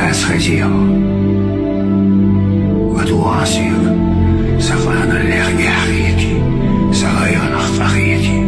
الأسخجية ودواسيق سغانا لغي حقيقي سغايانا خفاقيتي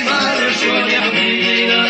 Marşo ya mina,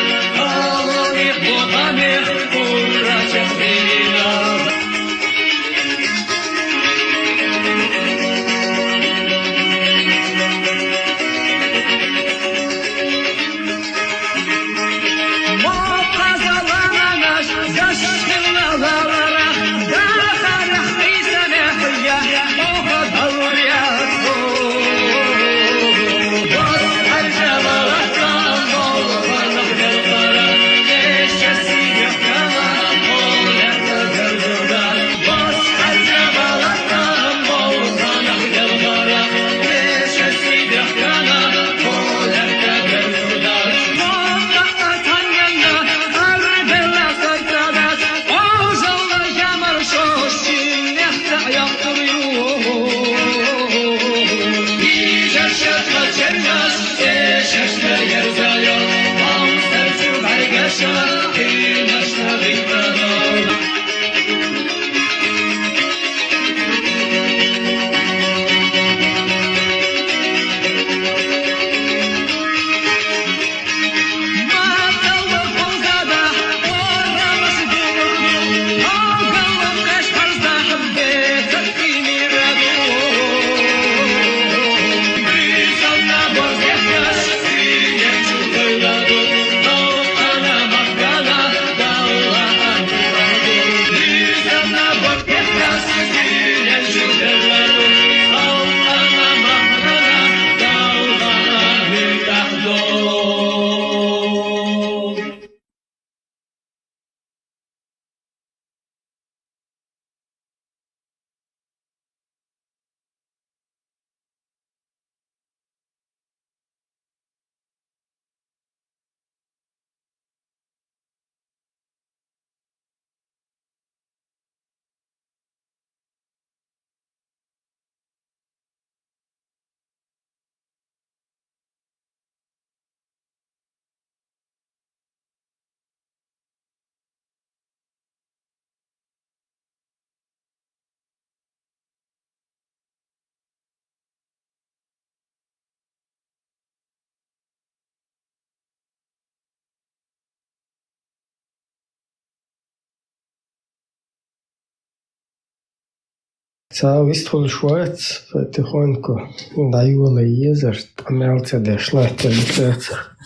Це виствол швець, потихоньку даюли єзер, а мелце дошла телецер.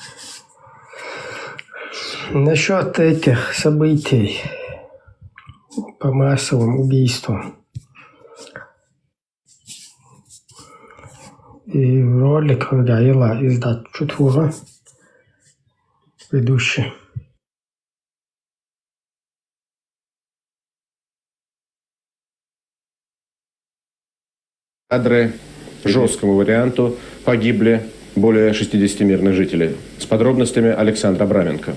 Насчет этих событий по массовым убийствам. И ролик Гаила издать чутвора ведущий. Кадры жесткому варианту погибли более 60 мирных жителей. С подробностями Александр Абраменко.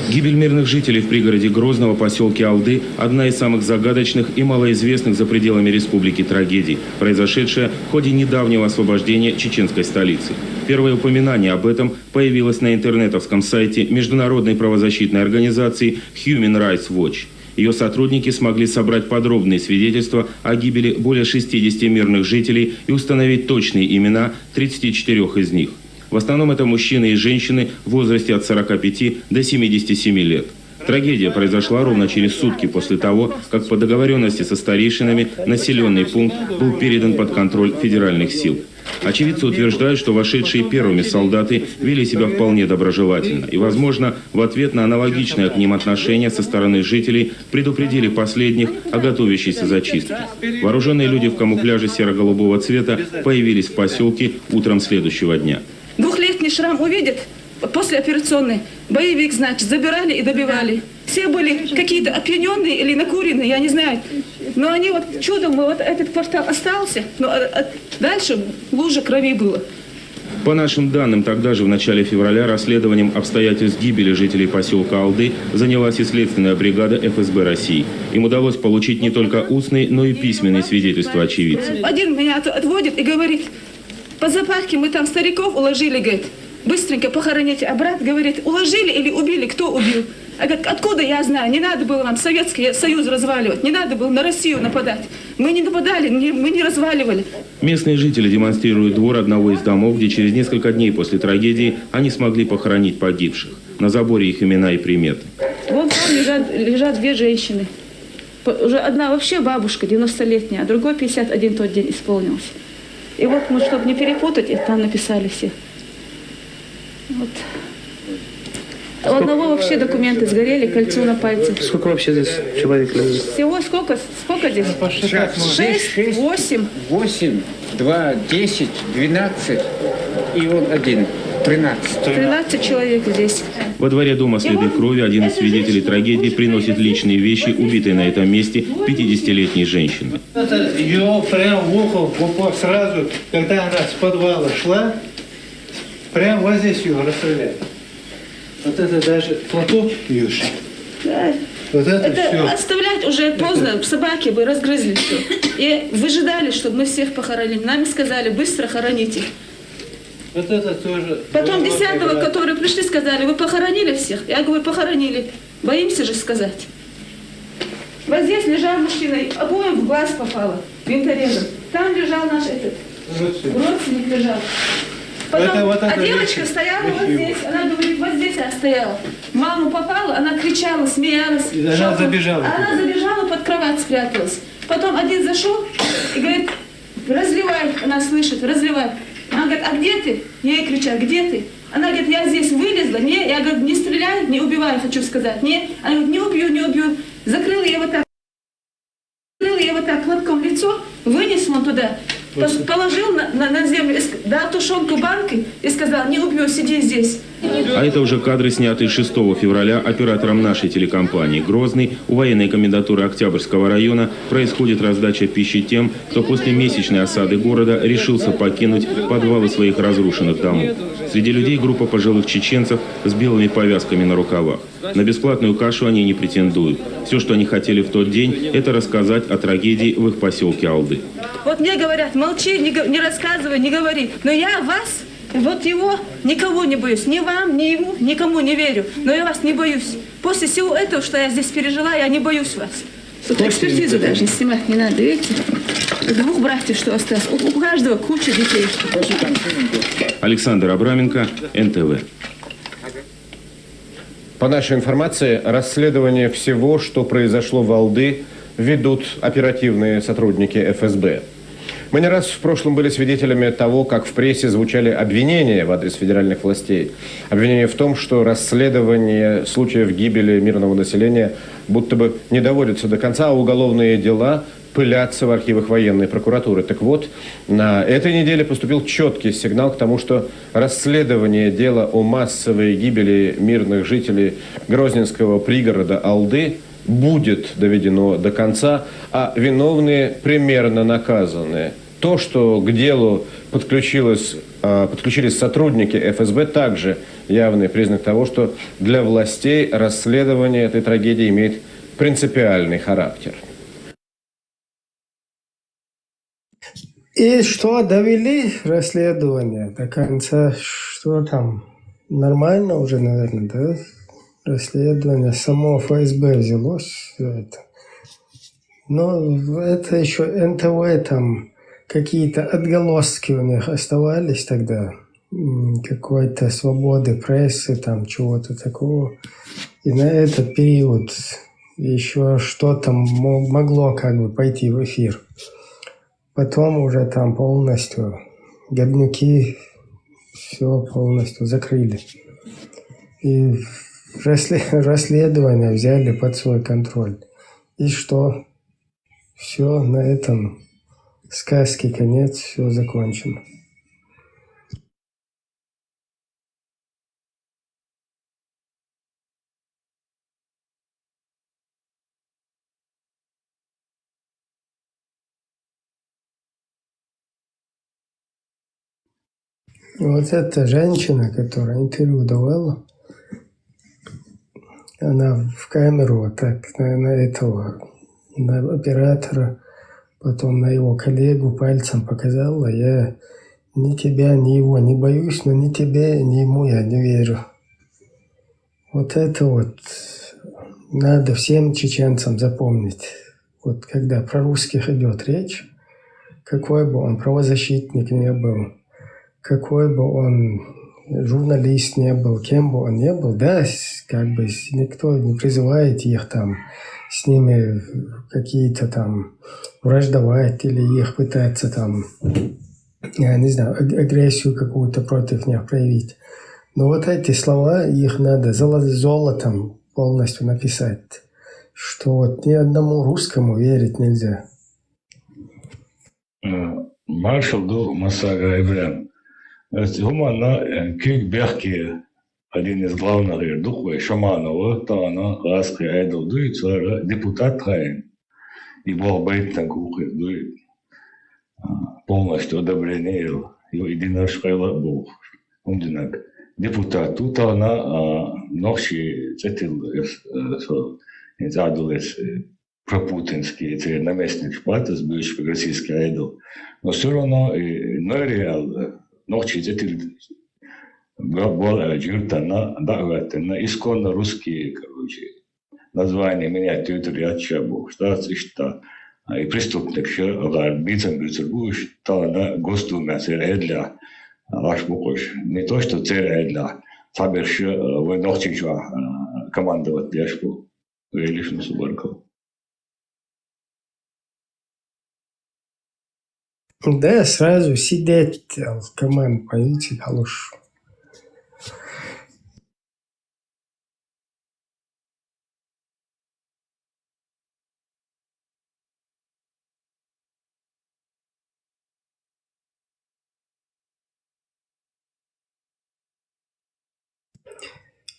Гибель мирных жителей в пригороде Грозного, поселке Алды – одна из самых загадочных и малоизвестных за пределами республики трагедий, произошедшая в ходе недавнего освобождения чеченской столицы. Первое упоминание об этом появилось на интернетовском сайте международной правозащитной организации Human Rights Watch. Ее сотрудники смогли собрать подробные свидетельства о гибели более 60 мирных жителей и установить точные имена 34 из них. В основном это мужчины и женщины в возрасте от 45 до 77 лет. Трагедия произошла ровно через сутки после того, как по договоренности со старейшинами населенный пункт был передан под контроль федеральных сил. Очевидцы утверждают, что вошедшие первыми солдаты вели себя вполне доброжелательно и, возможно, в ответ на аналогичное к ним отношение со стороны жителей предупредили последних о готовящейся зачистке. Вооруженные люди в камуфляже серо-голубого цвета появились в поселке утром следующего дня. Двухлетний шрам увидит послеоперационный. Боевик, значит, забирали и добивали. Все были какие-то опьяненные или накуренные, я не знаю. Но они вот чудом, вот этот квартал остался, но дальше лужа крови было. По нашим данным, тогда же в начале февраля расследованием обстоятельств гибели жителей поселка Алды занялась и следственная бригада ФСБ России. Им удалось получить не только устные, но и письменные свидетельства очевидцев. Один меня отводит и говорит: по запахе мы там стариков уложили, говорит, быстренько похороните. А брат говорит: уложили или убили, кто убил? А говорит: откуда я знаю? Не надо было нам Советский Союз разваливать, не надо было на Россию нападать. Мы не нападали, мы не разваливали. Местные жители демонстрируют двор одного из домов, где через несколько дней после трагедии они смогли похоронить погибших. На заборе их имена и приметы. Вон там лежат две женщины. Уже одна вообще бабушка, 90-летняя, а другой 51 тот день исполнился. И вот мы, чтобы не перепутать, там написали все. Вот. У одного вообще документы сгорели, кольцо на пальце. Сколько вообще здесь человек лежит? Всего сколько здесь? 6, 8. 8, 2, 10, 12 и он один. 13 человек здесь. Во дворе дома следы крови один из свидетелей трагедии приносит личные вещи убитой на этом месте 50-летней женщины. Ее прямо в ухо, в упор сразу, когда она с подвала шла, прямо вот здесь ее расстреляли. Вот это даже платок вьющий. Да. Вот это все. Оставлять уже поздно, собаки бы разгрызли все. И выжидали, чтобы мы всех похоронили. Нам сказали: быстро хороните. Вот это тоже. Потом 10-го, которые пришли, сказали: вы похоронили всех? Я говорю: похоронили. Боимся же сказать. Вот здесь лежал мужчина, обоим в глаз попало, винторезом. Там лежал наш родственник лежал. Потом, а девочка стояла вот здесь, она говорит: вот здесь я стояла. Маму попала, она кричала, смеялась. И она забежала. Она забежала, под кровать спряталась. Потом один зашел и говорит: разливай, она слышит, разливай. Она говорит: а где ты? Я ей кричала: где ты? Она говорит: я здесь вылезла, не, я говорю: не стреляй, не убивай, хочу сказать. Не, она говорит: не убью, не убью. Закрыла я вот так платком лицо, вынес он туда, положил на землю, дал тушенку банкой и сказал: не убью, сиди здесь. А это уже кадры, снятые 6 февраля оператором нашей телекомпании «Грозный». У военной комендатуры Октябрьского района происходит раздача пищи тем, кто после месячной осады города решился покинуть подвалы своих разрушенных домов. Среди людей группа пожилых чеченцев с белыми повязками на рукавах. На бесплатную кашу они не претендуют. Все, что они хотели в тот день, это рассказать о трагедии в их поселке Алды. Вот мне говорят: молчи, не рассказывай, не говори. Но я вас, вот его, никого не боюсь. Ни вам, ни ему, никому не верю. Но я вас не боюсь. После всего этого, что я здесь пережила, я не боюсь вас. Тут экспертизу даже не снимать не надо, видите? 2 братьев, что осталось. У каждого куча детей. Александр Абраменко, НТВ. По нашей информации, расследование всего, что произошло в Алды, ведут оперативные сотрудники ФСБ. Мы не раз в прошлом были свидетелями того, как в прессе звучали обвинения в адрес федеральных властей. Обвинения в том, что расследование случаев гибели мирного населения будто бы не доводится до конца, а уголовные дела пылятся в архивах военной прокуратуры. Так вот, на этой неделе поступил четкий сигнал к тому, что расследование дела о массовой гибели мирных жителей Грозненского пригорода Алды будет доведено до конца, а виновные примерно наказаны. То, что к делу подключились сотрудники ФСБ, также явный признак того, что для властей расследование этой трагедии имеет принципиальный характер. И что, довели расследование до конца? Что там? Нормально уже, наверное, да? Расследование, само ФСБ взялось за это. Но это еще НТВ, там какие-то отголоски у них оставались тогда. Какой-то свободы прессы, там чего-то такого. И на этот период еще что-то могло как бы пойти в эфир. Потом уже там полностью говнюки все полностью закрыли. И расследование взяли под свой контроль. И что? Все, на этом сказки конец, все закончено. Вот эта женщина, которая интервью давала, она в камеру вот так на оператора, потом на его коллегу пальцем показала: я ни тебя, ни его не боюсь, но ни тебе, ни ему я не верю. Вот это вот надо всем чеченцам запомнить. Вот когда про русских идет речь, какой бы он правозащитник не был, какой бы он журналист не был, кем бы он не был, да, как бы никто не призывает их там с ними какие-то там враждовать или их пытаться там, я не знаю, агрессию какую-то против них проявить. Но вот эти слова, их надо золотом полностью написать, что вот ни одному русскому верить нельзя. Маршал ду Масага Ибрян. Гумана Кюк Бяхки, один из главных духов Шаманова, Тана, Раски Айдл дует, депутат Хаин. И Бог Бейтан Кухи дует. Полностью одобрение его единая школа Бог. Умдинак. Депутат тут она ночи цетил задулись пропутинский наместник Шпатас, бывший российский айдол. Но все равно реал ночи цетил была жертва на исконно русские, короче, название меня тютори отчабу, что и преступник что бицем бицербуш, то на гостуме цередля ваш букош. Не то, что цередля, саберш вы ночи командовать ляшку, лишнюю суборку. Да, сразу сидеть в команду, понимаете, галуш.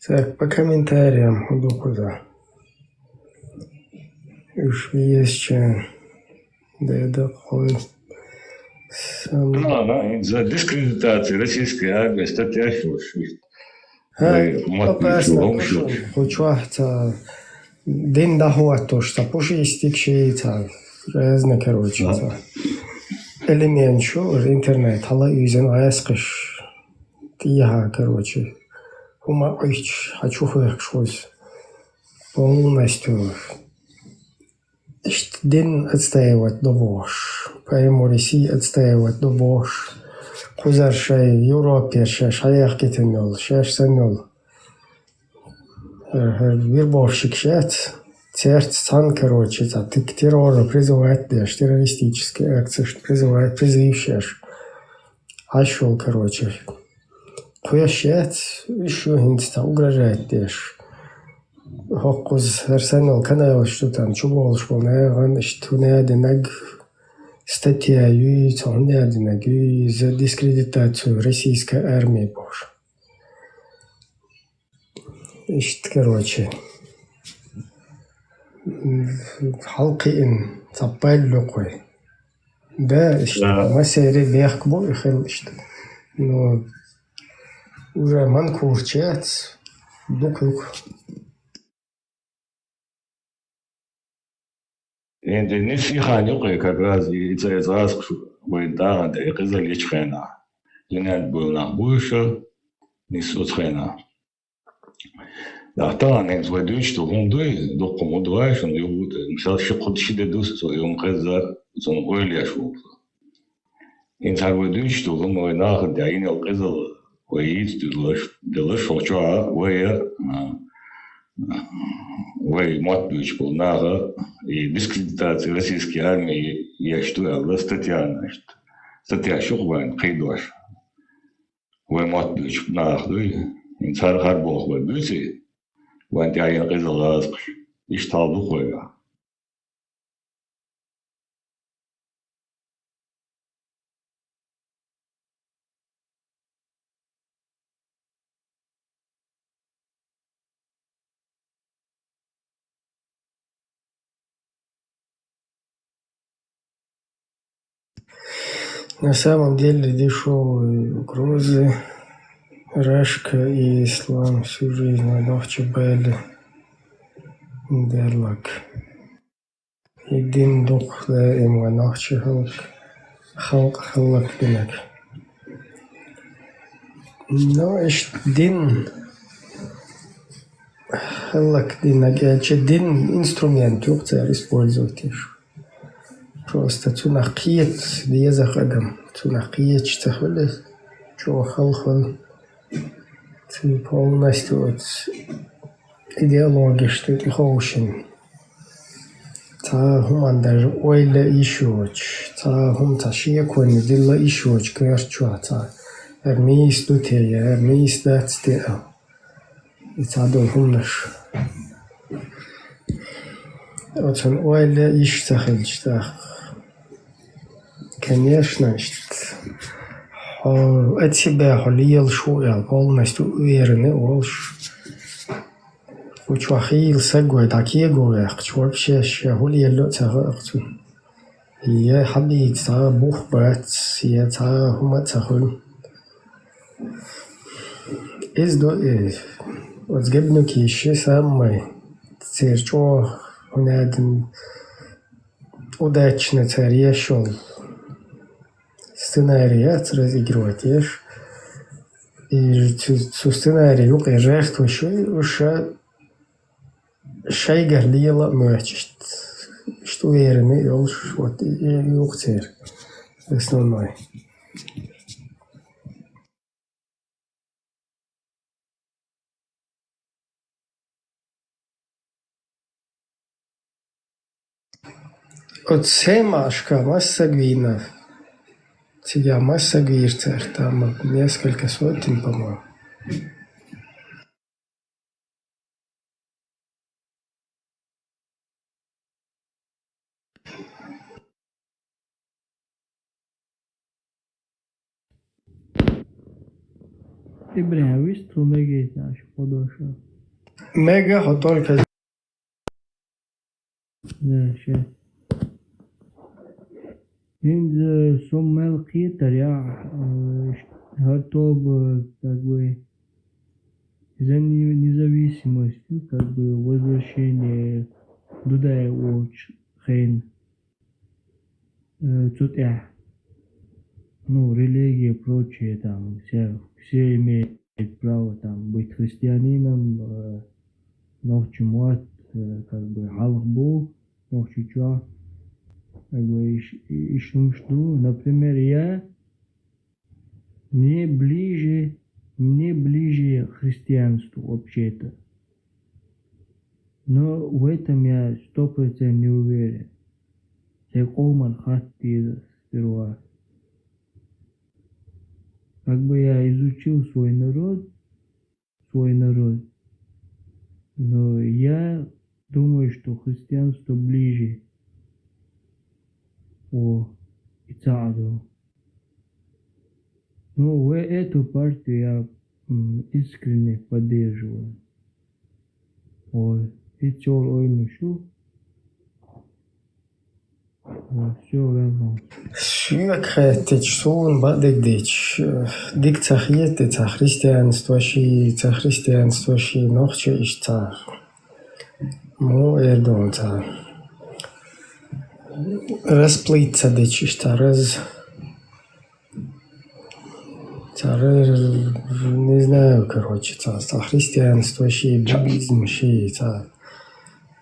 Так, по комментариям иду куда. Уж есть что. Да, ой. За дискредитацию российской армии статья Опасно, учуахта день дохуату, что пушистик шеица, разно, короче, элемент, что интернет, хала юзен айскаш, тиха, короче. Ума хочу что-то полностью день отстаивать до Бош, по России отстаивать до Бош, кузар шай в Европе шаях кетенел, шаш санел, вербовщик шат, Церцан, короче, ты к террору призывает, даже террористические акции, что призывает, призываешь. Ашел, короче. Хуящет, еще гинста, угрожает даже. Хоккуз, арсенал, канал, что там, чугол, что на что не одинак, статья, и не одинак, и за дискредитацию российской армии, боже. Ищет, короче. حلقين تبال لقوي ده ما سيري بيحكموا يخل но уже манкурчат дукук. Енді не сихан yok как раз и царь да да кызыл ечхена. Ленен был на буша не соцхена. Да, там не зводит, что он дует, до кому дуешь, он его, мисал, что хочешь идти до своего казар, он ойле шел. Инсан водит, что он мой нахер, да и не казал, воит, делаешь, что вой матуч был нахер, и дискредитация российской армии, я что, я статья, что войн, хайдош, вой матуч нахер, инсан харбох водит. وانت عين قيز الغازق يشتغلوا خويا На самом деле дешевые угрозы, Рашка и ислам всю жизнь одохче были дерлак. И дин дух им ванохче халк халак динак. Но иш дин халак динак, дин инструмент юхцер использовать. Просто цунахиет дезахагам, цунахиет чтахвали, чо халхвал. Ты полностью идеология, что это хоушин. Та хуман даже ойле ищуч, та хум та шиекони дилла ищуч, кэрчуа, та эрмиис дутея, эрмиис датстеа. И та дол хумнаш. Вот он ойле ищтахилч, та. Конечно, от себя холил шуял полностью уверенный олш. Учвахил сагой такие гоя, хочу вообще холил царахту. Я хабит цара бух брат, я цара хумат цахул. Из до вот сгибнуки еще самый церчо он один удачно царь шел. Сценарий разыгрывать, ешь. И сценарий юка жертву еще шайгар лила мочит. Что уверенный, вот и юктер основной. От семашка масса гвинов. Тебя масса гвирцер, там несколько сотен, по-моему. Ты, бля, выстрел мега, знаешь, подошел. Мега, только... Да, сейчас. Инь суммел хитр, я готов, как бы, за независимостью, как бы, возвращение Дудая Уоч Хейн. Тут я, ну, религия и прочее, там, все имеют право, там, быть христианином, нохчумат, как бы, халахбу, нохчучуа. Как бы жду, например, мне ближе к христианству вообще-то. Но в этом я 100% не уверен. Колман Хаттида сперва. Как бы я изучил свой народ, но я думаю, что христианство ближе о Ицааду. Ну, эту партию я искренне поддерживаю. Ой, и чёл оймушу. Все верно. Швекхэтич, сон бадыгдыч. Дик цахьеты, христианство ши, нохче иш цах. Ну, эрдон цах. Расплыться дыч иш не знаю, короче, христианство ши, буддизм ши,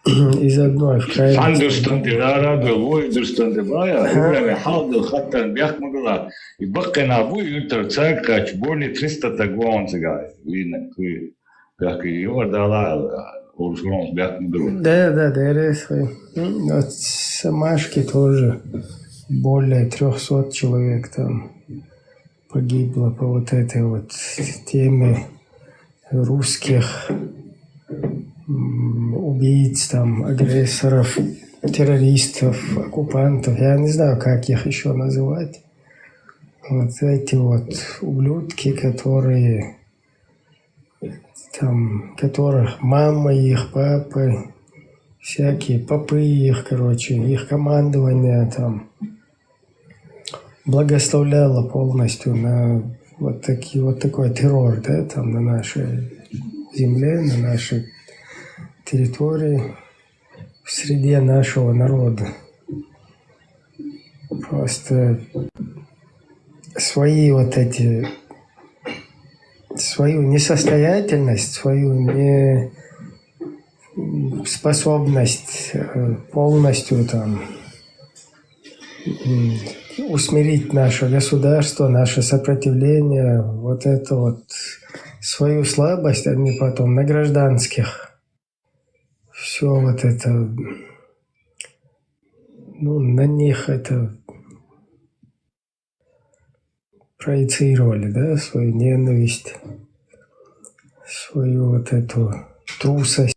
из одной в крайности. Андерстунди рада, войдерстунди бая, время халду хаттан бяхмагла. И баккана бу ютер царкач более 300 тагвонцага. Вы как и ордала уржрон бяхмагла. Да, вот Самашки тоже более 300 человек там погибло по вот этой вот теме русских убийц, там, агрессоров, террористов, оккупантов. Я не знаю, как их еще называть. Вот эти вот ублюдки, которые там, которых мама их, папы, всякие попы их, короче, их командование там благословляло полностью на вот такой террор, да, там на нашей земле, на нашей территории, в среде нашего народа. Просто свою несостоятельность, свою неспособность полностью там усмирить наше государство, наше сопротивление, вот это вот свою слабость, они потом на гражданских все вот это, ну, на них это проецировали, да, свою ненависть, свою вот эту трусость.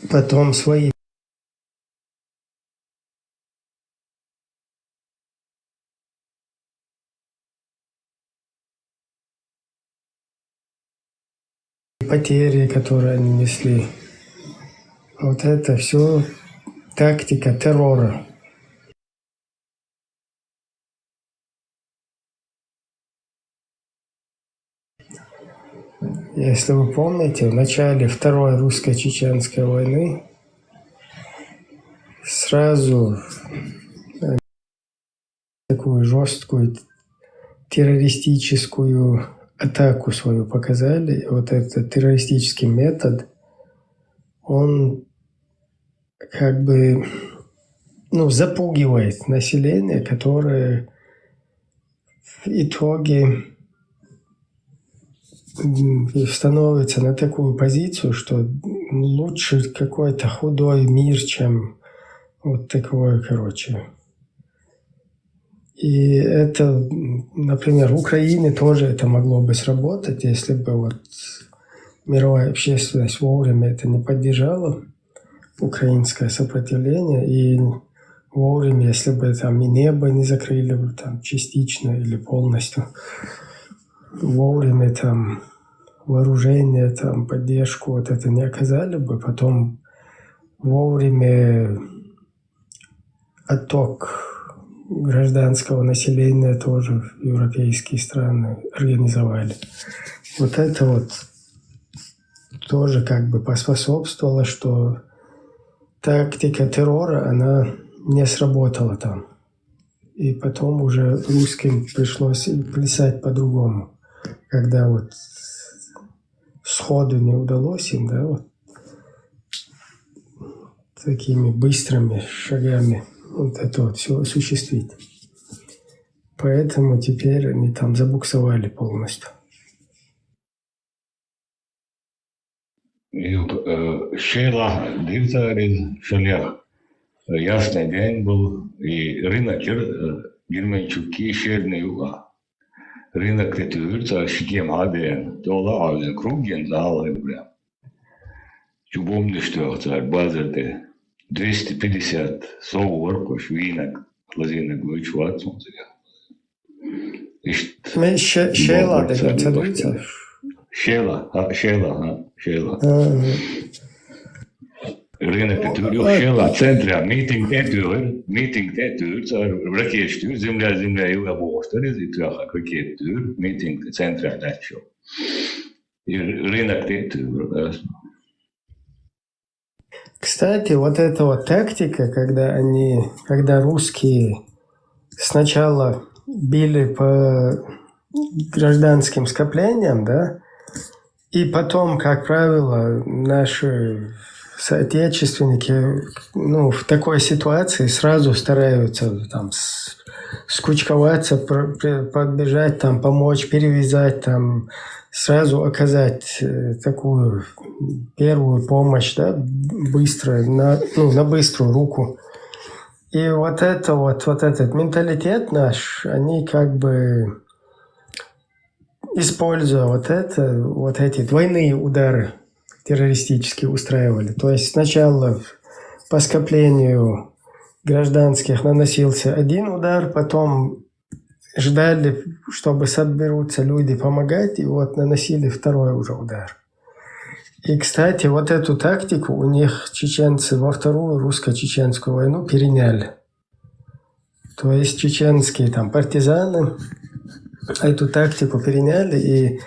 Потом свои потери, которые они несли. Вот это все тактика террора. Если вы помните, в начале Второй русско-чеченской войны сразу такую жесткую террористическую атаку свою показали. И вот этот террористический метод, он как бы запугивает население, которое в итоге становится на такую позицию, что лучше какой-то худой мир, чем вот такое, короче. И это, например, в Украине тоже это могло бы сработать, если бы вот мировая общественность вовремя это не поддержала, украинское сопротивление, и вовремя, если бы там и небо не закрыли бы там частично или полностью, вовремя там вооружение, там поддержку вот это не оказали бы, потом вовремя отток гражданского населения тоже в европейские страны организовали. Вот это вот тоже как бы поспособствовало, что тактика террора, она не сработала там. И потом уже русским пришлось плясать по-другому. Когда вот сходу не удалось им, да, вот такими быстрыми шагами вот это вот все осуществить. Поэтому теперь они там забуксовали полностью. Шейла Дивтарин Шалях. Ясный день был, и рынок Герменчуки шерный юга. Рынок Тетюрца Шикем Аден, Дола Ален Круген Зала Эбря. Чубомный штух, базарде 250 соуворков, винок, лазинок, вычват, Шейла, да, Шейла. Рынок Шейла, центра, митинг этюр, ракетштюр, земля, юга бостер, и тряха, ракетюр, митинг центра, дачо. И рынок этюр, Кстати, вот эта вот тактика, когда русские сначала били по гражданским скоплениям, да, и потом, как правило, наши соотечественники, в такой ситуации сразу стараются там скучковаться, подбежать, там, помочь, перевязать, там, сразу оказать такую первую помощь, да, быстро, на быструю руку. И вот этот менталитет наш, они как бы, используя вот эти двойные удары террористические устраивали. То есть сначала по скоплению гражданских наносился один удар, потом ждали, чтобы соберутся люди помогать, и вот наносили второй уже удар. И, кстати, вот эту тактику у них чеченцы во Вторую русско-чеченскую войну переняли. То есть чеченские там партизаны эту тактику переняли, и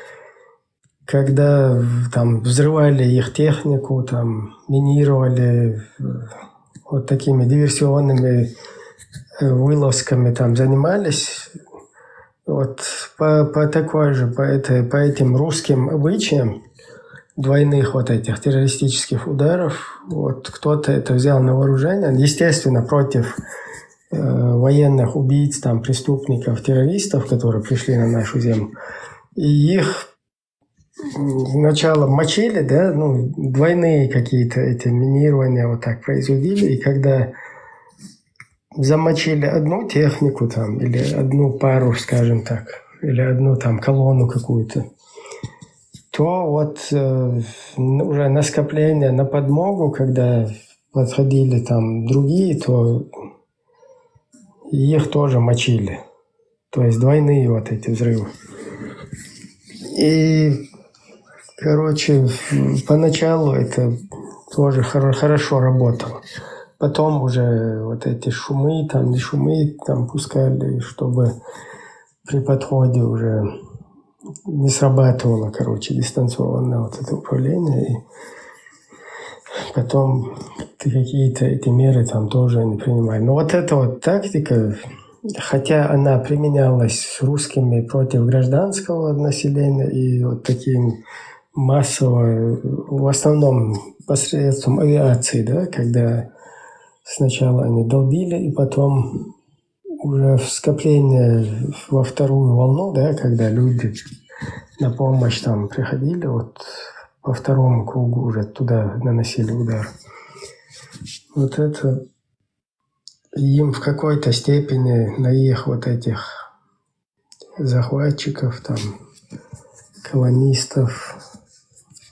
когда там взрывали их технику, там минировали, вот такими диверсионными вылазками там занимались, вот по этим русским обычаям двойных вот этих террористических ударов, вот кто-то это взял на вооружение, естественно, против военных убийц, там, преступников, террористов, которые пришли на нашу землю, и их сначала мочили, да, двойные какие-то эти минирования вот так производили, и когда замочили одну технику там, или одну пару, скажем так, или одну там колонну какую-то, то вот уже на скопление, на подмогу, когда подходили там другие, то их тоже мочили. То есть двойные вот эти взрывы. И, короче, поначалу это тоже хорошо работало. Потом уже вот эти шумы, там не шумы, там пускали, чтобы при подходе уже не срабатывало, короче, дистанционное вот это управление. И потом какие-то эти меры там тоже не принимали. Но вот эта вот тактика, хотя она применялась русскими против гражданского населения и вот таким массово, в основном посредством авиации, да, когда сначала они долбили, и потом уже в скопление во вторую волну, да, когда люди на помощь там приходили, вот по второму кругу уже туда наносили удар. Вот это им в какой-то степени на их вот этих захватчиков, там, колонистов,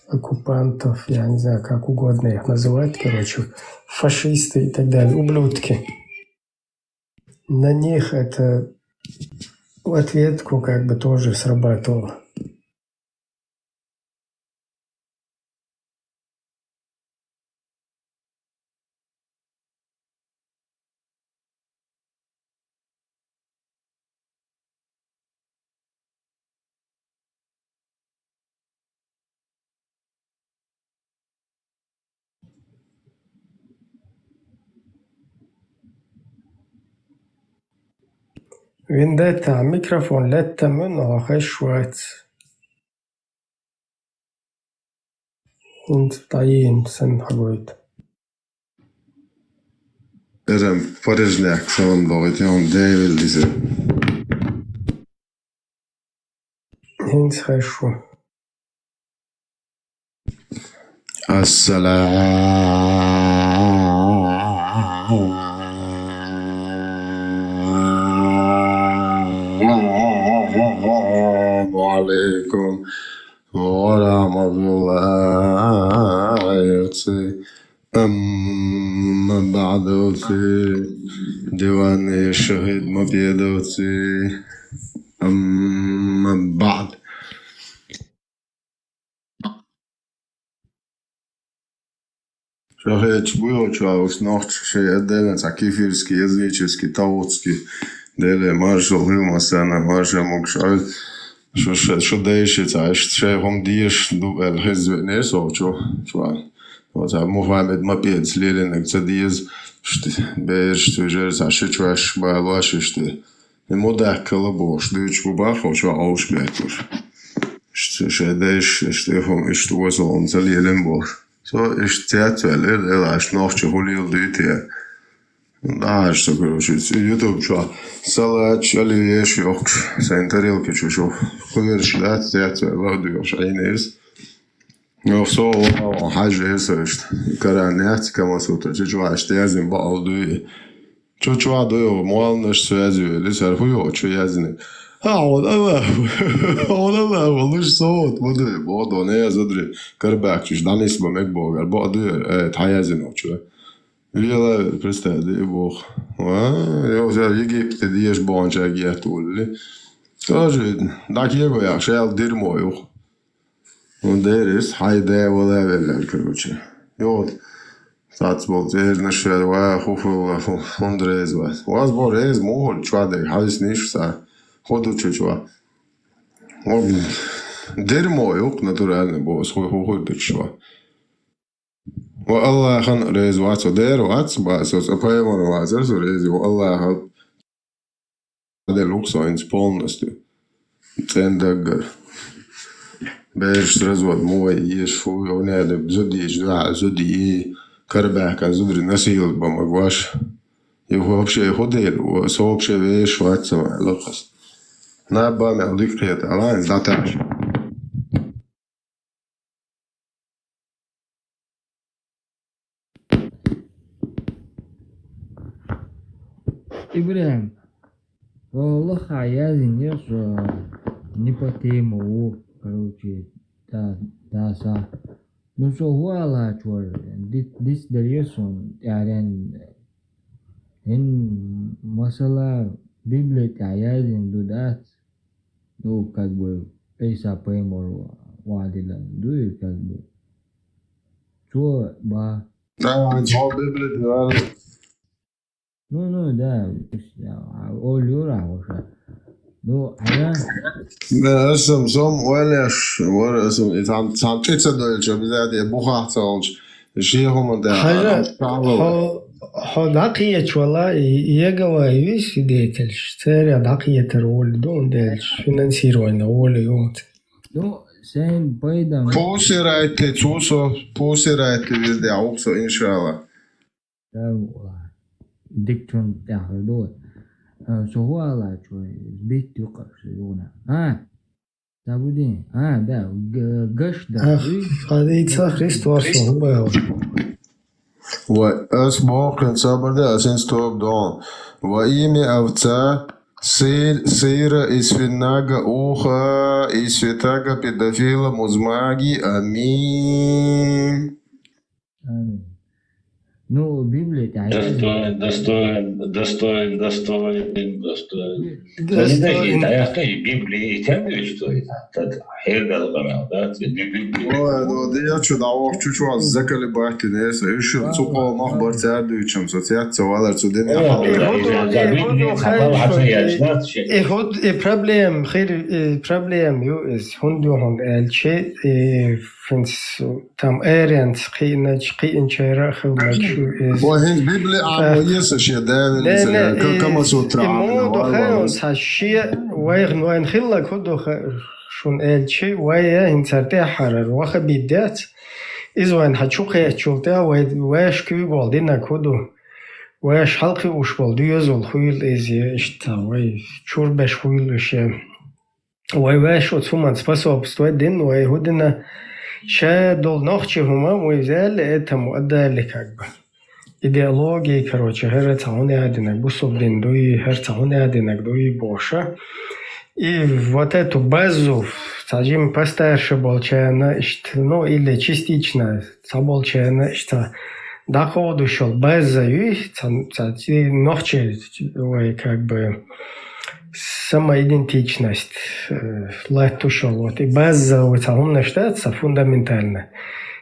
оккупантов, я не знаю, как угодно их называть, короче, фашисты и так далее, ублюдки. На них это в ответку как бы тоже срабатывало. Vendetta, mikrofon lätta munnar Schweiz. Und dahin sen har gått. Erem Parijnak salam logit yon David dize. Hint хорошо. Assalamu alaikum wa rahmatullahi. أما بعد ديوان الشهيد مبيدوتي أما بعد شهيد بيوتشا وسنوخت شيء دلنا تكيفيرسكي يزيتشسكي таутский دلنا маршал هيوماسانا маршал مكشال شو دايشت عشت شيء ديش دو الحزب نيسو شو Вот, а Мухаммед Мапец Лелинек Цадиз, что бежишь, выезжаешь, а что чуваш балаши, что ему да колобош, дычку бахал, что аушбекуш, что даешь, что им, что возил он за Лелин бош, so ist театр, аж ночь гулил дыте, да, что короче, YouTube что, салат, оливьеш, йог, сайн тарелки, что, куверш, да, театр, ладуешь, айнес. Eu sou o Rajesh, cara, net, que é uma outra, eu acho que é assim, baldo, eu acho eu mal nas suas, eles eram eu assim, olha, luz só, baldo, né, as outras, carbacos, danis, bamek bogar, baldo, taiazin, eu Vila, prestade, eu já Egipte dias bons já guia tudo, hoje daqui eu já shell dirmo eu ودارس حيدا ولا ولا كروتشي يود تاتبول زير نشر وخوف فندرز واز بورز مول شوادي حاجس نيش سا خودو تشوا ديرمو يوق ناتورال بوس خو دشوا والله خن ريز واتو دير واتس باسوس ابايمون وازر ريز والله هذا لوكسو ان سبولنست تندغر بيش رزود موي يشفو ونادب زودي جدع زودي كربح كان زودري نسيل بمقواش يهو بشي خديل وسو بشي بيش واتسمع لقص نابا معليك ريت على زعتاش Ибрahim, والله عايزين يسوع نبتيمو короче, да, са. Ну что, вуала, чур, дис дерьесон, ярен, масала, Библия, таязин, дудат, ну, как бы, пейса пеймор, вадила, дуй, как бы. Чё, ба? Да, чё, Библия, да. Ну, да, олюра, уже. Ну, а ما اسم صم ولا اسم إذا تتصدق شو بزاد بوخا تالش شيء هم ده حاجة دقيقة والله يجوا يوش ديتلش ترى دقيقة الأول دون ديتلش شو ننسير وين أول يوم ну, sen пойдем. Посирайте цусо, посирайте везде ауксо иншалла. Да, диктон тахло. سهوالا شوي بيت يقرش يونا تابودين ده قش ده هذا يتصخرست وصل باو وأس موقن صبر ده أسين ستوب دون وإيمي أوتا سير إسفناغا أوخا إسفتاغا بيدافيلا مزماغي آمين Ну, Библия, Достоин. Аяқта Библия итемдеу что это? Хергал гамал, да? دي شو دعوة شو الذكاء اللي بحكي ناس إيش تسوق مخبر تعدو يشم سوتيات سوالر سودين يهود problem خير problem يو إس هندو هند الشيء فنس تام أرينت قين شيرا خلنا شو إس وهند بيبلي عمويس شيء ده كم سوترا مو دخلنا هالشيء وين خلك هدو شون الشيء ويا هنسرتي حرر وخبيدات إذا وين هتشوقي هتشوقتها ويش كي قالدين كودو وش حلقي وشبال ديوزول خويل إزي إشتا وي شور بش خويل إشي وش وتسومان سباسو بستويدين ويهودنا شا دول نوخشي هما ويزال إتا مؤدى لكاكبا идеологии, короче, герцогоне один, бусовдин дуи, герцогоне один, дуи боша. И вот эту базу, скажем, постарше болчена, ну или частично соболчена, что доходу шел база и ночи, как бы самоидентичность лету шел, вот и база у того штата фундаментальная.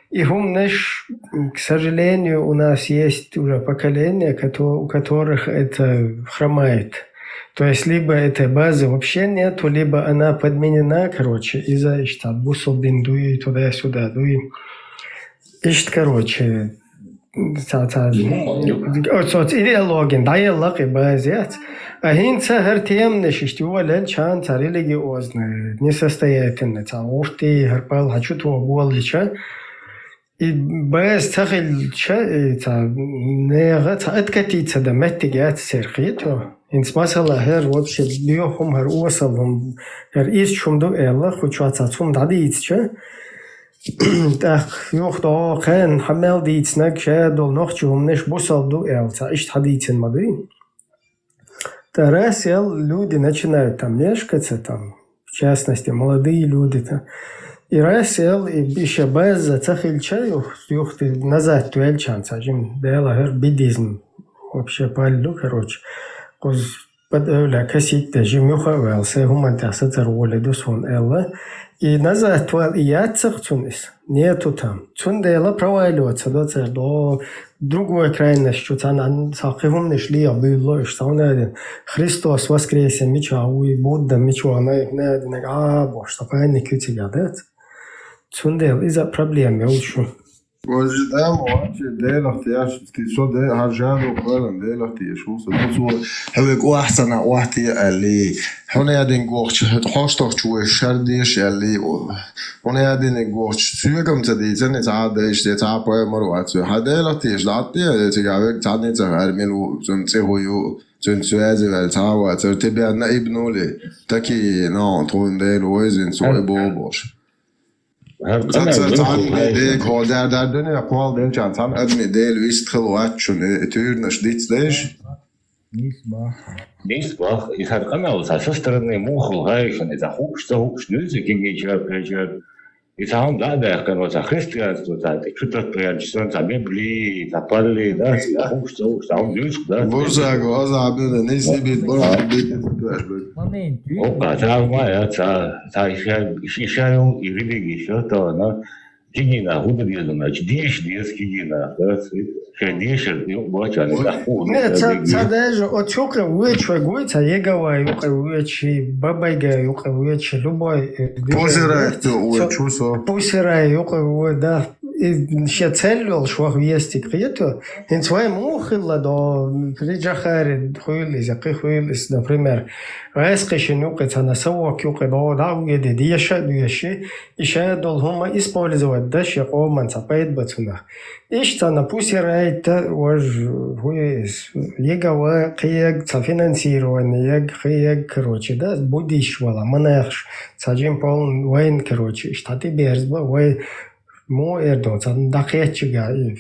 И к сожалению, у нас есть уже поколения, у которых это хромает. То есть, либо этой базы вообще нету, либо она подменена, короче, из-за что бусолдин дуи туда-сюда дуи. Ишт, короче, идеология, диалог и базы. А хинца хартиемнеш, что вален чан религиозный, несостоятельный, уфты, харпал, хочу твой бол лича. И без тахил нега откатиться до меттигат серхито. Инс масала хер вообще биохум хер уасалом хер исчум до элла хочуацацум дадиитча. Так юх до хэн хамел диитснак шадол нохчум неш бусал до элца ишт хадиитен мады. Тарас люди начинают там мешкаться там, в частности молодые люди-то. И расел и еще без зацахил чаю, юхты назад туэльчан, сажим, дела хер бидизм, вообще палю, короче, коз подавля косить тажим юхавел, се гумантаса царволи дусон элла, и назад туэл и яцах цунис, нету там, цун дела проваливаться до другой крайности, что там сахивум не шли, а было, что он один, Христос воскресе, мечауи, Будда, мечау, на боже, что правильно кютиля, да? Цундел из-за проблем я учу. وجدام وانت ديل اختيار تيسو ديل هرجانو قرن ديل اختيار شو سو هوك واحسن واحتي اللي هنا يدين قوش حوشتوك شو شرديش اللي هنا يدين قوش سيغم تديتن تعادش تعاب مروات هديل اختيار لاتي تجاوك تعدي تهرملو تنتهيو تنسوازي والتعاوة ترتبي أن ابنولي تكي نان تون ديل ويزن سوي بوبوش ديك هو در دنیا قوال دل چند تام ادمی دل ویست خلوات شون تورنش دیت دیش Действах и харкамелся со стороны мухол гайшен и захуш нюзи кингичер и сам да короче христианство да что-то приятно за Библии за палли да захуш сам нюз да Божаго азабил не сибит бора бит Момент. Ока травма та ищаю и религии что-то на Кигина, гудерьезно, значит, кигина, да, шедишер, бача, не захуд. Нет, даже от чука вычва гуйца, егава, юка вычи, бабайга, юка вычи, любой. Позирает, чусо. Позирает, юка, да. И ще целил, что вести криету, in zwei мухилла до приджахари хуилис, яки хуилис, например, райскиши нюкается на совок юка до даугеди диеша дуеши, и ще долгума использовать даши оман цапает бацуна. Ишта на пусирает вож хуис, егава киег цафинансирование, ег киег, короче, да, будишвала, манахш, саджим полн вайн, короче, штаты берзба, вай مو اردون صار دقيقة جاي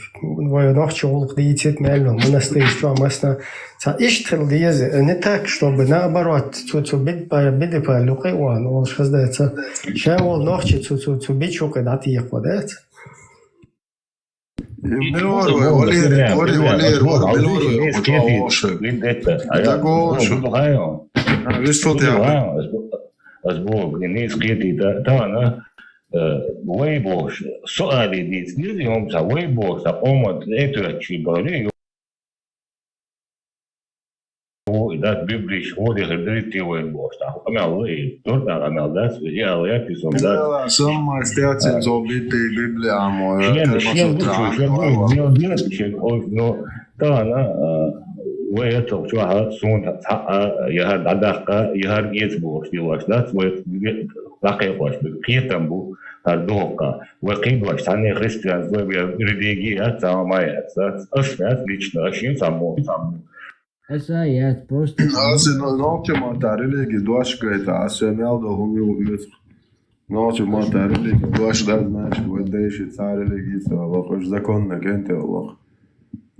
وينوخش ولق ديتت ماله منستيش شو مسنا صار إشتغل ديز نتاك شو بنا برات تو بيد باللقي وان وش خزدت شاول نوخش تو بيد شو قداتي يقودات ملور Weiboš, soādīdīts diezījums, Weiboš, omot ētoči baudīju, dat biblisch hoorde gedrukte Weiboš, amel turpā amel dat, jā, liekas, un dat. Samma stēcien zo Biblijām, ويتوقع شوها سون يهار عداقة يهار يزبوش ديواش دات ويلاقي واش بكيتم بو Дока. Выкидываешь, они христианство, религия, самая, освят лично, очень само. Esa iet просто... Asi nākamā tā reliģija doškaitā, jāmeldo humilūs. Nākamā tā reliģija doškaitā, значит, вот дальше ця релігія, Аллах, уж законно, кенте Аллах.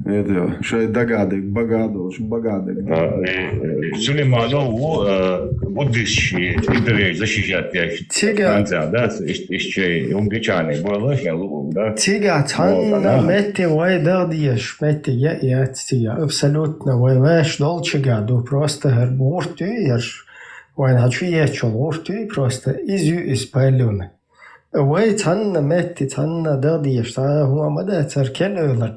Это, что догадок, богадок. Сулейманову будущие идеи защищать Франция, да, еще умгичане, было да. Тига цанна метти вай дардиеш, метти я тига, абсолютно вай ваш долчигаду, просто гербортуешь, вай хочу ечолортуй, просто изю испалюны. Вай цанна метти цанна дардиеш, та хуа мада церкелюлар,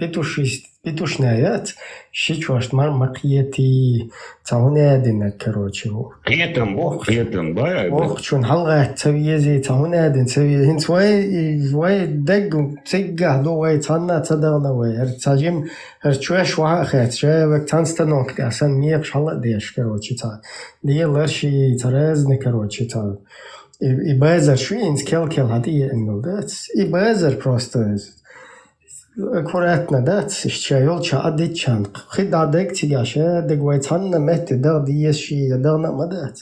петушнаят, щичваш мармакиети цаунадина, короче. Приятно, да? Ох, чун халгат цавиези цаунадин цави хинц вай дэгу циггаду вай цанна цадарна вай цажим чуаш вахат шавак цанстанок асан миеш халадеш, короче, та. Диелаши царазны, короче, та. И базар швинс кел хати эндулдат. И базар просто аккуратно, да, чайол чаадит чанк. Хидадек тигаше, дегвай цанна метти дардиеши ядарна мадат.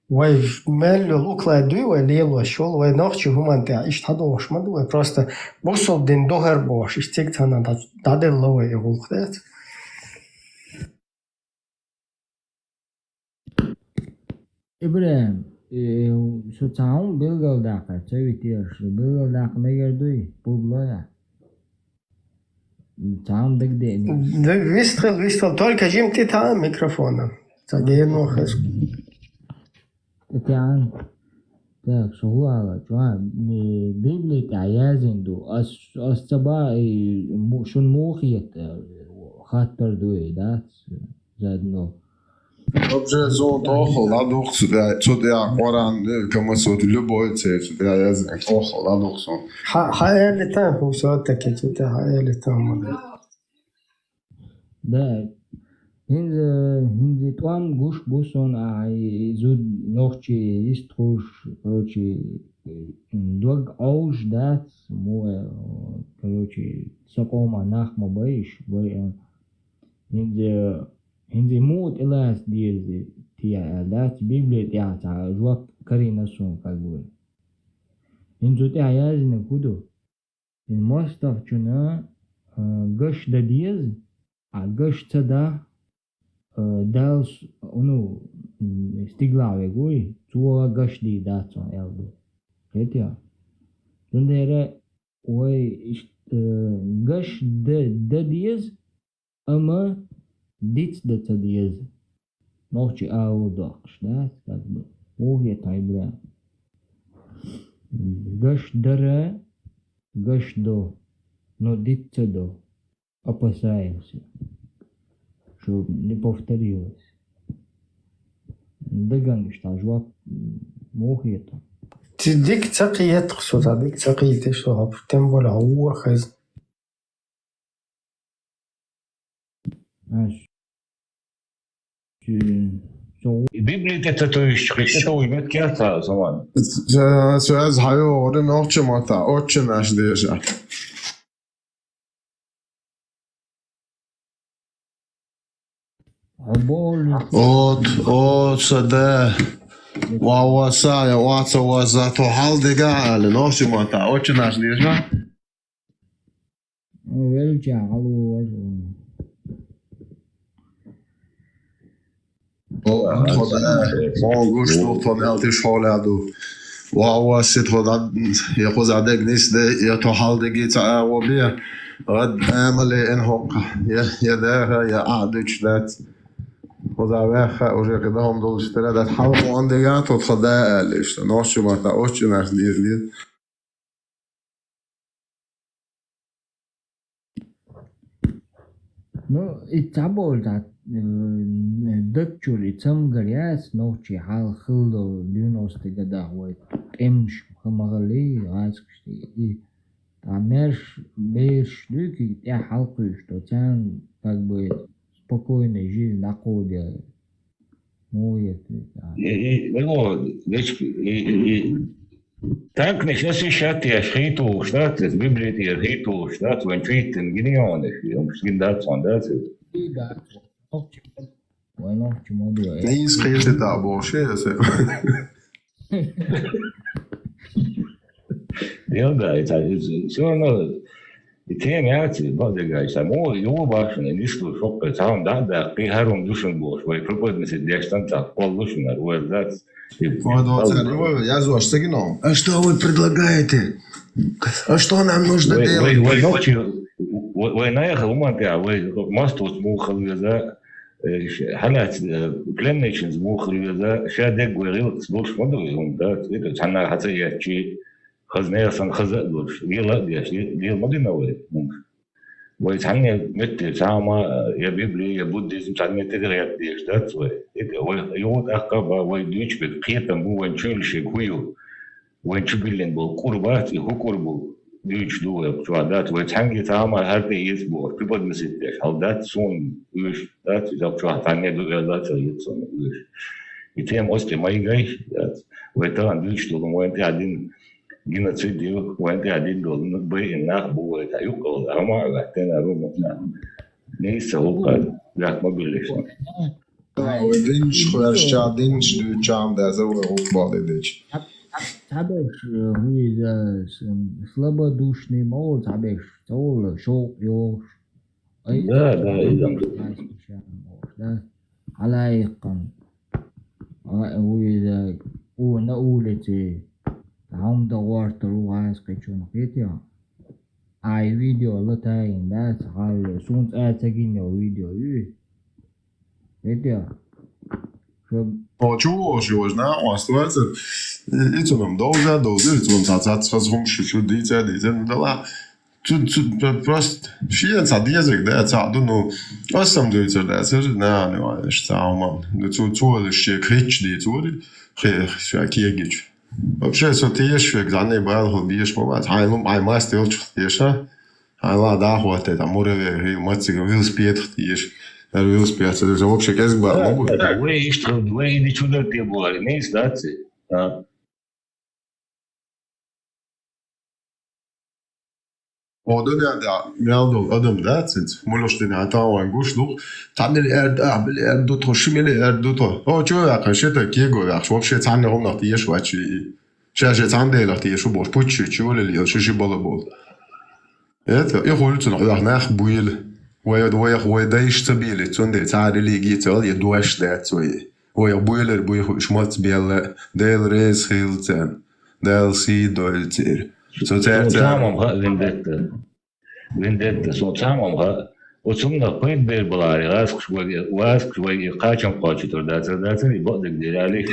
Вай меллю лукладу, вай лелу шол, вай нахчи хуманте, иштадош маду, вай просто босол дин дохер бош, иштик цанна дадел лавай игулхдат. Ибрahim, şu çağın bilgildaki, çevitiyor, bilgildaki megerduy, bulloya. Çağın digdeni. Выстрел, только жим ты там микрофоном. Задену хас. Тян. Так, шуала, чуа, Библия таязинду, ас цаба шун мухиет, хаттер дуй, да, заодно. Вообще, зон тохол, ладух, сюда Коран, кому сюда любой цвет, сюда язык, тохол, ладух сон. Хайали там, хусотаки, тут хайали там. Да, Hindi туан гуш бусон ай зуд нохчи иструш, короче, дог ауш дат, мое, короче, сокома нахма баиш, Hindi мут илас диези тия, дат Библия тия, та жуак карина сон, как бы. Hindi тия язина куду. Мостов чуна гаш да диез, а гаш цада Dals, stiglave goi, tua gashdi datson eldu. Vet ja. Toen oi gash de diez, ama dit de diez. Nog je oude dogs, dat be. Hoe je taibra. Gash dere, gash do, no dit do. Опасаемся. Чтобы не повторилось. Даган, что жвак мог это. Дик цакиет хсута, дик цакиет что, тем более هو خز. Библия это имеет кем-то zaman. Söz hayo orada nokçamata, oçun aş diyecek. От саде ваваса ваца ваза то халдега але ноши мата очень наш дежа Велча алу О гуш то тонелти шоладу вава сит хода я хозадек нист я то халдеги та вобия рад амали ان هوق يا ده يا عادش ذات خدا уже когда он должен страдать халу он дега тот хода лишь ночью мата очень наш дизли Ну, и табол да докчури цам гаряс ночи хал хилдо 90 года вот эмш хамагали аскшти и тамеш беш люки я халку что тян как бы спокойной жизнь находя моет. Ну, Dank nicht, das ist ja der Friedhof, das Bibel, der Friedhof, das wenn Frieden genial ist, um das von das. Nem esquece da bocha, esse. Ja, da ist so noch die Themen jetzt, was der Geist, aber jo waschen nicht so schock, haben da die Herren duschen bosch, weil probieren sie der Stand auf Pollution, oder das. Я зо, что геном? А что вы предлагаете? А что нам нужно делать? Вы наехал, вы мост смухал, да, حالات كلينيشنز مخرج ذا شادق وغير سبوش مدري ده تقدر تحنا حتى يحكي خزنة صن خزق دوش يلا ديش يلا ما ديناوي ممكن ويتحنا مت سامة يا بيبلي يا بوديزم تحنا تدري ديش ده توي يود أقرب ويدوش بقيتم هو نشيل شيء كويو وينشبيلين بالقربات هو قربو Düç duo, şu adat ve hangi tamamen her de yesbor. People mesitler. Haldat son üç, dat is op şu tane duo dat yet son üç. İtem oste mai gay, dat ve tan düç duo ve ente adin genocid diyor, ve ente adin duo bay nach bu ve tayuk ol ama gaten arum na. Neyse o kadar yakma birleşsin. Dinç, xwerşça, dinç, düçam, da zor okbal edici. Табеш хуиза слабодушный мол, табеш цол шок ёш. Да, идем. Да. Алайкан. Хуиза на улице. Там да варта ругас качун хитя. Ай видео латайн да сахал сунт атагин видео ю. Хитя. Почему же знаю, оставается и цуном долго, и цуном цацать с возгумши, чудится, да ла. Тут просто все язык, да, цаду, ну, осам дуется, да, сэр, на, не сам, ну, цули ще кричли, цули, кегич. Вообще, со ты еще экзаны брал, бьешь побать, хайлум, ай мастер, ешь, айла, да, хватит, там, море, мацик, велосипед, ешь. Велосипед, это же вообще как бы. Да, вы ничего не было, не сдаться. Odun da meldo adam da sens molostin ata o angush do tanel bil do to shimel do to o jo ya khasheta kiego ya вообще tanel hom nach die schwachi shaje tanel nach die shubosh puchi chule li shishi bolabol это я хочу nach buil ويا دايش تبيلي تندي تعالي لي جيتال يدوش ده توي ويا بويلر بوي شمات بيلا ديل ريز هيلتن ديل سي دولتير سو تمام vendetta so tamam ha o sumna point bir bulari was şوي قاچم قاچتور da يبقى ديرالي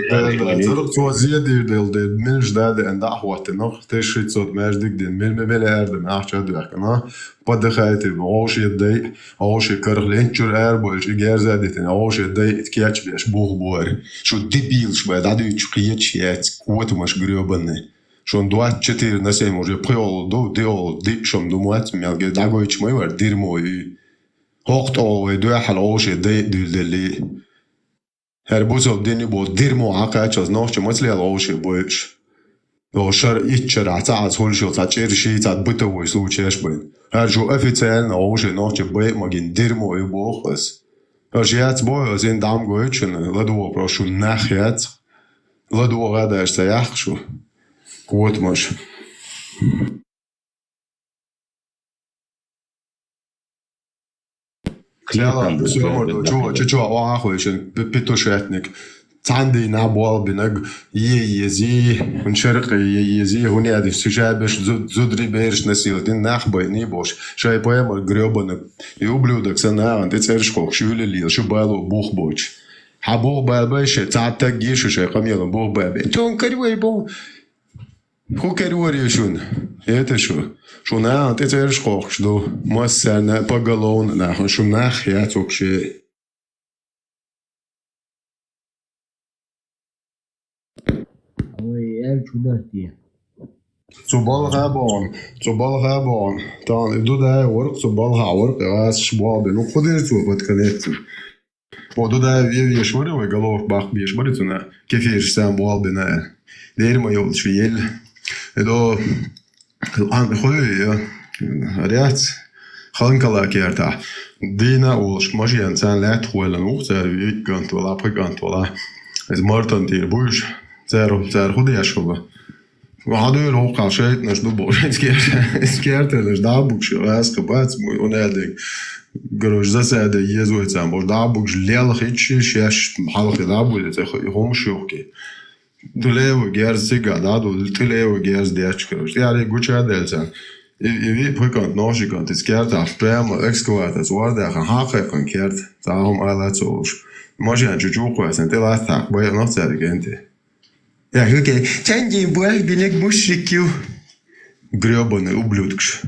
زرق تو زيادة ديل منش ده عند أحوات النخ تشريت صوت ماجدك دين مل أردم أحشى دوحكنا بدأ خايتي عوش يدي عوش كرخ لينشر أربولش جارزادتين عوش يدي اتكياتش بيش بوغ شو ديبيل شو بعد عدو يتشقيتش يات قوته مش قريبني شون دوات چتير نسي موجه پيول دو ديول دي شم دومات ميالگه داگويچ موي ور دير موي هوقت او دو حل اوش دي دلي هر بوزو ديني بو دير مو عقاچ از نوش متلي اوش بوش دو شر ايچر عصا هول شو تاچير شي تات بوتو وي سوچيش بين هر جو افيتال اوش نوش بي ماگين دير موي بوخس اجيات بو زين دام گويچن لدو بروشو ناخيات لدو غدا اشتياخ شو Вот маш. Klar, чё, ахуй, петушетник. Цанди набуал бинаг ези, он шерк ези, он яди сжабеш зудри берш насил, дин нахбай не бош. Шай поема грёбана. И ублюдок санаан, ты цершкох шюлили, шубалу бухбоч. Хабух бабеш, цата гишу шай камелом бух бабе. Тон карвей бо. Ху керуори шун. Это шо? Шуна, ты цершкох, что массана поголовно нахуй, шунах я цокше. Zubalha bon. Dan du där work zubalha work ras швабе. Ну ходи цу подконец. Оду да ви швори голов бах би швори цуна. Кефир сам буал бина. Дермо йол швиел. Edo an khoy riat khankala kerta dina ulsk majian san lat kholan uxer vikant wala pagant wala ez martan dir bush zero khudi ashova وهذول هو قال شيء نشدو بوش سكيرت نش دابوك شو اسك بات مو ونادك قروش زاد يزوي تام بوش دابوك ليل خيتش شاش حلقه دابو هم شوكي دوليو جيرز سيغا دادو دوليو جيرز دياش قروش يعني قوش هذا الزان يبي بكون نوشي كنت سكيرت افبام اكسكواتس وارد حقيقه كيرت تاهم على توش ماشي انجو كويس انت لا تاك باي نوت انت Ja, окей. Чанди бой бинек мушрикю. Грёбаный ублюдкш.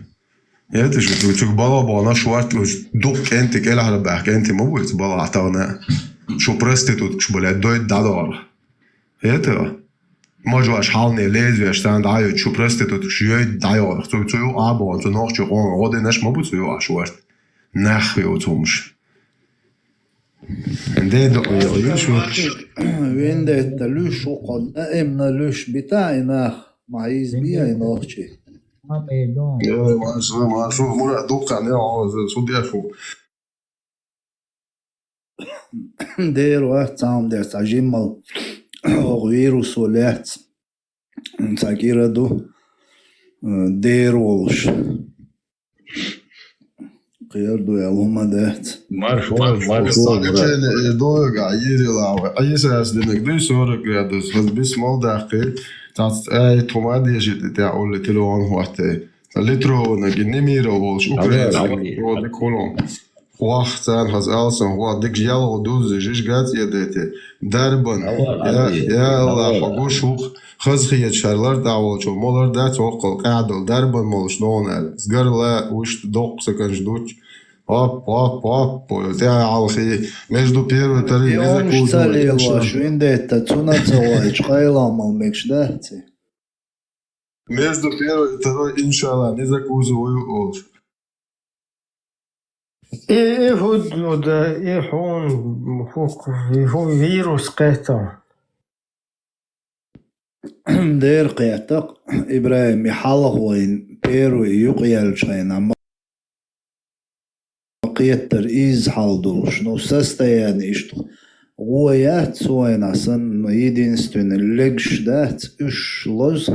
Это же ты чук бала бала шварт дук энти кела хала бах энти мо будет бала атана. Шо проституткш, блядь, дойд дадор. Это може аш халне лезвие штан даю шо проституткш ёй дайор. Цу або цу нох чу он оде наш мо будет ё ашварт. Нахуй утумш. وين ده التلوش وقل أمنا لوش بتاعنا معيز بيها يناخشي ما شو مرة دوق عني عاوز صدق شو دير وقت عم دير تجمل غير سولات تاكيرا دو دير والش قيادو يا هما دهت مارش دوغ عيري لاوي اي ساس دينك دو سورك جرادوس بس بسمال دقيق تاعت اي تومادي جيت تاع اللي تلوان هواتي لترو نجي نميرو والش اوكي كولون وقتان هاز السن هو ديك يالو دوز جيش جات يديتي دربن يا الله حقوشوق خزخية شارلر دعوالشو مولر دا توقل قاعدل دربن مولش نونال زغرلا وش دوق سكنش دوش оп, я алхи между первой и второй не закусывал. Швинде это цуна целая, чхайла мал мекшдати. Между первой и второй, иншалла, не закусываю олш. هو فيروس قيتا دير قيتق إبراهيم يحلق وين بيرو يقيل شينا قيتر إيز حالدوش نو سستيان إشتو غويات سوين أصن единственный لقش دات إش لوز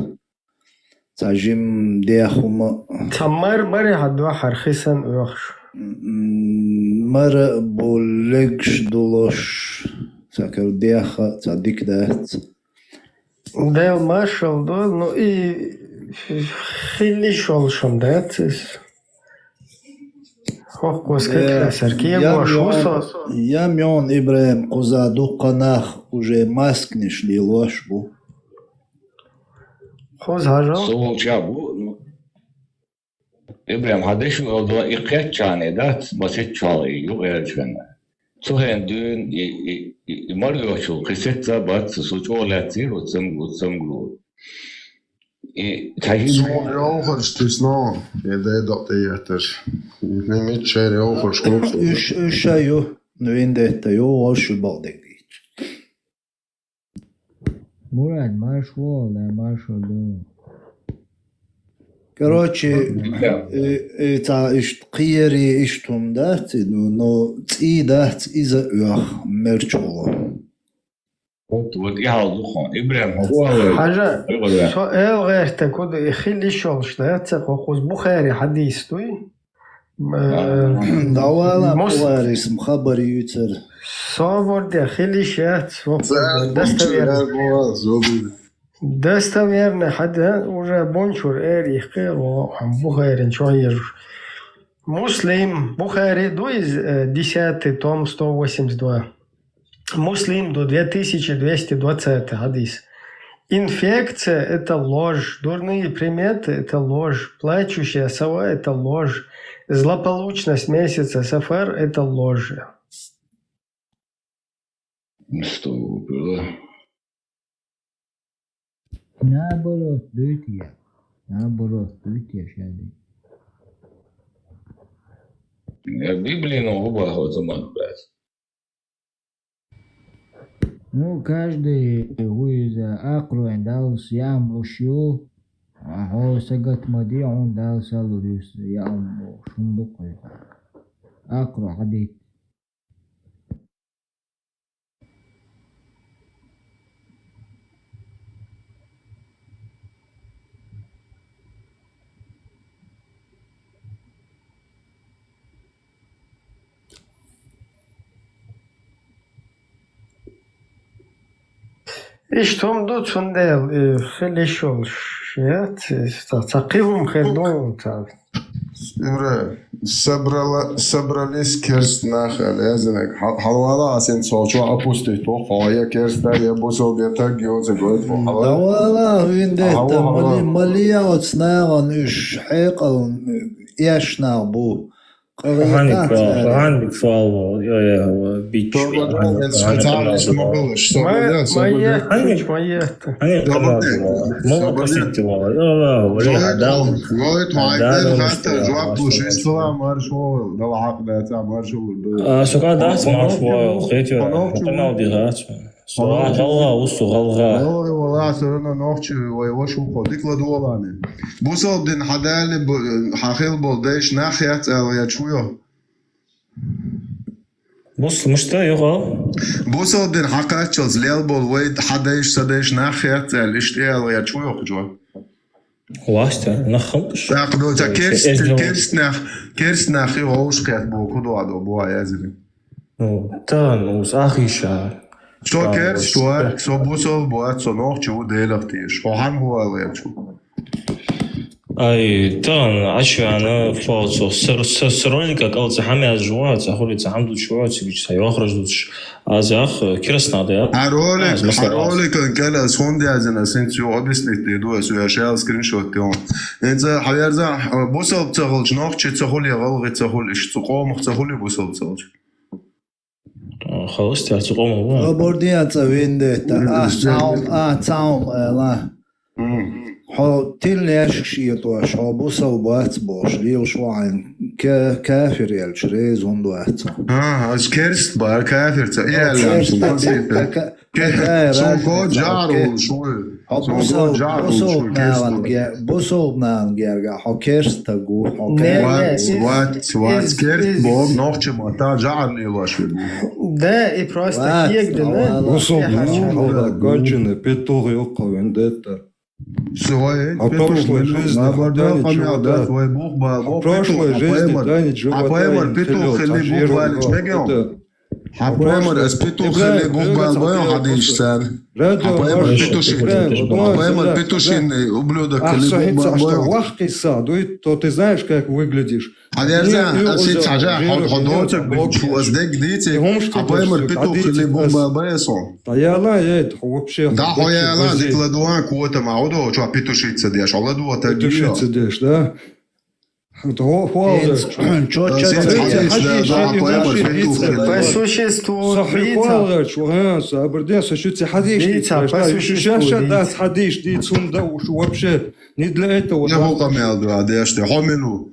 تاجم ديخوما تمر بري حدوا حرخيسن ويخش مر بولقش دولوش تاكر ديخا تاديك دات ديل ماشل دول نو إي خيلي شولشم داتس خوخ я мён Ибраим козаду канах уже маскнеш ли ложь бу. Хоз хажал. Сол чабу. Ибраим хадеш олдо икет чане дат басет чалы югерчена. Цохен дün маргочу кисетса бат сучолати роцамгу. Zo'n oogers, het is nou. Je deed dat eerder. Ik neem niet zijn oogers klopt. Ushayo, nu in dit jo als je baldig dit. Murad, marshwall, marshwall. Короче, это قيري اشتم دات نو تي دات إذا يخ مرچولا. حاجة سؤال غير تكود يخلي شولش داتس خوز بخاري حديث توي دوالا بواريس مخبر يوتر صابر دي خلي شات دستويرنا حدا уже бончур эри хэр Бухарин чоир Муслим Бухари до из 10 том 182 Муслим до 2220 хадис. Инфекция – это ложь, дурные приметы – это ложь, плачущая сова – это ложь, злополучность месяца Сафар – это ложь. Наоборот, дытья. Шади. Библия, ну, оба заман, блядь. Ну, каждый из акру дал сям ушел, هو سقط مديع ده سالوريوس يا أم شندق أقرأ حديث İşte do çundel felişol şiyat taqivum kherdon tav. Имре, собрались керст нахал, я знаю, халвала асен солчу опустить, то хая керст, я бусол бета геоза год, халвала. والله وين ده مليا وتصنعون إيش حقل يشنا بو عندك فاو يا هو بيتش والله صرنا نوحش ويوش وقديك لدولاني بوصل بدن حدالي حاخيل بولديش ناحية يا شوية بص مش تايق بوصل بدن حقاتشلز ليل بول ويد حدايش سدايش ناحية الاشتيال يا شوية جوا واشتا نخمش تاقدو تا كيرست ناخي ووش كات بو كدو عدو بو عيازري تان وس اخي شعر شو كيرست شو بوصل بوات شو نوح شو ديلختيش وحن هو يا شو اي تان عشو انا فوزو سرونيكا قلت حامي الجوات اخولي تعمدو شوات بيش سيخرج دوش ازاخ كيرسنا ده حرولك ان كلا سوندي ازنا سنتو объяснить دو اسو يا شال سكرين شوت تيون انت حيرزا بوصل بتغلج نوح تشي تخول يغلغي تخول اش تقوم تخول بوصل بتغلج خلاص تقوم هو بردي أتوين ده تعاون لا حو تلش شيء توش حو بوصل بوات بوش ليل شو عن كافر يالشريز وندو أحسن از كيرست بار كافر تا ايه اللي سو كود جارو شوي بوصل نان جرجع حو كيرست تقو وات كيرست بوب نوخش ماتا جار ليلاش Да, и просто егдена. Конченый петух ёлка вендетта. А прошлой жизни Апоэмар петух или бухвалич мегион. Апоэмар эс петух или бухвалбоем хадишсан. Апоэмар петушин ублюдок или бухвалбоем. Лахкий сад, то ты знаешь, как выглядишь. حديرزا أسيت عجاء حضورتك بوزدك ديتي أبوامر بيتوخ اللي بومبا بايسون طيالا يد هو بشيخ دا حيالا ديك لدوان كوتا معودو شو بيتوشيت ديش على دو تاجيو بيتوشيت ديش ده هو По существу برден сочется حديش шашат حديش дит сунда уж вообще не для этого. Не волкамел да деште хомину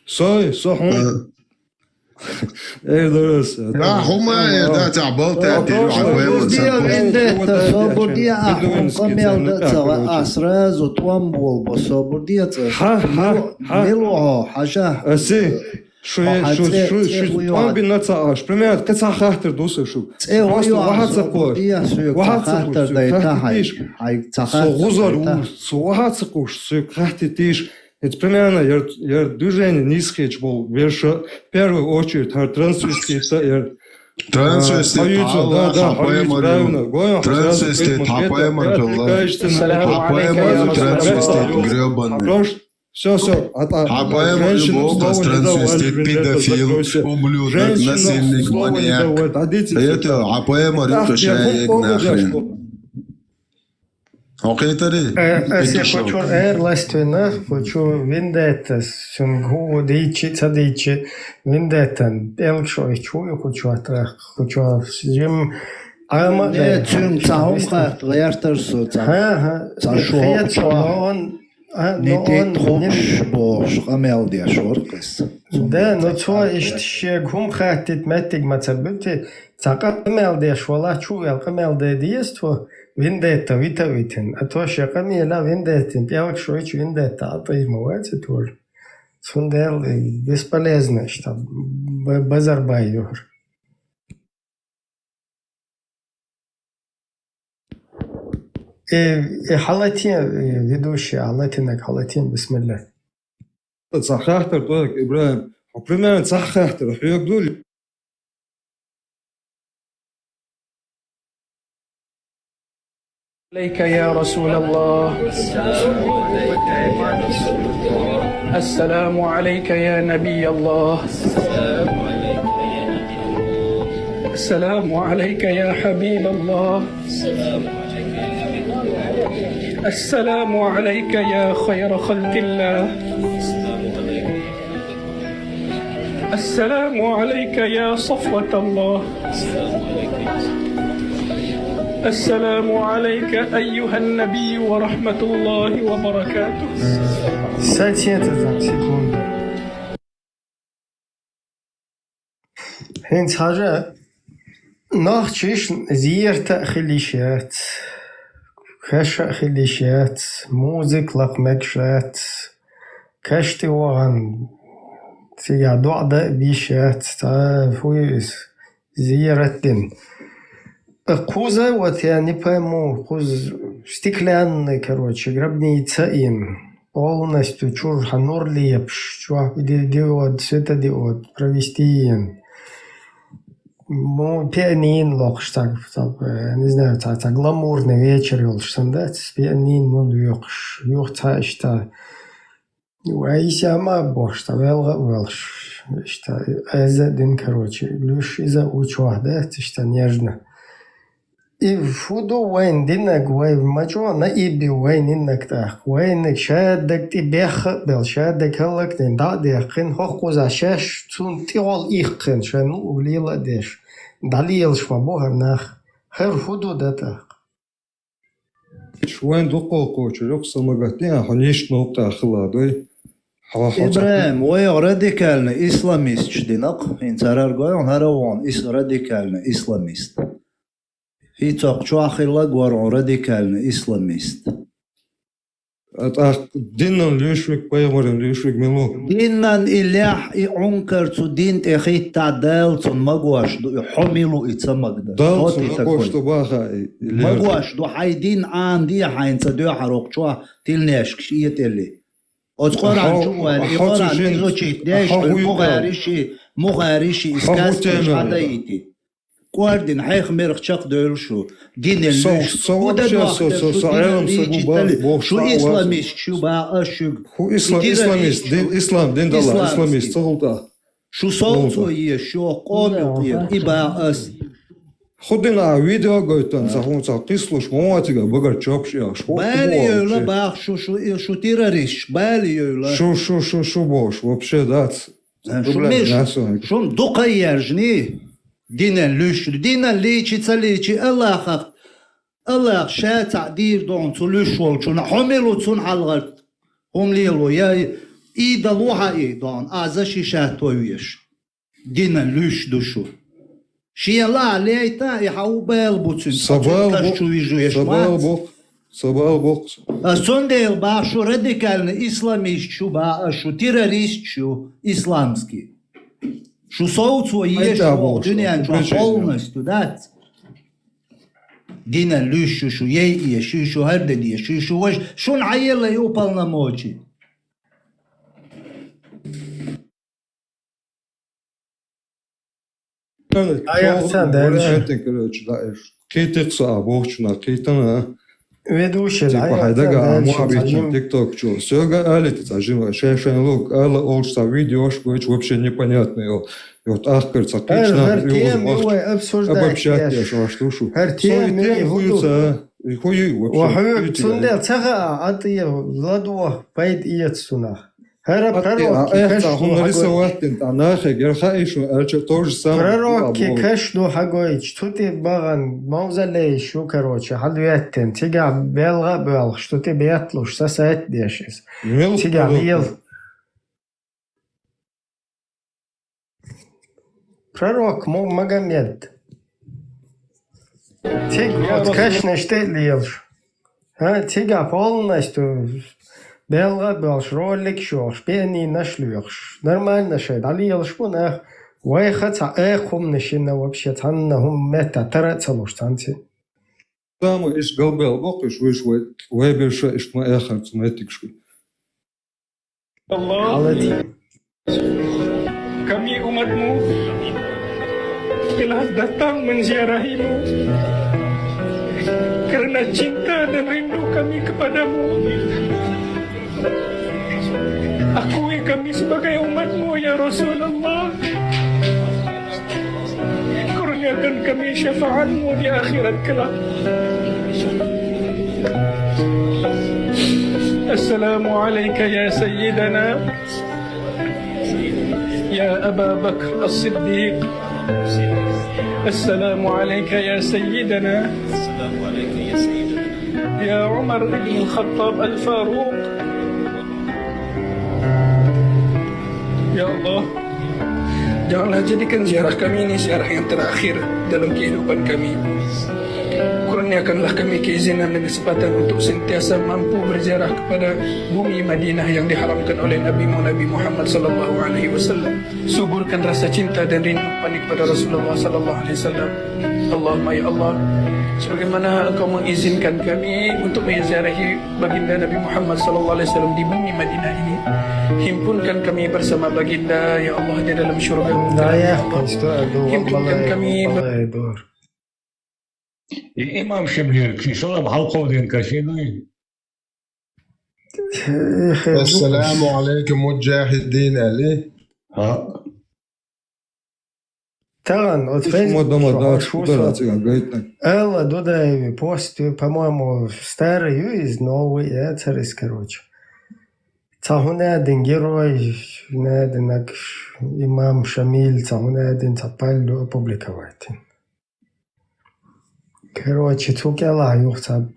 صحيح ايه درس لا هما دا تعبلت صبردية قميل دتسا أسراز وتوامبول بصبردية ملوها حاجة أسي شو комбинация примерно كذا خاطر دوسه شو واحد سقوش واحد سقوش واحد سقوش خاطر تيش это примерно движение низкие был верша в первую очередь трансвестит трансвестит Все, любовь, трансвестит, педофил, ублюдок, насильник, маньяк. Это апоэма ритушаек нахрен. Если хочу эрластуна, хочу вендетта, сюнгу дичи цадичи, вендетта, элкшо и чую хочу атрах, хочу зим ама. Цюм цаум хат, лертерсу цашо. Не ты тхош бош, камел dia шоркас. Да, но цо иштше гум хатит метиг мацабути, цака камел dia швала чуял камел dia диество. вендетта витавитен, а то шаками ла вендеттен, пявак шойч вендетта, а то и мовается тоже. Сундел бесполезно, что базарбай юр. حالتين ведущий, حالتينك حالتين بسم الله. صححتر طولك إبراهيم وبريمير صححتر حيوك دول عليك يا رسول الله السلام عليك يا نبي الله السلام عليك يا حبيب الله السلام عليك يا خير خلق الله السلام عليك يا صفوة الله السلام عليك أيها النبي ورحمة الله وبركاته. سكوند. هين حاجة ناخدش زيارة خليشات كشة خليشات موزيك لقمكشات كشتي وغن في دعدة بيشات تعرفوا زيارة دين قوزة وتاني пойму قوز стеклянный, короче, гробница им полностью чур ханур лепш, чувак, диод, светодиод, провести им. Ну, пианин лохш, так, не знаю, так, гламурный вечер, елшсан, да, с пианин, ну, юхш, юхта, что, а и сама бош, что, велш, что, эза дин, короче, люш иза учуах, да, что, нежно. И фуду вайн динак вай мачо на иби вайн иннак тах вайн шадак ти бех бел шадак халак дин да дехин хохуза шаш цун тиол ихин шану улила деш далиел швабогар нах хер фуду дата شوين دقوقو شلوك سمغتين حنيش نقطة خلادوي إبراهيم وي راديكالنا إسلاميست شدينق إن ترارغوي هروان إس راديكالنا إسلاميست هي تقشوا خلا غورو راديكالنا إسلاميست دينن ليشوك بايمرن ليشوك ملو دينن إليح إعنكر تو دين تخيت تعدال تون مغواش دو حملو إتسمغدا دالتون مغواش دو باخا مغواش دو حيدين عام دي حين تدو حروق شوا تلناش كشيت اللي أتقران شوال إقران إذا تشيت داش مغاريشي إسكاس مش عدايتي Куардин хайх мерх чак дөршү динен шу исламист шу ба ашуг исламист ислам дин дала исламист цогулта шу соуцо е шу қомил е иба ас خدنا видео гойтан захунца қислуш моатига багар чопшия бали ёла бах шу террорист бали ёла шу бош вообще дат шун дуқайяжни دينا لوش دينا ليشي تسليشي الله خف الله شا تعدير دون تلوش والشون حملوا تون على الغرب هم ليلو يا إيدا لوها إيدان أعزشي شاتويش دينا لوش دوشو شي الله عليتا يحاو بالبوتين صباح بوق سونديل باشو راديكالنا إسلاميست شو شو террорист شو إسلامский Шу соуцу ешо дуниян чу полностью, да? Дина люшу, шу ей ешо, шу херден ешо, шу ваш, шун айела и уполномочий. Кейтекса бохчуна, кейтана. Ведущий, хайдага муабитин тикток чу. Сёга алит зажим шешен лук, ала олшта видеош, which вообще непонятно. И вот ахкарца отлично. Обобщать я что шу. Хуй вообще. Цундел цага ат я владу пайд иет сунах. Пророки кашну хагоич, тут и баган мавзалей шу, короче, халветтен, тига белга белг, что ты бетлуш, сосать дешис. Тига бел. Пророк Магомед. Тиг вот кашна штелилш. Тига полностью белга белш ролик шош бени нашлюш. Нормально ше далилш бунах. Вайхат эхум нишина вообще таннахум мета тарацалуш танти. Там иш галбел бокиш вышвает веберша иш ма эхарц метикшку. Allah, kami umatmu telah datang menziarahimu karena cinta dan rindu kami kepadamu. Akui kami sebagai umatmu ya Rasulullah. Kurniakan kami syafaatmu di akhirat kelak. السلام عليك يا سيدنا يا أبا بكر الصديق. السلام عليك يا سيدنا يا عمر بن الخطاب الفاروق. Ya Allah, janganlah jadikan ziarah kami ini ziarah yang terakhir dalam kehidupan kami. Kurniakanlah kami keizinan dan kesempatan untuk sentiasa mampu berziarah kepada bumi Madinah yang diharamkan oleh Nabi Muhammad sallallahu alaihi wasallam. Suburkan rasa cinta dan rindu kami kepada Rasulullah sallallahu alaihi wasallam. Allahumma ya Allah, sebagaimana Engkau mengizinkan kami untuk menziarahi baginda Nabi Muhammad sallallahu alaihi wasallam di bumi Madinah ini, himpunkan kami bersama baginda ya Allah di dalam syurga. Himpunkan kami İmam Şemliyer kişiler halkovdun kaşıdı. Esselamu aleyküm mujahidin Ali. Ha. Таган, вот Элла Дудаеви посту, по-моему, старый из новый, царис, короче. Цахунадин герой, надин имам Шамиль, цахунадин цапалю опубликовать. Короче, цукела, юхца,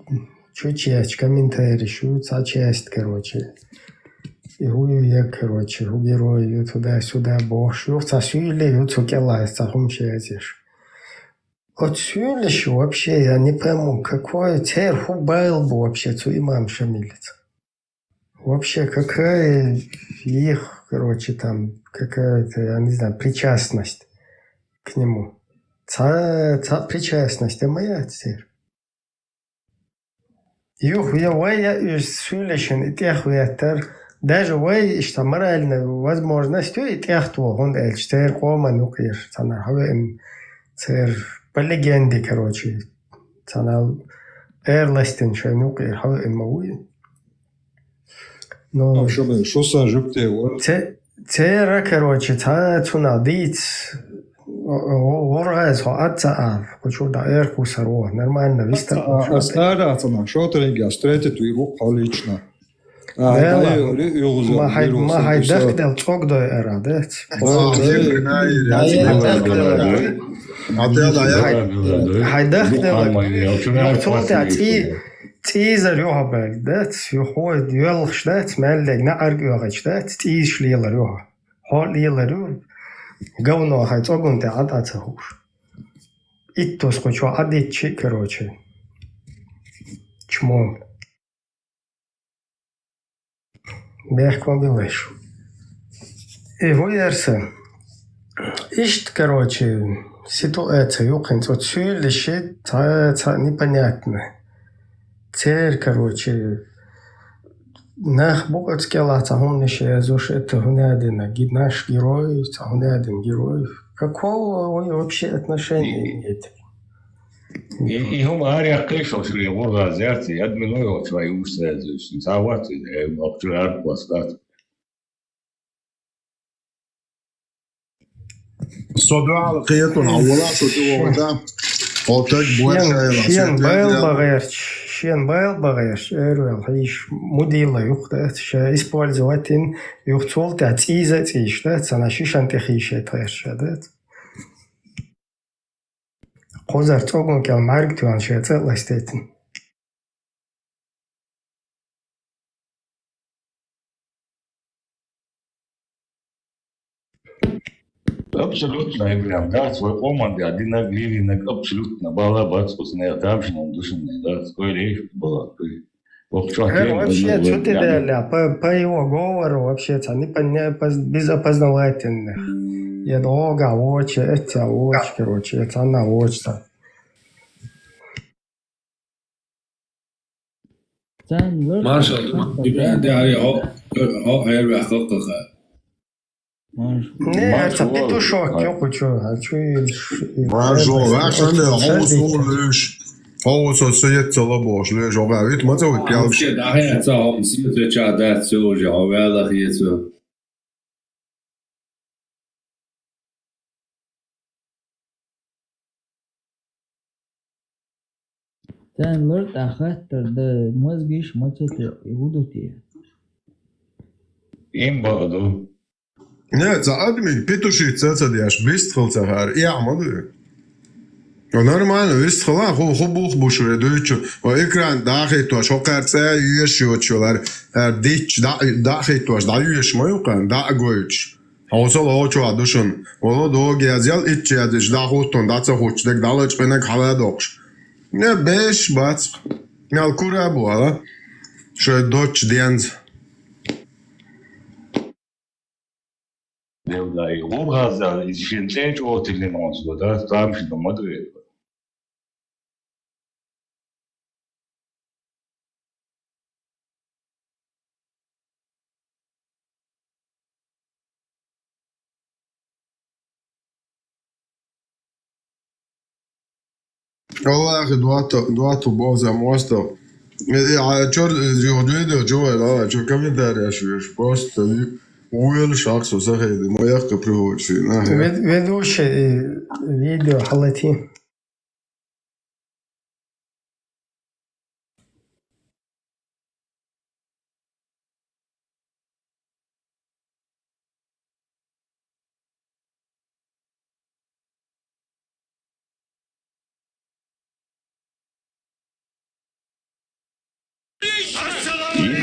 чуть комментарий, ша часть, короче. И я, короче, герой, туда-сюда, бог, юхца сюли, цукела, цахум щезишь. Вот сюлищ вообще, я не пойму, какой церху был бы вообще цу имам Шамилец. Вообще, какая их, короче, там, какая-то, я не знаю, причастность к нему. Причастность, моя теперь. Юх, я сюлищен, и тех ветер, даже вы, что морально возможностью, и тех то, он эльчтер, кома, ну, конечно, цана, хавен, цер, по легенде, короче, цана, эрластен, что, ну, конечно, хавен, мауи. Но... Что сажук-те, вот? Цера, короче, цуна, диц, ورغاز هو أتسقف كشو دا إيركو سروه نرمالنا ويستر أستارا أتنا شاطرين أستريت ويروح حاليشنا ما هاي دخل تشوك دا إرادات هاي دخل تشوك تيزر يوها بالدات يوهو يلخش دات مالك نعرق يوغش دات تيز شليلر يوها حال ليلر Говно, хай огонь ты отдаться хуш. И то скочу одеть, короче. Чмо. Бег вам белыш. И вуерся. Ишт, короче, ситуация, юханц, вот сюлище, непонятно. Церь, короче, Нах богат скела, цахун неше, зуш это гунядина, наш герой, цахунядин герой. Какого вообще отношения имеет? И هم ария клишал, что я ворда зерти, я дминую свои усы, завод, обтирать пластат. صدوع القيتون عوضات صدوع ودا أوتك بوش شين بغيرش إيروال هيش موديلا يخدت شا إسبوالزواتين يختول تعتيزة تيشتات أنا شيشان تخيشة تغيرشادات قوزر توقن كال مارك توان شاتات لاستيتن абсолютно прям, да, свой команды, один гривен, абсолютно, была бацкусная, давшина, душевная, да, такой речь была. Вообще, что ты дали? По его говору, вообще-то, они без опознавательных. Я долго, очень, это очень, короче, это она очень. Marshall, İbrahim de hani o hayır ve hakika. Не, это петушок, я что, а что så jättebra bra slös och vet man så Ja, det här så har vi sett att det så jag väl det så. Sen lört ahattırdı mızgiş maçatı huduti. Имбаду. Нет, за адmin петушица цадяш быстро цахар и амаду. Нормально, выстхала, хубух бушредуч, экран дахит, что кажется, юешочулар, дич дахит, да юеш моюкан, да гойч. Осол очу адушун, оло доги азял итчи адиш да хутон, да цахуч, дек далач пенек халадокш. Не беш бац, мал курабу, ала, что доч денз. Да, и образа, и финтеч от или нонсу, да, там что модели. والله دواتو بوزا موستو چور جوجوی دو جوه لا چور کمی داری اشویش باست ويل شخص وسخيد ما يقى بريوش ведущий видео халати.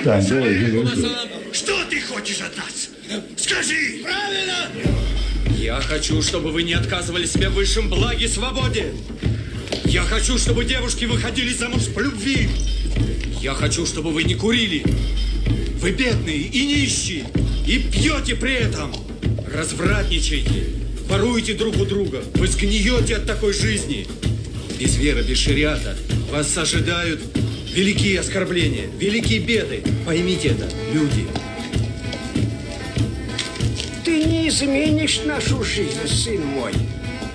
Что ты хочешь от нас? Скажи! Правильно! Я хочу, чтобы вы не отказывали себе в высшем благе свободе. Я хочу, чтобы девушки выходили замуж по любви. Я хочу, чтобы вы не курили. Вы бедные и нищие, и пьете при этом. Развратничаете, воруете друг у друга. Вы сгниете от такой жизни. Без веры, без шариата вас ожидают великие оскорбления, великие беды. Поймите это, люди. Ты не изменишь нашу жизнь, сын мой.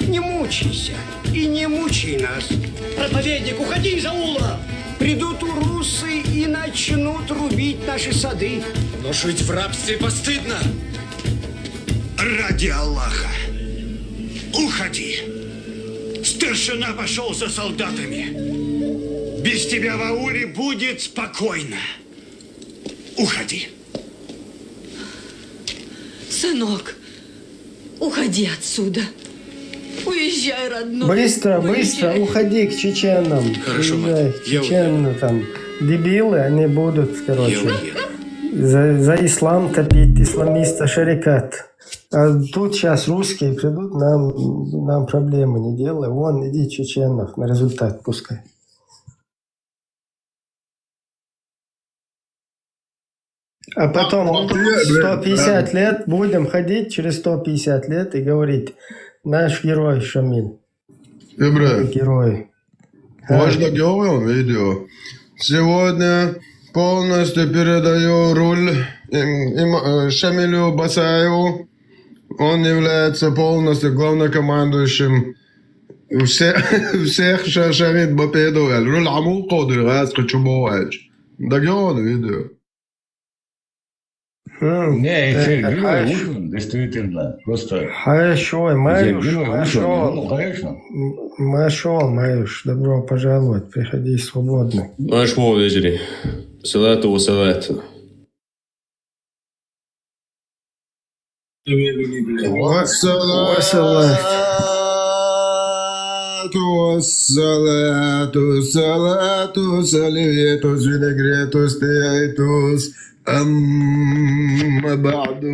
Не мучайся и не мучай нас. Проповедник, уходи из аула! Придут урусы и начнут рубить наши сады. Но жить в рабстве постыдно. Ради Аллаха, уходи. Старшина пошел за солдатами. Без тебя в ауле будет спокойно. Уходи. Сынок, уходи отсюда. Уезжай, родной. Быстро, Уезжай. быстро, уходи к чеченам. Хорошо, уезжай. мать, я Чечены там, дебилы, они будут, короче, за ислам топить, исламиста, шарикат. А тут сейчас русские придут, нам проблемы не делай. Вон, иди чеченов, на результат пускай. А потом 150 лет будем ходить через 150 лет и говорить, наш герой Шамиль. Герой. Можно делаем видео. Сегодня полностью передаю руль Шамилю Басаеву. Он является полностью главнокомандующим всех шашарит Бапедовель. Руль Амул Коды, раз хочу бывать. Доделаем видео. Не, действительно, просто... Хорошо, Маюш, конечно. Маюш, добро пожаловать, приходи свободно. Маш мол يجري صلاة وصلاة والصلاة سليتوس فينيغريتوس تيايتوس أما بعد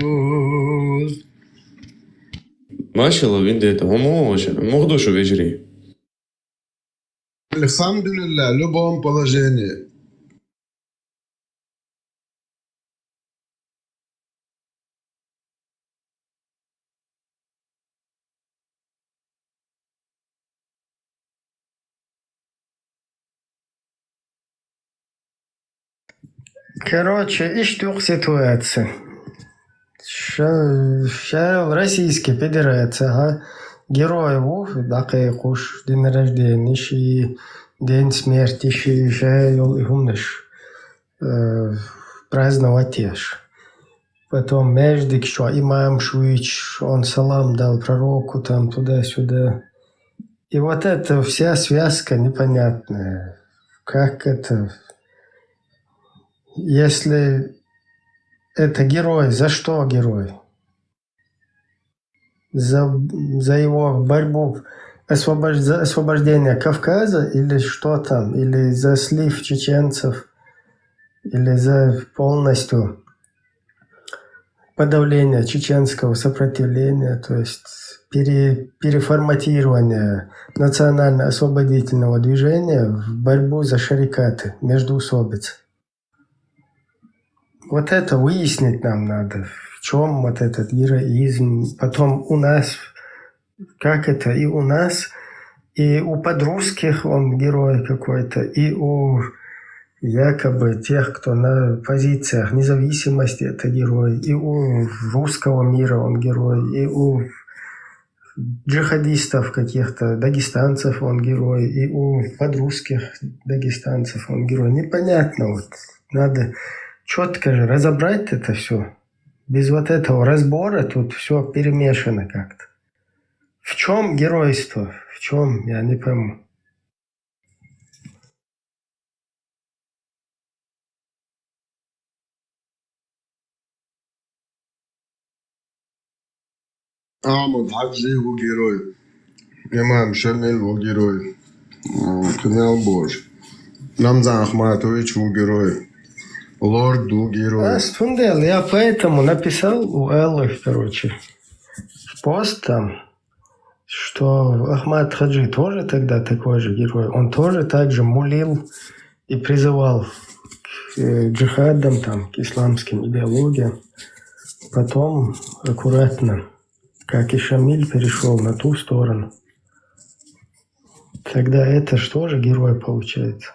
Машалла, виндета, помощь, мухдушу вежри. Alhamdulillah, в любом положении. Короче, ищу ситуация. Ща Российская Федерация, ага. Героев, дакайкуш, день рождения, и день смерти, и умнешь праздновать теж. Потом Междик, что имам Шуич, он салам дал пророку, там туда-сюда. И вот эта вся связка непонятная. Как это... Если это герой, за что герой? За его борьбу, за освобождение Кавказа или что там? Или за слив чеченцев? Или за полностью подавление чеченского сопротивления? То есть переформатирование национально-освободительного движения в борьбу за шарикаты, междоусобицы. Вот это выяснить нам надо, в чем вот этот героизм. Потом у нас, как это, и у нас, и у подрусских он герой какой-то, и у якобы тех, кто на позициях независимости, это герой, и у русского мира он герой, и у джихадистов каких-то, дагестанцев он герой, и у подрусских дагестанцев он герой. Непонятно, вот надо... Четко же разобрать это все. Без вот этого разбора тут все перемешано как-то. В чем геройство? В чем? Я не пойму. Ахмад Хаджи его герой. Имам Шамиль его герой. Князь Божий. Намзан Ахматович его герой. Лорд герой. Фундел, я поэтому написал у Эллы, короче, пост там, что Ахмад Хаджи тоже тогда такой же герой. Он тоже так же мулил и призывал к джихадам, там, к исламским идеологиям. Потом аккуратно, как и Шамиль, перешел на ту сторону. Тогда это что же герой получается?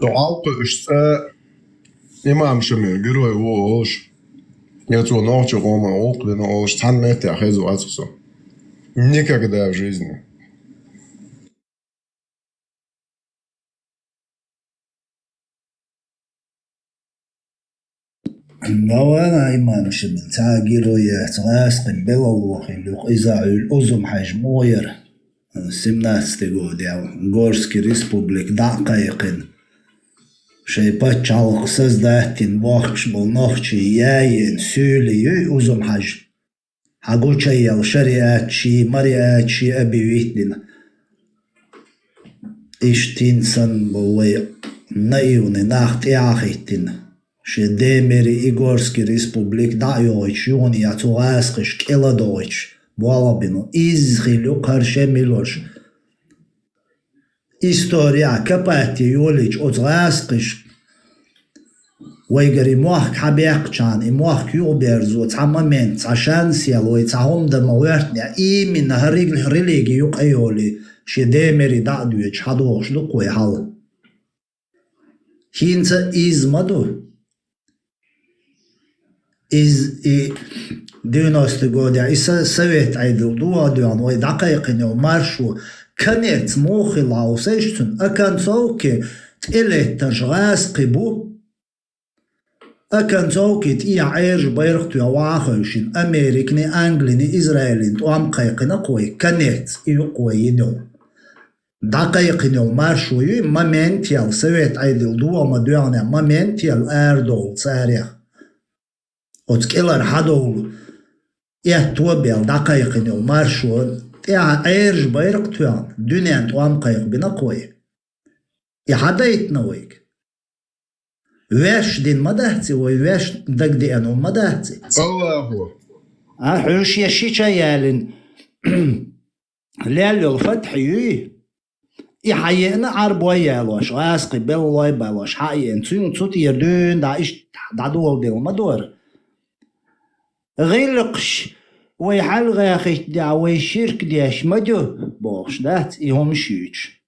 Алпы үшті имам Шамиль, герой Ош. Я то ночью Рома Оклина Ош, там это ахезу ацусу. Никогда в жизни. وانا إمام شمل تا جيرويات غاسق بلوخ اللي إذا الأزم حجموير سمنات تقول يا غورسكي ريسبوبليك دقيقين شيبات شالق سزداتين وقش بالنخشي ياين سولي أزم حج حقو شيال شريعات شي مريات شي أبي ويتلين إشتين سن بوي نايوني ناخت ياخيتين شي ديميري إيغورسكي ريسبوبليك دايوش يوني ياتوغاسقش كيلا دوش بوالابينو إزخيلو قرشي ميلوش إستوريا كباتي يوليش أوتغاسقش ويقري موحك حبيقشان إموحك يوبيرزو تعمامنت عشان سيالو يتعهم دمويرتنيا إي من هريليجي يوقيولي شي ديميري دايوش حدوش لقوي حال هينتا إزمدو إز إي دينوست جوديا إسا سويت عيدو دوا دوان وي دقيقين ومارشو كانت موخي لاوسيشتن أكان توكي تقلت تجغاس قبو أكان توكي تي عيرج بيرختو يواخيشين أمريكني أنجليني إسرائيلين توام قيقين قوي كانت إيو قوي يدو دقيقين ومارشو يو مامنتيال سويت عيدو دوا مدوانا مامنتيال أردول تاريخ وتكيلر حدول توبيل دقايقين المارشون عيرج بيرق توان دنيا توام قايق بنقوي حدايت نويك واش دين مدهتي وواش دق دي انو مدهتي الله حوش يشيشا يالن لالو الفتح يوي يحيينا عربوا يالوش غاسقي بالله بالوش حيين تسون تصوت يردون دا دول ديل مدور غيلقش ويحل غاخش دعوي شرك ديش مدو بوش دات يهم شيوش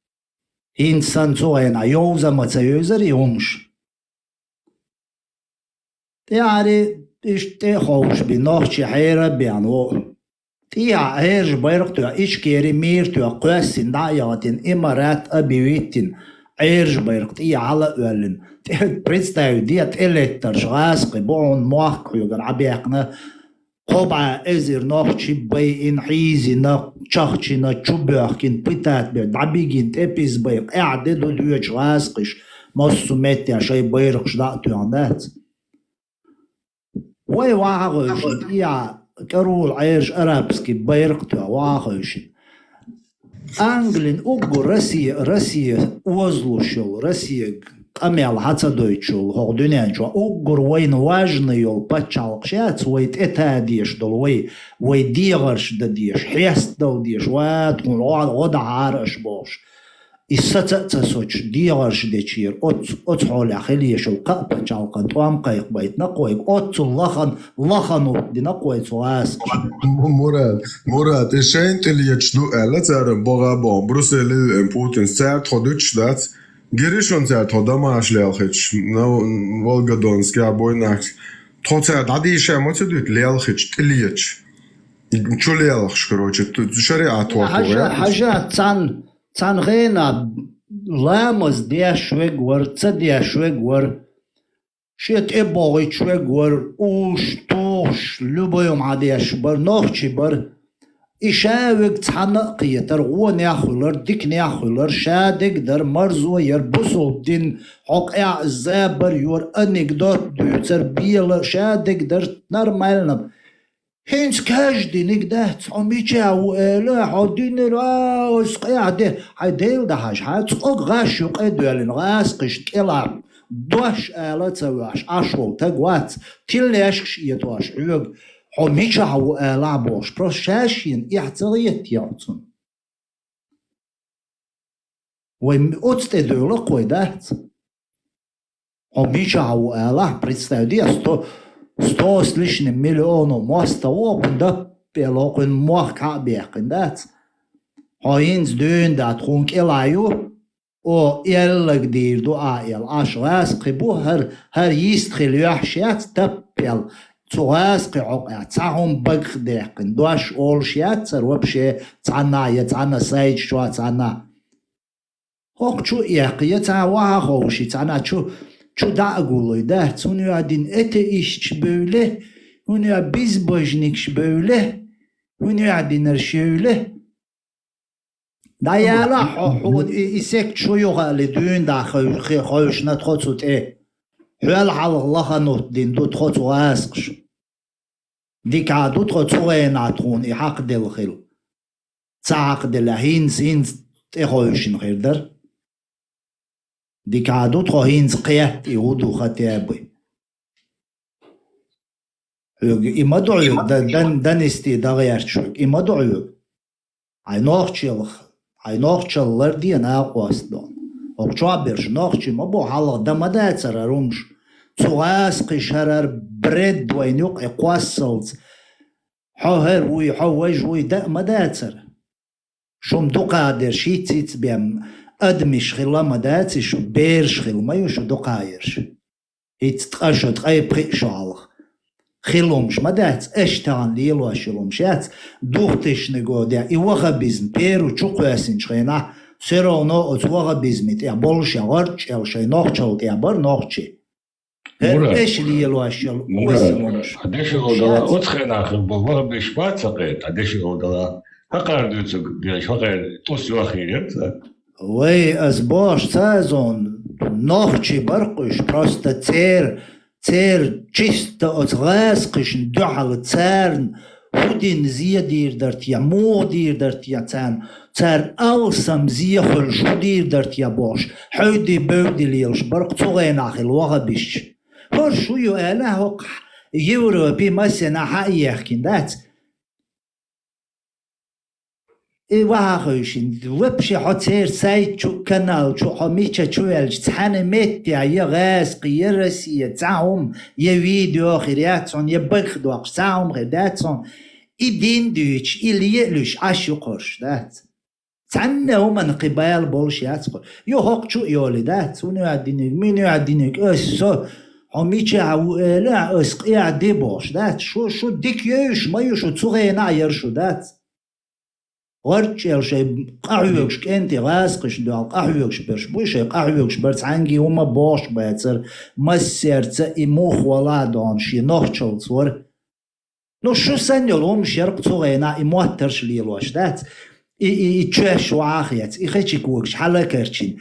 إنسان صوغينا يوزا متسيوزر يهمش يعني إشتي خوش بنوخش حيرة بيانو تيا هيرج بيرقتو إيش كيري ميرتو قواسين دعياتين إمارات أبيويتين هيرج بيرقت إيا على أولن بريستايو ديت إليتر غاسقي بون موحق يوغر عبيقنا قبعة إزير نوخشي بيين حيزينا تشاخشينا تشوبيخكين بيتات بيت عبيقين تيبيز بيق إعدادو دوش غاسقش مصو ميتيا شاي بيرقش دعتو عندات وي واغوشي إيا كرول عيرج أرابسكي بيرقتو واغوشي أنجلين أوغو رسيا وزلوشل رسيا قميال حتى دويتشل هو دنيانشو أوغر وين واجن يول باتشالقشات ويت إتاديش دول وي ديغرش دديش حيست دول ديش واتكون وضع عارش بوش إستتسوش ديغرش ديشير أت حول أخليش القا باتشالقن توام قايق بيت نقويك أت لخنو دي نقويت سواس مراد إشين تلي يتشدو ألا تارم بغابون بروسيلي إمبوتين سار تخدوش دات Гиришон ця тода маш лялхич на Волгодонске обойнах тоца дадиша моцедут лялхич тилич чо лялхш короче шариат حاجة цан غينا لامز ديشويق ور تصديشويق ور شيت إبوغي شويق ور اوش توش لبويم عديش بر نوخشي بر إشاوك تحنقية ترغو ناخولر ديك ناخولر شادك در مرزو يربسو بدين حق الزابر يور أنكدوت دوتر بيل شادك در نرمالنب هنس كاج دي نكدات عميشاو إلا حدين راس قاعدة حيديل دهاش حيتسقق غاشو قيدوالين غاسقش كلا دوش آلا تواش عشو تقوات تلاشكش يتواش عيوغ حميشا هو لعبوش بروشاشين احتريت يعطون ويم أتستدول قويدات حميشا هو لعب представляет 100 с лишним миллионов мостовок да пелокин мохка бекиндат хаинс дön dat хунк элаю о эллэг дирду аэл ашгас қибу хар йист хилюхшят таппел цугас қиуқ цахум баг декин дош олшят цар вообще цана я цана сайд шо цана хокчу яқия цава хоши цана чу dağguluy da onu adin ete işç böyle onu biz bojnikş böyle onu adinler şöyle dayala ho isek çoyuq ali düğün da xoyuşna txotsut hal Allah not din du txotsu asqş dika du txotsu enatun haq del khil tsaq del hin xoyuşin khirder ديكادو تخوهينز قيات يهودو خاتيابي إما دعيوك دانستي داغيارتشوك إما دعيوك أي نوخشل دي أنا أقواستون أقشابرش نوخشي ما بو حالق دمدات سرارونش تسوغاسقي شرار بريد وينيوك إقواسلت حوهر وي حوهج وي مدات سر شوم دو قادر شيتيت بيام أدمش خلا مدات شو بيرش خل ما يشو دقايرش يتقاشو تقاي بريشو علخ خلومش مدات اشتغل ليلو شلومشات دوختش نقوديا إيوغا بيزم بيرو چوقواسين شخينا سيرونو أتوغا بيزميت يا بولش يا غرش يا شي نوخشل يا بر نوخشي إيش ليلو شل واسلومش أديش أودلا أتخنا خل بوغا بيشبات سقيت أديش أودلا هقار دوتسو ديش هقار توسو أخيرت وي أزبوش سازون نوخشي برقش просто цер цер чисто от ласкишн духал церн худин зиедир дартия модир дартия церн алсам зиехл жудир дартия бош حودي بودي ليلش برق صغين أخي الوغبش هر شو يؤله يوروبي مثلا حقيقين دات واخوشين وبشي حتير سايت شو كانال شو حميتشا شو يلج تحن متيا يغاس قيرسية تعهم يفيديو خيرياتون يبخدو أقسام غداتون إدين دوش إلي يلوش عشو قرش دات تعنه من قبال بولشيات يو هوك شو يولي دات ونو عدينيك مينو عدينيك أسو حميتشا لا أسقيا عدي بوش دات شو ديك يوش ما يوشو تغينا يرشو دات غرتشل شيء قهوكش كنتي غاسقش دال قهوكش برش بوشي قهوكش برت عنجي وما باش باتر مسيرت إموخ ولا دان شي نوخشل صور لو شو سنجلهم شرق صغينا إموترش ليلوش دات تشاش وعاخيات إخيتش كوكش حلا كرتشين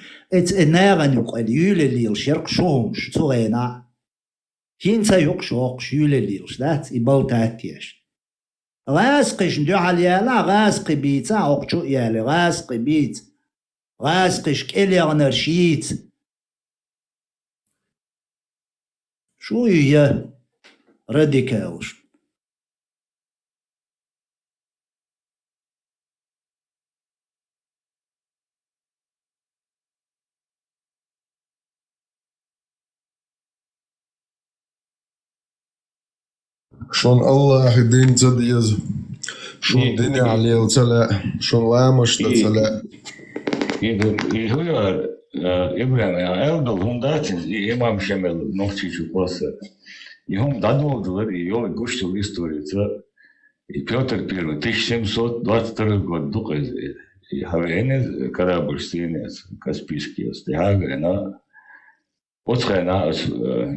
ناغن يقال يولي ليل شرق شوهمش صغينا هينسا يقشوقش يولي ليلش دات إبالتاتيش غاسقش ندو عليالا غاسقي بيتا أقشو يالي غاسقي بيت غاسقش كيلي غنرشيت شو هي راديكالش شون الله الدين تديز شون دين عليه تلا شون لا مش تلا هو إبراهيم أولد هندات إمام شمل نوتشي شوكوسا يهم دادوldуlar и его гушту историю Петр I 1722 год дуказ и хавенез корабль стенец Каспийский стяга на Оцхайна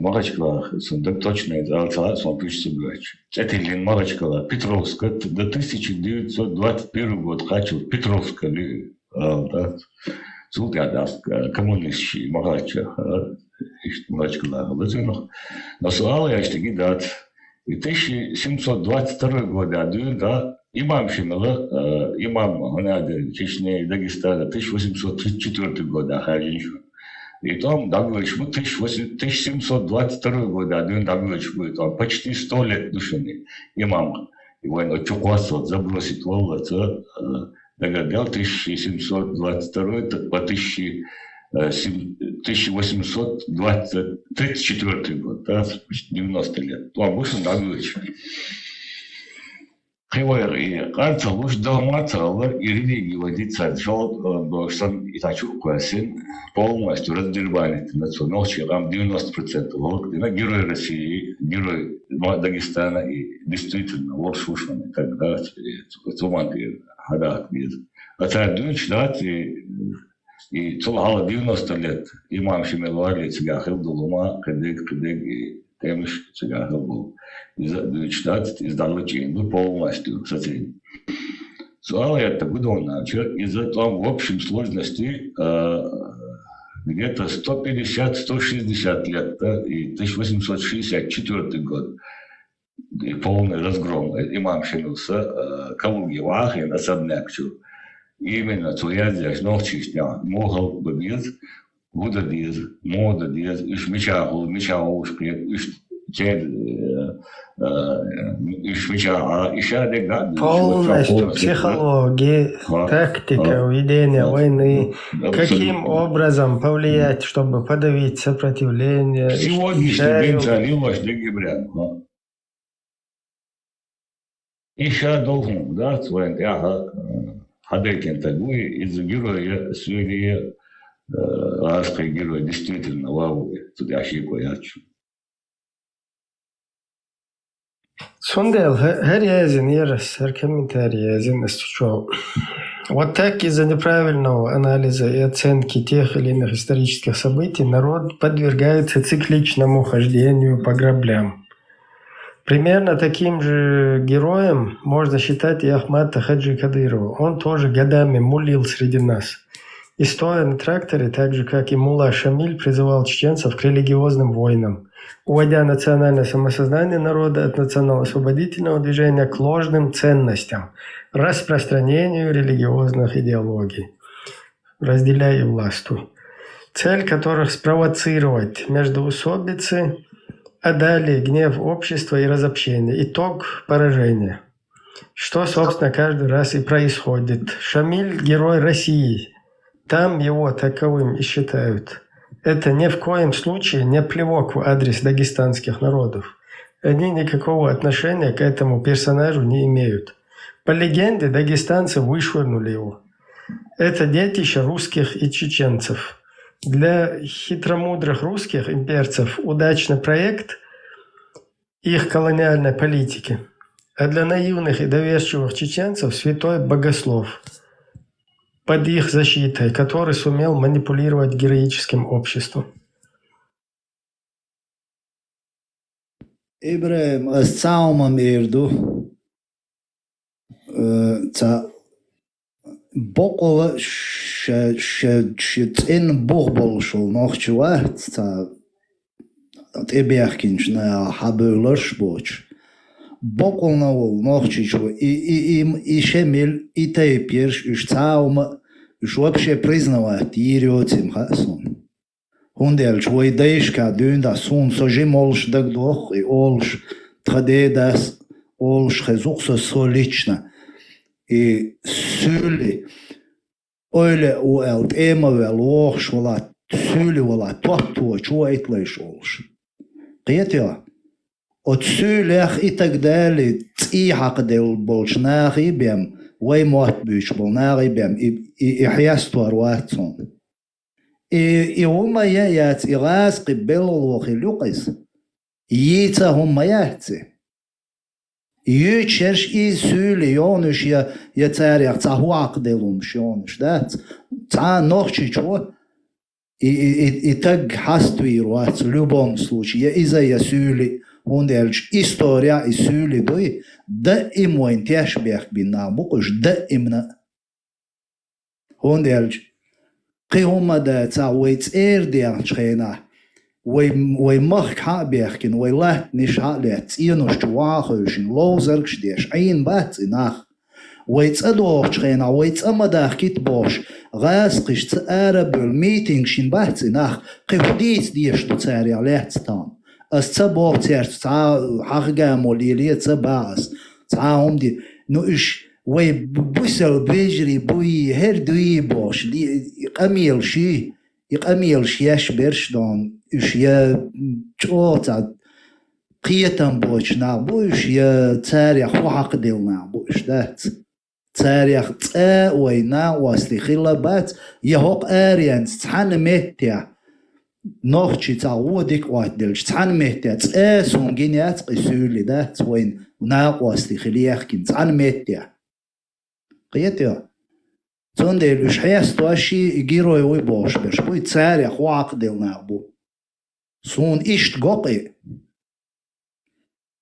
Махачкала сундук точно из Алцала сон пишется блач. Цетилин Махачкала Петровска до 1921 год хачил Петровска ли да Султадаст коммунистский Махача Махачкала лазинах. Но суал я что гидат и 1722 год адуин да имам Шимала имам Ханады Чечни Дагестана 1834 год ахариншу. И там Даглыч был 1722 год, один Даглыч был там почти 100 лет душеный имам. Его на Чуквасот забросить волосы, догадал 1722 по 1834 год, да, 90 лет. Там вышел Даглыч. Хевер и кажется, лучше долматал и религию водиться, что сам и тачу классин полностью раздербанит национальный рам 90%. Вот на герой России, герой Дагестана и действительно лошушаны, когда цуманты хадат без. А царь Дунч дат и цулхала 90 лет имам Шимелуари цигахил дулума кадек и темш цигахил был. Штат издал чейну полностью соцсети. Суал это году начал, из-за того в общем сложности где-то 150-160 лет, да, и 1864 год, и полный разгром. Имам шинился, Калуги Вахин, особняк чу. Именно твоя здесь ночи снял, могал бы без, года без, мода без, иш мечагу, ушки, иш полностью психология, тактика ведения войны, каким образом повлиять, чтобы подавить сопротивление. Сегодняшний день залилось декабря. Еще долго, да, свой Хадекин такой, из героя Сирии, арабский герой, действительно, лавует, судящий коячу. Сундел, Харьязин, Ерас, Аркементарий, Язин, Истучев. Вот так из-за неправильного анализа и оценки тех или иных исторических событий народ подвергается цикличному хождению по граблям. Примерно таким же героем можно считать и Ахмата Хаджи Кадырова. Он тоже годами мулил среди нас. И стоя на тракторе, так же как и мулла Шамиль, призывал чеченцев к религиозным войнам. уводя национальное самосознание народа от национально-освободительного движения к ложным ценностям, распространению религиозных идеологий, разделяя и властвуй, цель которых спровоцировать междоусобицы, а далее гнев общества и разобщение. Итог поражения. Что, собственно, каждый раз и происходит. Шамиль – герой России. Там его таковым и считают. Это ни в коем случае не плевок в адрес дагестанских народов. Они никакого отношения к этому персонажу не имеют. По легенде, дагестанцы вышвырнули его. Это детище русских и чеченцев. Для хитромудрых русских имперцев удачный проект их колониальной политики, а для наивных и доверчивых чеченцев святой богослов под их защитой, который сумел манипулировать героическим обществом. Ибраим, асцаумам ирду, Бокола шитин бухбол шул нохчуат от эбяхкинч на хабылаш боч. Бокол на вол нохчичу и шемель и тейперш и цаума и вообще признавать ириотим хасон. Хундельч войдейшка дюнда сун сожимолш дагдох и олш традедас олш хезуксо солично. И сюли öyle o eld ema vel ox wala süli wala tohtu çoğayt leş olş. Qiyatya. O sülach itagdali t'i haqdel bolşnahi bem way mot büş bolnari bem I hyastu arwatson. I huma yat iras qibel lo khiluqis. Yita huma yatsi. Yürçerş i söylüyormuş ya yeter ya tahuak delumş yonuş da ta nohçi ço i tag hastuir wat любом случае из-за я söyle он делч история и söyle дой да имоин тяшбех бина букуш да имна он делч قيوم да та вейц эрдиан чхена وي مخ حابيخكن وي لا نش حالت ينوش تواخوشن لوزركش ديش عين بات ناخ وي تصدوخ تخينا وي تصمداخ كيت بوش غاسقش تقاربل ميتينغشن بات ناخ قفديت ديش تتاري عليت تام اس تصبوخ تيرت تا حقا موليلية تباس تاهم دي نوش وي بوسل بيجري بوي هردوي بوش يقاميل شي يقاميل شياش برشدون إيش يا شوطة قيتم بوش نابوش يا تاريخ وحق ديل نابوش دات تاريخ وينا واسلي خلابات يهوق آريانس تحن مهتيا نوخشي تعودك واتدلش تحن مهتيا تقاسون جينيات قسولي دات وين ناقواسلي خليخكين تحن مهتيا قيتيا تندل إيش حيستو أشي يجيرو يوي بوش برش بوي تاريخ وحق ديل نابو سون إشت قوقي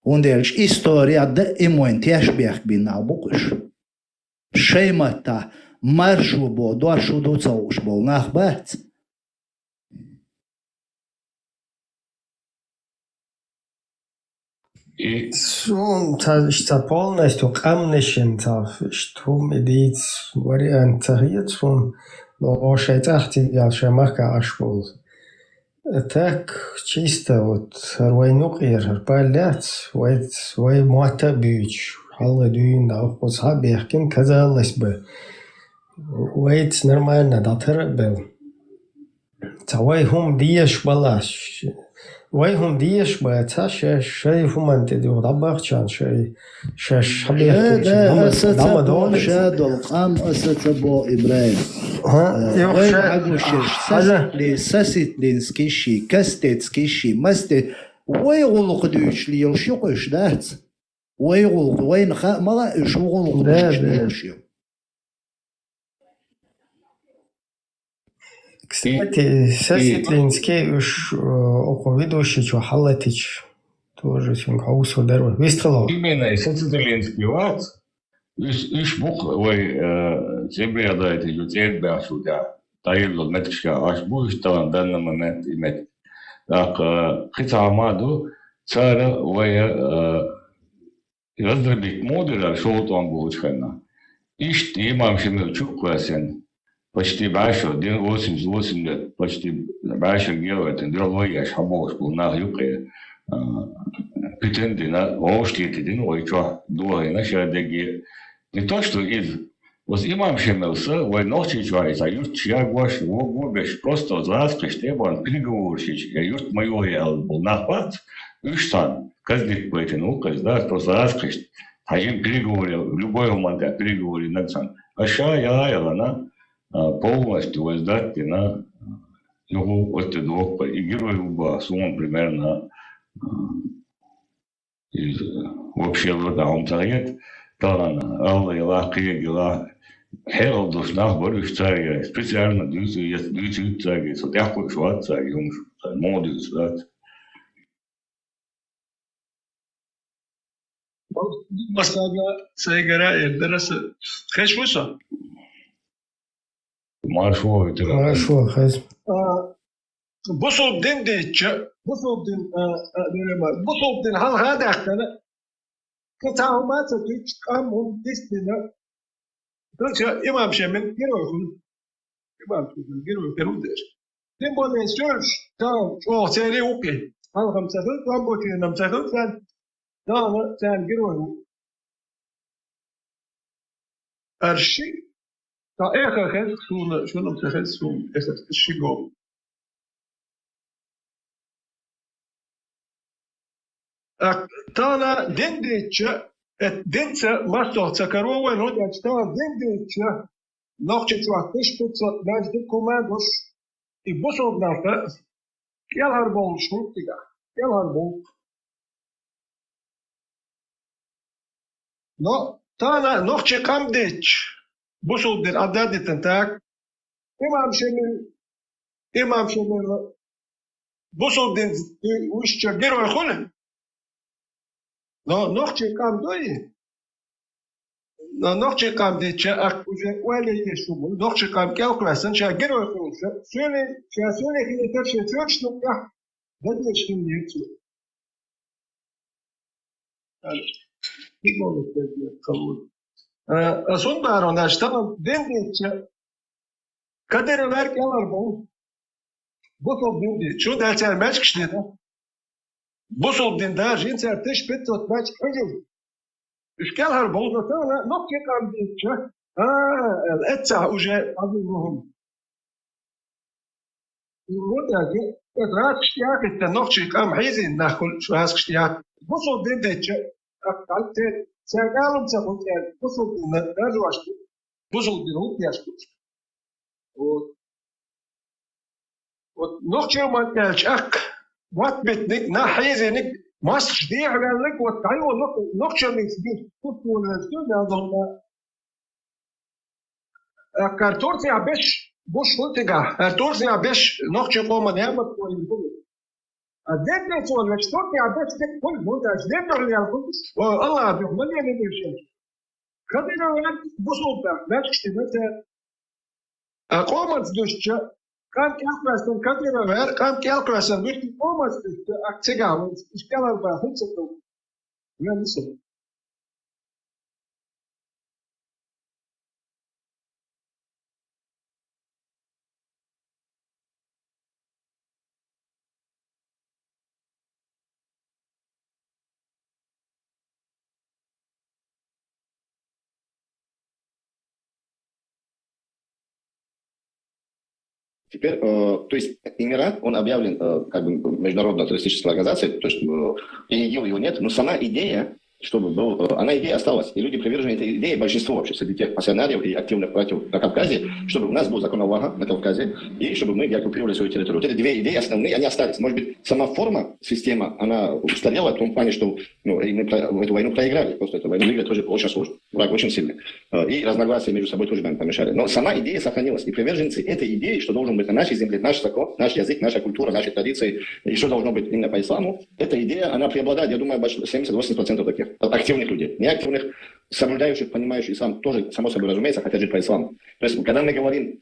وندلش إستوريا دا إموين تيشبيخ بينا بوكش شيمتا مرشو بو دوشو دو تاوش بو نخبات Сун та полностью камнешен та что медит вариант тахиетсун но шайтахти я шамаха ашбол. Так чисто вот руйнукер палят свой муатабич халла дюйн да хосабехкин казалось бы вейт нормально да тербел тавай хум диеш балаш وای هم دیش باید تا شای فومن تدیو دباغچان شای شش حبیه دام دام شاد القام أسد بو إبراهيم وين عقوشش ساسيت لينسكيشي كاستيتسكيشي ماستي ويغلق دوش ليلشقش دات ويغلق وين خا ما شغل دوش ليلشيو. Кстати, Саситлинский уж около ведущий, что Халатич тоже сюнг хаусу дару. Вистрелов. Именно Саситлинский ват. Иш бук ой земля дайте ют эрбяшу да. Таило метшка аш буш таван данный момент имет. Хитамаду цара вая раздрабить модера шоутон булочкана. Ишь имам шемил чуквасен. Почти башо, 88 лет, почти башо делает, другой я шабош был на юке. Претендина, оштетидин, ой, что, дуай, наша деги. Не то, что из was imam шемился, ой, ночи чуайся, юрт чья гош, вогобеш, просто зласкаш, тебан, переговорщич, я юрт мою ел был нахват, юштан, каздик поэтину, казда, то зласкаш, таим переговорил, в любой момент переговорил нацан. А ша я ела на полностью воздать на его вот это и герой уба, сумма примерно из вообще рода он царит, Талана, Алла и Лахия Гила, Херл душнах борюсь царя, специально дюцию царя, so der gut schwarzer Jungs, sein Modus, das. Masada Saigara درس خش وصل Маршо это. Хорошо, хаз. بصل دين ديتش بصل دين هل هذا اختنا كتاو ما تديش كامهم ديستنا دلش إمام شمن جرو إمام شمن جرو كرودش دين بولين سيرش تام أو سيري أوكي هل خمسة تام بوتي نمسة خمسة تام تام جرو أرشي تا إخر خير شو نمسة خير سوم إخر الشيء Tana dendice, dense mastorca carova, non è stata dendice, non c'è ciò che spezza, mas di comandos, e bosso d'alta, che l'arbol schuttiga, che l'arbol. No, tana, non c'è camdic, bosso del adadi tentak, imam shemil, bosso del wischa gero al No, nog ce cam doi. No, nog ce cam de ce acuje oale e șumul, nog ce cam calculação ce agero e funță, söyle ki yeter şey söyle nokta. Ben de şimdi yetiyor. Yani, bir moment bekliyor kabul. Aslında onda tamam den de ce kadere ver kenar bu. Bu top dedi. Şu dersen meç kişide de. بوصل دين دار جين سارتش بيتوت ماتش حجم اشكال هالبوضة تانا نوكي قام ديتشا الاتسع وجاء عظيمهم المدة دي ادراك اشتياك التنوخشي قام حيزين ناخل شو هاسك اشتياك بوصل دين ديتشا اقتلت ساقالهم ساقوتيان بوصل دين دار واشتو بوصل دين هوت ياشتو ونوخشي ما تالش اك Wat bitnik na heizenik mas diğerlik ve tayo nokçanik bir tuttuğunuzda yazılma kartorya 5 boş hultiga kartorya 5 nokça koma ne yapmak koyuldu. Adette sonra kartorya 5 tek kol montaj ne yapıyor bu? Allah abi ne bir şey. Kadına olarak bu sohbet ben işte mesela komat düştü. Kam calculação kadına ver, kam calculação bir olmaz işte akçegalı işgalar var hiç yok. Yani şey. Теперь, то есть Эмират, он объявлен как бы международной террористической организацией, то есть ИГИЛ его нет, но сама идея, чтобы был, она идея осталась, и люди привержены этой идее, большинство вообще среди тех пассионариев и активных братьев на Кавказе, чтобы у нас был закон Аллаха на Кавказе, и чтобы мы оккупировали свою территорию. Вот эти две идеи основные, они остались. Может быть, сама форма, система, она устарела в том плане, что мы эту войну проиграли, просто эту войну выиграть тоже очень сложно, враг очень сильный, и разногласия между собой тоже нам помешали. Но сама идея сохранилась, и приверженцы этой идеи, что должен быть на нашей земле наш закон, наш язык, наша культура, наши традиции, и что должно быть именно по исламу, эта идея, она преобладает, я думаю, 70-80% таких активных людей. Неактивных, соблюдающих, понимающих ислам, тоже, само собой разумеется, хотят жить по исламу. То есть, когда мы говорим,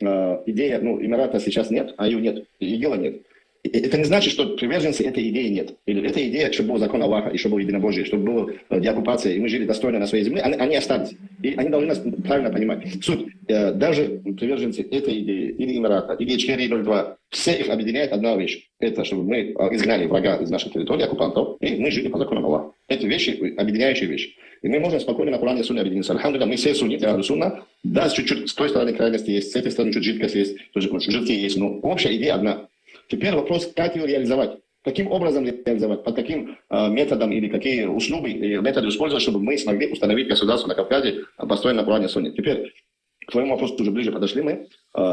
идея, Эмирата сейчас нет, а ее нет, ИГИЛа нет, Это не значит, что приверженцы этой идеи нет. Или эта идея, чтобы был закон Аллаха, и чтобы было единобожие, чтобы была деоккупация, и мы жили достойно на своей земле, они остались. И они должны нас правильно понимать. Суть, даже приверженцы этой идеи, или Эмирата, или Ичкерии-02, все их объединяет одна вещь. Это, чтобы мы изгнали врага из нашей территории, оккупантов, и мы жили по законам Аллаха. Это вещи, объединяющие вещи. И мы можем спокойно на Коране и Сунне объединиться. Алхамдулилля, мы все сунниты, Ахлю Сунна. Да, чуть-чуть с той стороны крайности есть, с этой стороны чуть жидкость есть, жидкие есть, но общая идея одна. Теперь вопрос, как ее реализовать. Каким образом реализовать, под каким методом или какие услуги и методы использовать, чтобы мы смогли установить государство на Кавказе, построенное на Коране и Сунне. Теперь к твоему вопросу уже ближе подошли мы.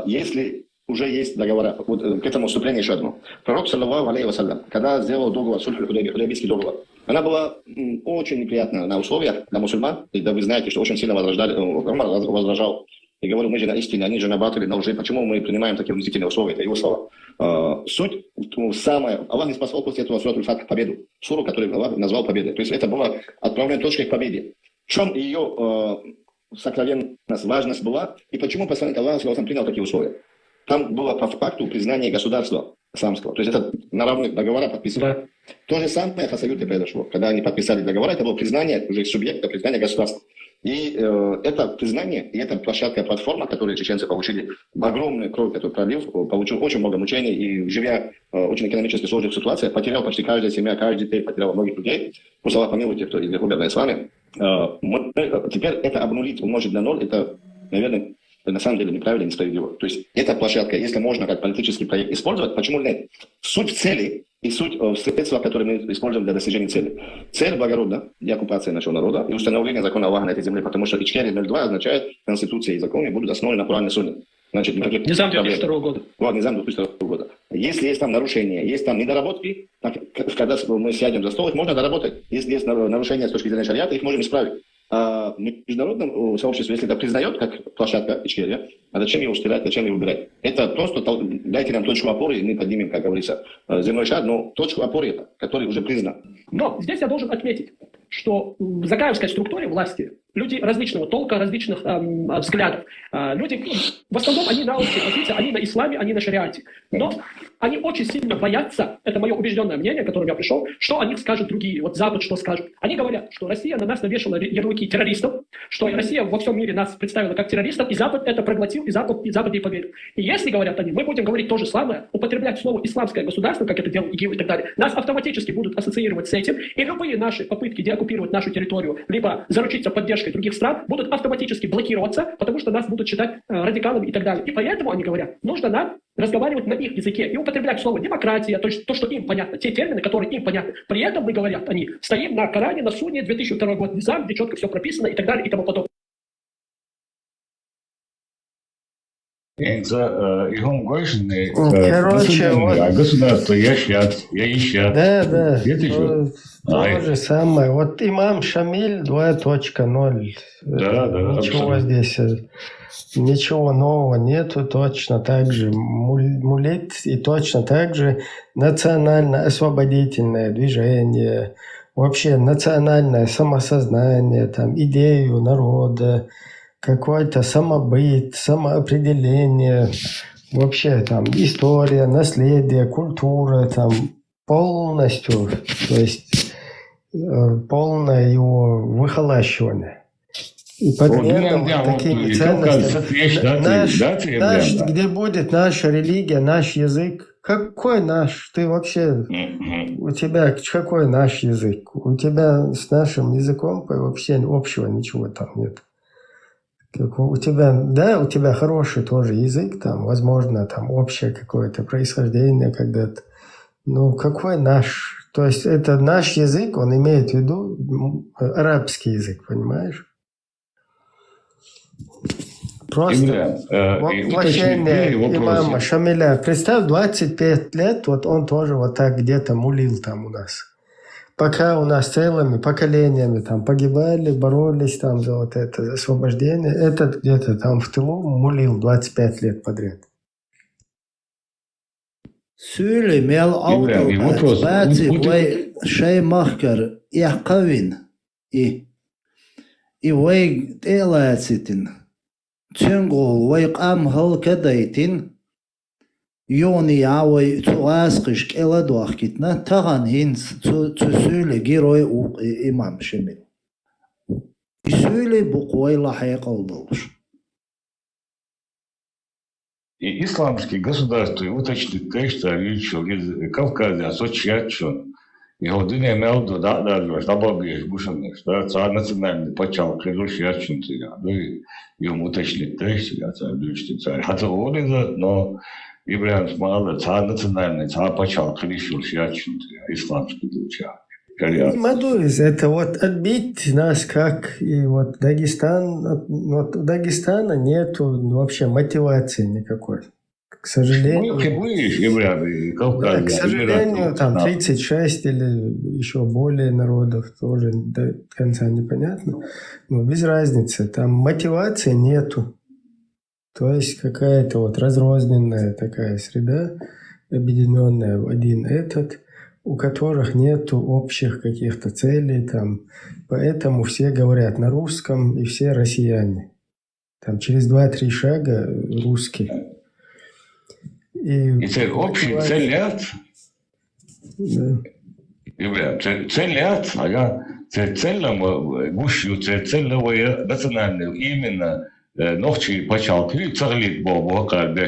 Если уже есть договора, вот к этому вступлению еще одно. Пророк, саллаллаху алейхи вассалям, когда сделал договор, Худайбийский договор, она была очень неприятна на условиях для мусульман, и да вы знаете, что очень сильно возражал и говорил, мы же на истине, они же на батыле, на лжи. Почему мы принимаем такие унизительные условия? Это его слова. Суть самая... Аллах не спасал после этого сурату Аль-Фатх победу. Суру, которую Аллах назвал победой. То есть это была отправленная точка к победе. В чем ее сокровенность, важность была? И почему посланник Аллаха принял такие условия? Там было по факту признание государства исламского. То есть это на равных договора подписывали. То же самое в Хасаюте произошло. Когда они подписали договора, это было признание уже субъекта, признание государства. И это признание, и эта площадка, платформа, которую чеченцы получили, огромную кровь, которую пролив, получил очень много мучений, и живя в очень экономически сложных ситуациях, потерял почти каждая семья, каждый день потерял многих людей. Пусть Аллах помилует тех, кто умер на исламе. Теперь это обнулить, умножить на ноль, это, наверное, на самом деле неправильно, несправедливо. То есть эта площадка, если можно как политический проект использовать, почему нет? Суть в цели и суть в средствах, которые мы используем для достижения цели. Цель благородна, деоккупация нашего народа и установление закона Аллаха на этой земле, потому что Ичкерия-02 означает, Конституция и законы будут основаны на Коране и Сунне. Значит, никаких Низам 2002 года. Вот, Низам 2002 года. Если есть там нарушения, есть там недоработки, так, когда мы сядем за стол, их можно доработать. Если есть нарушения с точки зрения шариата, их можем исправить. А в международном сообществе, если это признает как площадка Ичкерия, а зачем ее устирать, зачем ее убирать? Это просто дайте нам точку опоры, и мы поднимем, как говорится, земной шар, но точку опоры это, который уже признан. Но здесь я должен отметить, что в закаевской структуре власти люди различного толка, различных взглядов. Люди, в основном, они на общей позиции, они на исламе, они на шариате. Но они очень сильно боятся, это мое убежденное мнение, к которому я пришел, что о них скажут другие. Вот Запад что скажет. Они говорят, что Россия на нас навешала ярлыки террористов, что Россия во всем мире нас представила как террористов, и Запад это проглотил, и Запад ей поверил. И если, говорят они, мы будем говорить то же самое, употреблять слово «исламское государство», как это делал ИГИЛ и так далее, нас автоматически будут ассоциировать с этим, и любые наши попытки деоккупировать нашу территорию, либо заручиться поддержкой других стран, будут автоматически блокироваться, потому что нас будут считать радикалами и так далее. И поэтому, они говорят, нужно нам разговаривать на их языке и употреблять слово «демократия», то есть то, что им понятно, те термины, которые им понятны. При этом, мы говорят, они стоим на Коране, на Сунне, 2002 год Низам, где четко все прописано и так далее и тому подобное. Короче, вот... государство, я ищат. Да. То же самое. Вот имам Шамиль 2.0. Ничего здесь, ничего нового нету. Точно так же мулит и точно так же национально-освободительное движение. Вообще национальное самосознание, там, идею народа, какой-то самобыт, самоопределение, вообще там история, наследие, культура, там полностью, то есть полное его выхолащивание. И под такими ценностями, где будет наша религия, наш язык. Какой наш? Ты вообще, у тебя какой наш язык? У тебя с нашим языком вообще общего ничего там нет. У тебя хороший тоже язык, там, возможно, там общее какое-то происхождение когда-то. Но какой наш? То есть это наш язык, он имеет в виду арабский язык, понимаешь? Просто воплощение имама Шамиля. Представь, 25 лет, вот он тоже вот так где-то мулил там у нас. Пока у нас целыми поколениями там погибали, боролись там за вот это освобождение, этот где-то там в тылу мулил 25 лет подряд. Сөйлемел аутал бәтsi вай шай махкар яқавин и вай элацитин Тюнгол вай қамхал кадайтин يوني عاوي تغاسقش كلا دوخكتنا تغن هنس تسولي جيروي إمام شمل يسولي بقوي لحيق الدولش. И исламские государства уточнили текст из Кавказа, Сочиачон. И године мелду да, добавишь бушанешь, да, царь национальный почал, крылушьячин тебя, да, и ему уточнили текст, я царь, дочь царь. Хотя он но Ибрахим Смаала, царь национальный, царь почал, крылушьячин тебя, исламский дуча. Мадурис, это вот отбить нас как и вот Дагестан, вот у Дагестана нету вообще мотивации никакой. К сожалению, к сожалению, там 36 или еще более народов, тоже до конца непонятно. Но без разницы, там мотивации нету. То есть какая-то вот разрозненная такая среда, объединенная в один этот, у которых нету общих каких-то целей, там, поэтому все говорят на русском и все россияне. Там через 2-3 шага русские. И цель общий, цель ряд. Да. Цель ряд, цель гущу, цель национальную, именно ночи почал, царлит Богу, под да,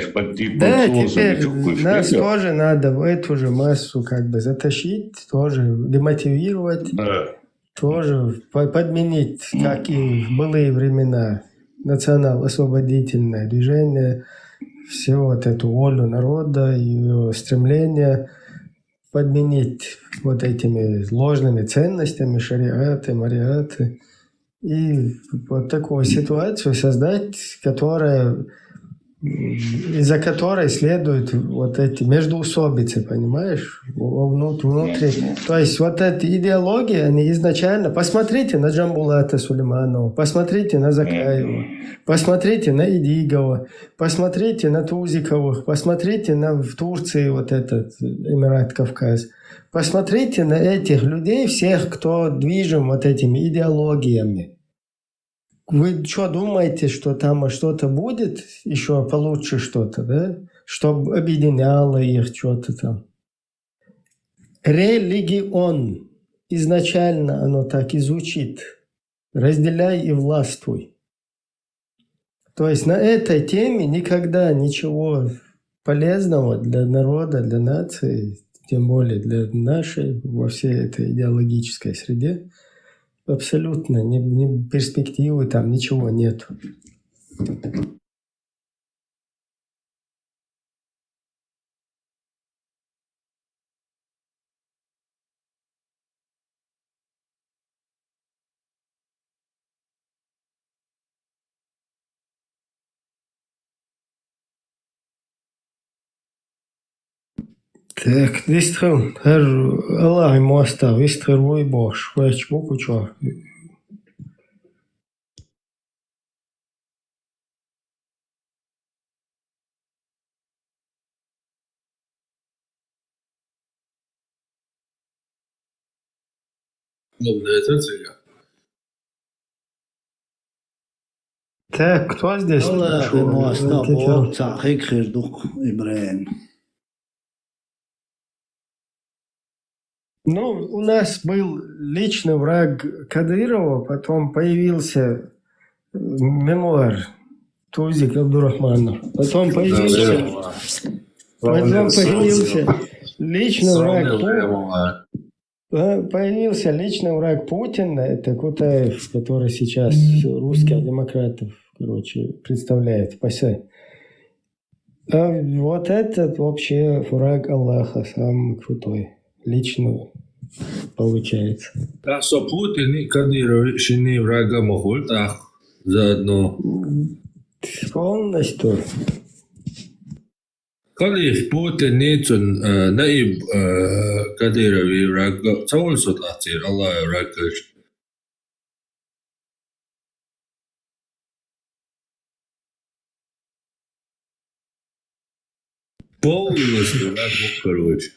теперь нас тоже надо в эту же массу как бы затащить, тоже демотивировать, да. Тоже подменить, как и в былые времена, национал-освободительное движение, всю вот эту волю народа, ее стремление подменить вот этими ложными ценностями, шариаты, мариаты. И вот такую ситуацию создать, из-за которой следуют вот эти междоусобицы, понимаешь, внутри. То есть вот эти идеологии, они изначально... Посмотрите на Джамбулата Сулейманова, посмотрите на Закаева, посмотрите на Идигова, посмотрите на Тузиковых, посмотрите в Турции вот этот Эмират Кавказ. Посмотрите на этих людей, всех, кто движим вот этими идеологиями. Вы что думаете, что там что-то будет, еще получше что-то, да? Чтобы объединяло их что-то там. Религион. Изначально оно так и звучит. Разделяй и властвуй. То есть на этой теме никогда ничего полезного для народа, для нации, тем более для нашей, во всей этой идеологической среде, абсолютно ни перспективы там, ничего нет. Так, вистрел, Аллах ему оставил, вистрел и Бож, хуяч буку чё. Так, кто здесь? Аллах ему оставил, цахик хирдук Ибрахим. Ну, у нас был личный враг Кадырова, потом появился мемуар Тузик Абдурахманов, потом появился личный враг Путина, это Кутаев, который сейчас русских демократов, представляет в ПАСЕ. А вот этот вообще враг Аллаха, самый крутой. Лично получается. Так что Путин и Кадыров не врага могут, так заодно. Полностью. Кадыров Путин не цун наиб Кадырови врага, цаул суд атир Аллах врага. Полностью враг, короче.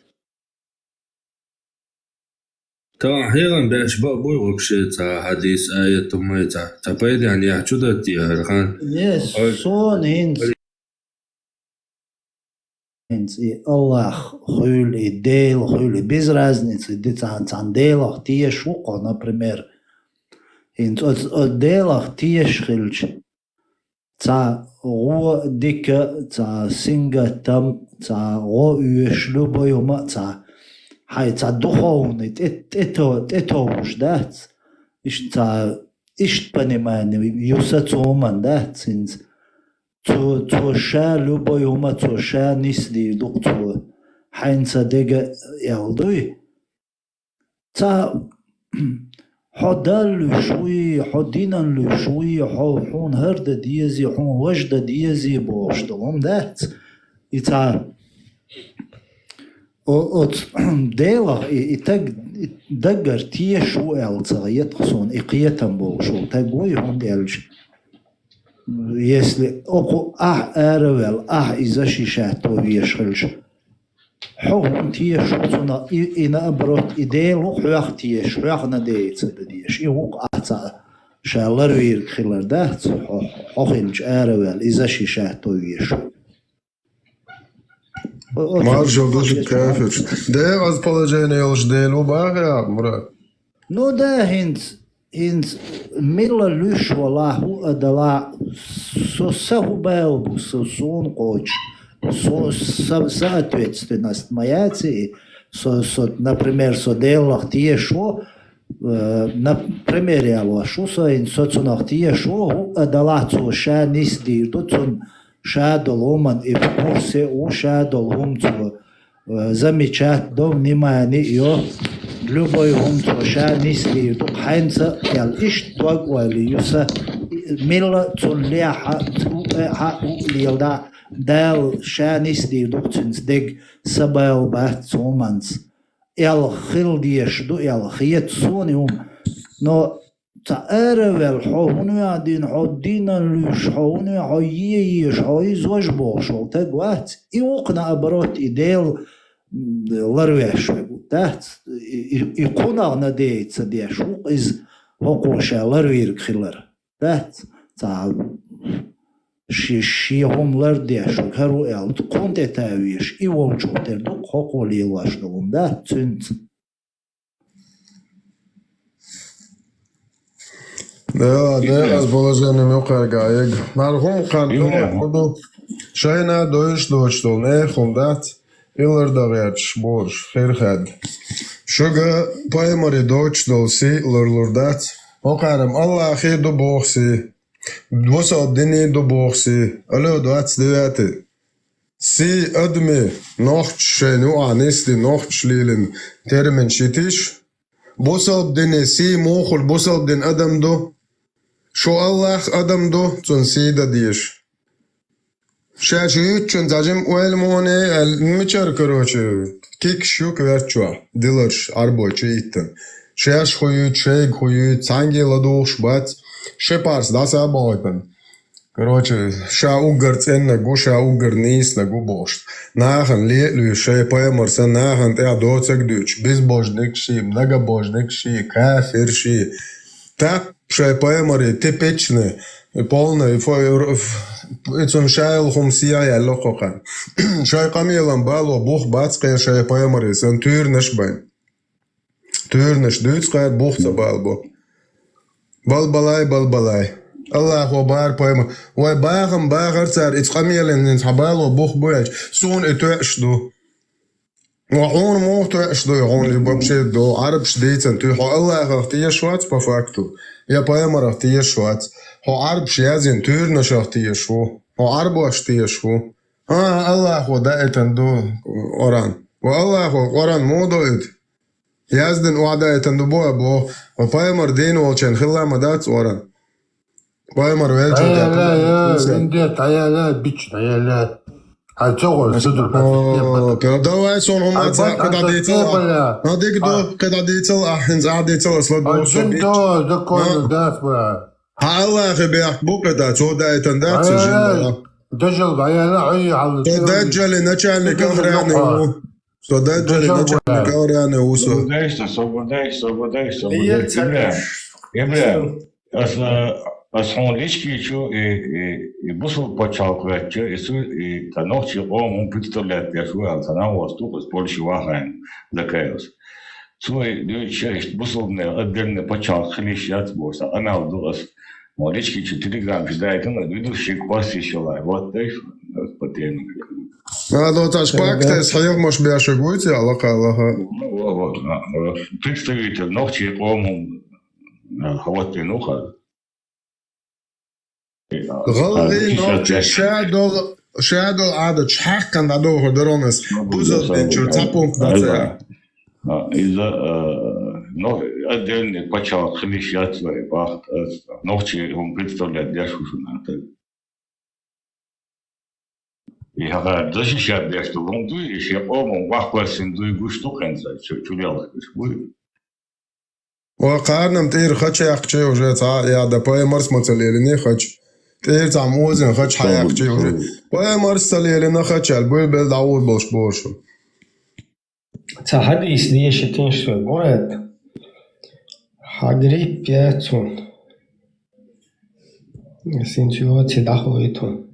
تا هیچ بهش با بوشه تا حدیث آیت ما تا باید یعنی چودتی هرخان yes son هند и Аллах хуйль и дейл хуйль без разницы, децан дейлах тиеш уко, например, от дейлах тиеш хильч, ца го дика, ца синга там, ца го уеш любоюма, ца хай ца духовный, это уж, да, ца ишт понимание, юса цуман, да, цинц. Zu ша любой ума, zu ша нисли дук, zu хайнца дега ялдуй. Ца حدال شوي حدينا شوي حون هرد ديزي حون وجد ديزي بوشتلهم دات إتا от дела и так дагар тие шо элца етсон и киетам бол шо тагой он делж если око эрвел изашиша то вешхлж حون تيه شوتنا إنا أبرد إديلو حياخ تيه حياخنا ديت بديش يوق أتا شالر وير خلر ده حخلج أروال إذا شيشة تويش Маршал дуже кафеш. Де вас положение лж делу бага, Мурат? Ну да, хинц милла люш валаху адала сосаху белбу сосон коч. Соответственность моя, например, соделах тие шо, например, я вашу соин соцунах тие шо, адала цо ша нисди, доцун ша доломан и в курсе у ша долом цо замечать до внимания ее любой ум цо ша нисди, до хайнца ял иш туак вали юса милла цун ляха ха лилда دال شانيس دي دوكتنس ديج سبايل بات سومانس يال خيل ديش دو يال خيت سونيوم نو تأرول حونو يادين حدينا لوش حونو حييش حيزوج بوشو تقوات يوقنا أبروت إديل لرويش تحت يكون أغنى ديت سديش وق إز هقوشا لرويرك خلر تحت تعال شيهم ديشو كارو الت كونت تاويش ايوم شوتر دو خوقولي واشدوم دا تنت Да, расположение мюкаргаег. Мархум кантон ходу шайна доиш доштол не хундат илер дагяч борш херхад. Шуга паймари доштол си лурлурдат. Окарам Аллах хеду бохси. Двусоб дни до бохси, алло 29. Si admi nochtschenu anisti nochtschlilin termin shitish. Busab dini si mochul busab din adam do. Sho Allah adam do tun sida dish. Shashiyut chun zajim uel mone el michar karoche. Kik shuk verchua. Dilars arboche itten. Shash khoyut sheg khoyut zangi ladosh bat. Шепарс, да, сабойпен. Короче, ша угар ценна гу, ша угар нисна гу бошт. Нахан летлю шепаймарса, нахан те адоцак дюч. Безбожник ши, многобожник ши, кафир ши. Так шепаймари типичны, полный, ицун шайл хумсия яллохохан. Шайкамилан бало бух бацкая шепаймари, сан тюрнеш байн. Тюрнеш дюцкает бухца балбо. Балбалай. Allah وبار поема. Ой багар цар ицқамиелен хабало бух бояч. Сон этешду. وعون مو تشدو يعون اللي بمشي دو عرب شديتن تو هو الله اختي شوات по факту. Я поема اختي شوات. هو عرب شيازين تورنا شختي شو. هو عرب واشتي شو. الله ودايتن دو اوران. والله اوران مو دويت. Язден уадайтан до боя бо, поемар ден волчен хилла мадат оран. Поемар велчен тя. Индия таяла бич таяла. А чого судур? Давай сон умаца когда децел. Надо до когда децел ахинз адецел сладо. До закон дасба. Аллах бях буката чодайтан дацжин. Дажал таяла ай ал. Дажал начальник амраны. Содержали начальник Ауряны Усу. Свободайся. Емре, أصلاً ليش كيشو بوصل بتشاكلات إسو تنوخ يقوم هم بتطلع يشوى تناول استوقس بولش واحد ذكايوس سوي ليش بوصل من قدرنا بتشاك خليش ياتبوس أنا ودوس ما ليش كيشو تليجرام في داية كنا دويدو شيك باسي شو لاي وات دايف بتين هذا تشباك تسحيق مش بيشجوتي على قالها представитель نوخ يقوم هم هوت نوخ غلغي نوتي شادو عادة شحق كان عدوه درونس بوزل دينشو تابون كداتي إذا نو أدين بتشا خليش ياتوا باخت نوتي هم بيتطلع ديشو شو نعتل يها داشي شاب ديشتو هم دوي يشيقوم واحد بسين دوي قشتو كنزا شو ليالك بشبوي وقارنا متير خدش يقشي وجات يا دا باي مرس متليلني خدش تير تعموزن خدش حيقشي وجات باي مرس تليلنا خدش البول داول بوش حديث ديش تنشتو مراد حقري بياتون سنتيوتي دخويتون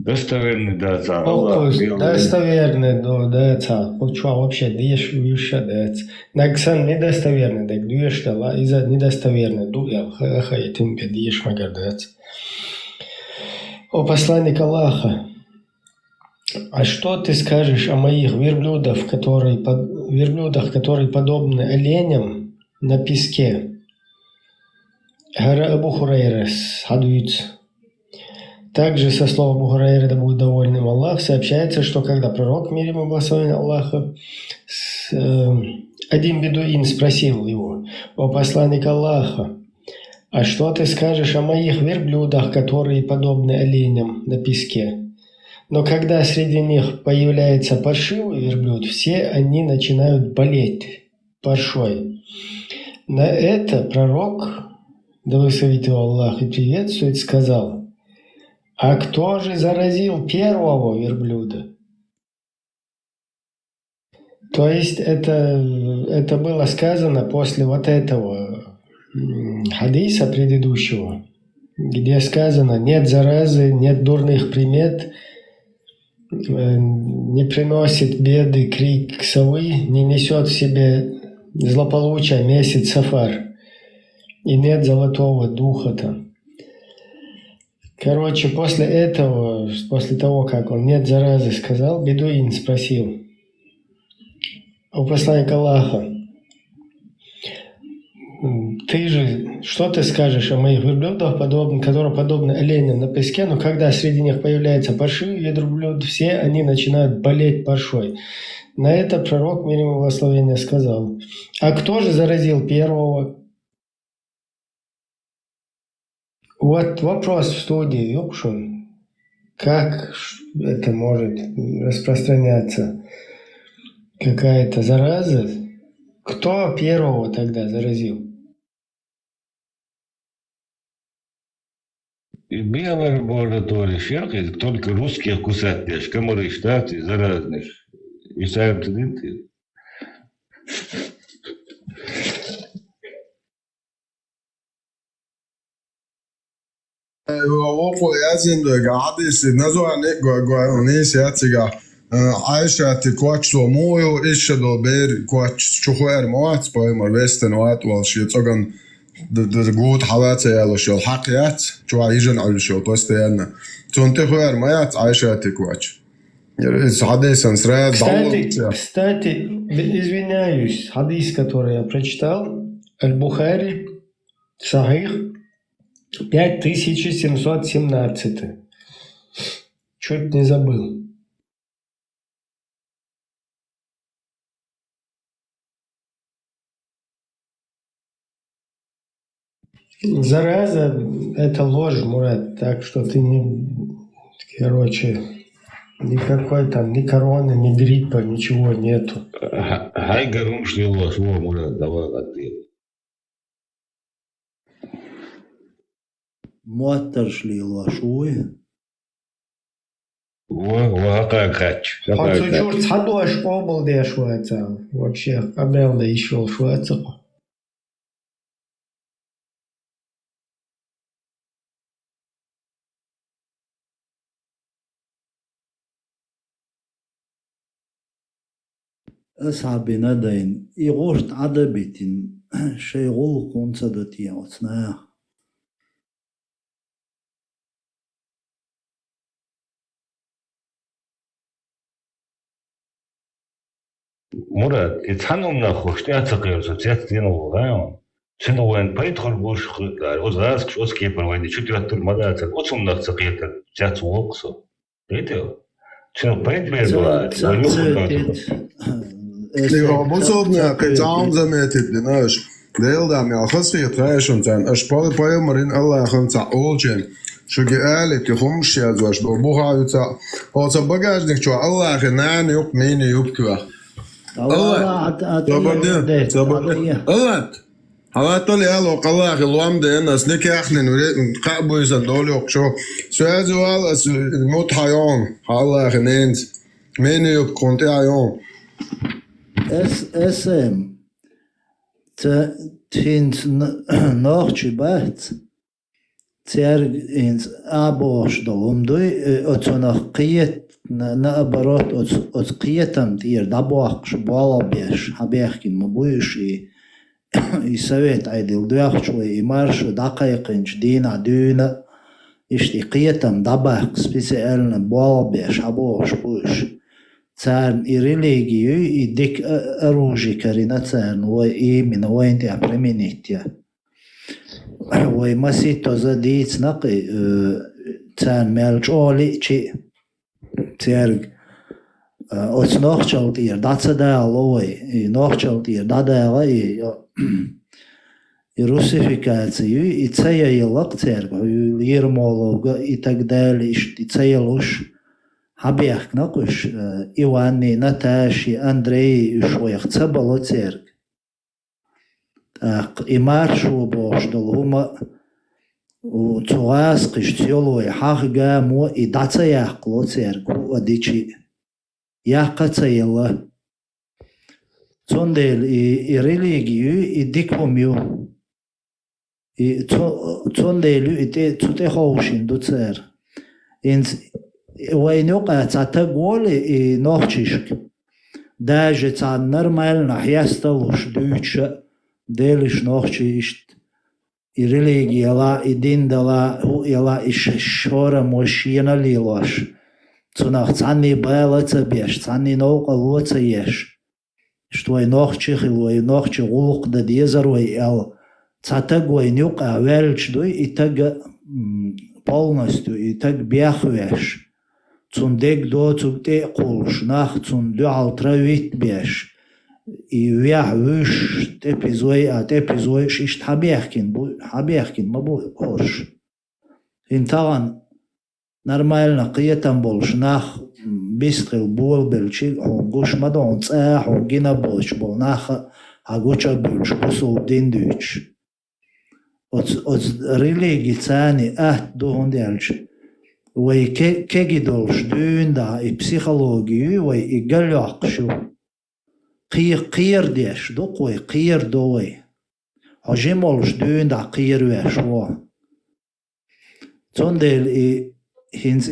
достоверный дата. Достоверный, да, почему вообще дешь выше дать. Наксан недостоверный, так дуешь дала, из-за недостоверный, дуя, хай, тем педишь магадать. О посланник Аллаха, а что ты скажешь о моих верблюдах, которые подобны оленям на песке? Гара Абу Хурайра хадуется. Также со слова Абу Хурайры, да будет довольным Аллах, сообщается, что когда пророк, мир ему благословен Аллаха, один бедуин спросил его: «О посланник Аллаха, а что ты скажешь о моих верблюдах, которые подобны оленям на песке?» Но когда среди них появляется паршивый верблюд, все они начинают болеть паршой. На это пророк, да благословит его Аллах и приветствует, сказал: «А кто же заразил первого верблюда?» То есть это было сказано после вот этого хадиса предыдущего, где сказано: нет заразы, нет дурных примет, не приносит беды крик совы, не несет в себе злополучия месяц Сафар, и нет золотого духа там. Короче, после этого, после того, как он «нет заразы» сказал, бедуин спросил: «О посланник Аллаха, ты же, что ты скажешь о моих верблюдах, которые подобны оленям на песке, но когда среди них появляется паршивый верблюд, все они начинают болеть паршой?» На это пророк, мир ему благословения, сказал: «А кто же заразил первого?» Вот вопрос в студии, Юкшун. Как это может распространяться? Какая-то зараза? Кто первого тогда заразил? Белый лаборатория, всякие, только русских кусать лишь, комары штаты заразных. И сам ты. وقو يازن دو قاعديس نزو عنيك ونيس ياتيغا عايشة تكواتش تو مويو إيش دو بير كواتش شخوير موات باي مربستن وات والشي تسوغن دقود حالات يالو شو الحقيات شو عايجن على شو توستيانا تونتي خوير موات عايشة تكواتش Кстати, извиняюсь, хадис, который я прочитал, Аль-Бухари, Сахих, 5717. Чуть не забыл. Зараза – это ложь, Мурат, так что ты не... Короче, никакой там ни короны, ни гриппа, ничего нету. Хай гарум шли ложь, Мурат, давай ответ. Muotter šliilo šūja. Хоть хадуаш обл де шваца. Вообще, кабел да еще шваца. أصحابي ندين يغورت عدبتين شي غول كون صدتي أصنع مراد يتحنم خوش تعتقد سوتيات دينو غايون شنو وين بيدخل بوش أوز غاسك أوز كيبر وين شو تيوتر مدات أوتهم نختقيت جات وقصو بيتو شنو بيد بيدوات Bosodnia كتعاون زميتت لناش ديل دام يا خصي ترايشون تان أشبال بايمرين الله خمسة أولجن شو قالت يخمش يا زواج بوها يتا هو تبقاش شو الله خنان يوب مين يوبكوا الله الله هلا تولي هلا قلا خلوام ده الناس نكحلن وريت قابو يزدولي شو سؤال الموت حيوم الله خنين مين يوبكون تاعيوم اسم تهنت نوخشي بات تير انز ابوش دولم دوي اتونخ قيت نابرات ات قيتم تير دابوخش بالابيش حبيخكن مبويشي يسويت عيدل دوخشوي مارش دقيقنش دينا دونا اشتي قيتم دابخ سبيسيالنا بالابيش حبوش بوش царн и религию, и дик оружие карина царн, ой именно воинтия применития. Ой масито задиц наки царн мелч оли чи церг от нохчалтир дацадал ой и нохчалтир дадала и русификацию и цеялок церг, ермолога и так далее, и цеялуш حبيخ نقش إيواني نتاشي أندري شويخ تبلو تيرك إمار شو بوشدل هما وتواس قش تيولوي حاقا مو إداتا يحقلو تيرك وديشي يحقا تيلا تندل إريليجيو إديكوميو تندلو إدي خوشين دو تير وينوقع تعتقولي نوخشيشك داجة عن نرمال نحيستلوش دوتش ديلش نوخشيشت إريليجي يلا إدين دلا هو يلا إشورة موشينا ليلوش تناخ تعني بالا تبيش تعني نوقع لو تيش شتوي نوخشيخ لوي نوخشي غلق دا ديزر ويال تعتقوي نوقع ويلش دوي إتاق полностью إتاق بيخوش Цундек до цугте кулш нах цунду алтравит беш и вях выш тепизой шишт хабехкин мабу хорш интаган нормально қиятан болш нах бистрил бол белчи гуш мадон цах гина болш бол нах агуча булш бусул диндуч от религии цани дохон делч وي كيجدولش دون دا بسيخولوجي وي يقلعقشو قير ديش دوقوي قير دوي هجمولش دون دا قير ويشوا تندل هنز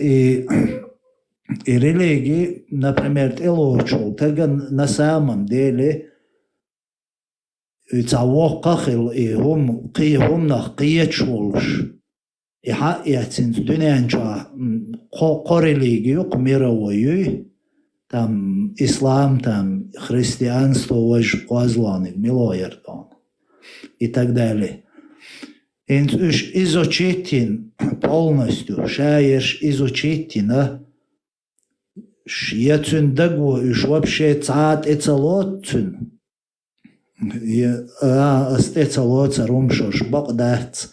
ريليجي например элочол тега на самом деле يتعوقخل هم نخ قيتشولش يحسن دنيانجا قريليجيو قميرويو там ислам, там христианство, возланы, милоердон и так далее. Изучить полностью, шаешь изучить, шьецун дагу, уж вообще цад эцелотцун. Эцелотца румшош бакдац.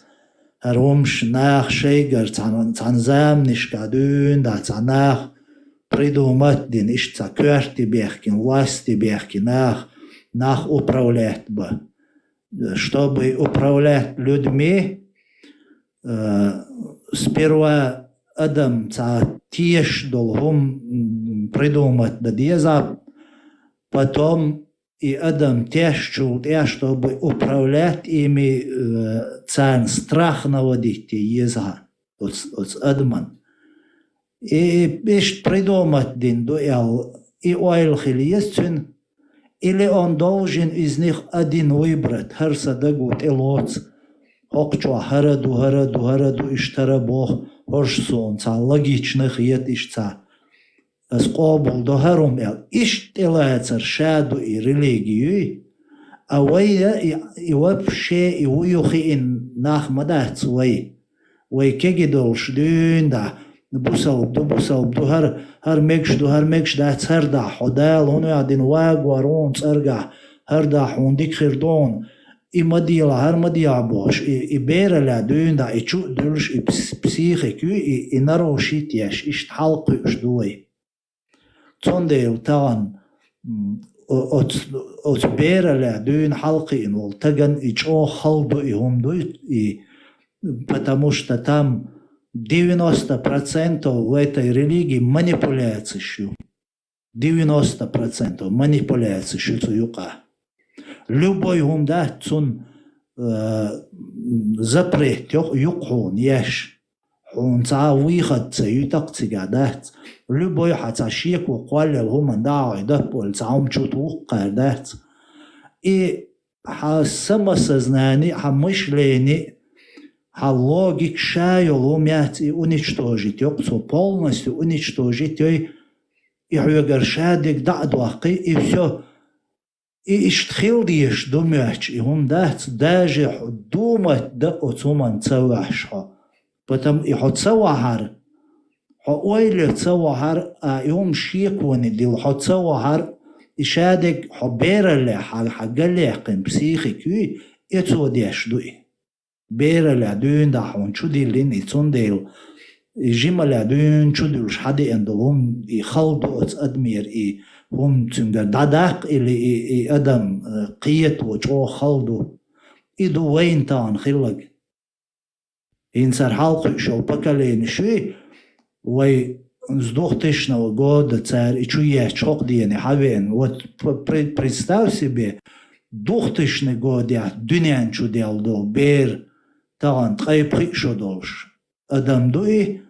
Румш нах шейгер цан замнишка дун, да цанах придумать дин иш цакерти бехкин, власти бехкин, нах управлять бы. Чтобы управлять людьми, сперва Адам тешь долгом придумать дадеза, потом и Адам тешчул, чтобы управлять ими царь страх наводить еза, от Адман. И бишь придумать дин дуэл, и уайлхил есть или он должен из них один выбрать, харсадагут и лоц, окчо хараду, иштара Бог, оршсон, логичных ед ишца. Скобул до харум иштелается шаду и религию, а и вообще и уюхи ин нахмадат свой. Вой кегидолш дюнда, бусал до хар мекш да царда ходал, он один вагварон царга, харда хундик хирдон, и мадия бош, и береля дюнда, и чудульш, и психику, и нарошит яш, ишт халку ждуй. Цондейл таган от береля дюн халки инвол таган ичо халду и хумду, и потому что там 90% в этой религии манипуляции. 90% манипуляции шуюка. Любой хумда цун запрет юкхон яш. Он выход цеютак цигадат. Любой хацашик вقال هم داعي دبل تعم чутук кардат. И самосознание, мышление, логик шайл умять и уничтожить, полностью уничтожить и хуягаршадик дадвахи и все. И иштхилдиш думач, и он даже думать да отсуман цавашха. Потом и хоцавахар, хойле цавахар, а йом шиквани дил хоцавахар, и шадик хоберале хагалеқин психикui, и цодеш дуи. Берале дюнда хон чудилин и цондейл, и жимале дюн чудилш хади эндолум, и халду оц адмир, и هم تنجا دادق إلي أدم قيت وجو خلدو إدو وين تان خلق إنسان حلق شو بكالين شوي وي сдохтешна года царь и чуя чок диене хавен вот представь себе дохтешный год я дюнян чудел до бер тан трей пришодолш адам дуи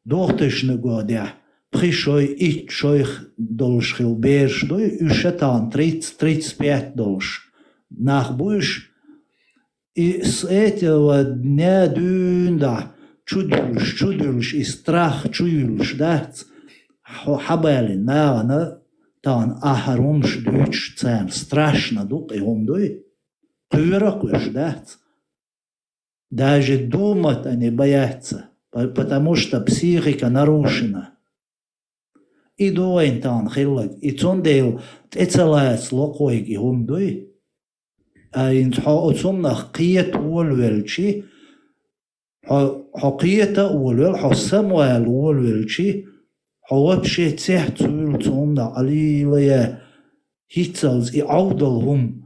дохтешный год я пришой и чойх должхил берш дуи ушатан 30-35 долш нах будешь и с этого дня дюнда чудюлш и страх чуюлш, да? Хабали, наверное, тан ахарумш дюч цен страшно дук и умдуй. Тюракуш, да? Даже думать они боятся, потому что психика нарушена. И дуэн тан хиллак, и цондейл тецелаец локойг и умдуй. А интхо отсумнах киет уолвелчи, حقيقة أول حسموال أول شيء حواب شيء تحتول تومنا عليليا هيتسلز يعودلهم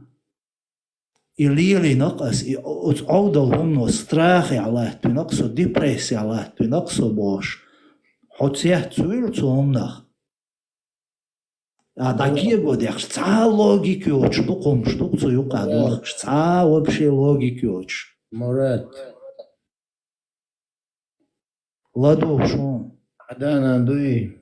يليلي نقص يعودلهم نستراخي على تنقصو ديبريسي على تنقصو باش حتحتول تومنا такие годы шта логики оч дуком штук цо юкадо шта вообще логики оч Мурат ладу шо адана дуи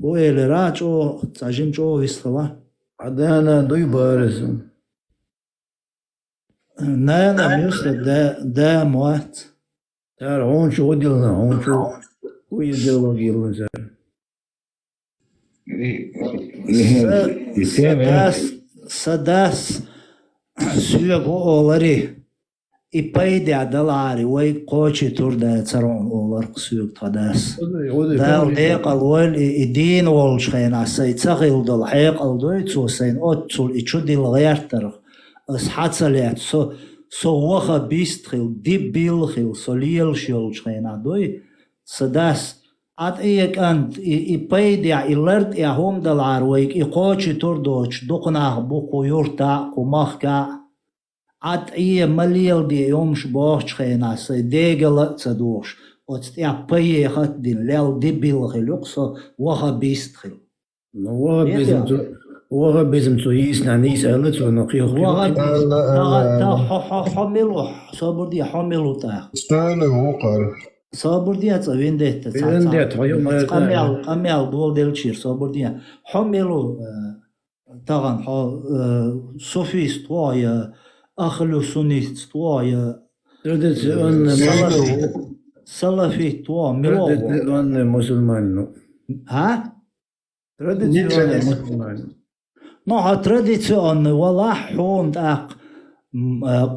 оэле рачо цажим чо висла адана дуи баресун на место да мат тар он чо дилна он чо уйделогил за садас сюго олари и пойдя далари вой кочи турда царон олар сюг тадас дал декал вол и дин вол шхена сай цагил дал хайкал дойцу сайн отцул и чудил гертер ас хацалят со воха бистрил дибил хил солил шил шхена дой садас at iekant i paydia i lert ja hom dalar week i qochi tordooch duqnah buqu yurta qumahka عاد إيه مليل دي يومش بوش خينا سيديجل تصدوش وتستيع بيه خد دين ليل دي بالغلوقصة وها بيستخل وها بيزم تو يسنا نيس ألت ونقيه وها تا حملو صبر دي حملو تا استنى وقر صبر دي أتصوين ده بين ده تهيو قميال دول دلشير صبر دي حملو طبعا صوفيست وايا أخلو سونيست وايا سلفيت وايا ملو مسلمان ها؟ تراديسيون مسلمان نوع تراديسيون ولا حون تاق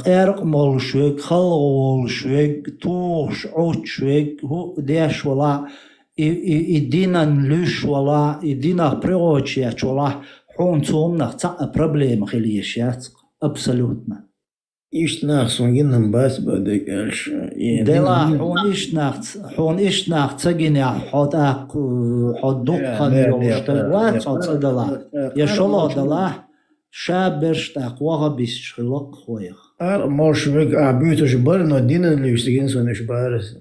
قرق مولشوك خلولشوك توش عوتشوك هو ديش ولا إدينا نلوش ولا إدينا بريوتشيات ولا حون تومنا تاق проблема خليشيات абсолютно إيش ناخسون جنن بس بدك إيش دلا حون إيش ناخ تجيني حد دقة يوشتوات صد دلا يشلا دلا شابرش تقوى بيش خلق خويا مارش بيك عبيتش برنا دينا اللي يشتغلين سنش بارس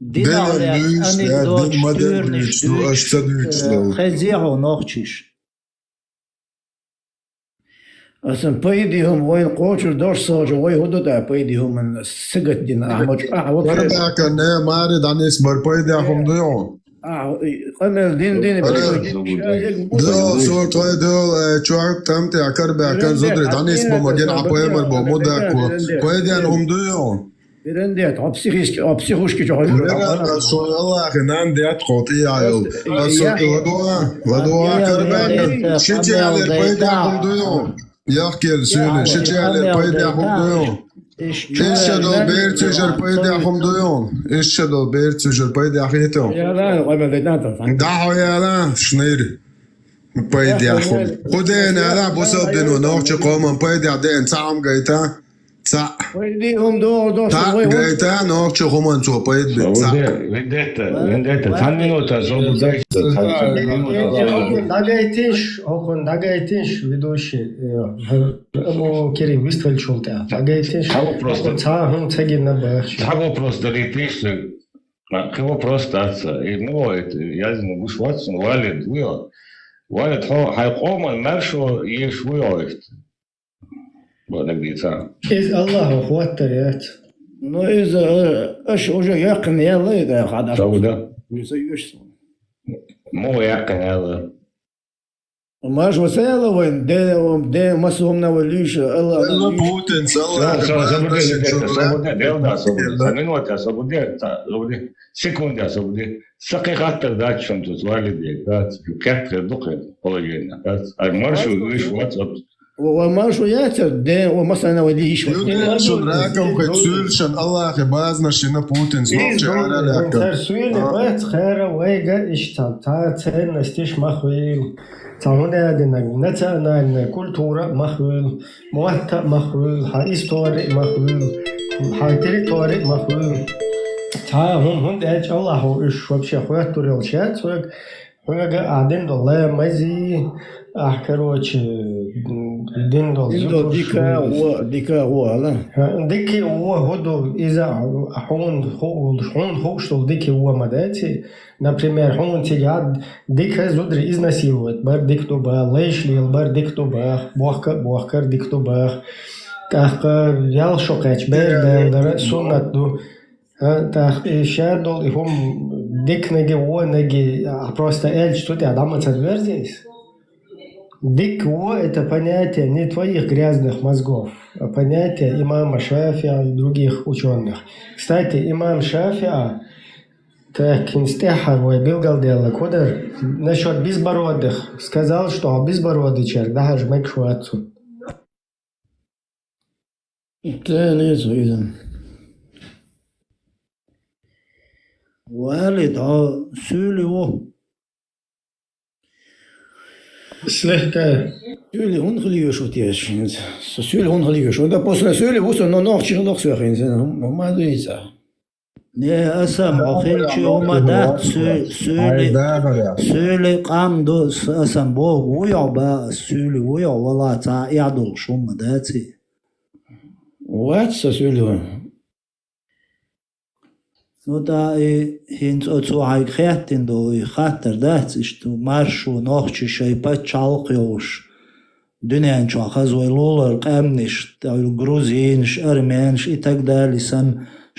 دينا أنا دوش تورنش خزيعو نوخشش أصلاً بيديهم وين قوتر دوش صاجة وين هدو دا بيديهم من سجت دين أحمد وردا كان مارد عن اسمه بيديهم ضيعون قمل دين دو صوت دول شوك تمت يا كربع كان زدرت عن اسمه مجين عبايمر بمودك بيديهم ضيعون بيرنديت عبسيخوش كي جهل الله أخي عندي أتقط إياه الصوت ودوا كربع شتي على بيديهم ضيعون يحكي السنة شتي على بيديهم ضيعون إيش دول بيرتجر بيديهم ضيعون إيش دول بيرتجر بيديهم يا لا قبل ديناتهم دعوا يا لا شنيري بيديهم خدينا لا بوصدنوا نوعش قوم بيديهم دين تعم جيتا تا ويديهم دور تا جيتا نوعش قوم تو بيد تا vendetta tanminuta дагайтиш ведущий Кирилл выстрелил тебя дагайтиш вопрос долетишь кого просто и ну я не буш ватсон валит хайқома маршо еш вуйофт بدك ديتا إذ الله خواتريات ну إذا إيش уже يقن يلا إذا خد سودا مو يقن يلا ماش وسائل وين ده مسهم نوليش الله بوتين секунда сакигат дачам тут валиде катре докет положение а марш виш WhatsApp وماشو ياتر ده ومثلا نوليش شو راكم كتسولشن الله خبازنا شنا بوتين زوج على لك ترسويل بات خير ويجا اشتال تا نستيش مخويل تعونا دنا نتنا كولتورا مخويل موتا مخويل هايستوري مخويل هايتريتوري مخويل تا هم اج الله هو ايش вообще خوات турелчат ويجا قاعدين والله مزي короче ديكا هو لا ديكي هو هدو إذا حون هوشتل ديكي هو مداتي например حون تيجاد ديكا زودري изнасиловать бар дикту ба лейшлил бар дикту ба бохкар дикту ба кахка ял шокач бер дара суннат ду так шадол и хом дикнеги онеги просто эль что ты адама цервер здесь. Дикво – это понятие не твоих грязных мозгов, а понятие имама Шафиа и других ученых. Кстати, имам Шафиа, так инстехар вайбил галдела, куда насчет безбородых сказал, что безбородый человек, да, жмек шуацу. والد سولي Слегка. Сюли он хлиешь вот я сюли он хлиешь. Он после сюли вусо но ног чих сухин мадуица. Не асам охилчи омадат сюли قامدو асам бо уя ба сюли уя вала та ядул шумадати. واتس سولو Ну да, hins ozu haig khätin do I khater das ist du marschu noch chishay pachalqyosh dünyan chu khazway lolar qamnish dal gruzinish armenish I tak dali san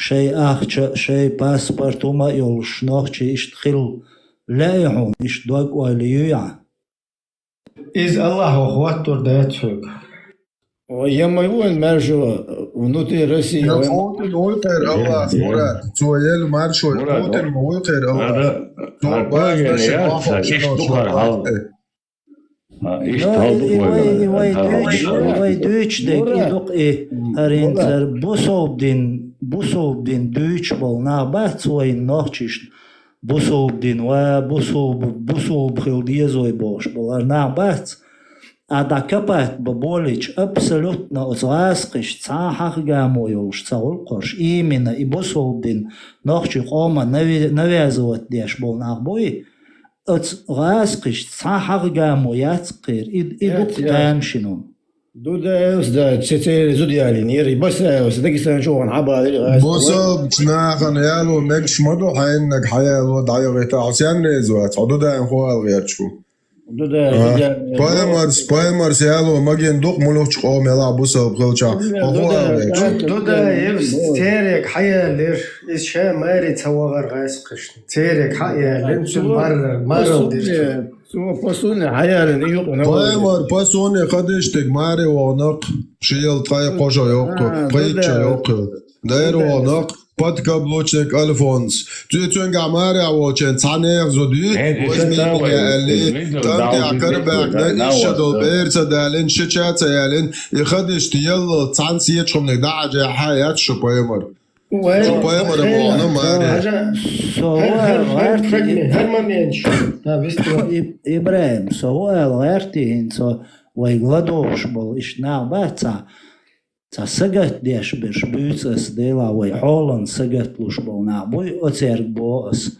shay akhcha shay passport uma yolsh noch chi ist khil la yahun ist dog waliya Из Аллаха хватор датчук. Я могу маршу внутри России. Я Путин уйкер Аллах, Мурат. Цуэль маршу Путин уйкер Аллах. Ивай дүйчдек идук харинцер бусовдин дүйч бол на бат свой нохчиш бусовдин ва бусов хилдиезой бош болар на бат Ada kapat babolич абсолютно озласкиш цахах гамоюш цаул кош именно и босовдин нохчи qoма навязывать деш бол нахбой озласкиш цахах гамояцкир и дуктамшинун Дуда да цецер зудиали нери бس داغستان شو عبا بوسو بناخن يالو مش مدو حينك حياه وضعيه تاع سيان زوات عدودا هو غير شو Поемар сяло маген дук молоч قوم يلا بوسو بخلچا Дуда евс терек хаялер из ша мари цавагар гайсқишн терек хаялен чун марал дир سو فصون حيال يوق Поемар пасоне хадештек мари вонак шиел тай қожа ёқ қайча ёқ дайр вонак Под каблучник Альфонс. Тюцюн гамари авочен цанех зуди. Возьми али. Танки акарбак на ишадол берца далин шичаца ялин. И хадиш тиел цан сиечхом не даже хаят шупаемар. Шупаемар бона мари. Ибраим, соуэл гартин со вайгладош бол ишна баца. Sagat deš biš büces dēlā vai Holland sagat luš bol nāboj ocerg boas.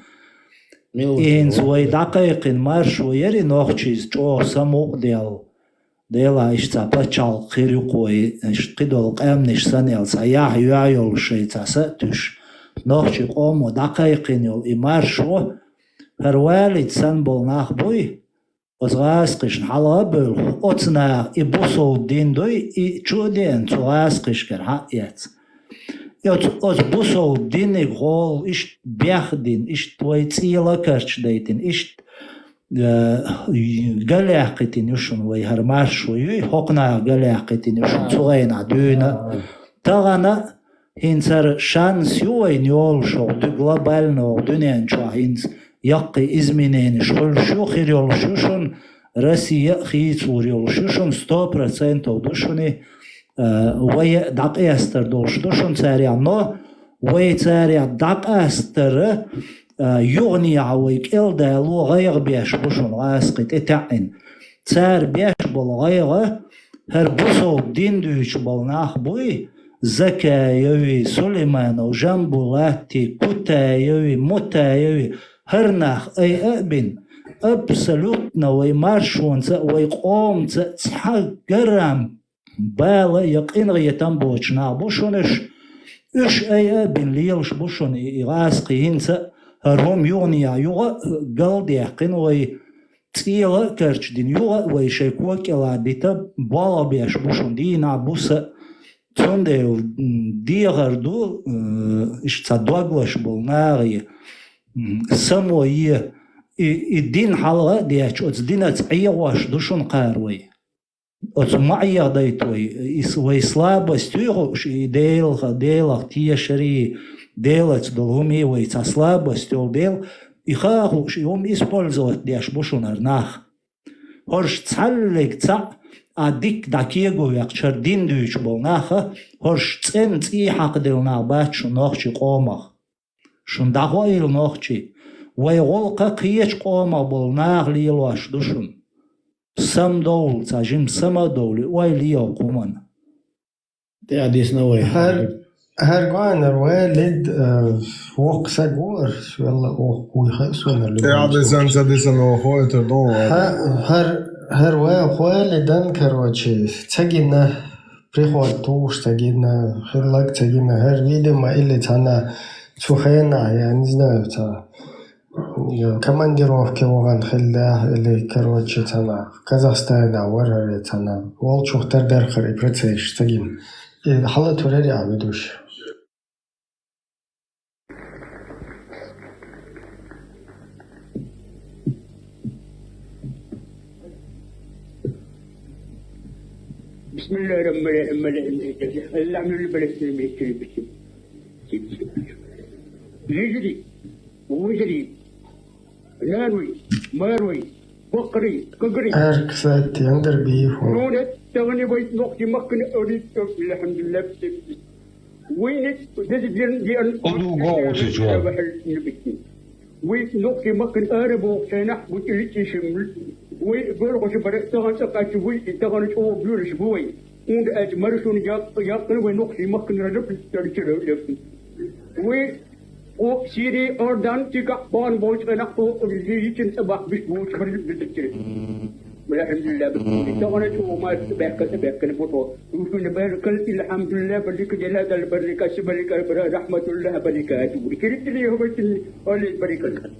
Ins vai dakaiqin maršu eri nohčīs čo samuk dēlā išcā pačal qirjuqoi išqidol qamniš sanēl sajah juājol šeicā satuš. Nohči qomu dakaiqin jol I maršu harvalid san bol nāboj Озгасқиш халабыл отснаа и бусов диндой и чуден цуасқишкер хаец. Оз бусов динник гол иш бяхдин иш твой цила карчдейтин иш галяхитин юшун вай хармашу юй хокна галяхитин юшун цуэна дюна тагана хинсар шанс юй нёл шо глобально дюнен чуахинс Яқи изменени шулшу хирёлшушун Россия хицурёлшушун 100% душуни вай дақэстер душун царя но вай царя дақэстер югни авайк элда лугайг беш бушун асқит этаин цар беш болгайга хер бусов диндүч болнах буй Закаеви Сулейманов Жамбулати Кутаеви Мутаеви هرناخ أي أبن أبسلوتنا ويمارشونسا ويقومسا تحق قرام بالا يقين غيتان بوشنا بوشونش إش أي أبن ليلش بوشون إغاسقي هنسا هرهم يغنيا يغا قلد يقين وي تيلا كرش دين يغا ويشيكوا كلا ديتا بالا بيش بوشون دينا بوسا تونده ديغردو إش تصدوغلش بولناغي самое и дин хала диач от динат айяш душон карвай от майя дайтой и свой слабостью его и делах тиешри делать долгумевой со слабостью дел и хаху и он использовать диаш бушонар нах хорш цаллек ца адик дакиего як чардин дүйч бол наха хорш цен ци хак дел на бач нохчи qomах Шундагойл нохчи, вайголка киеч qoма бол наглилаш душун. Сам дол, цажим сама доли, вайлио куман. Те адисновой. هرگوانر والد وق سجور والله وق ويخسون Te adisen sadisen och hoiter då. هر والدن كروچي تجينا Приходит туш тагина, хирлак тагина, хер видимо или тана цухена, я не знаю, та командировки воган хилда или короче тана Казахстана варали тана волчухтар дархари процесс тагин. И хала турери авидуш. بسم الله الرحمن الرحيم اللهم صل على سيدنا يجري ويجري ناروي ماروي بقري كقري أركسات يندر بيفو نونت تغني بيت نقطي مكن أريد الحمد لله وينك تزجن دي أن ويت نقطي مكن أربو سنح وتلتي شمل ويقولوا شبرك تغن سقاش ويت تغن شو بيورش بوي وند أجمرشون يقن ونقطي مكن رب ترجع وي او سيري أردن تيجا بان بوش نقطو يجين سباق بيش بوش خرج بالتجري الحمد لله تغن شو ما سباق نبوتو وشون بارك الحمد لله بريك جلاد البركة سبرك رحمة الله بركاته كريت لي هو بيت البركة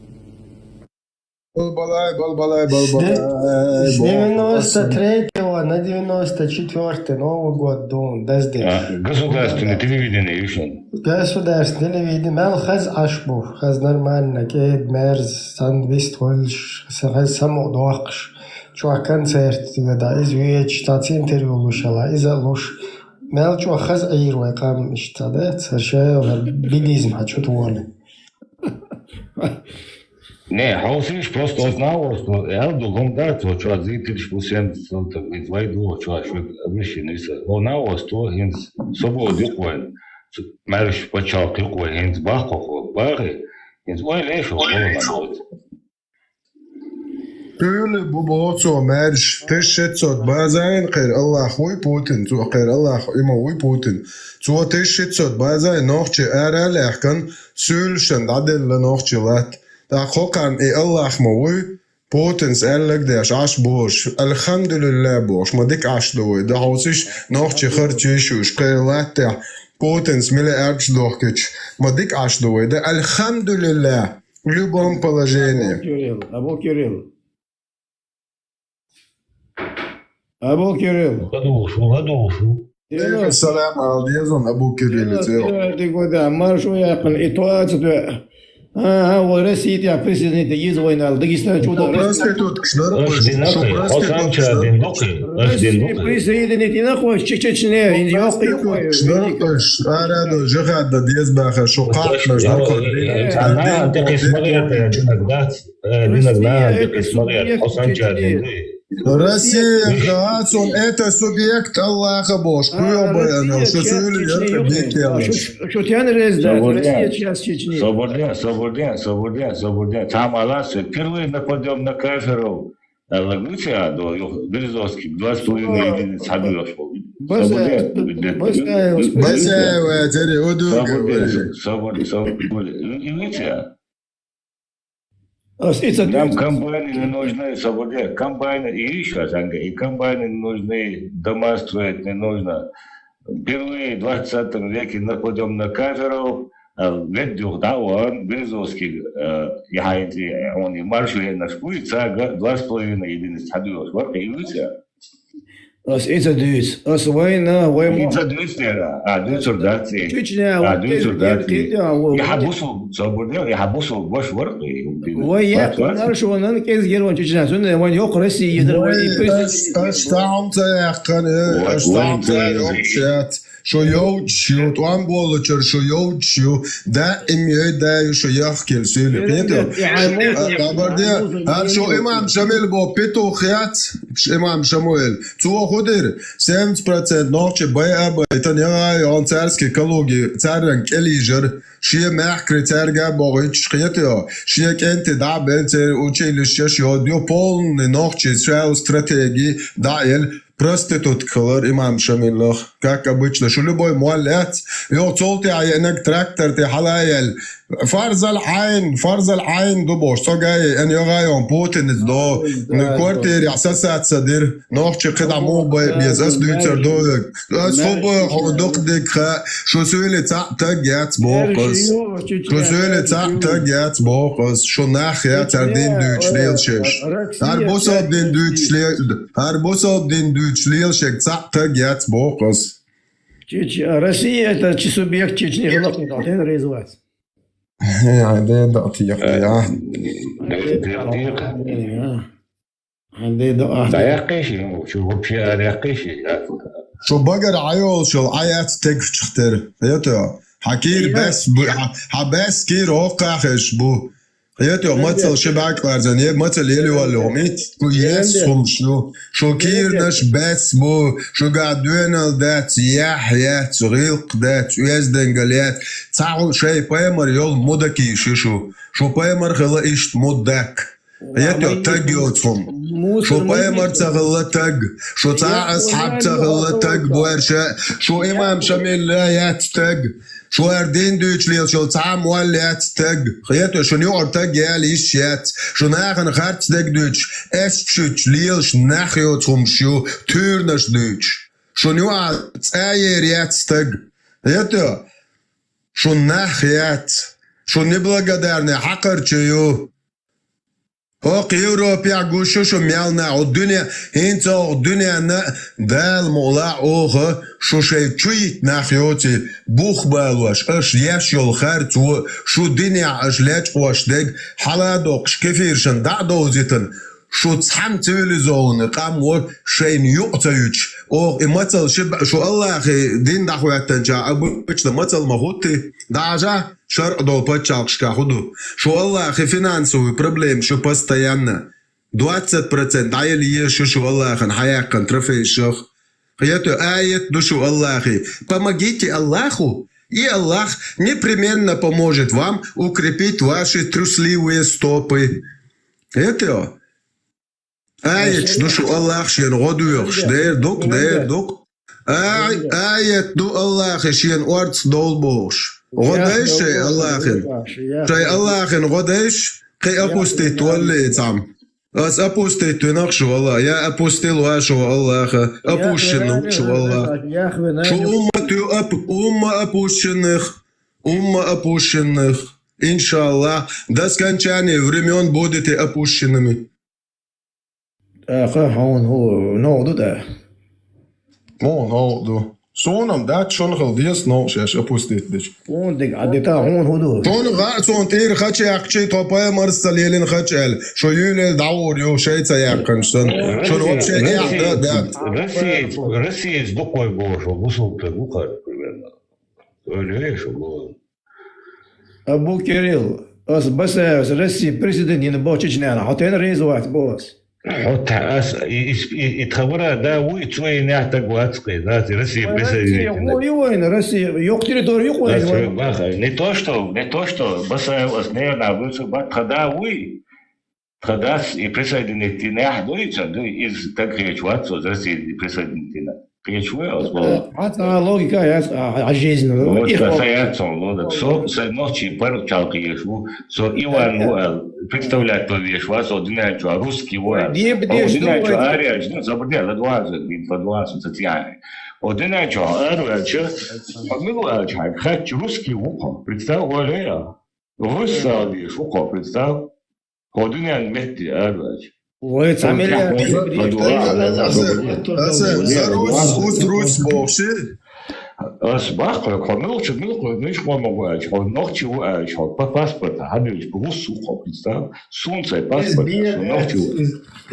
Балбалай. 93-го на 94-й Новый год дом, Государственное телевидение еще. Государственное телевидение. Мал хаз ашбу, хаз нормально, кейд мерз, сандвист вольш, хаз самодуакш. Чуа концерт да, из веч, тац интервью лушала, из луш. Мал чуа хаз айру, якам иштаде, царшая бидизм, хочу туоли. Не, хаусиш просто узнал, что я думал, да, то что зрители спустят, так ведь войду, что обращение, узнал, что он свободу какой, марш почал какой, он бахал, бары, он свой лишь, он Böyle bu boğaço merş teşhetsot bazen khir Allah huy Putin tu khir Allah ima huy Putin tu teşhetsot bazen nohçe eralehkan sülşen adel nohçe lat da khokan Allah ma huy Putins erleg der ash bosh alhamdulillah bosh ma dik ash do da hausish nohçe khirche shush khir lat Putins mile erch dohkech ma dik ash do da alhamdulillah в любом положении. Абу Кирилл. Абу Кирилл. Гадушу. السلام عليكم أبو كريل. تقول ده مرشو يقن إطوات هو رسيت يا بريسيدنت يزوين على دقيقة شو ده. بريسيدنت ينقوش تشتشنيه ينقوش. شنرقش أرادو جغاد ديز باخر شو قاط مجنون. أنا دقيق صغير يا دينقدات دقيق صغير حسن جادين. Россия, Гацун, это субъект Аллаха Бож. Куёбаянов, что сюли ярко бекелаш. Что тян резда, Россия сейчас Чечни. Свободен. Там Аллах впервые нападем на кафиров. Лагуча до Березовский 2,5 единиц объешь. Базаева, теперь удобно. Свободен. Видите? Нам комбайны не нужны, свободе. Комбайны и еще и комбайны не нужны, дома строить не нужно. Впервые в 20 веке нападем на кафиров, ведь да, он Березовский, он и маршал наш путь, 2,5 единиц объешь. Вот и видите? Это дюс. Война, война. Это дюс, дюс солдаты. Чечня, дюс солдаты. Я хабусу, свободен, я хабусу бош ворк. ويا نرشو أنا كيس جيرون تجنا سنة وين يقرأ سي يدروني أشتعمت يا أخي أشتعمت يا أخشات شو يوتشيو توان بولتشر شو يوتشيو دائم يدا شو يحكي السيل بيتو قبردي هل شو إمام شامل بو بيتو خيات مش إمام شامويل تو خودر 70% نوچه باي بايتن يا انسارسكي كالوجي تارنك إليجر شيء محكر ترجع باقي شقيته شيء كأنت دعبت وشيء للشيء ديو بول نوچه شو استراتيجي دايل проституткалар имам шамиллах, как обычно, что любой муалят, يوصلتي عينك تراكتر تي حلايل فرز العين دبوش سو جاي ان يغايون بوتين دو كورتير اساسات صدر نوخش قدع مو بيزاس دوتر دوك صبح دقدك شو سويل تاق يات بوقس شو سويل تاق يات بوقس شو ناخيا تردين دوتش ليلشش هر بوساب دين دوتش ليلشك تاق يات بوقس Россия это субъект Чечни, это резвать. عندي دقيق عندي دقيقة شو بشي شو بقر عيول شو العيات تكفتر يتو حكير بس كير وقاخش بو يتو مثل شباك وارزانيه مثل يلي والوميت ويسهم شو كيرنش بس بو شو قاعدون دات يحيات غيلق دات ويزدنقليات تعو شي بايمر يول مدكي شو بايمر خلا اشت مدك يتو تاجيوتهم شو بايمر تغلا تاج شو تاع اصحاب تغلا تاج بورشا شو امام شميل لايات تاج شو اردين دوتش ليل شو تعام وليات تاج خياتو شو نيوغر تاج ياليش يات شو ناخن خارت تاج دوتش اسبشوتش ليلش ناخيوتهم شو تورنش دوتش شو نيوغر تاير يات تاج خياتو شو ناخيات شو نبلغدارني حقر چيو هوق يوروبيا قوشو شو ميالنا والدنيا هينتا الدنيا دال مولا اوغه شو شي تشويت ناخيوتي بوخ بالواش اش ياشيو الخارت شو دنيا اش لاج واش ديك حالا دوقش كيفيرشن دعدو زيتن شو تسحم تلفزيون قام شين يقتيوش او مثل شو الله اخي دين دخواتن جا ابو بتش مثل مخوتي داجا شرق دول بتشاكش كاخدو شو الله اخي финансовый проблем شو постоянно 20% عيل شو الله اخي حياكن ترفيشخ خياتو آيت душу الله اخي помогите Аллаху и Аллах непременно поможет вам укрепить ваши трусливые стопы. Это آيت душу الله شين غدو شدير دوك آيت دو الله شين أرض دولبوش غدايش الله شي الله غدايش قي أبوستيت ولا تعم أس أبوستيت نقش والله يا أبوستيل واشو الله أبوشن شو الله شو أبوشنخ إن شاء الله до скончания времен будете опущенными. هون هو نوضو ده نوضو صونم دات شنغل ديس نوشش أبوستيتش هون ديك عديتا هون هدو صون غا صون تير خاتشي أخشي طبايا مرسل يلين خاتشل شو يلين دعور يو شيء تياكنشن شو نوبشي يحدا دات Россия с докой бошо бусул пегукар примерно öyle şu bu أبو كيريل بس Россия президент не бочич не она хотел резать босс حط يتخبرها ده ويتوي نحتاج واتسقي ده Россия президент وين Россия yok территорию وين не то что بس основная высота бат когда вы когда и присоединить не ходите из так речь вот Россия присоединить حتى لوجيكا عجيزنا вот касается лодок со ночи поручалки ешу со Иван Уэл представлять то вещь вас одна что русский Уэл одна ария забрали 20 социальный одна что ария помилуй хоть русский ухо представь говоря русский ухо представь одна мети ария ويتعمل روس بوشي أصبح كمل مش قوي هو نوختي هو باسبورت هذا بروس وقبضة سونسي باسبورت نوختي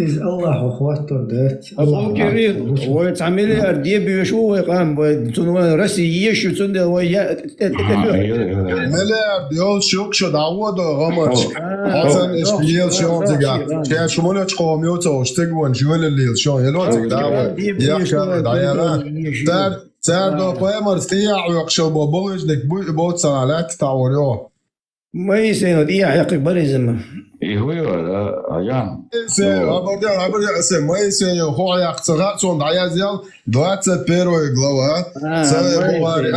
إز الله أخواته ده أبو كريم ويتعمل أرديه بيشو ويقام وتنو رسي شو تندل ويا ملعب يول شوك شو دعوة غمرش حسن إشبيل شو تجا كان شو منش قوميوته واشتغلون شو الليل شو يلو تجا يحكي دعوة تار دو بايمر ستيع ويقشل بابلج دك بوت سالات تاوريو Моисей, вот я как баризм. И вы, Аян. Моисей, он даял 21 глава.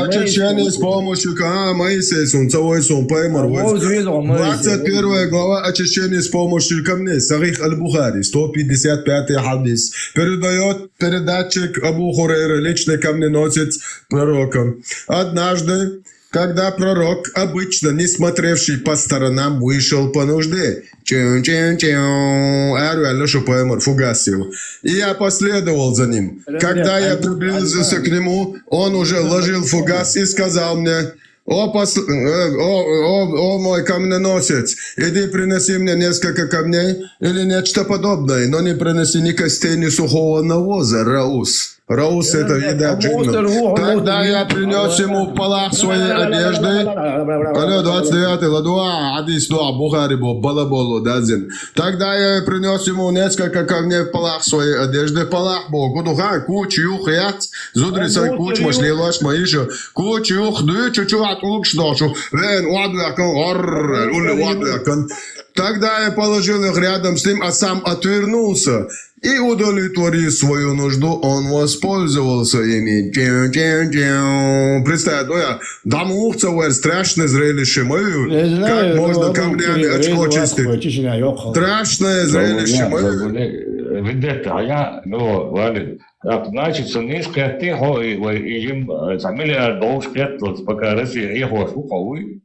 Очищение с помощью Моисея, он целый сон поймал. 21 глава очищение с помощью камней. Сахих Аль-Бухари, 155 хадис. Передает передатчик Абу Хурейра, лично ко мне носит пророком. Однажды, когда пророк, обычно не смотревший по сторонам, вышел по нужде. Реально, что поймал, фугасил. И я последовал за ним. Когда я приблизился к нему, он уже ложил фугас и сказал мне: О мой камненосец, иди принеси мне несколько камней или нечто подобное, но не принеси ни костей, ни сухого навоза, Раус. Раус — это еда джиннов. Тогда я принес ему полах своей одежды. 29 ладуа, адис дуа, Бухари бо, балаболу, дазин. Тогда я принес ему несколько камней в полах своей одежды. Полах бо, кудуха, куч, юх, яц, зудрисай, куч, машлилаш, маиша, куч, юх, ду, чучуат, лук, штошу, вен, уадуякан, орр, уле, уадуякан. Тогда я положил их рядом с ним, а сам отвернулся. И удовлетворив свою нужду, он воспользовался ими. Представь, я дамухца, страшное зрелище мою. Как можно камнями очко чистить? Страшное зрелище мою. Видите, а я, Валид, значит, низкая тихо, и им замели должки, пока Россия его шукали.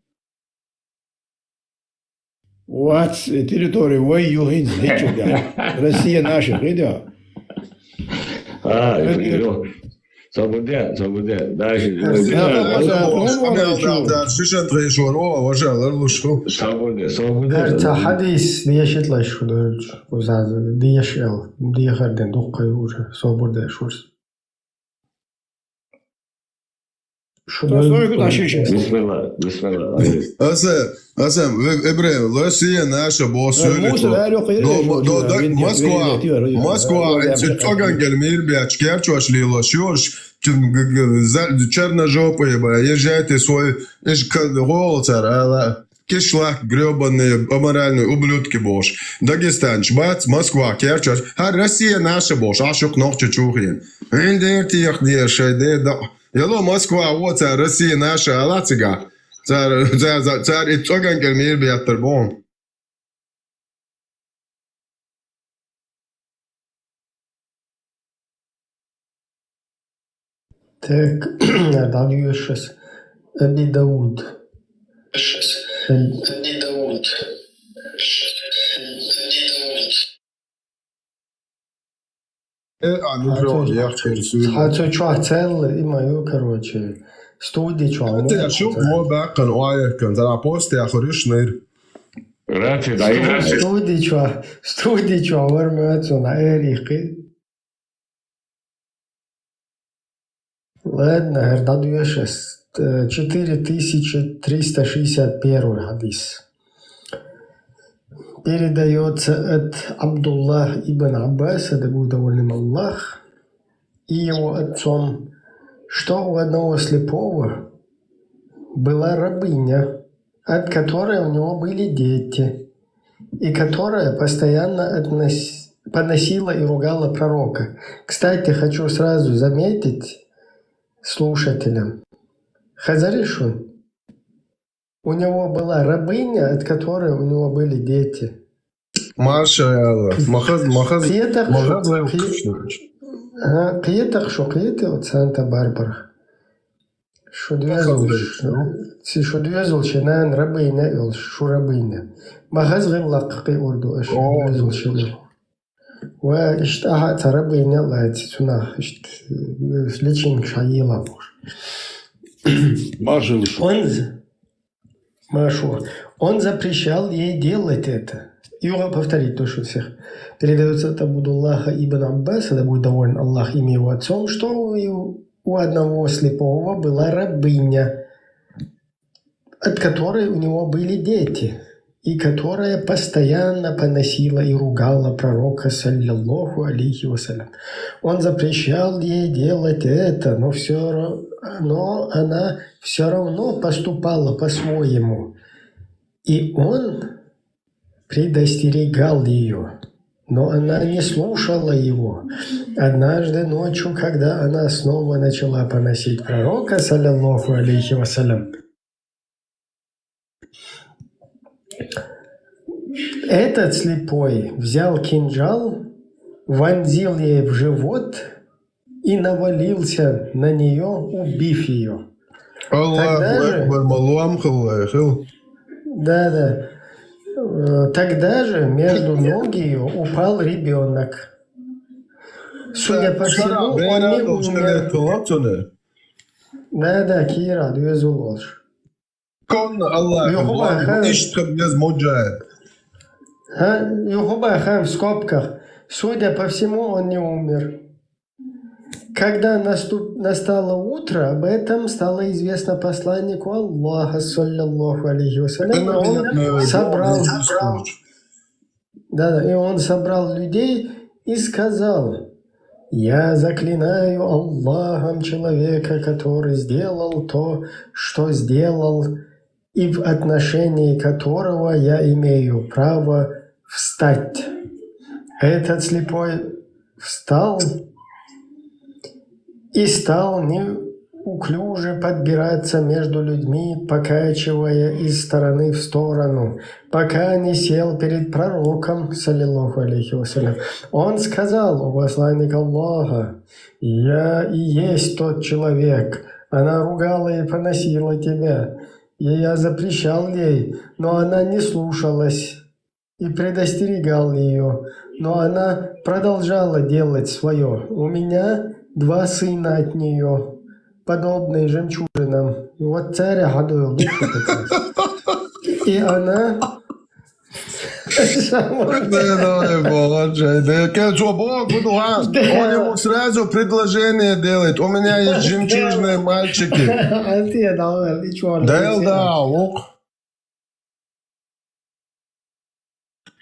Вот территория воюет, Россия наша, видишь? Свобода. Дальше. Свобода. Хадис дияшет лашу дорч. Узаз дияшел. Дияхарден духкай уже. Свобода шурс. Бисмилла. Асем, Ибраим, Россия наша, бо söyledi. Москва, Цогангель, Мирбяч, Керчуаш, Лилошуш, черножопые, езжайте свой, голцар, кишлак, гребаные, аморальные ублюдки, бош. Дагестан, Шбац, Москва, Керчуаш, Россия наша, бош, ашук ногче чухин. Индертих, дешай, Яло, Москва, вот Россия наша, алацыга. Царь и Цогангель мир бияттыр, Так, дальше сейчас Аби Дауд. Хочу чуацел и мою, короче, студию чуаму. Ты шук мо бакан оаякан, зара пост я хорюш ныр. Студию чуаму на эрихи. Ладно, даю сейчас 4361 хадис. Передается от Абдуллах ибн Аббаса, да будет доволен Аллах, и его отцом, что у одного слепого была рабыня, от которой у него были дети, и которая постоянно поносила и ругала пророка. Кстати, хочу сразу заметить слушателям, Хазаришун, у него была рабыня, от которой у него были дети. Маша, Киетах шокиете от Санта-Барбара. Шудвезул чинан рабыня ил шурабыня. Махазгин лакки урду аш шудвезул чинан. Ва иштахат рабыня лати сунах ишт личин шаила буш. Он запрещал ей делать это. И повторить то, что всех передается от Абдуллаха ибн Аббаса, да будет доволен Аллах им его отцом, что у одного слепого была рабыня, от которой у него были дети, и которая постоянно поносила и ругала пророка, саллиллаху алейхи вассалям. Он запрещал ей делать это, но она все равно поступала по-своему. И он предостерегал ее, но она не слушала его. Однажды ночью, когда она снова начала поносить пророка, саллаллаху алейхи вассалям, этот слепой взял кинжал, вонзил ей в живот и навалился на нее, убив ее. Да. Тогда же между ног ее упал ребенок. Судя по всему, он не умер. Да, Кира, düz ложь. В скобках. Судя по всему, он не умер. Когда настало утро, об этом стало известно посланнику Аллаха, саллаллаху алейхи вассалям, и он собрал людей и сказал: «Я заклинаю Аллахом человека, который сделал то, что сделал, и в отношении которого я имею право встать». Этот слепой встал и стал неуклюже подбираться между людьми, покачивая из стороны в сторону, пока не сел перед пророком, саллаллаху алейхи вассалям. Он сказал: «О посланник Аллаха, я и есть тот человек. Она ругала и поносила тебя, и я запрещал ей, но она не слушалась, и предостерегал ее, но она продолжала делать свое. У меня 2 сына от нее, подобные жемчужинам. Вот царя гадую душу прекрасно. И она...» Он ему сразу предложение делает. У меня есть жемчужные мальчики.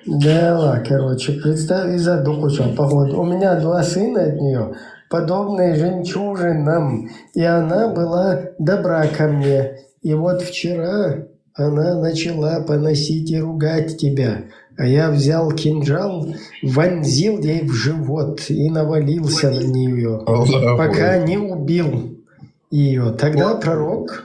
Да, короче, представь, из-за духуча, походу. У меня 2 сына от нее, подобные жемчужинам, и она была добра ко мне. И вот вчера она начала поносить и ругать тебя, а я взял кинжал, вонзил ей в живот и навалился на нее, пока не убил ее. Тогда пророк,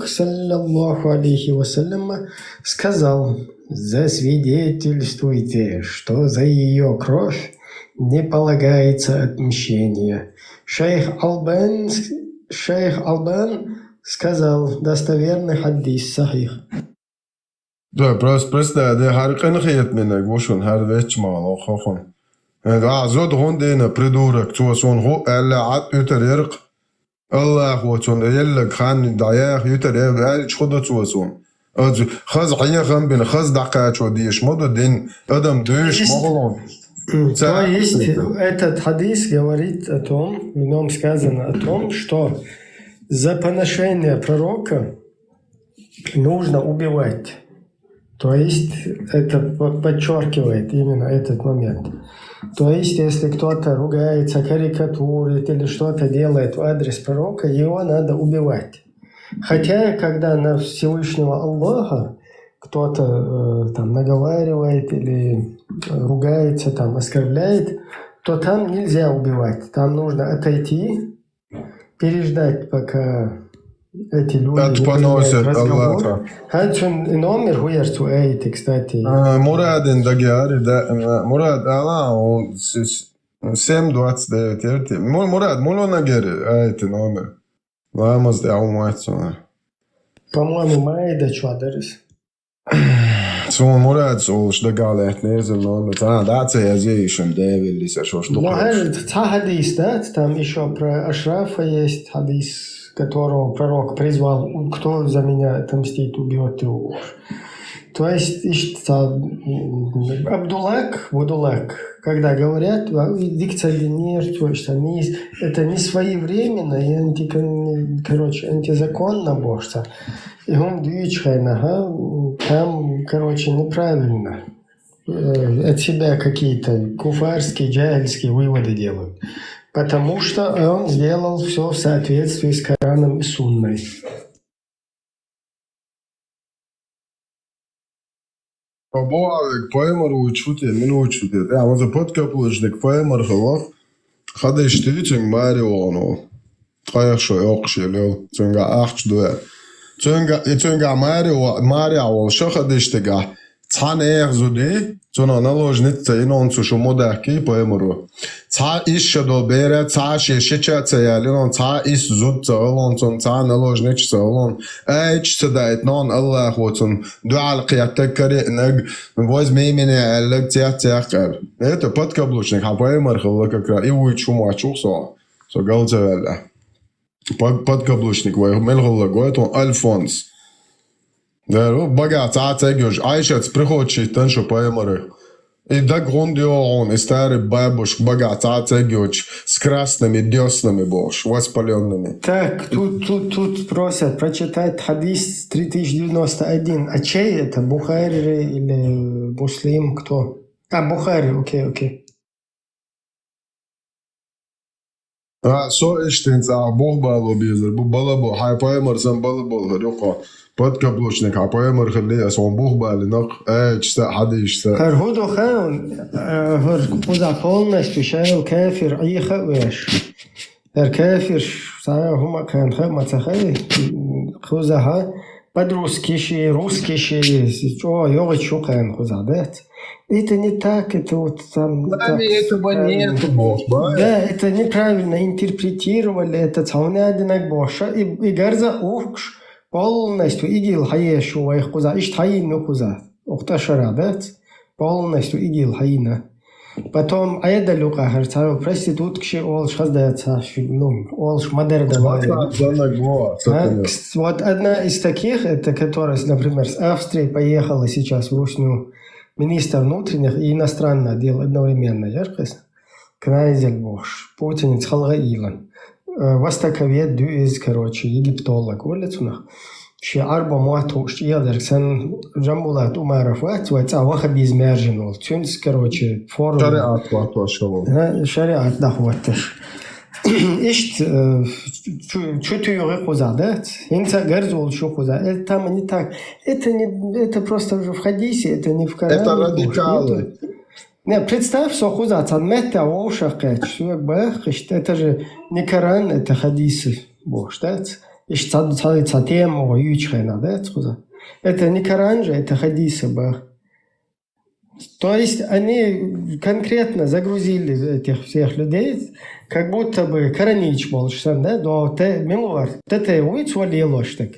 саллаллаху алейхи вассалям, сказал: «Засвидетельствуйте, что за ее кровь не полагается отмщение». Шейх Албан сказал: «Достоверный хадис, сахих». Да, просто det har kan get mina goshun har vet mal och khon. Zod hondena придурок тусон ho alla at uterq. Allah khotun yalla khan dayah uterq al chkhod tuson. خز عيغم بين خز دقات وديش مدة دين أدم دوش مغلون. То есть этот хадис говорит о том, в нем сказано о том, что за поношение пророка нужно убивать. То есть это подчеркивает именно этот момент. То есть если кто-то ругается, карикатурит или что-то делает в адрес пророка, его надо убивать. Хотя, когда на Всевышнего Аллаха кто-то там наговаривает или ругается, там оскорбляет, то там нельзя убивать. Там нужно отойти, переждать, пока эти люди не принять разговор. Хадсон номер хуярцу эйти, кстати. Мурадин дагиари, да, Мурад, он 729. Мурад, мулонагери, эйти номер. Vamos de almoço. По-моему, Майда чуадарис. Мурад солш дагалет незел номер. Да, я здесь Дэвид, что Ну, хадис, да, там еще про Ашрафа есть хадис, которого пророк призвал: кто за меня отомстит, убьет его. То есть, Абдуллак, Будулак, когда говорят, это не своевременно и антизаконно божца. И он там, неправильно от себя какие-то куфарские, джахильские выводы делают. Потому что он сделал все в соответствии с Кораном и Сунной. Побоавик поемар учут, я мин учут. Я вот за подкаплочник поемар халах. Хада иштичинг Марионо. Тхаяшо ёкшелел. Цунга ахчдуэ. Цунга Марио шахадиштига. Цан эрзуди. Цуна наложница инон цушу модахки поемару. Ца ишшадо бере, ца шишича цаялинон, ца ис зуд цаолон, цун ца наложнич цаолон. Эйч цадайт нон Аллах воцун. Дуал қиятак кари наг. Возьми меня аллак тях. Это подкаблучник. А поемар халла как раз. И уйчу мачух со. Со галцавелла. Подкаблучник. Мелхалла гоет он Альфонс. Да, богат, цегюш. Айшец приходчий таншу поемары. И до грундион, и старый бабуш, богат, цегюч, с красными деснами бош, воспаленными. Так, тут просят прочитать хадис 3091. А чей это? Бухари или Муслим? Кто? Бухари, окей. Со иштин за Бог балу бизер, балабо, хай поемар сам балабо, харюка. Подкаблучник, а поемар хали, сон Бог бали, нах, чса, хадишса. Хархудо хаун, куза полностью шайл кафир, айха веш. Кафир, сая хума кан хама цахай, куза ха, по-русски ши, русский ши, йога чукан куза, да? Это не так, это вот там... Этого нету, Бог, да, это неправильно интерпретировали, это цаунядинак боша, и гарза ухш, полностью игил хаешу вайх куза, ишт хаину куза, ухташара, да? Полностью игил хаина. Потом айда люка харцаю проституткши олш хаздается, олш модер давай. Вот одна из таких, это которая, например, с Австрии поехала сейчас в Русню, министр внутренних и иностранных дел одновременно, яркость. Кнайзель Бош, путинец Халгаилан. Востоковед из, египтолог, улицунах. Ши арба муату, ши ядерксен Джамбулат Умаров вативать, а вахаби измержинул. Тюнс, форум. Шариат ватвашалу. Шариат дахватташ. Ишт, чуть юры хуза, да? Инца гарзул шу хуза. Это там не так. Это просто уже в хадисе, это не в Коране. Это радикалы. Не, представь, что хуза, цан метта оушахет, это же не Коран, это хадисы. Бог, да? Ишт цатем, ючхайна, да? Это не Коран же, это хадисы, бах. То есть они конкретно загрузили этих всех людей, как будто бы Коранич болшсан, да, до милуар, это уйцвалилош так.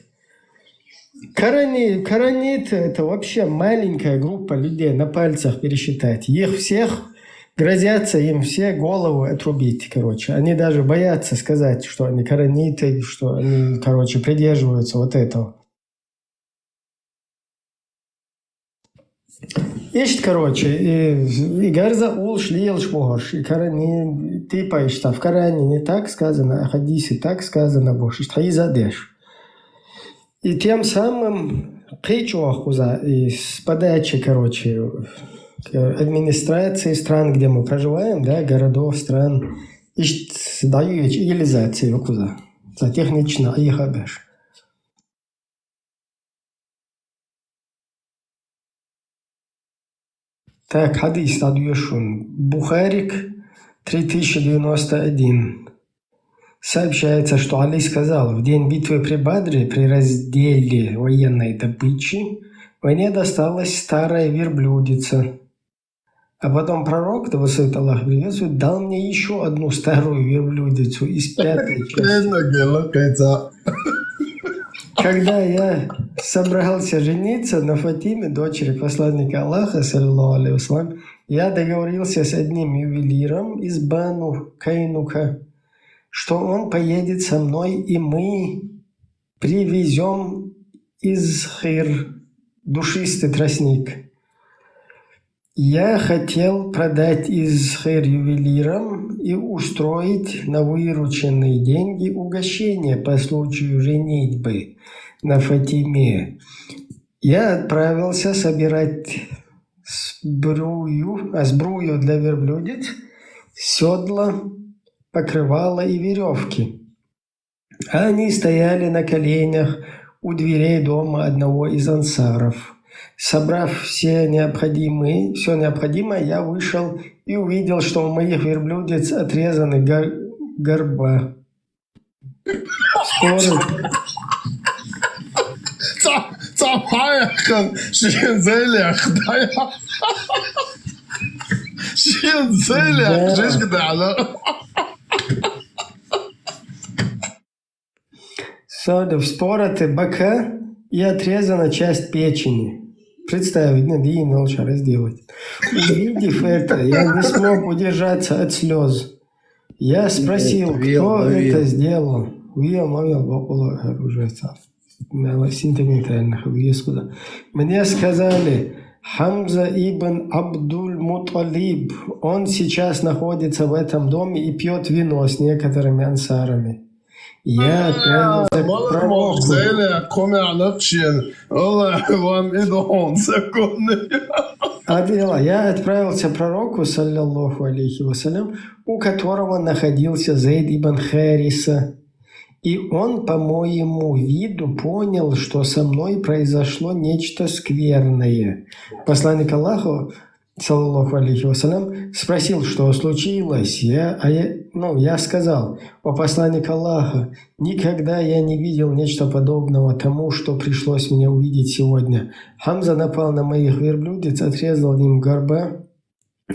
Коранит это вообще маленькая группа людей, на пальцах пересчитать. Их всех грозятся им все голову отрубить, Они даже боятся сказать, что они кораниты, что они, придерживаются вот этого. Ишт, и гарза улш лилш богорш, и Коране, ты поишь, в Коране не так сказано, а в хадисе так сказано, бош, ишт хаи задеш. И тем самым кичуахуза, и с подачи, администрации стран, где мы проживаем, да, городов, стран, ишт дают идеализацию куза, за технично айхабеш. Так, хадис адьюшун. Бухарик 3091. Сообщается, что Али сказал, в день битвы при Бадре, при разделе военной добычи, мне досталась старая верблюдица. А потом пророк, да высот Аллах приветствует, дал мне еще одну старую верблюдицу из 5-й части. Когда я собрался жениться на Фатиме, дочери посланника Аллаха, саллаллаху алейхи вассалям, я договорился с одним ювелиром из Бану Кайнука, что он поедет со мной, и мы привезем из Хир душистый тростник. Я хотел продать из Хир ювелирам и устроить на вырученные деньги угощение по случаю женитьбы на Фатиме. Я отправился собирать сбрую для верблюдиц, седла, покрывала и веревки. Они стояли на коленях у дверей дома одного из ансаров. Собрав все необходимое, я вышел и увидел, что у моих верблюдец отрезаны горба. Вспороты бока и отрезана часть печени. Представить, надо и лучше разделать. Увидев это, я не смог удержаться от слез. Я спросил, кто это сделал. Мне сказали, Хамза ибн Абдуль-Муталиб. Он сейчас находится в этом доме и пьет вино с некоторыми ансарами. Я отправился к пророку. Я отправился к пророку, саллаллаху алейхи вассалям, у которого находился Зейд ибн Хариса. И он, по моему виду, понял, что со мной произошло нечто скверное. Посланник Аллаха, саллаллаху алейхи вассалям, спросил, что случилось. Я сказал: «О посланник Аллаха, никогда я не видел нечто подобного тому, что пришлось мне увидеть сегодня. Хамза напал на моих верблюдец, отрезал им горба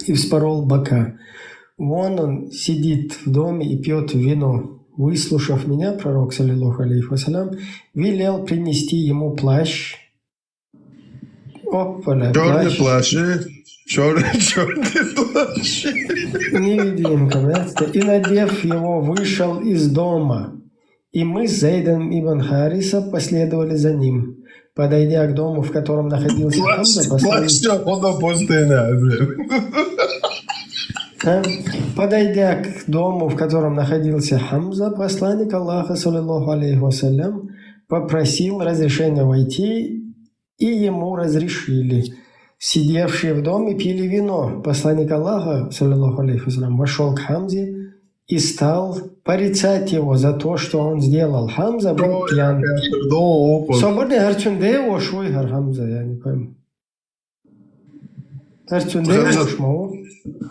и вспорол бока. Вон он сидит в доме и пьет вино». Выслушав меня, пророк, саллаллаху алейхи вассалям, велел принести ему плащ. Черный плащ. Невидимка, и, надев его, вышел из дома. И мы с Зейдом ибн Хариса последовали за ним. Подойдя к дому, в котором находился Хамза, посланник Аллаха, саллаллаху алейхи вассалям, попросил разрешения войти, и ему разрешили. Сидевшие в доме пили вино. Посланник Аллаха, саллаллаху алейхи вассалям, вошел к Хамзе и стал порицать его за то, что он сделал. Хамза был пьян. Свободный Харчунде ошвой Хамза, я не пойму. Харчунде ошмау.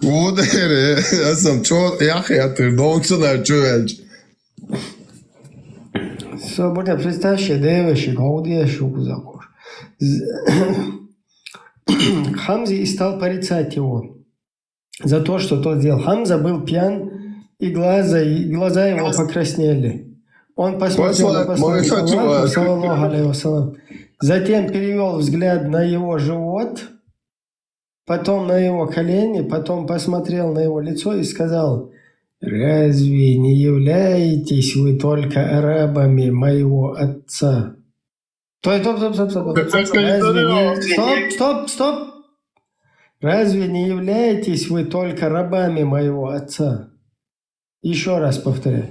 Я сам Свободный представьте, девушек, гаудешек закош. Хамзе и стал порицать его за то, что тот сделал. Хамза был пьян, и глаза его покраснели. Он посмотрел на посланника Аллаха, саллаллаху алейхи вассалям, затем перевел взгляд на его живот, потом на его колени, потом посмотрел на его лицо и сказал: «Разве не являетесь вы только арабами моего отца?» Стоп! Разве не являетесь вы только рабами моего отца? Еще раз повторяю.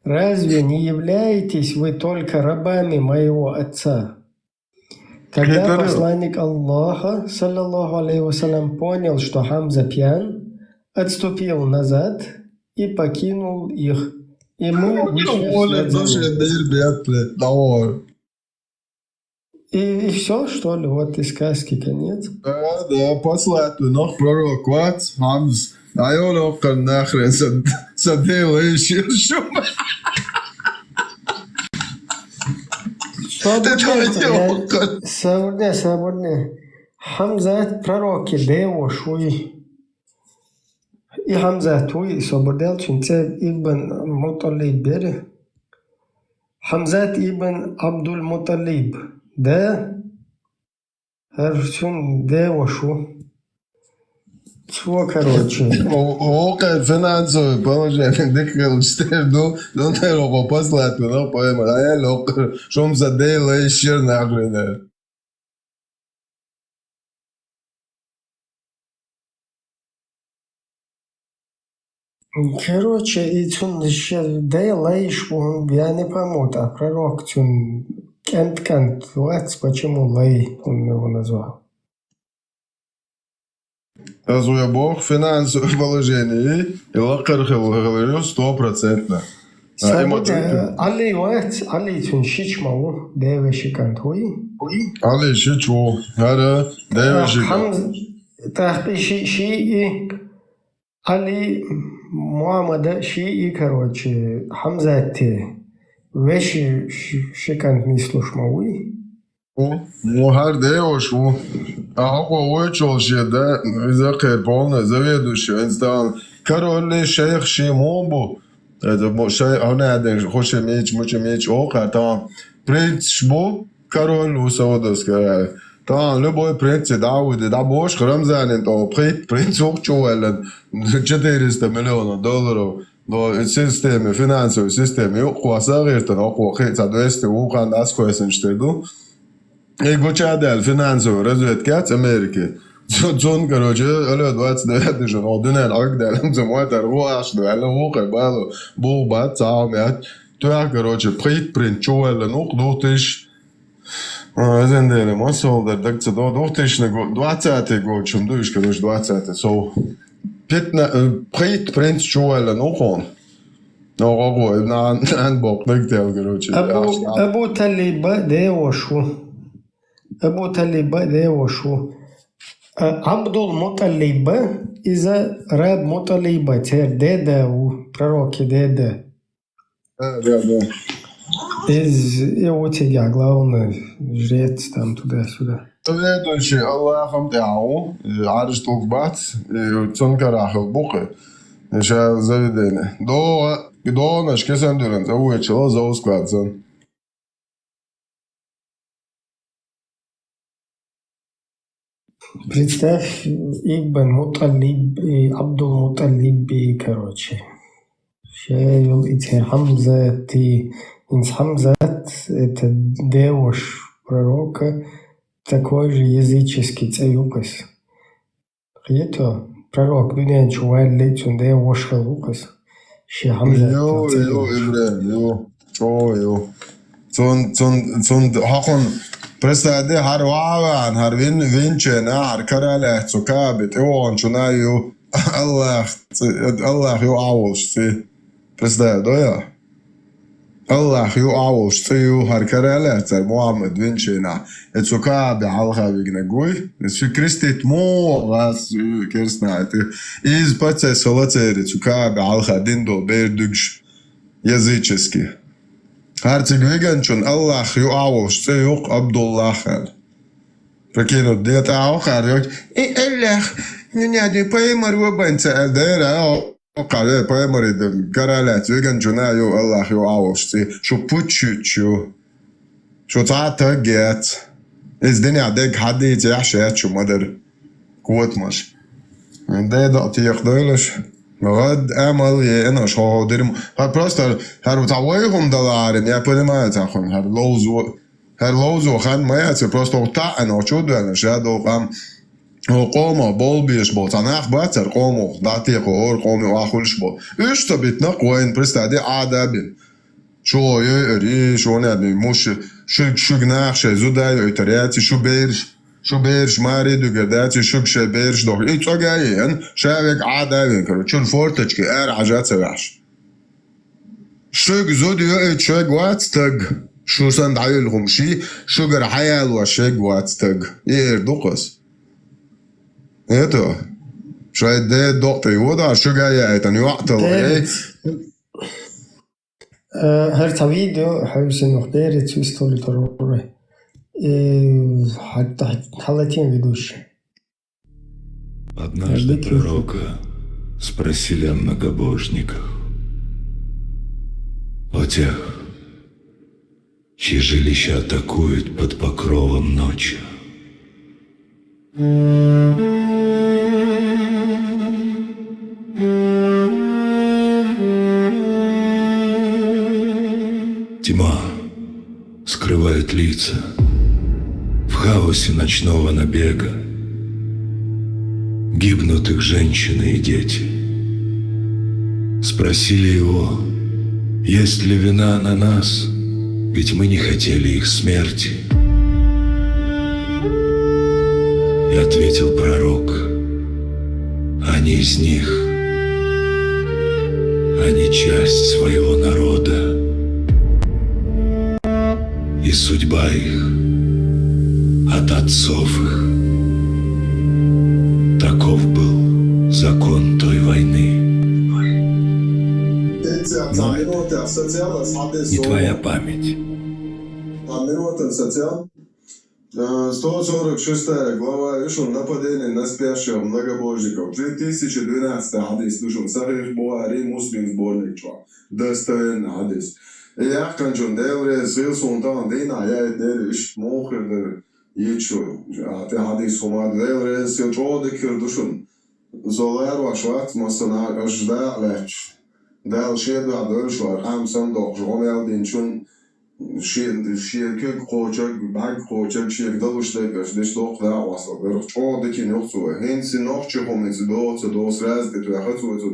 Разве не являетесь вы только рабами моего отца? Когда посланник Аллаха, саллаллаху алейхи вассалям, понял, что Хамза пьян, отступил назад и покинул их. И мы вышли вслед за ним. И все, что ли? Вот и сказки конец. Да, послать нах пророк ват, Хамз, айолокар нахрен садел и ширшум. Свободный. Хамза пророки дево шуй. И Хамза туй свободел чинце ибн Муталиб бери. Хамзат ибн Абдуль-Муталиб. Да? Харчун дево шу. Чего, короче? Окей, финансовое положение. Декрел стерду, но не роба послать, но поэма. А я локр, шум задел и щер нахрен. Короче, и цун ще дай лайш, я не пойму, а пророк цун кент, почему лай он его назвал? Разве Бог финансовое положение и лакар говорю 100%. Ali وقت Ali تون شیچ ماو دیوشی کنتوی Ali شیچو هر دیوشی تحقیقی شیعی Ali Muhammed شیعی کروچه حمزه تی وشی شکند نیستوش ماوی مو هر دیوش مو آقا ویچول شده ایزا قربان زویدوشی انستان کرول شیخ شیمون بو شيء هنا خوش ميج اوقع طبعا برنس بو كارول وسودس كا طبعا لو بو برنس داود دا بوش خرمزان انت او برنس اوق جوال جديرست مليون دولار دو السيستم فينانسو سيستم يقوى صغير تنقوى خيط دوست وقان اسكويس نشتدو ايجو تشادل فينانسو رزوت كات امريكا زون короче الو 29 же однен агдалам замойтар воаш дала воқе бало бобат заамят то короче принчуэл нук дотиш зенделе масолдар дакца до дотиш него 20 год чем душ короче 20 со 15 принчуэл нухон ногого на бок дактел короче ابو талиба деошу ابو талиба деошу عبد المطلب إذا راب مطلبة تير ديدا وبروكي ديدا إز يوتي главное жрец там туда-сюда. Следующий Аллахом Тяу, عارش طوبات تنكر آخر بقى شا زودينه دو نشكي سندرن زوج شلا زوج كواتسن Представь, Ибн Муталиб и Абдул Муталиб, короче. Шейл и Хамза, ты инс Хамзат, это девуш пророка, такой же языческий цаюкас. Это пророк, дуня чувал лицун девуш халукас. Ше Хамза. Йо. Зон хакон Представляете, Харваван, Харвин Винчена, Харкарале, Цукабит, Ион, Чунаю, Аллах, ю Аулшти. Представляете, да я? Аллах, ю Аулшти, ю Харкарале, Цар Мухаммед Винчена, Цукаби, Алха Вигнагуй, Сви Кристит Мо, Раз, Керснаете, из процесса Солацери, Цукаби, Алха Диндо, Бердугш, языческий. Hartelijk weekend, Allah, je ouders, ze ook Abdullah. Verkeer op dit ook, Allah, nu niet de pijmer we bent ze daar, ook al pijmer de karalet, weekend, je Allah, je ouders, ze zo putje, zo taat get, is dit niet dik hadden ze echt zo maar goed mas. En dat je echt غد أمل أنا شو درم هالبروستر هالتعويهم دلارين يا بدي ما يتأخون هاللوزو خان ما يأتي بروستر تاعنا شو ده شادو قام هو قومه بول بيش بول تناخ باتر قومه داتي قور قومه وآخولش بول إيش تبيتنا قوين برستادي عادابين شو يري شو نادي مش شو جناح شو زوداي يترياتي شو بيرش ماري دو قداتي شو بيرش دوغ ايش اجاين شابك عاداين كرو شو الفورتج ار عجات سواش شو زوديو ايش شو واتستج شو سند عيلهم شي شو جر حيال وشيك واتستج ير دوقس ايتو شو ده دوقتي ودا شو جاي ايتن وقت الله هر فيديو حوس نقدر تشتغل تروح Однажды пророка спросили о многобожниках, о тех, чьи жилища атакуют под покровом ночи. Тьма скрывает лица в хаосе ночного набега. Гибнут их женщины и дети. Спросили его, есть ли вина на нас, ведь мы не хотели их смерти. И ответил пророк, они из них. Они часть своего народа, и судьба их от отцов их. Таков был закон той войны. Но это не твоя память. 146 глава Ишун нападение на спящих многобожников. 2012 хадис Ишун Сахих Бухари Муслим сборник чва. Достоверный хадис. Я канчун девре зил сунтан дейна я дер иш мохер дер ечу. А те хадис хумад девре зил чоды кирдушун. Золер вашват масана ажда леч. Дал шеду адol швар хамсан дох жомел динчун شركة قوچك بعد قوچك شركة دوشته گشتش دوخ ده واسه برخ چه دکی نخسوه هنسی نخ چه خمیت دوست راز که تو اخه تو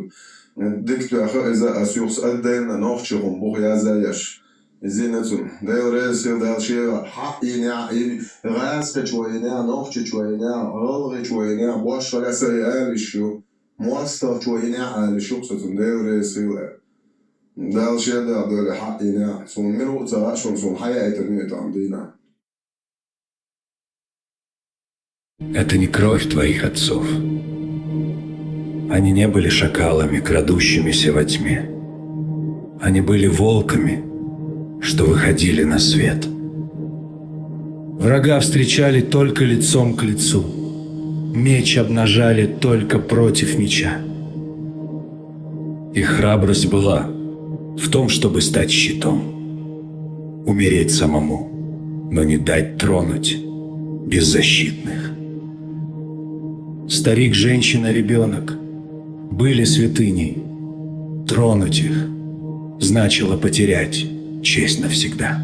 دک تو اخه از اسیوس ادن نخ چه خم بخ یازایش زینتون دیل رسیل دیل شیر حق اینه راز که چوینه نخ چه چوینه غلق چوینه باش ولی سری علیشو مواستر چوینه علیشو ستون دیل رسیل ده الشيء ده دول حقنا سون من وقتها سون حياة تنمية عندنا. Это не кровь твоих отцов. Они не были шакалами, крадущимися во тьме. Они были волками, что выходили на свет. Врага встречали только лицом к лицу. Меч обнажали только против меча. Их храбрость была в том, чтобы стать щитом, умереть самому, но не дать тронуть беззащитных. Старик, женщина, ребенок были святыней. Тронуть их значило потерять честь навсегда.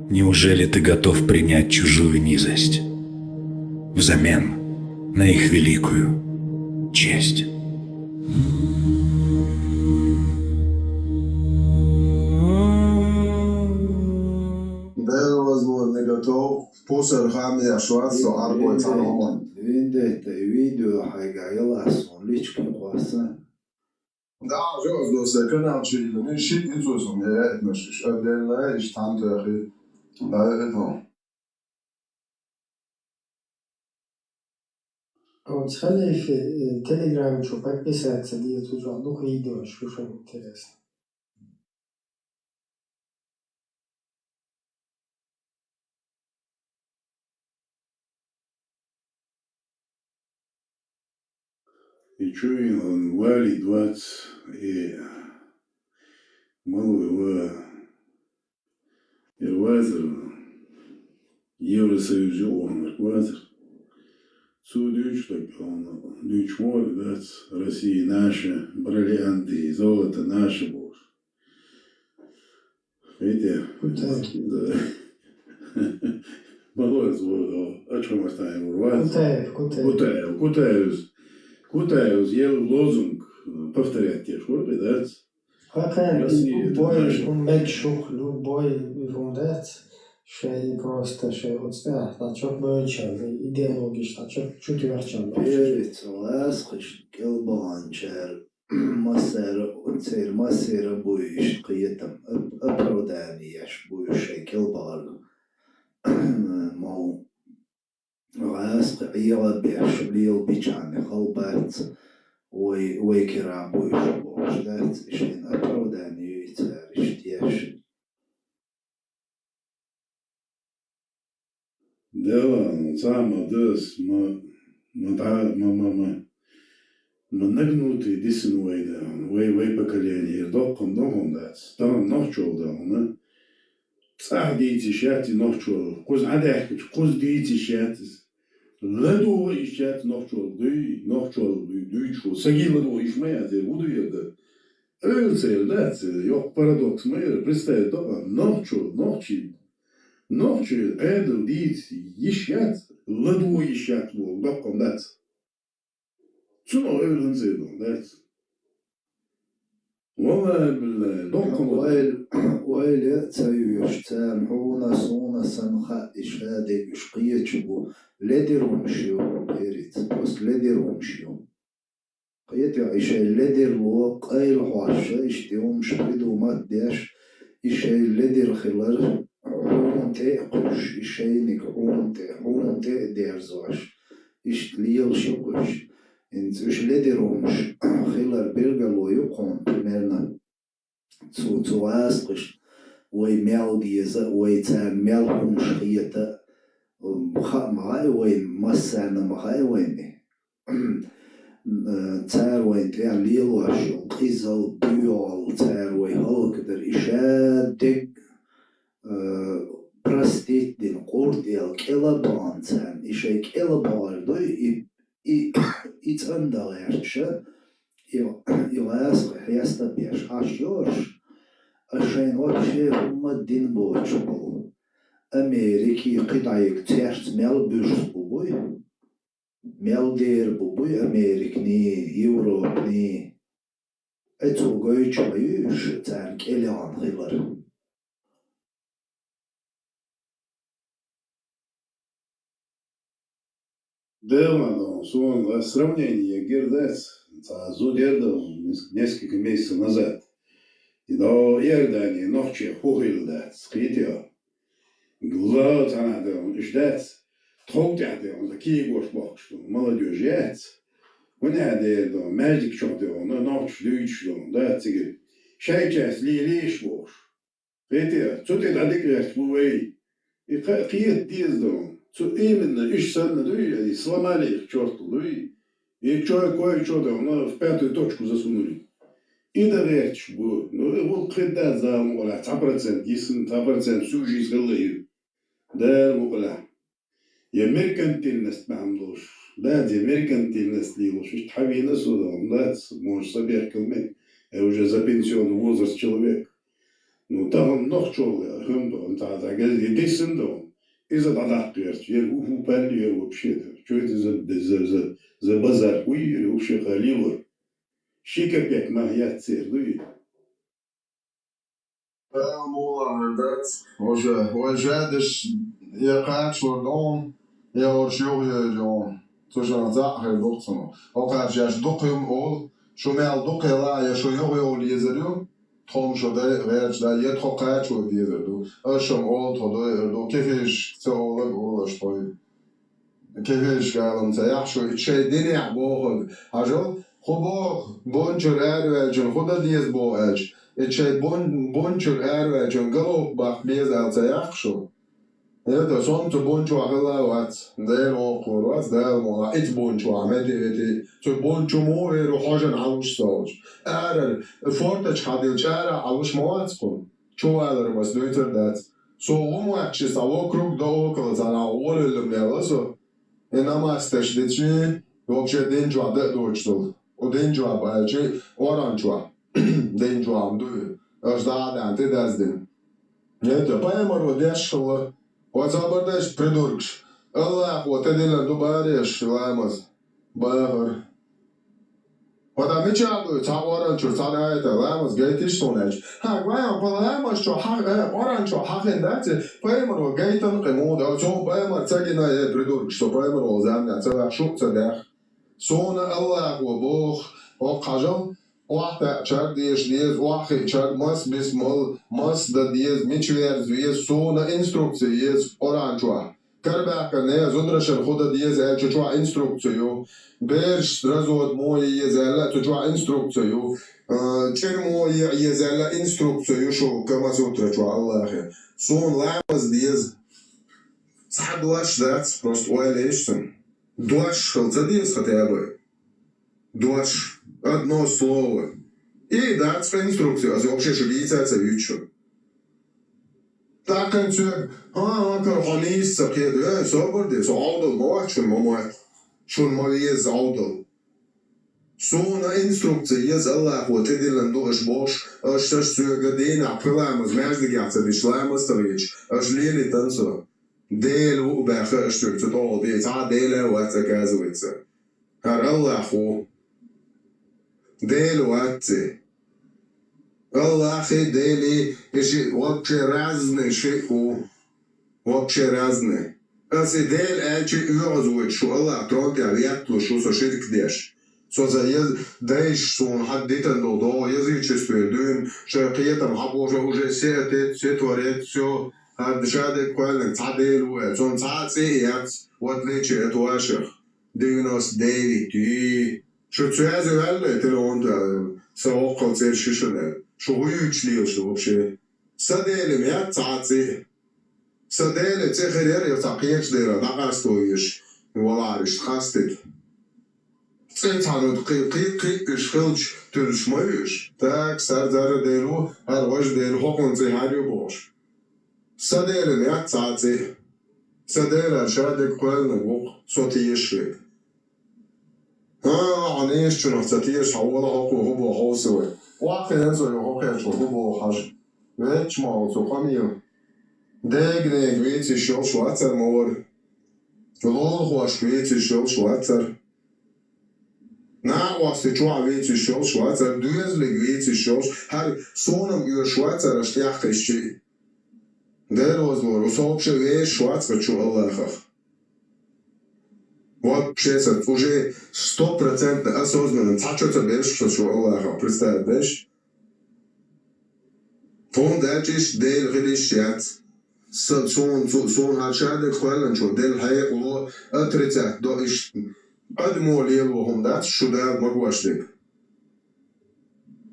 Неужели ты готов принять чужую низость взамен на их великую честь? Pusar hamija švaco arboj canomon. Vindete i video hajga jelason ličkim hvasa. Da, žoz do se kanal čili, ne šit izu sam je etnašiš, ödelne iš tante ahi, da je eto. Вот сходи в Телеграм, что подписаться, где тут же одну видео, что интересно. И чуин он вали 20 и малого Ирвазер Евросоюзе он Ирвазер Судюч так он дюч море да Россия наша бриллианты золото наше бог. Видите? Да. Молодец был, о чем оставим Ирвазер? Кутаев ел лозунг повторять те школы, да? Любой мечух, любой вундец, шей просто шей вот да, что бычал, идеологично, что тверчал. Перец, ласхич, келбанчер, массера буйш, киетам, оправдание, буйш, келбал, мол. Раз я беш лил бичане холбат ой кера буйш ждать шин оправдание царь Да, сама дос мы нагнутый десной да, ой поколение доком дат, там ночью да, на садите шати ночью, коз адах, коз дите шати Ладу ищет ночью, дui, сагил ладу ишмаяте, буду еда. Эльцер, да, ёх парадокс, мы представить дома, ночью, эдл дит, ищет, ладу ищет, доком дат. Цуно эльцер, да. والله بالدوكم ويل تسيوش تامحونا صونا سنخا إشهادي إشقية شبو لديرهم شيو بيريت بس لديرهم شيو قيت إيش اللي لوق أي الحواشة إيش تيوم شبيدو ما ديش إيش اللي خلر عون تأقش إيش نك عون تأدير زواش إيش ليل شقش إنت إيش اللي رومش خلر بيرجلو يقون بمرنا تو أسقش ويميل ديزا ويتان ميل همش خيتا معاي وين مسانا معاي وين تاروين تاع ليلواش قيزل بيول تاروي هلك در إشادك براستيت دين قورد يال كيلابان تان إشاي كيلابان دو يتأندغيرش يغاسق حياستا بيش عشيوش أشين وابشي هم الدين بوشبو أمريكي قطعيك تيرت ميل بوشس بوبوي ميل دير بوبوي أمريكني يوروبني أتو قويتش بيوش تان كيليان غيلر Дело, сон, сравнение Гердец, Зудердов несколько месяцев назад. И до Иордании ночи хухилдец, хитя. Глаза танадел, ждец, толтядел, такие гош бокшту, молодежь яц. Унядел, маждик чотел, на ночь дючдел, да, цигель. Шайчас лилиш бош. Хитя, цуты дадикреш бувей. И киет диздел. So именно, ищ сам надуй, сломали их черту, дуй, и кое-что там, в пятую точку засунули. И да речь будет, ну, вот когда за мула, 100%, если 100% всю жизнь голые, да, мула. Я меркантильность мамдуш, да, я меркантильность лилуш, и тхавина сюда, да, может, собер килмек, я уже за пенсионный возраст человек. Ну, там он ног чёл, он там, и десен, إذا ضعت قيرت هو بالي وبشيء شو إذا بزار وير وشي خليور شي كبيك ما هي تصير دوي والله dat hoje dus je gaat zo dan je hoort je dan tussen dat heel goed zo ook als je dokum al zo meer dokken la je zo heel lezen Tom شده ویج در یه توقع شده دیگر دو اشم آل تا دو کیفش سوالک اولش پای کیفش کردم سیاح شو چه دینی عباقل هجال خوبا بونچر ویجن خدا دیز باج چه بونچر ویجن گلو بخ بیز ال سیاح شو ده سوم تو بونچو عقلا وات دل آخر وات دل مولا ایت بونچو عمدی تو بونچو موی رو حاجن عوش ساج فورتش حدیل چهره عوش موات کن چو علر مس دویتر دات سو وموچی سالو کروک دو کل زنا اول لمیلا سو اینما استشدید چی یوبشه دینجو عده دوچتول و دینجو عبایچی اورانجو دینجو هم دوی ازداد انتی دزدین نه تو پای مرو دیشل وزابردش придуркш. Allah, вот это дело дубареш, ламаз, багар. Вот а мечаду, та оранчур, та на это, ламаз, гейтиш тонеш. Хак, ваям, ламаз, что хак, оранчу, хакин дати, поймеру, гейтан кемуда, то поймер, цагина е придурк, что поймеру, замня, цела шукца дях. Сона Allah, во бог, о кажал, واحدة شر ديز واحد شر مس بسمال مس دا ديز ميشوير ديز سونا انستروكسيز اورانجوا كربا كنه زندرشن خدا ديز الچوا انستروكسيو بيرش رزود موي يزلا تجوا انستروكسيو چر موي يزلا انستروكسيو شو كما زوترچوا الله سون لامز ديز صح دوش ذات просто уэлэшн دوش خلص ديز хотя бы دوش одно слово. И дать инструкцию, also вообще швейцарца учу. Так он все, он есть, so wurde, so Auto macht schon mal jetzt Auto. So eine Instruktion, jetzt Allah, wo ты делаешь durch Bosch, что все година, прилamos, между гяцами, шлamos тавич, шлили танцо. Делу бэхэ штук, то то, а деле вот оказывается. Аллаху. Делуатте. Аллахи дели, иши вообще разные шиху, вообще разные. Если дель эчи уразует, что Аллах тронти авиатлу, что со ширк деш. سو زي دايش سون حديتن دو يزي تشسبيردون شرقية محبوش وجه سيت وريت سو هاد شادك كوالن تعديل وزون تعاد سيئات واتليتش اتواشر دينوس ديفي تي شو تسوازي ولا تلون سوقل زي شيشنال شو يوتشليو شو بشي سديل ميات تعاد سيئ سديل تخير يتقيش ديرا دقاستويش والعرش خاستت سيتانو دقيق إشخلج تلشميش تاك سردار ديلو هروش ديلو حقن زي هاريو بوش سديل ميات تعطي سديل شادك قوال نبوق صوتيش لك عنيش چنو ستيش حوالا حقو هبو حوسوي واقع نزو يحقيش هبو حاج ويتش ماوتو قميو ديگ ويتي شو شواتر مور لول خوش ويتي شو شواتر Na was de twa weet je zo Schweizer duizelig weet je zo har sonem uur Schweizer stärk is je der was nur so obše we Schweizer čo Allah вот честно уже 100% осознанно цачоца беш что Allah представляешь фон дачиш дел релишят сон хачаде хвален что дел хай о отрицать до иш أدمو ليلو هم دات شو دال مقواش لك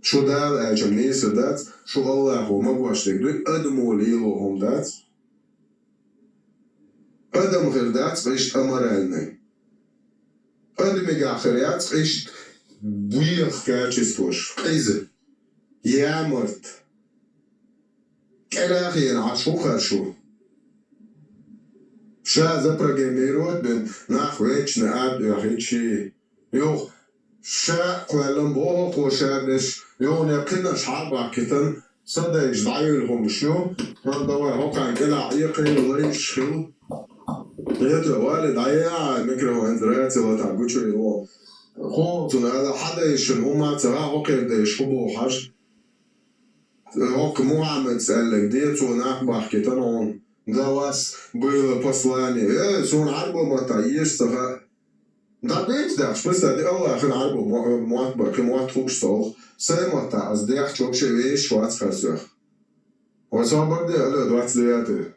شو دال أجم نيس دات شو الله هو مقواش لك دوي أدمو ليلو هم دات أدم غير دات غيشت أمرالني أدم آخريات غيشت بويخ كاتشستوش قيزة يا مرت كلاخين عشو خرشو Ша запрограммировать бен нахвеч на ад яхичи. Йох ша квалам бо кошардеш йон якна шаба китан صدق ضعيلهم شو هذا هو كان كلا يقين وليش شو يا والد عيا ميكرو اندرات ولا تعبوش هو خو هذا حدا يشنو ما ترى هو كده يشبو حاج هو كمحمد سألك ديت ونحبح كتنون для вас было послание. Сон арбо матаиш сага. Да ведь да, что это Аллах арбо матба кемат хукстол. Сэмата аз дэх чокше веш швац хасах. Вот сам багде алло 29.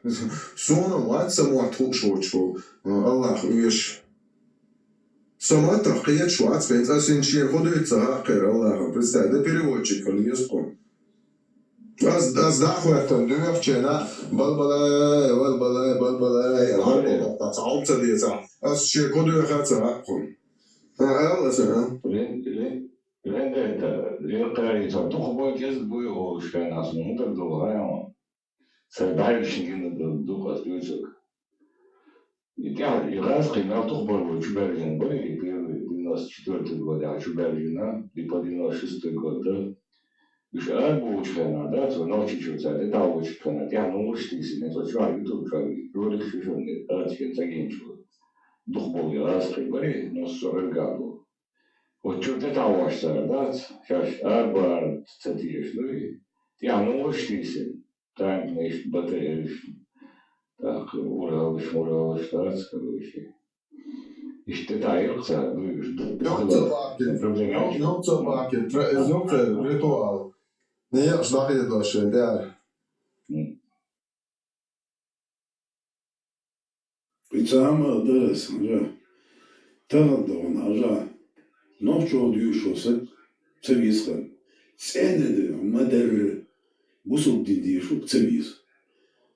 Соном ват самат хукшочо. Аллах веш. Самата қият швац венц асинчир ходуется ахер Аллах. Представь, да переводчик аль-Яскон. Az dachwerten dürfchena balbalay العربة تعومت ديتا از چه کدوم خاطر کن الله سلام это реально тухбой кез бой олушкан асмун так долгая садающий дух остается и раз когда тухбой чуберген бой первый 94 год а чубергена и по 96 год Už ārbučkana, da, to nočičuca, te taučkana, te anuštisi, ne to čvar YouTube čavi, rodik šišoni, tāčken caginču, duhboli rastri, bari, nos sorgado. O ču te taušsar, da, šaš ārbar catieš, nu, te anuštisi, tāņniš, batēriš, tak, urališ, tāds, karuši. İşte tā ilgsa, Yok cilvēki, yok rituāli. Neies darīdošie, der. Прицама дърс, нажа. Тъгът да го нажа. Нощо дюшо се висхан. Цене да мадър. Бусук дидишо цевис.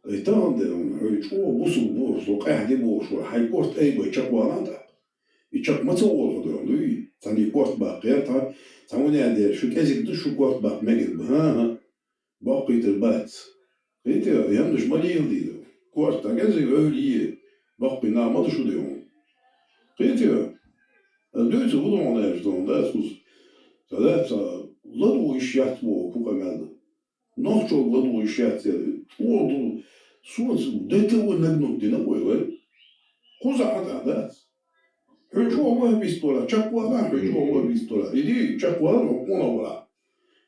Тъгът да го чуо бусук бусук, ахди бусук, хайпорт ейбой чакваланда. И чак мацуол ходом, дуй. Тани порт бақият, تموني عندي شو كازيك دوش شو كورت باق مجد ها باقيت البات انت يهمش مالي دي كورت كازيك اولي باقي نعمل شو ديهم انت دوت ودون ناش دون داسوس ثلاث لدو يشات بو كوكامل نوتشو لدو يشات ودو سوز دته ونغنو دينا وي خوزا هذا Hücuma pistola, çakvadan hücuma pistola. İdi çakvadan ona vura.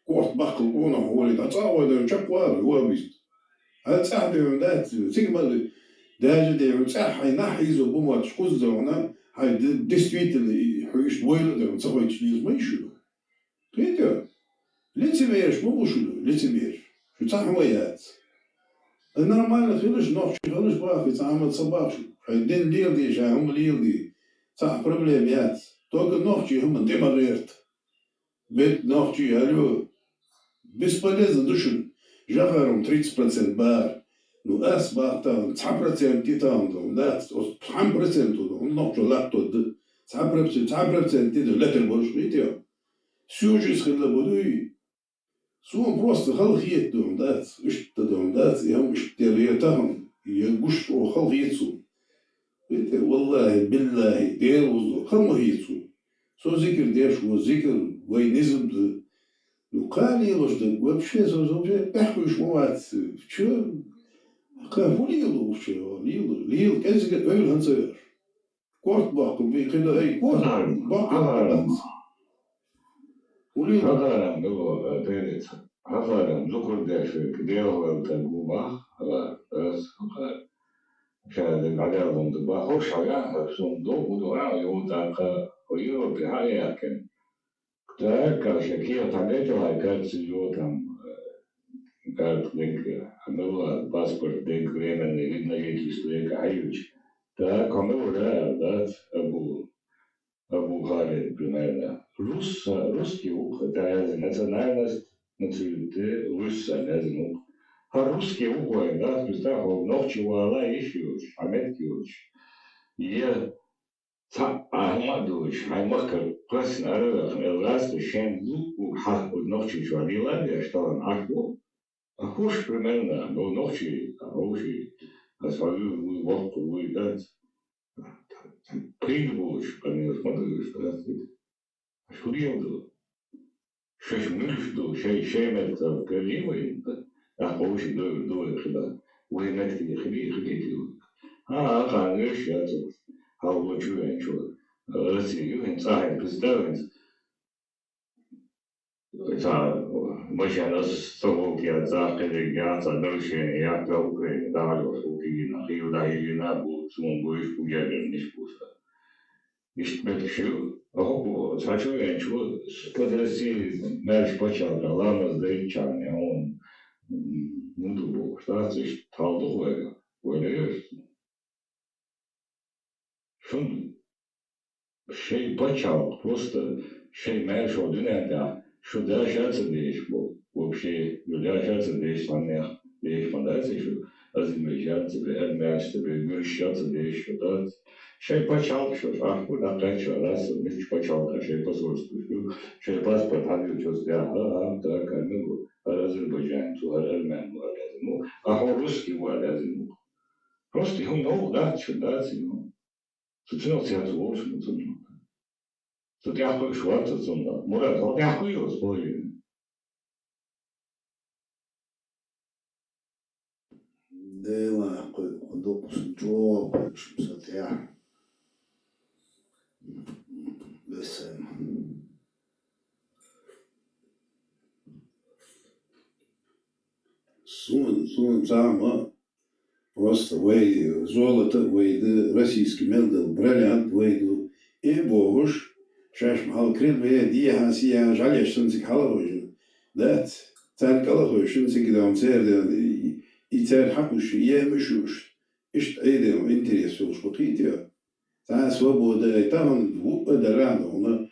Kort bakıl ona vura. Da çavadan çakvadan vura bist. Hal sahdiyorum da sigmalı. Derece diyorum sah hay nahizo bu maç kuzda ona hay disvit ишь войлы, цахой члиз мышью. Видите? Лицемеришь, мобушулю, лицемеришь. Что цахмоят. Нормально, хилыш, ночь, хилыш, бахи, цахмат собашу. Один лил ди, шахом лил ди. Цах проблем ят. Только ночи, хм, демарерт. Бет ночи, алло. Бесполезно душен. Жахаром 30% бар. Ну, ас бар там, 10% титан, да, 10% туда, он ночью лаптот, 10% тида, летер больше, видите? Всю жизнь ходила буду. Сум просто халхиет дом, да, что дом, да, я муж теле там, я гуш о халхиетсу. Видите, валлахи, биллахи, делузу, халхиетсу. Со зикр дешу, зикр, войнизм, ну, калило, что вообще, вообще, пяхуешь муват, что, как лило вообще, лил, кэзик, öl ханцер. Корт бахку, бихида, эй, корт, бахку, هذا هو ديرت هذا ذكر داش كدير تجوبا بس كان على ضمن بخش على صندوق ودعاء يودع ويو بهاي لكن تاك شكيه تعبت هاي كانت سيوتام كانت لينك عملوا باسبورت دينك ريمن اللي نجيت ليك عيوش تاك عملوا ده أبو غالب примерно. Русский ух, это национальность, русский ух. А русский ух, да, представь, ночью вала ищешь, аметкиуч. Я Ахмадович, Аймакар, классно, раз, шен, ночью чуалила, что он аху. Ахуш примерно, но ночью, ахуши, а свою вахту выдать. Прибыль, они смотрят, что это. Что делают? Шесть мышц, шесть метров кривой, а очень долго сюда. Вы на эти хлеб. А конечно, а вот что я чую. Россия, Израиль, представляете? Это мы сейчас с тобой я захотел я задушен, я говорю, да, Украина, Украина будет, он будет уверен, не спустя. Isto mexeu, sabe o que poderia ser mais pachada lá, mas daí já é muito bom. Está se tal do ruega, olha isso. Fundo, cheio pachada, просто cheio mais ordinária. Что да, сейчас здесь был вообще, люди сейчас здесь фанер, здесь фантазии, что Азербайджан тебе, Армян тебе, Гурщан тебе, что да. Шей почал, что ах, куда дальше, раз, не почал, а шей посольство, шей паспорт, а не что сделал, так, ну, Азербайджан, Армян, ну, а русский, ну, просто его новый, да, что да, ну, тут не все лучше, ну, тут, тут я хочу шваться, тут, Мурат, вот я хочу свой. Дела, кодок, джоб, что-то Бесем. Сун сама. Просто вей золото, вей российский медал, бриллиант, вей и богуш. Шаш мал крил вей дия сия жалеш сунцик халавожин. Дат цар калахошин сикидам церден и цар хакуш емешуш. Ишт эйдем интерес уж покития. Та свобода, там ударано, она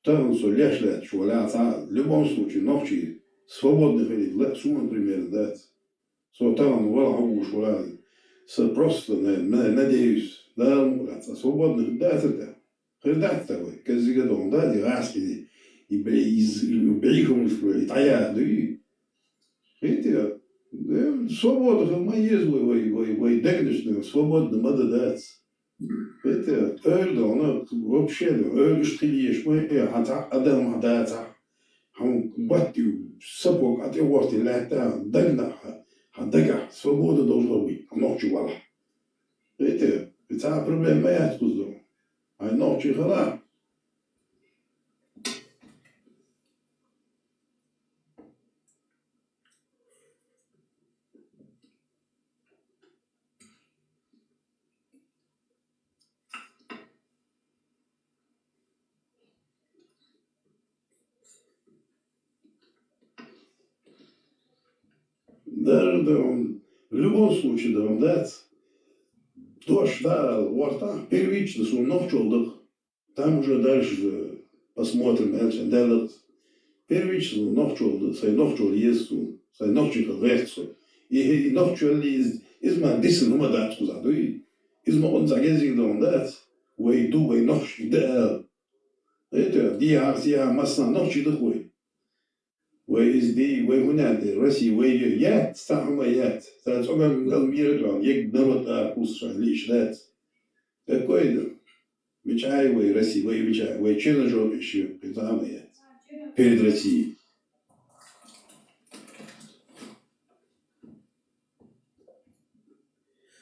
там соляшля, чуаля, в любом случае, ночи свободно ходить, сумма, например, дать. Со там, вала, шуаля, просто, надеюсь, да, свободно дать это. Хридать такой, казигадон, да, и раски, и брейхом, и тая, да, и, видите, свобода, мои злые, дегнешные, свободно, надо дать. Это öyle ona вообще öyle стилиш мы хата адам хадата хам баттю сапог ати ворти лата дагна хадага свобода должна быть ночью вала это проблема я скажу а ночью хала Даже да он, в любом случае, да он дать. Дождь, да, вот там, первично, с ног челдок. Там уже дальше посмотрим, дальше. Первично, ног челдок, сай ног чел есть, сай ног чел реchts. И ног чел из ма диssen нума дать сказать, из ма он загезиг да он дать. Вей ду, вей ног да. Это, я масса ног чел такой. وإزدي وهناك رسي ويات استعميات تاتوغن قلميرتون يك درت أكوس ليش ذات такой мечай вой России вой мечай вой чена жопе еще призамая перед Россией.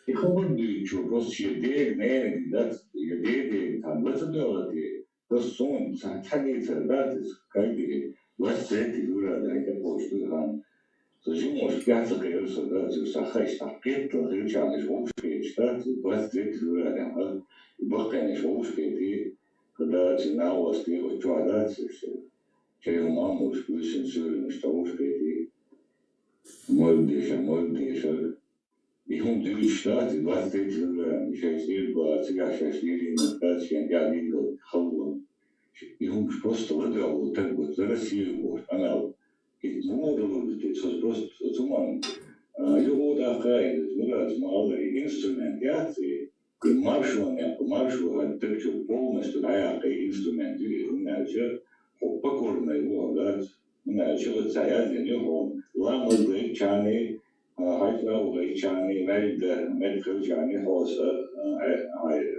Ich habe die Churros-Idee, die das, die Idee, die Tanzbezüge, das so ein Tanzbezüge, das ist keine, was die Jura da in der Post dran. So sind wir ganz gehört, dass es auch heißt, dass geht, dass es ja nicht aufsteht, was die Jura da hat, überhaupt keine aufsteht, dass sie nach was die was das ist. Чей маму спустим сюда, что aufsteht, молодежь. Ich habe die Stadt, die war die Jura, ich habe sie über in der Station, ja, wie dort, Haulen. Ich habe просто выдал, так вот, за Россию, она это просто туман. Его такая, малый инструмент, и маршал, так что полностью, инструмент, иначе, покорно его, да, иначе, царя для него, лама чаны, хайфа чаны, медхил чаны, хоса,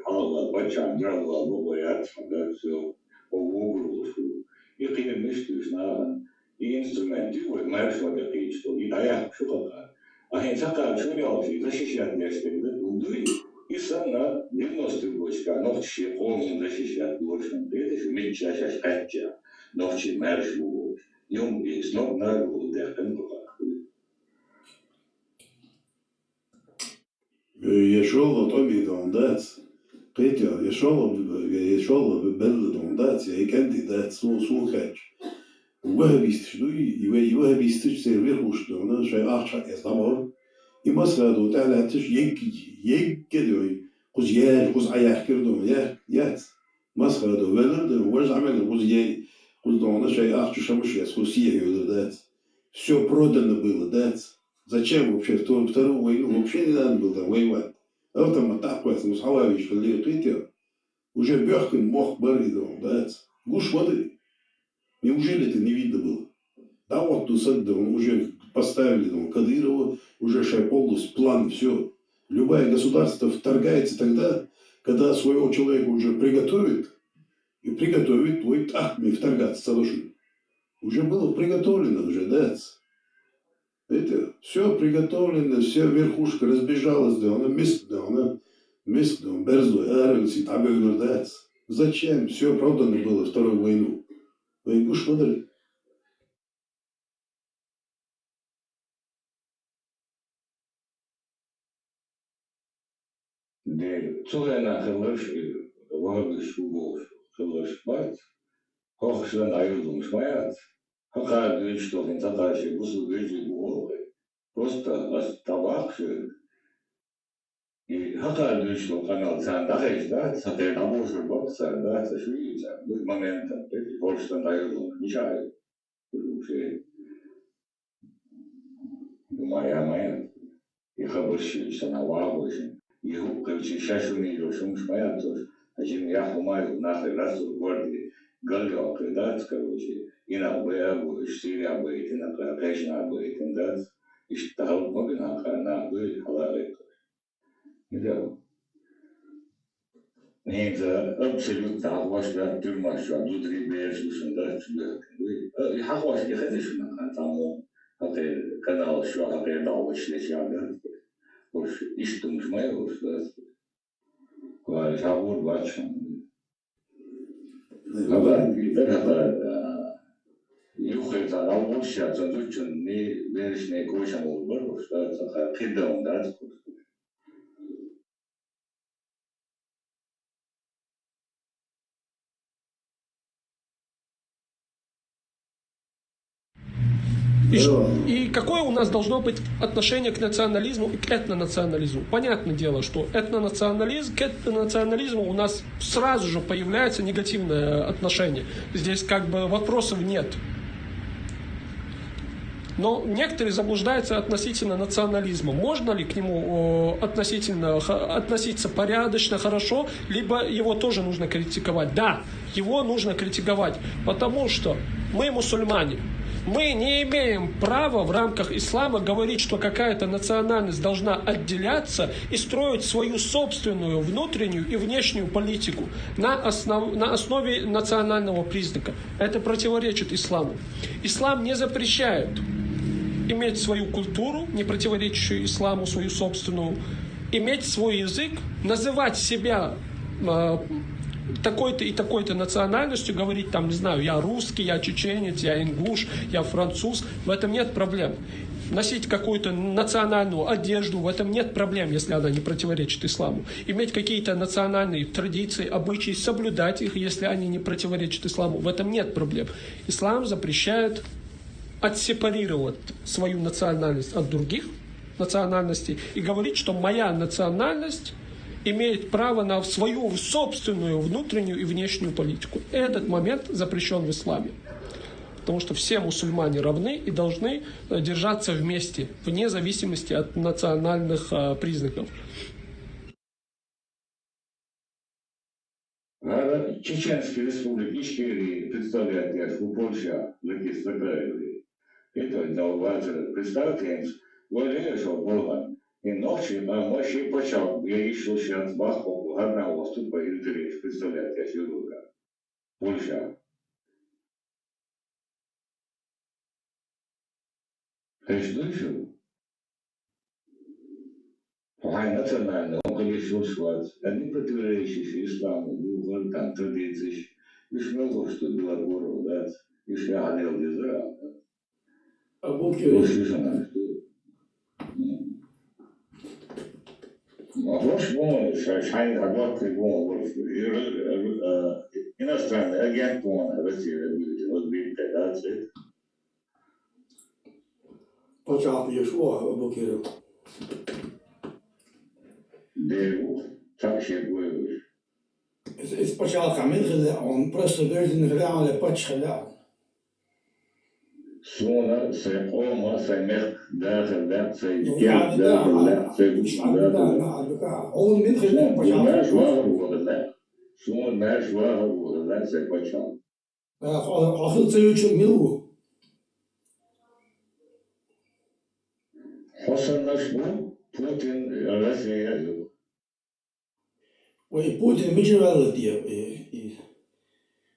хала, бачан, драла, богоят, да, все, угрозу. И конечно, на инструменты, маршал, такие, что и дая, что а хенсака чурялки защищать нечто, да, ундуй, и сам на 90-й бочка, ночи он защищать больше, это же меньше хотя, ночи маршал, юм и снова на руку, да, Я шел, а то мне там дать. Петя, я шел бебеллы там дать, я и кандидат, слухач. وهبيستش دوي وهبيستش سيرفير وش دو أنا شيء آخر إصدار إمسها دو تعالى تش يك دوي قز عياح كردو يات مسها دو ولد ورز عمل قز دو أنا شيء آخر شمش يسوسيه يودات все продано было дать зачем вообще вторую войну вообще не надо было там воевать автомат такой Мусхавович Петя уже Бехкин мог барить дать гуш воды. Неужели это не видно было? Да вот уже поставили Кадырова, уже полностью план, все. Любое государство вторгается тогда, когда своего человека уже приготовит, и приготовит твой армии вторгаться, Салашин. Уже было приготовлено, уже, да. Это все приготовлено, все верхушка разбежалась, да, она берзлой, аренси, там да. Зачем? Все продано было Вторую войну. Вы смотрите. Der Zuhörer gelöscht, war geschubt, gelöscht wird. Hochschön Eilungsmeier. Hakar Durchstoff in Takashi, Busu Gürji Buhore. Просто Tabakschön. Hakar Durchstoff Kanal Zandach, das hat der Nabosche Boxer, das ist schwierig. Durch Momente, Hochschön Eilung, Michael. Моя. Ich habe schon eine Wahl. Ich habe schon wieder schon schmeckt. Один я хумаю нахер раз в городе. Галео, да, короче. И на бэбу, штиля бэйт, на кэшна бэйт, да. И что могу на бэйт, халарек. Да. Нет, абсолютно хвашка тюрьма, что внутри бежишь, да, и хвашка ходишь на там. Hatte Kanal schon hatte Dauerschläge ja und ich tue mich mal aus das weil ich habe wohl was schon aber ich hätte da auch schon so schon nie wäre ich nicht groß am Ober das hat Kinder und das И какое у нас должно быть отношение к национализму и к этнонационализму? Понятное дело, что этнонационализм, к этнонационализму у нас сразу же появляется негативное отношение. Здесь как бы вопросов нет. Но некоторые заблуждаются относительно национализма. Можно ли к нему относиться порядочно, хорошо, либо его тоже нужно критиковать? Да, его нужно критиковать, потому что мы мусульмане. Мы не имеем права в рамках ислама говорить, что какая-то национальность должна отделяться и строить свою собственную внутреннюю и внешнюю политику на основе национального признака. Это противоречит исламу. Ислам не запрещает иметь свою культуру, не противоречащую исламу, свою собственную, иметь свой язык, называть себя такой-то и такой-то национальностью, говорить там, не знаю, я русский, я чеченец, я ингуш, я француз, в этом нет проблем. Носить какую-то национальную одежду, в этом нет проблем, если она не противоречит исламу. Иметь какие-то национальные традиции, обычаи, соблюдать их, если они не противоречат исламу, в этом нет проблем. Ислам запрещает отсепарировать свою национальность от других национальностей и говорить, что моя национальность имеет право на свою собственную внутреннюю и внешнюю политику. Этот момент запрещен в исламе. Потому что все мусульмане равны и должны держаться вместе, вне зависимости от национальных признаков. Чеченские республики, Ичкерии, представляют яшку Польша, Лакис Закраевли. Это Далвазер, представьте им, Валерьевичу Болган. И ночью, ночью почал, я еще сейчас баху, гарного ступа и дыречь, представляете, я хирурга. Польша. Что? Хай национально, он, конечно, швац. Они противоречащие исламу, духу, там, традиции. И шмело, что было гору, да, и шмягал дизра. А Букер? Вопрос был, шайн работы был, иностранный агент был, Россия, вот видите, да, цвет. Почав Иешуа, Букер. Деру, так ще говориш. Спочатку камінь, он просто вирізаний реально почхаляв. Сона, це ома, це мех, да, це герд, да, це да. Он min gelet почав. Наш вагу, да. Сон наш вагу, да, це почав. А це учу милу. Хосан наш був, Путін, Росія. Ой, Путин мечевал и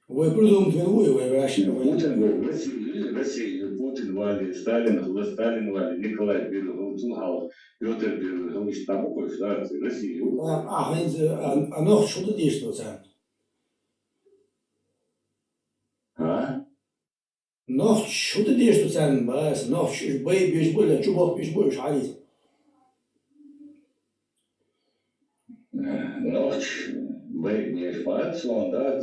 вы придумали вы вообще. Путин был Россия, Путин вали, Сталин вали, Николай Первый, Цунхал, Петр Первый, он еще там какой штат, Россия. А noch что ты действуешь? А? Noch что ты действуешь? Бас, noch бей бишь более, чубок бишь более, шарит. Ночь, не спать, да,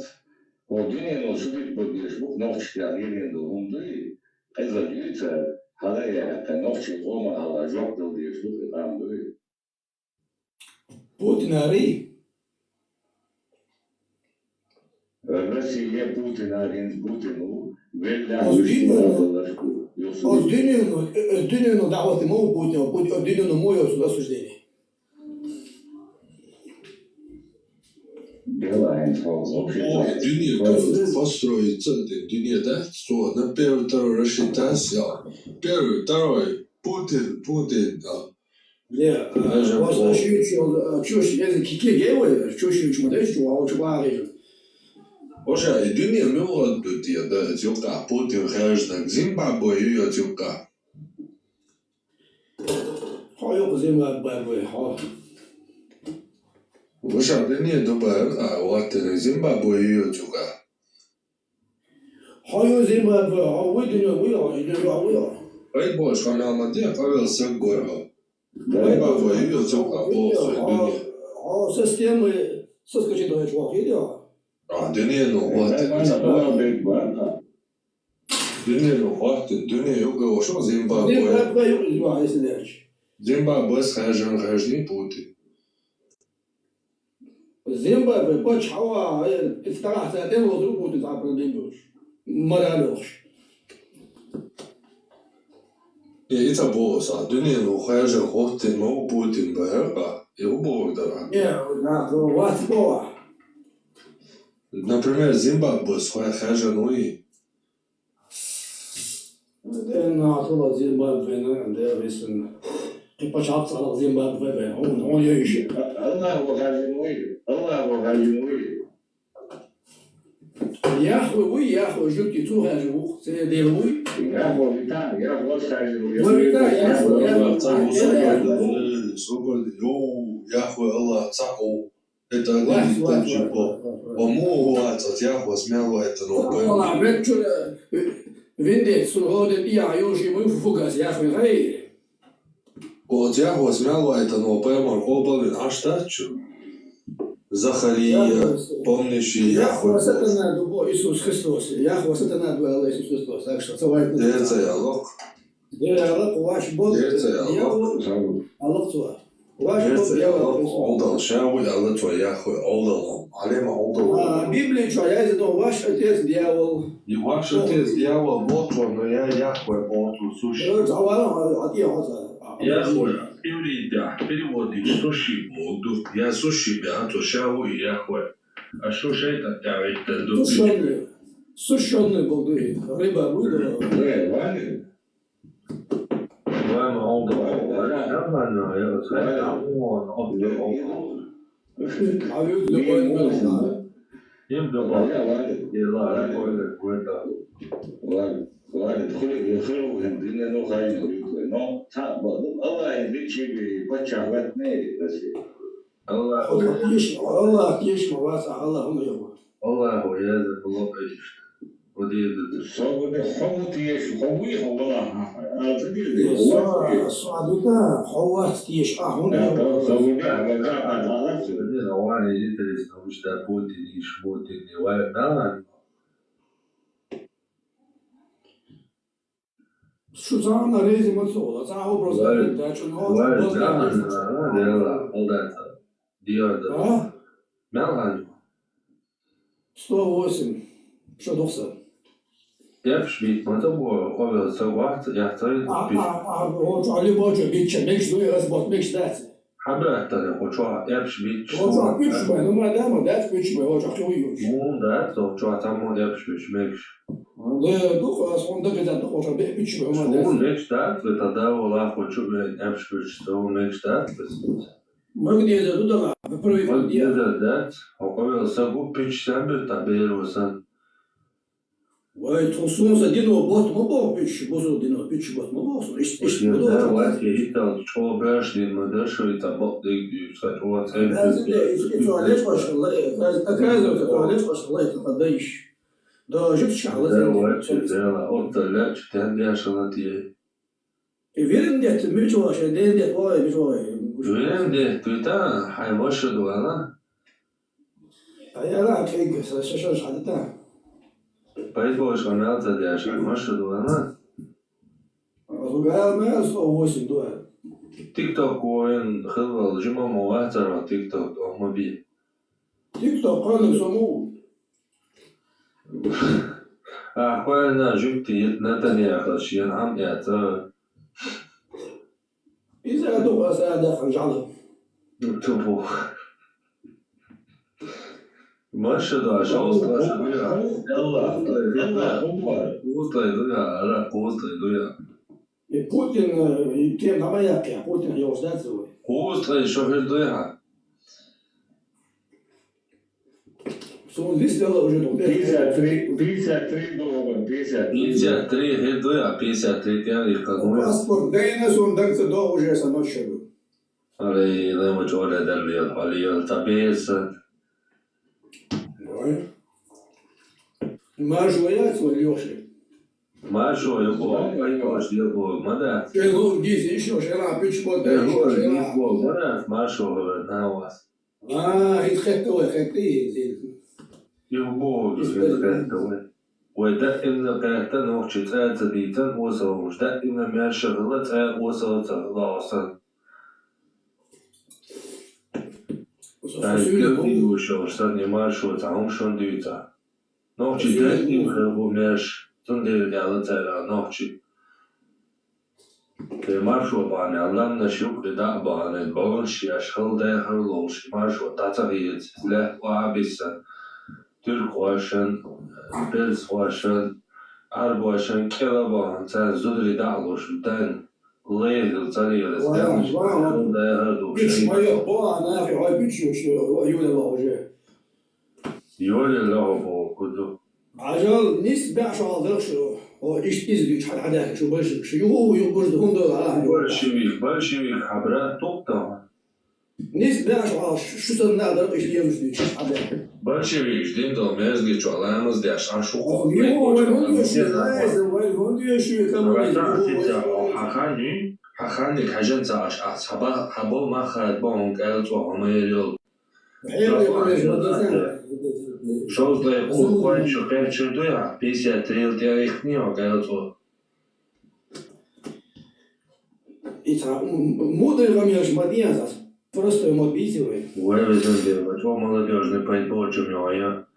один но судить будешь, ночь я не думаю, это делается, халая, ночь дома, хала, жопил будешь, там будет. Путинари. Россия Путинари, Путину, веля, Дюнину давать ему Путину, Дюнину мое осуждение. Dünya как построить центр, Dünya, да, что на первый, второй рассчитался, первый, второй, Путин, да. Не, просто чушь, если какие герои, чушь смотреть, а очень важно. Оша, и Dünya мило тут я, да, тюка, Путин граждан Зимбабве ее тюка. Хай Зимбабве, хай. Оша, Dünya добавил, а вот Зимбабве ее тюка. Хай Зимбабве, а вы Dünya, Ай больше, она мадья, Павел Сагоров. Зимбабве ее тюка, полностью Dünya. А системы, соскочить до чего, идеально. А, Dünya, ну вот. Dünya yok, dünya yok, o şu Zimbabwe. Zimbabwe yok izba esler. Zimbabwe harcın Putin. Zimbabwe baş hava istirahat zaten oturup Putin zaten demiyor. Maraloş. İta boğsa, dünya yok, harcın Putin, o Putin bayaka. Его Бог дорог. Например, Зимбабве своя хажануи. Яхве, вы Яхве, жуки цухажу, це делуй. Яхве, вита, Яхве скажу. Яхве Аллах цаку. Это один тот По-моему, Яхве смело это Аллах, вечер, виндет, сургоден, я, южи, мы фугас, Яхве, гай. Вот Яхве смело это поймал, обалвин, аж тачу. Захария, помнишь, Яхве. Яхве сатана дубо Иисус Христос. Яхве сатана дуэла Иисус Христос. Так что целует. Это Аллах. Аллах ваш Бог. Это Аллах. Аллах твой. Алдан шауи Аллах твой Яхве. Алдан. Алема Алдан. Библия что я иду ваш отец дьявол. И ваш отец дьявол Бог твой, но я Яхве Бог твой сущий. Яхве. Переводишь сущий Бог. Я сущий Бог, то шауи Яхве. А что же это говорит? Сущенный. Сущенный Бог говорит. Рыба будет. Ваня. Ваня Алдан. Allah yeşme varsa Allah'ım yok. Allahu yazık Allah eşit. O diyedir. Sonra havut yeş, havuy havala. Suaduda havat yeş ahun. Sonra havada Один Раван интересно, потому что Путин и Шмотин не вайт на. Şu zamanlar rezim olsa, zaten o prosesde daha çok Var da oldu. Diyordu. Ne var? 108, что 90. Я пошли, мы то было, обе согласны, я целый. Вот Ali Boca bitçe, mek duyu azbot, mek ders. Haber tabii, o çok yapışmış. O çok bitçme, no madama ders bitçme, o çok uyuyor. Bu da çok tam yapışmış, mek. Да, дух, он доказал, что хочет bitçme, o madama. Bu mek ders ve tada ola хочу yapışmış, o mek ders. Магния за туда, первый. Магния за дерс, оковился bu pitch'ten bir tabi olsan. Vay tosun sa dino bot mu bo pitch, bozu dino pitch bot mu bo. İşte bu da. Vay hitta çoğu başlıyım da şöyle tabak diyor, saçma sen. Tuvalet başında, akazı tuvalet başında yatadayış. Da jüt şahlı. Да, вот да, читан yaşanan diye. Verin de mi çoğu şey değil de vay mi çoğu. Verin de tuta hayvaşı doğana. Ayala kek şaşır şadita. Поэтому каналda yaşaması doğana. Rugal 108 dolar. TikTok oyun hızlı cuma muhatara TikTok ama bir. TikTok kanı somu. أحوالنا جبت نتنياهو شيئا عم يعتبر إذا دخل سادة خنجعله تبو ما شدوا شوز يلا قوطي دويا على قوطي دويا بوتين يتم ما يقع بوتين يوصل سوي قوطي شو هالدويا Son liste ela hoje não tem. 53 долларов, 53 хедуя, 53 тяги какой. Паспорт Дейна son дакса до уже essa noite chegou. Ali lembro de olhar dele ali ele cabeça. Vai. Mas o olhar foi Lioche. Mas eu gosto de eu manda. Eu disse isso, sei lá, pitch botar. Mas não. Ah, isso é que eu é que Eu vou dizer وده إن قاعدة نوحش تأتى ديتن وصوش ده إن ما شغلت وصلت لاصل تأكل وشوشتني ما شو تعهم شون ديتا نوحش ده إن خلقو ماش تندير قالت على نوحش ما شو بعني علم نشوف لدا بعني بقولش يشغل ده خلوش ما شو تعتقد لا وعبسا تركواشن بيرسواشن عربواشن كلابان تان زدري دعلوش دان ليغل تاني الاسلامش ده هردو شيء يولي اللعبة كده عجل نيس بيعش على شو هو إيش إزدي شحال حداك شو باش شو يبرز هم دول على بلشويك حبرات توقتا نيس بيعش على شو صرنا درب إيش اليوم جديد شو حداك بلشويك جديد دول مازجي شو علامز دي عشان شو خو حخاني حاجة تاعش حبا ما خد بون قال تو عميل شوز لا يقول كويس شو كان شو دويا بيسيا تريل تاريخني وقال تو إذا موديل غمياش مدينة просто ему обидел. Вывезли, почему молодежный пейнтбол чумёя?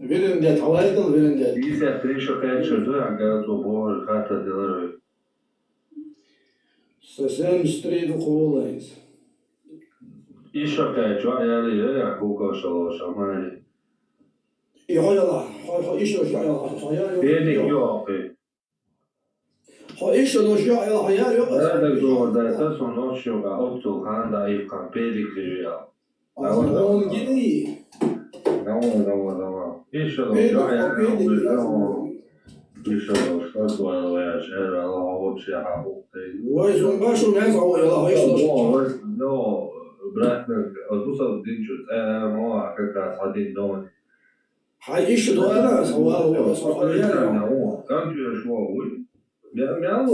Willen der Tauhalter, willen der. Dieser Fischer kann schon durch, der so bohr, Karte Dillery. Совсем стрит холлайнс. Еще какая-то, я кука шамали. يلا إيش لو شاء بينك يوقي إيش لو شاء هذا الزور ده تصنع شو قاعدتو كان ده يبقى بينك ليا أظن جدي نوا إيش لو شاء إيش لو شاء ولا شيء الله هو بشيء حقوقي وإيش ما شو ناس هو يلا إيش لو شاء no بратنا أتصل دينشو ما أكيد صادين دون حيش دوانا سواء كان شوي ميعود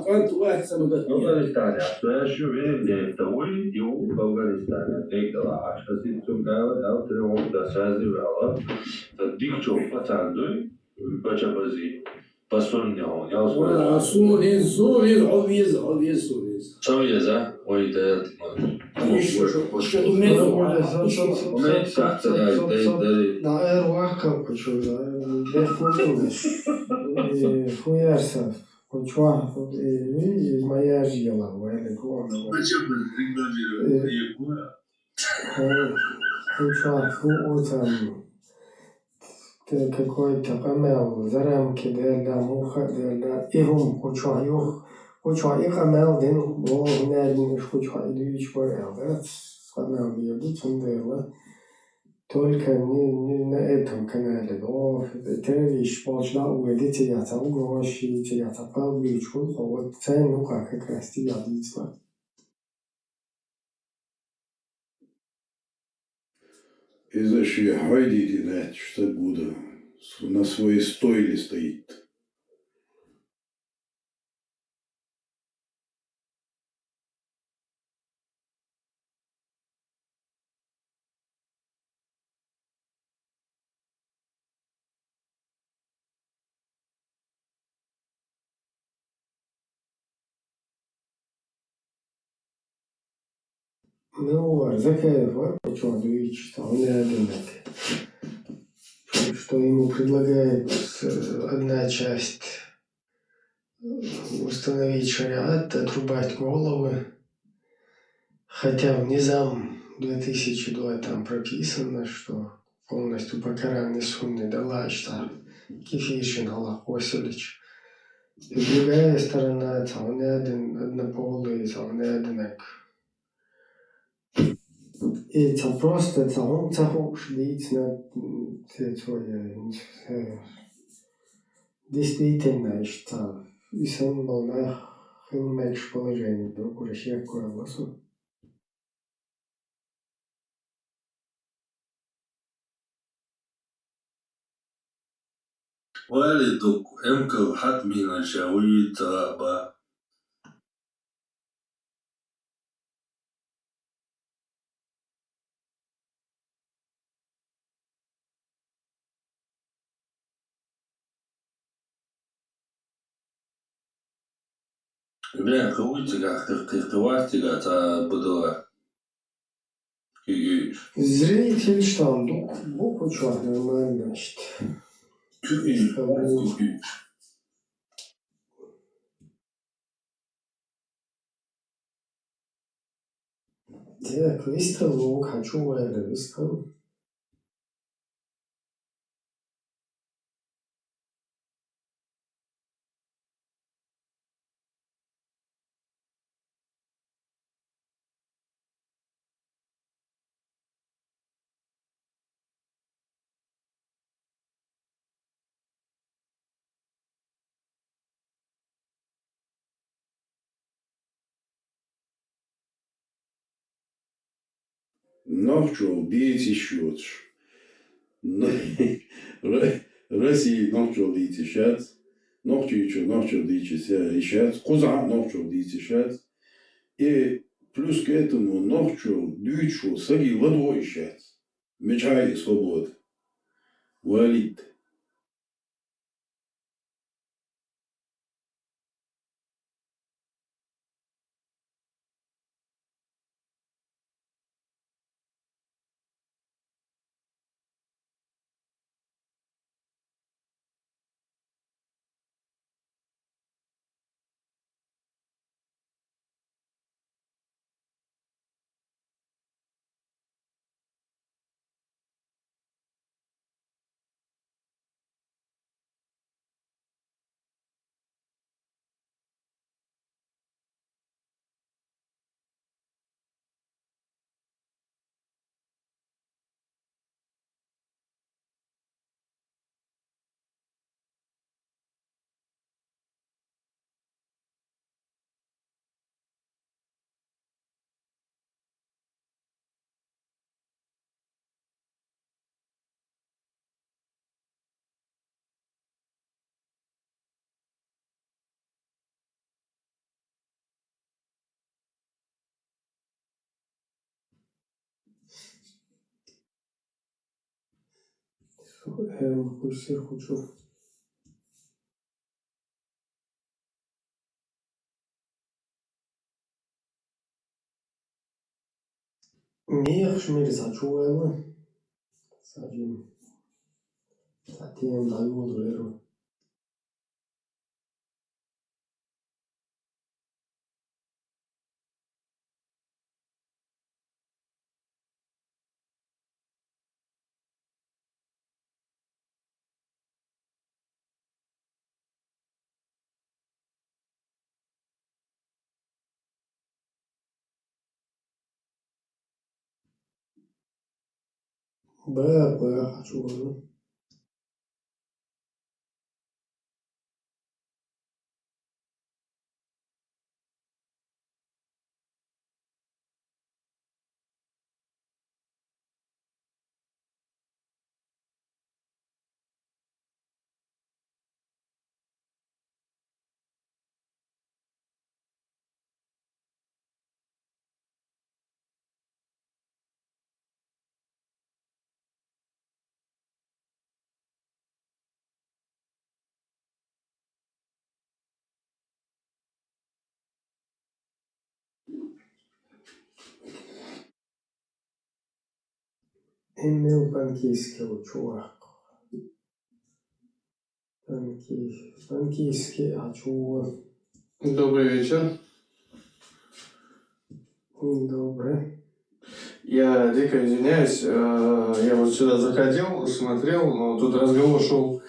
كانت واحد سنة أفغانستان شو بين توي يوم أفغانستان تقدر عشان تسمع أو تروح تسافر ولا تديك شوف فتاندوي بجبزي بسونيا يا سونيز عبيز سونيز سونيز ويدا Наэр вахкал кучу, бехудумеш. Хуярса, кучуа, и моя жила, вэлэ гуана. Кучуа, там какой-то камел, зарамки дельда, муха дельда, игум кучуа, юх. Кучуа и камел, ден, о, нервный кучуа, идуич борел, да? Сходнал я буцундела. Только не на этом канале, но тревиш можно увидеть я-то угощи, я-то полбичку, вот цену как раз тебя лица. Из-за что хайдите, да, что года на своей стойле стоит. Ну, закрывай, почему Дуич, он рядом. Что ему предлагает одна часть установить шариат, отрубать головы, хотя в Низам 2002 там прописано, что полностью по Корану сунны дала что Кефишин Аллах Васильевич. И другая сторона, он рядом однополый, он рядом. И это просто он действительно действительно что и сам был на меньше положение, вдруг уже всякое лосо. والدك امكل حتمي نشاوي تابا بين خويتك قواتك تا بدوا كيجيش Зритель что, букву что, нормально, значит. Так, выставил, хочу, выставил. Нахчул бейте счет. России нахчул бейте счет. Нахчул бейте счет. Куза нахчул бейте счет. И плюс к этому нахчул дючу саги водой счет. Мечай свобод. Валит. Курсир хочу. Мир шмир зачуема. Садим. Затем даю друеру. Б хочу. Эмил Панкийский чувак. Панкийский чувак. Добрый вечер. Добрый. Я дико извиняюсь, я вот сюда заходил, смотрел, но тут разговор шел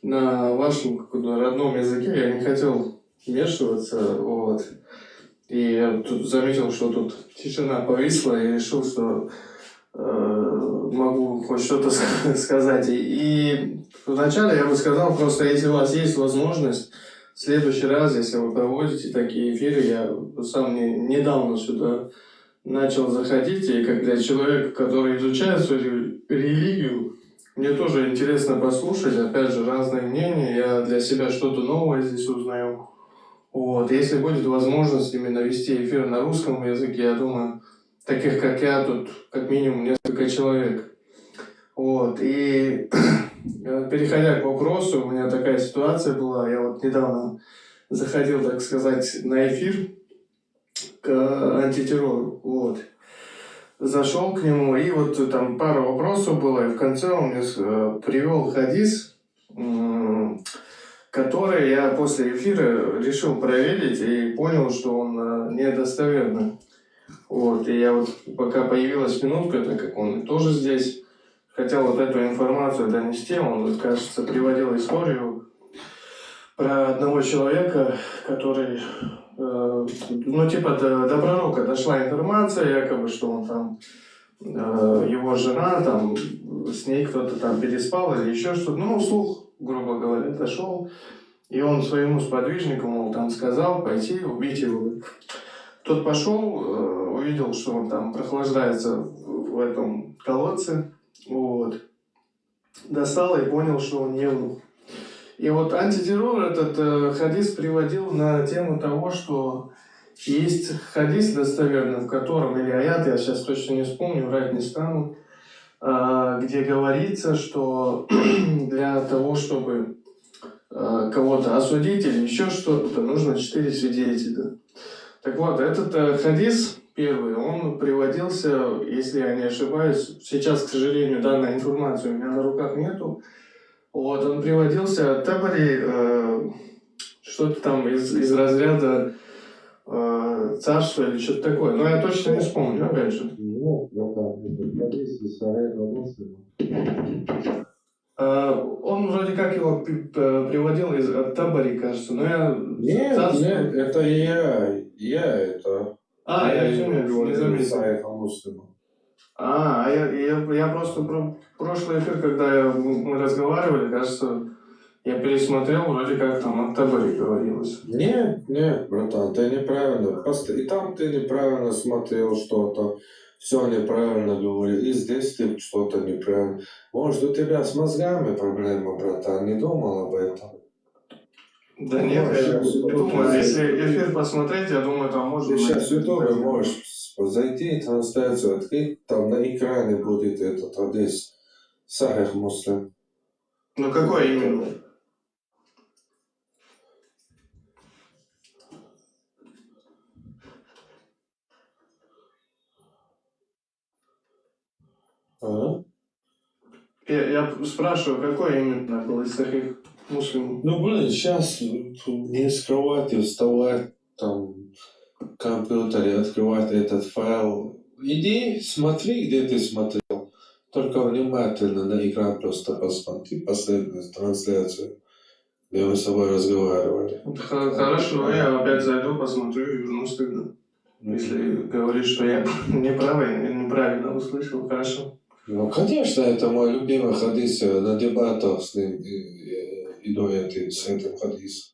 на вашем каком-то родном языке, я не хотел вмешиваться, вот. И я тут заметил, что тут тишина повисла, и решил, что могу хоть что-то сказать. И вначале я бы сказал, просто если у вас есть возможность, в следующий раз, если вы проводите такие эфиры, я сам недавно сюда начал заходить, и как для человека, который изучает свою религию, Мне тоже интересно послушать, опять же, разные мнения. Я для себя что-то новое здесь узнаю. Вот. Если будет возможность именно вести эфир на русском языке, я думаю, таких как я тут как минимум несколько человек. Вот. И переходя к вопросу, у меня такая ситуация была. Я вот недавно заходил, так сказать, на эфир к антитеррору. Вот. Зашел к нему, и вот там пара вопросов было, и в конце он мне привел хадис, который я после эфира решил проверить и понял, что он недостоверный. Вот, и я вот, пока появилась минутка, так как он тоже здесь, хотел вот эту информацию донести. Он, вот, кажется, приводил историю про одного человека, который, ну, типа, до пророка дошла информация, якобы, что он там, его жена, там, с ней кто-то там переспал или еще что-то. Ну, слух, грубо говоря, дошел. И он своему сподвижнику, мол, там сказал пойти убить его. Тот пошел, увидел, что он там прохлаждается в этом колодце. Вот. Достал и понял, что он евнух. И вот антитеррор этот хадис приводил на тему того, что есть хадис достоверный, в котором, или аят, я сейчас точно не вспомню, врать не стану, где говорится, что для того, чтобы кого-то осудить или еще что-то, нужно 4 свидетеля. Так вот, этот хадис первый, он приводился, если я не ошибаюсь, сейчас, к сожалению, данной информации у меня на руках нету. Вот, он приводился от Табари, что-то там из разряда царства или что-то такое. Но я точно не вспомню, опять же. Он вроде как его приводил от Табари, кажется, но я... Нет, это я это... я не заметил. Я просто прошлый эфир, когда мы разговаривали, кажется, я пересмотрел, вроде как там от Табари говорилось. Нет, братан, ты неправильно. И там ты неправильно смотрел что-то, все неправильно говорил, и здесь ты что-то неправильно. Может, у тебя с мозгами проблема, братан, не думал об этом? Да нет, я думаю, если эфир посмотреть, я думаю, там можно... Ты сейчас в Ютубе можешь зайти, трансляцию открыть, там на экране будет этот хадис Сахих Муслим. Ну какой именно? Я спрашиваю, какой именно был из Сахих Муслим? Ну, блин, сейчас не с кровати вставать, там, в компьютере открывать этот файл. Иди, смотри, где ты смотрел. Только внимательно на экран просто посмотри последнюю трансляцию, где мы с собой разговаривали. Хорошо, я опять зайду, посмотрю и вернусь тогда. Если говоришь, что я неправильно услышал, хорошо. Ну, конечно, это мой любимый хадис, на дебатах с ним иду с этим хадисом.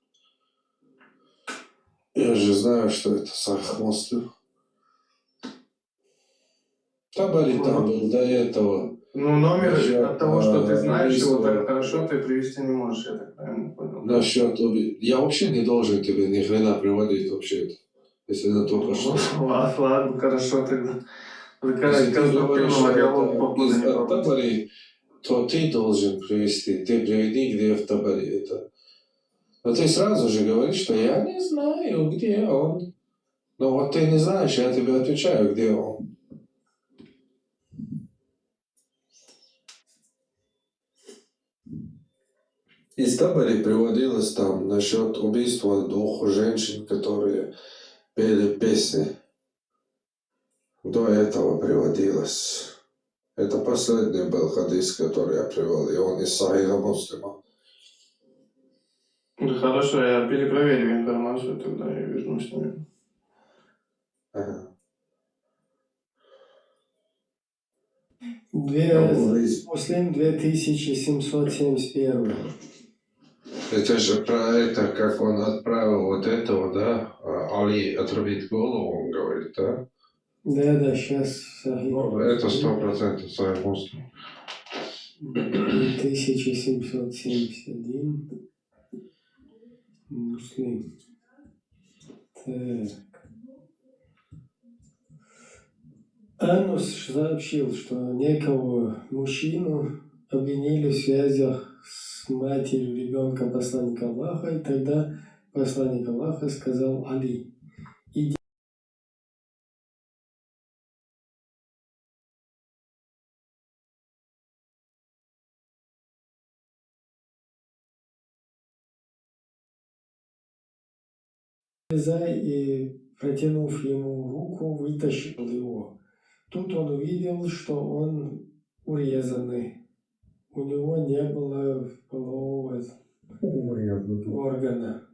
Я же знаю, что это Сахих Муслим. Табари там был до этого. Ну, номер от того, что ты знаешь его так хорошо, ты привести не можешь, я так правильно понял. Насчет я вообще не должен тебе ни хрена приводить вообще-то, если на то пошло. Ладно, хорошо тогда. Если ты говоришь, из Табари, то ты должен привести. Ты приведи, где в Табари это. Но ты сразу же говоришь, что я не знаю, где он. Но вот ты не знаешь, я тебе отвечаю, где он. Из Табари приводилось там насчет убийства 2 женщин, которые пели песни. До этого приводилось. Это последний был хадис, который я привел, и он из Сахиха Муслима. Хорошо, я перепроверю информацию тогда и вернусь, наверное. Ага. Муслим 2771. Это же про это, как он отправил вот этого, да? Али отрубить голову, он говорит, да? Да, сейчас. Ну, это 100% Сахих Муслим. 1771. Муслим. Так. Анус сообщил, что некого мужчину обвинили в связях с матерью ребенка посланника Аллаха, и тогда посланник Аллаха сказал Али: иди. И, протянув ему руку, вытащил его. Тут он увидел, что он урезанный. У него не было полового органа.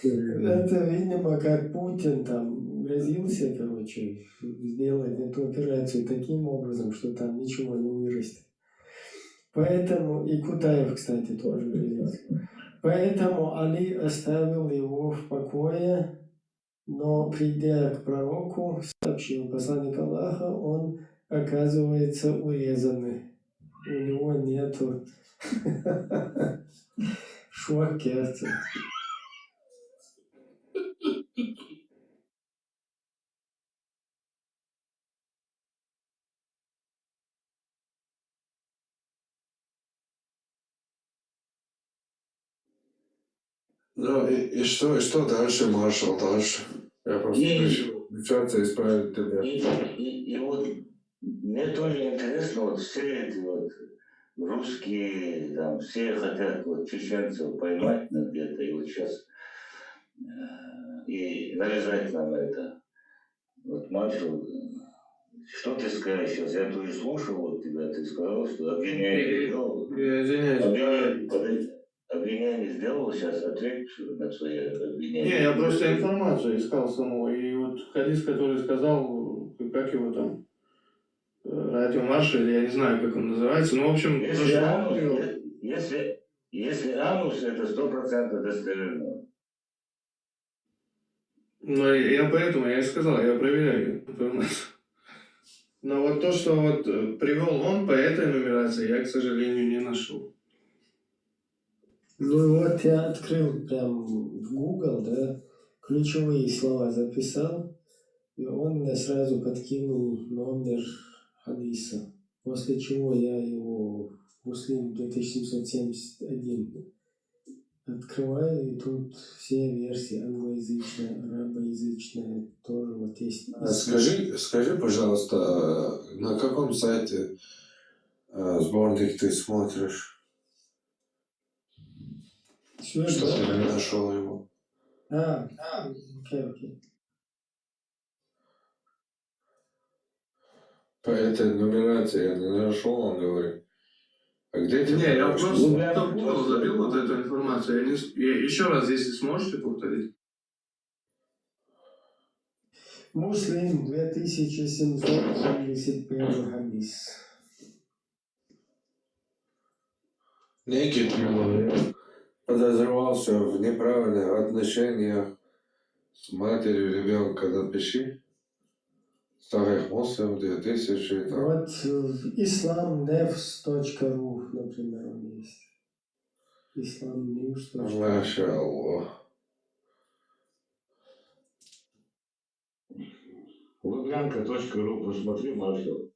Это, видимо, как Путин там грозился, короче, сделать эту операцию таким образом, что там ничего не вырастет. Поэтому, и Кутаев, кстати, тоже грозился. Поэтому Али оставил его в покое, но, придя к пророку, сообщил: посланник Аллаха, он, оказывается, урезанный. У него нету швакерца. Ну и что дальше, маршал, дальше? Я просто решил включаться и исправить тебя. И вот мне тоже интересно, вот все эти вот русские, там, все хотят вот чеченцев поймать где-то, и вот сейчас и навязать нам это. Вот, маршал, что ты скажешь сейчас? Я тоже слушал вот тебя, ты сказал, что обвинение сделал. Обвинение сделал, сейчас ответь на свои обвинения. Не, я просто информацию искал самого. И вот хадис, который сказал, как его там, радиомаршал, я не знаю, как он называется, но в общем... Если анус, это 100% достоверно. Ну, я поэтому, я и сказал, я проверяю информацию. Но вот то, что вот привел он по этой нумерации, я, к сожалению, не нашел. Ну вот я открыл прям в Google, да, ключевые слова записал, и он мне сразу подкинул номер хадиса, после чего я его Муслим 2771 открываю, и тут все версии англоязычные, арабоязычные тоже вот есть. Скажи, пожалуйста, на каком сайте сборник ты смотришь? Все, что да? ты не нашел его? Окей. По этой нумерации я не нашел, он говорит. А где ты? Не, я просто в Google забил вот эту информацию. Еще раз, если сможете повторить. Муслим 2771 хадис. Некий человек подозревался в неправильных отношениях с матерью ребенка. Напиши. Сахих Муслим 2000. Вот islamnefs.ru, например, он есть. Islamnews.ru. Маша Аллах. Лубянка.ру, посмотри, маршал.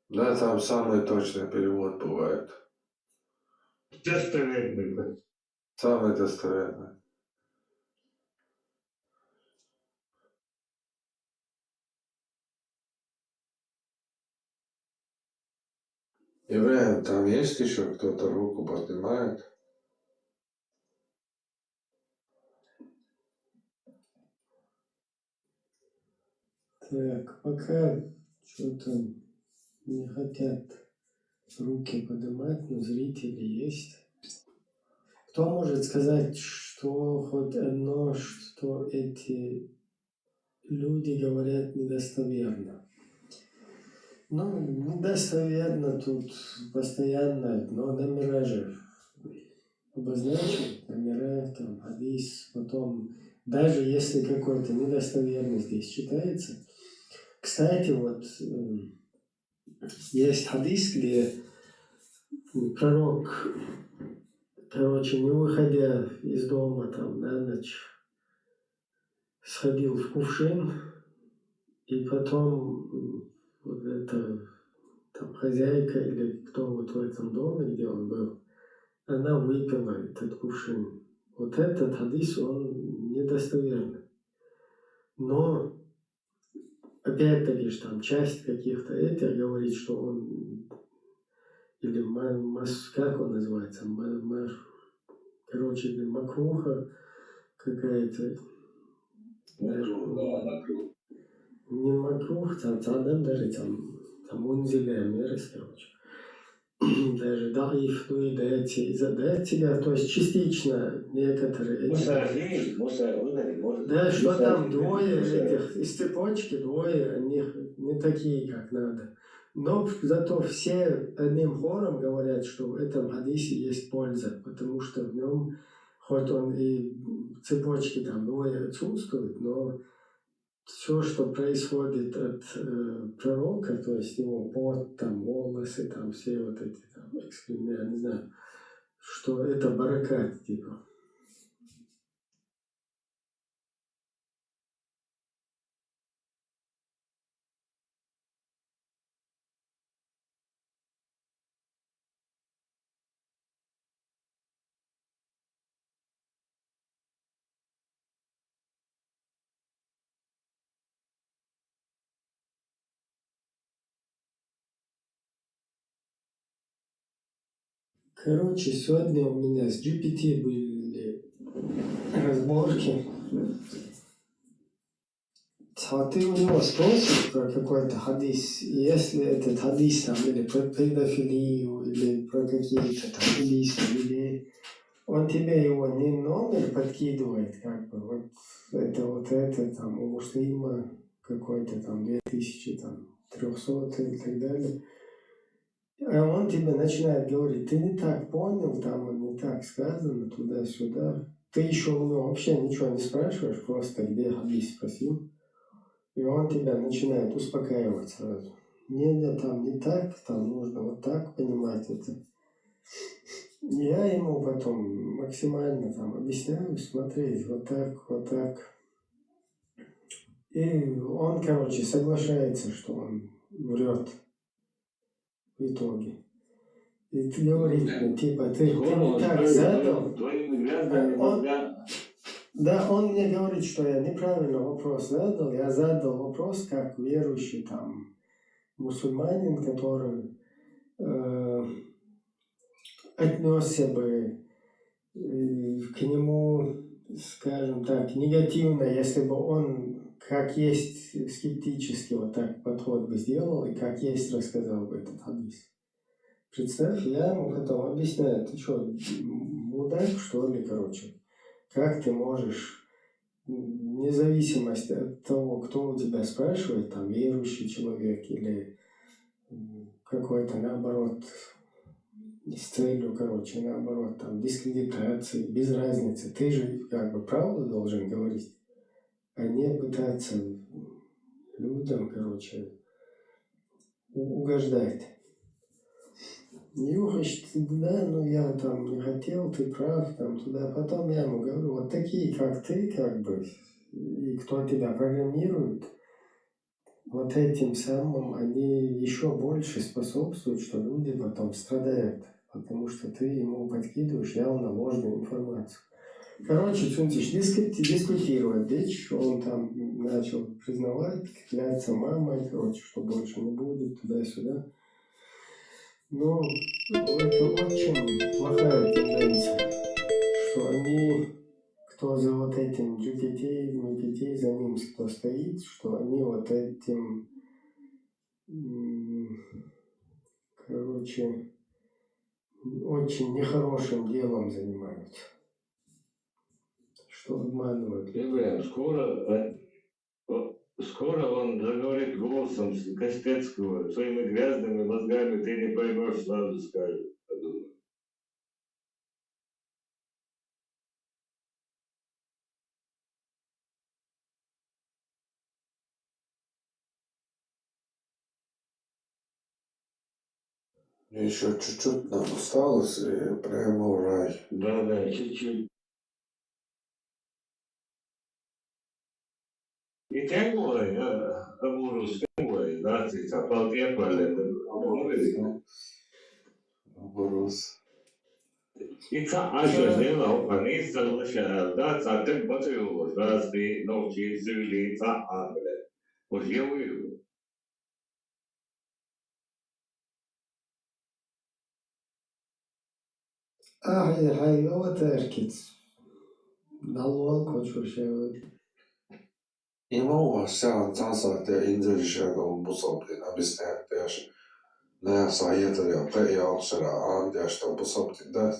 Да, там самый точный перевод бывает. Достоверный. Самый достоверный. Ибраим, там есть еще кто-то руку поднимает? Так, пока что-то не хотят руки поднимать, но зрители есть. Кто может сказать, что хоть одно, что эти люди говорят недостоверно? Ну, недостоверно тут постоянно, но номера же обозначены, номера, там, хадис, потом, даже если какой-то недостоверный здесь читается, к Кстати, вот есть хадис, где пророк, короче, не выходя из дома там на ночь, сходил в кувшин, и потом вот эта там хозяйка или кто вот в этом доме, где он был, она выпила этот кувшин. Вот этот хадис, он недостоверный. Но опять-таки же там часть каких-то этих говорит, что он или как он называется, короче, или макруха какая-то. Не макрух, там даже там унзиля мерзость, короче. Даже даиф, ну и дайте, то есть частично некоторые. Да, что там двое этих из цепочки, двое, они не такие, как надо. Но зато все одним хором говорят, что в этом хадисе есть польза, потому что в нем, хоть он и цепочки там двое отсутствует, но все, что происходит от пророка, то есть его пот, там, волосы, там, все вот эти там, экскременты, я не знаю, что это баракат, типа. Короче, сегодня у меня с GPT были разборки. А ты у него спросишь про какой-то хадис, и если этот хадис там или про педофилию, или про какие-то там убийства людей, он тебе его не номер подкидывает, как бы, вот это там у муслима какой-то там 2300 и так далее. А он тебе начинает говорить, ты не так понял, там не так сказано, туда-сюда. Ты еще у него вообще ничего не спрашиваешь, просто где хадис спросил. И он тебя начинает успокаивать сразу. Нет, там не так, там нужно вот так понимать это. Я ему потом максимально там объясняю, смотреть вот так, вот так. И он, короче, соглашается, что он врет в итоге. И ты говоришь мне, типа, ты не так задал. Он мне говорит, что я неправильно вопрос задал. Я задал вопрос как верующий там мусульманин, который отнесся бы к нему, скажем так, негативно, если бы он как есть скептически вот так подход бы сделал и как есть рассказал бы этот хадис. Представь, я ему потом объясняю, ты что, мудак, что ли, короче? Как ты можешь, вне зависимости от того, кто у тебя спрашивает, там, верующий человек или какой-то, наоборот, с целью, короче, наоборот, там, дискредитации, без разницы. Ты же, как бы, правду должен говорить, а не пытаться людям, короче, угождать. Нюхаешь, да, ну я там не хотел, ты прав, там туда. Потом я ему говорю, вот такие, как ты, как бы, и кто тебя программирует, вот этим самым они еще больше способствуют, что люди потом страдают, потому что ты ему подкидываешь явно ложную информацию. Короче, Цунтиш дискутировать, дичь, он там начал признавать, кляться мамой, короче, что больше не будет, туда-сюда. Но это очень плохая тенденция, что они, кто за вот этим GPT, за ним кто стоит, что они вот этим, короче, очень нехорошим делом занимаются, что обманывают. Скоро он заговорит голосом Костецкого, своими грязными мозгами ты не поймешь, сразу скажет. Еще чуть-чуть нам осталось, и прямо в рай. Да, чуть-чуть. И тянгуй, амурус, тянгуй, да, ты запал тепале, Амурус. И ача зела, они залышали, да, затем батю, да, ты ночи зюли, англе. Вот я выйду. هاي هو تركت دلوال كوتشو شاود Ему сам танца те индиришага он бусобдин объясняет даже на совете я я вчера андя что бусобдин да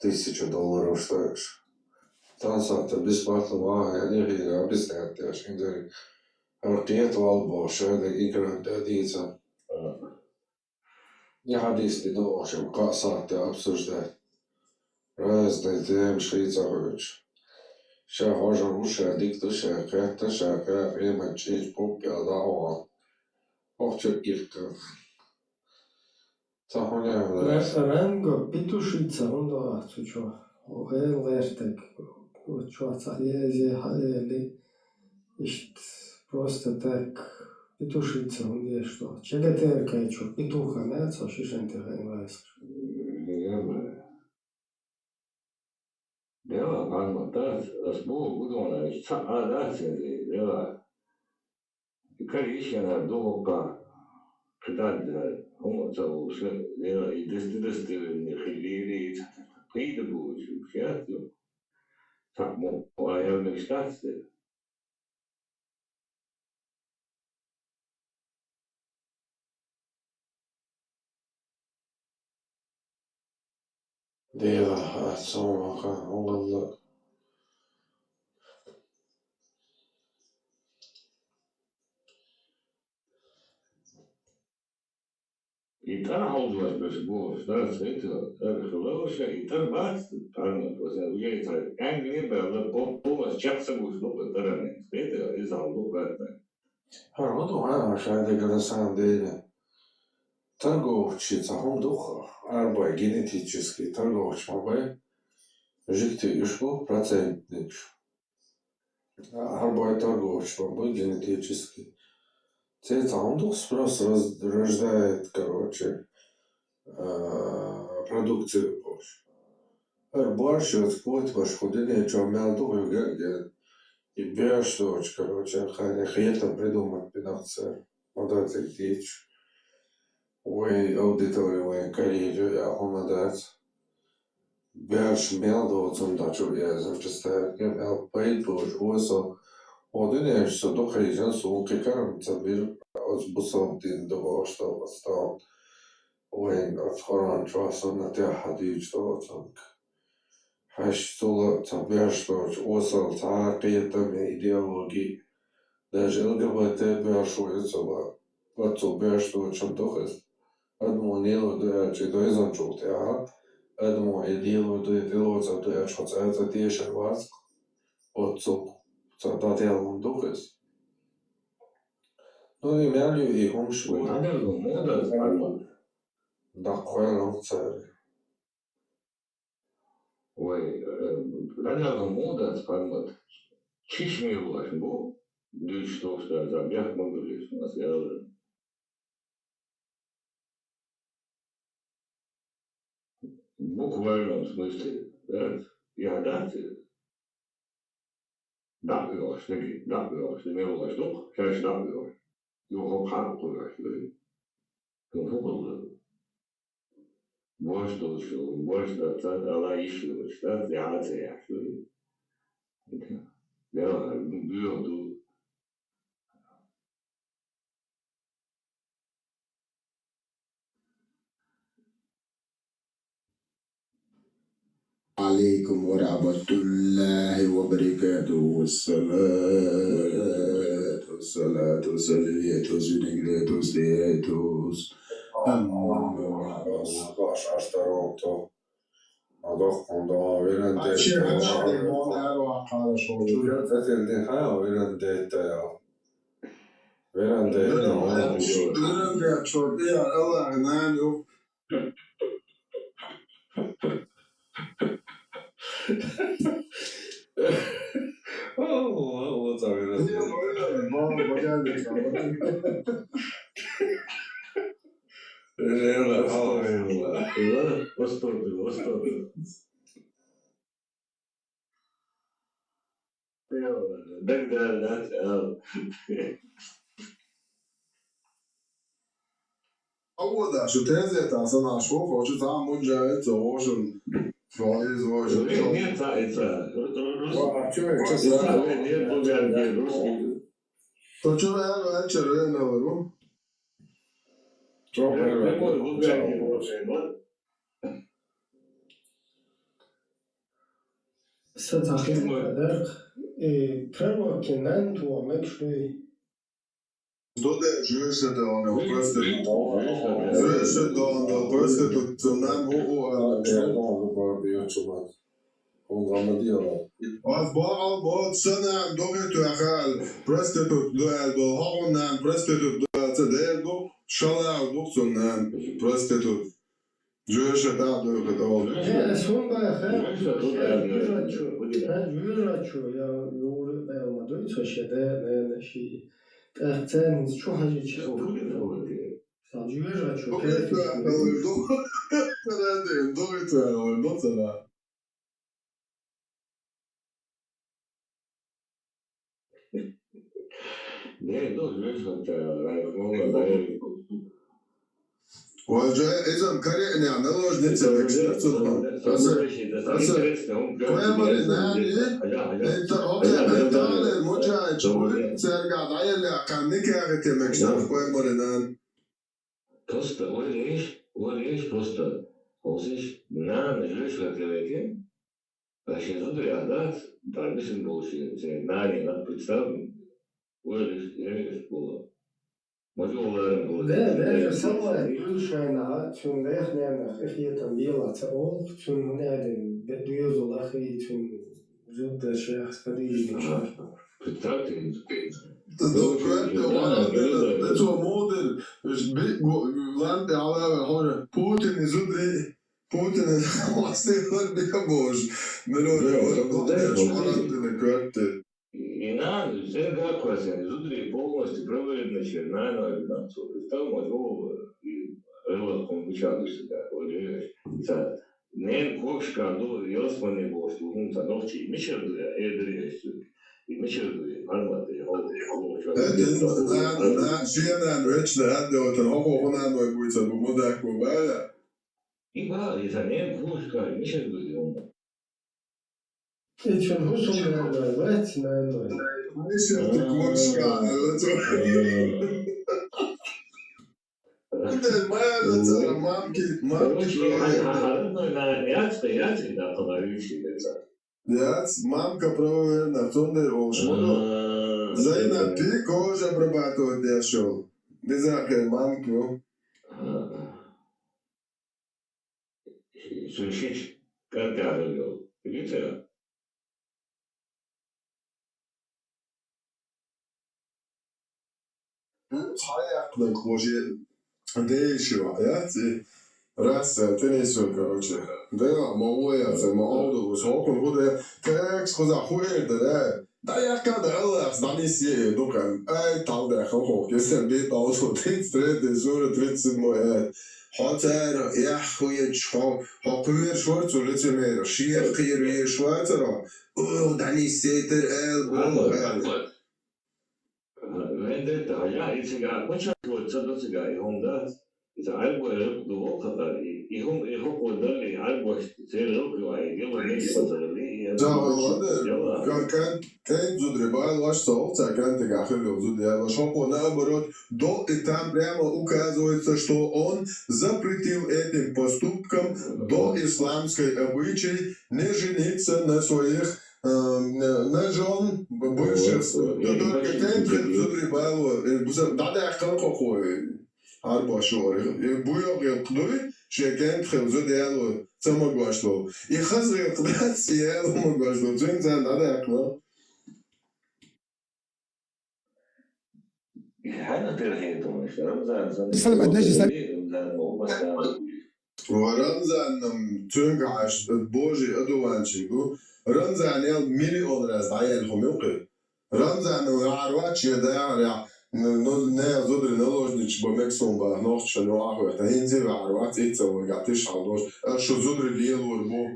$1000 стоишь. Танца те бесплатно я не объясняет даже индири. А те твалбо шеде игра дадица. Я hadis не должен касать обсуждать. Разные темы швейцарович. Сейчас уже лучше дикту шака, время честь попадала. Ох, что кирка. Ренго петушица, он да, чучо. Огел лертек, чё цалези халели. Ишт просто так петушица, он да что. Чегатерка чё, петуха, не, со шишентерка инвайс. Dela man das små budona da se dela karishana doga kadad homo so dela idest ne khilili qide bu shiyat mo ayam nishtas Dela somaha Allah. Itar housewife bus dat weet je geloosje itar baat dan was er weer tijd en niet bellen was chatsen moest nog het terrein weet je is al nog beter. Harmodo ha шайде гарасан деля. Торговчи цахом духа, арба генетический торговч мабай. Жикти ишко процентник. Арба торговч мабай генетический. Це цахом дух спрос рождает, короче, продукцию больше. Борщ вот ваш ходили, что мелду где и бешто, короче, хай придумать пинавце, модать дичь. Ой, аудиторию, ой, карьеру, я помадать. Беш мелду, zum дачу, я зачастую, я мел пейдбуш, осо, один я что до хризен, сумки карам, цабир, от бусом до что восстал. Ой, от хоран, чваса на те хадич, что там. Хаш сула, цабир, что осо, цакиетами идеологии. Даже ЛГБТ бешуется, вот цубир, что чем дохест. Одно дело да че до изончулте, одно дело дело да что это тише вас от да дело духес. Ну и мялю и хомшу. Да коело царе. Ой, реально мода спальмат. Чишми влаш бо. Дю что за бях могли, у нас я буквально в смысле, да, я дати. Да, не было что, сейчас да, его хапу, больше, она еще, что я да, было, عليكم ورحمة الله وبركاته والصلاة والسلام والله تعمل ما geldik. يلا اسطوري أول ده شو تنزل تعصن عشوف أو شو تعمل مجاهد أو شو فايز أو شو تو شو يعني أنشر هنا ورو ستاخير مقدر prvo che nanto a mekšli Dode žuše da one oproste. Žuše da one oproste to nam Az bagal bod sanam dogetu akal prostitut duel bo hagonan prostitut duel tederdo shala doksonan prostitut Žuše da dogetu. Sonda juraču ja jure belma doico şede ne şey sen şu hacı çıktı. Sa juraču وجاء إذا كرهني عن الله نتسلك نفسه كوامر ناني أنت أوكي بنتال المجاهد شوي سرقة عيل كان نكاغت مكشف كوامر نان Просто وريش просто olsiş nan jüş gateveki Значит, тут ряда, да, mislim получилось. Nani, надо представить, وريش было. ده سوا يلشينا تون ليخنا خفية تنبيلا تقول تون نادن بدويزو الأخي تون جد شيخ سبدي Det var model, landet alle har Putin i Zudri, Putin har stilet beboers, men då det kvarte. И надо, все как Зудри полностью проверено чернайно, там, возможно, и рыло он себя, Нен кошка, ясманы был, что он ночи, и мечердуя, и мечердуя, арматы, Sjenän večne hade åt en hon hade varit så modak på bara. И ба, и за нен кошка, и мечердуя, он. İçin husullarla vetmen Ne şartı kuşka, eller så. Det är så mamki. Jac, mamka proverna tunder olšmodo. Zaina pi koža probato dešol. Ne zake mamku. Слышишь, как я говорил, видите? Hayakla kože. Değişiyor hayat. Rasa, tenisio, короче. Да, малое, за молоду, шоку, буде текст, коза хуєрде, да я када Allah, знамі сіє, дукан, ай, там де хохок, єсен бит, ауто, 33, зура, 37, Hatar, ja, goeie school. Hapuur soort zo litje meer. Schier, hier weer Schweizer. Oh, dan is het er Wenn der ja, ist egal, manchmal wird es egal, 이제 알고를 누구 갖다 이홈 원달리 알고 제일 높고 이거 내기 받으려니 كان زود ربايل واش صوت كان تجاهل زود я шоко наоборот до и там прямо указывается что он запретил этим поступкам до исламской обычай не жениться на своих на жен бывших только كان زود ربايل да какой أربع شهور بويا يقدر شكل خبزة ديالو ثم قاشلو يخزر يقدر سيال وما قاشلو زين زين هذا يقدر هذا ترى هي تومش رمزان سلام أدناش ورمزان تونقعش بوجي أدوانشيكو رمزان يل مليون راس عيال خميوقي رمزان وعرواتش يدعي نه زودر نلوجنيش بمكسون با نوخ شنو عهو تهينزي وعروات إيتسا وقعتش عالوش شو زودر ليل وربو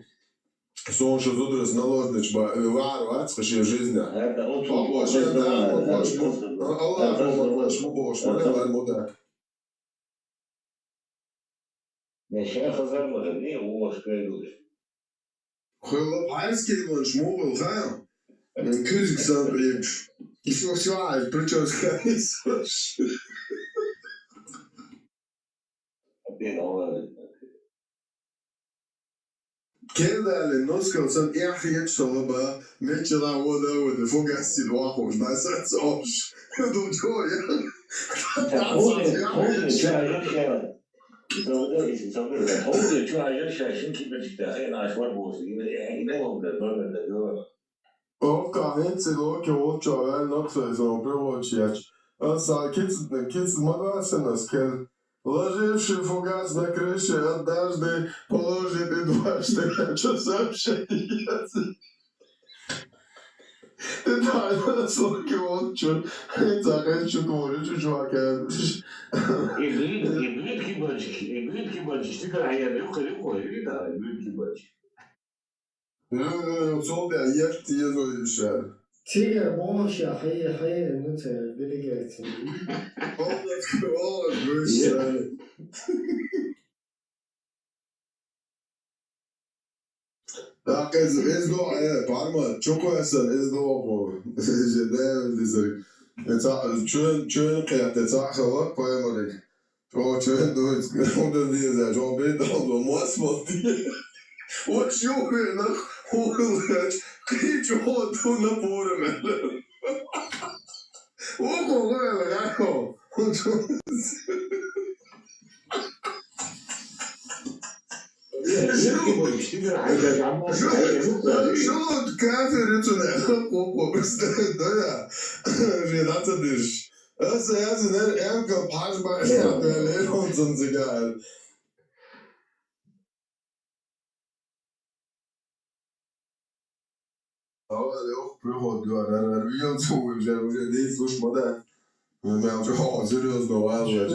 سون شو زودر نلوجنيش با وعروات خشي جيزنا الله الله مبوش ولا المدك الشيخ زي مغني وهو شكايلوش خلط عايز كلمة شموغ الخام كوزك سابريبش يسوع سواعي بريتشوز كايسوش كده للنسخة وصل إحيات شلبة ميتشلا ودا ودا فوق السلواح وش ما ساتسوش دو جويا هو就还是身体的这个很难说不是因为我们的那个。Oka hetselo ke očava noksa smo privočijač. Sa kids magasenas, ker ложивший фугас на крыше однажды положит и дважды часовший язык. Ты тайно слуги отчур, и захочу говорю, чувака. И блин кибанчик, ты как я легко, да, и блин кибанчик. صوبي عيالك يزو يشال تيجي بوش حي نوت ديليجيت والله يشال Dakle, ezdo, parma, čoko esen, ezdo ovo, žede, lizari. Čujem kajate cahava, pa je morik. Čujem dojc, onda lize, čujem beda, onda mos moti. Očujem, Hoogleč, kriču tu na poremele. Oko gledaj, rekao. Žut kafiricu nekako doja. Žinata diš. Ja se ne emka pažba, ja leon sam cigar. Ja, auch Büro, du hast wie und so, ich habe nicht so schmodder. Men jag har seriöst då alltså jag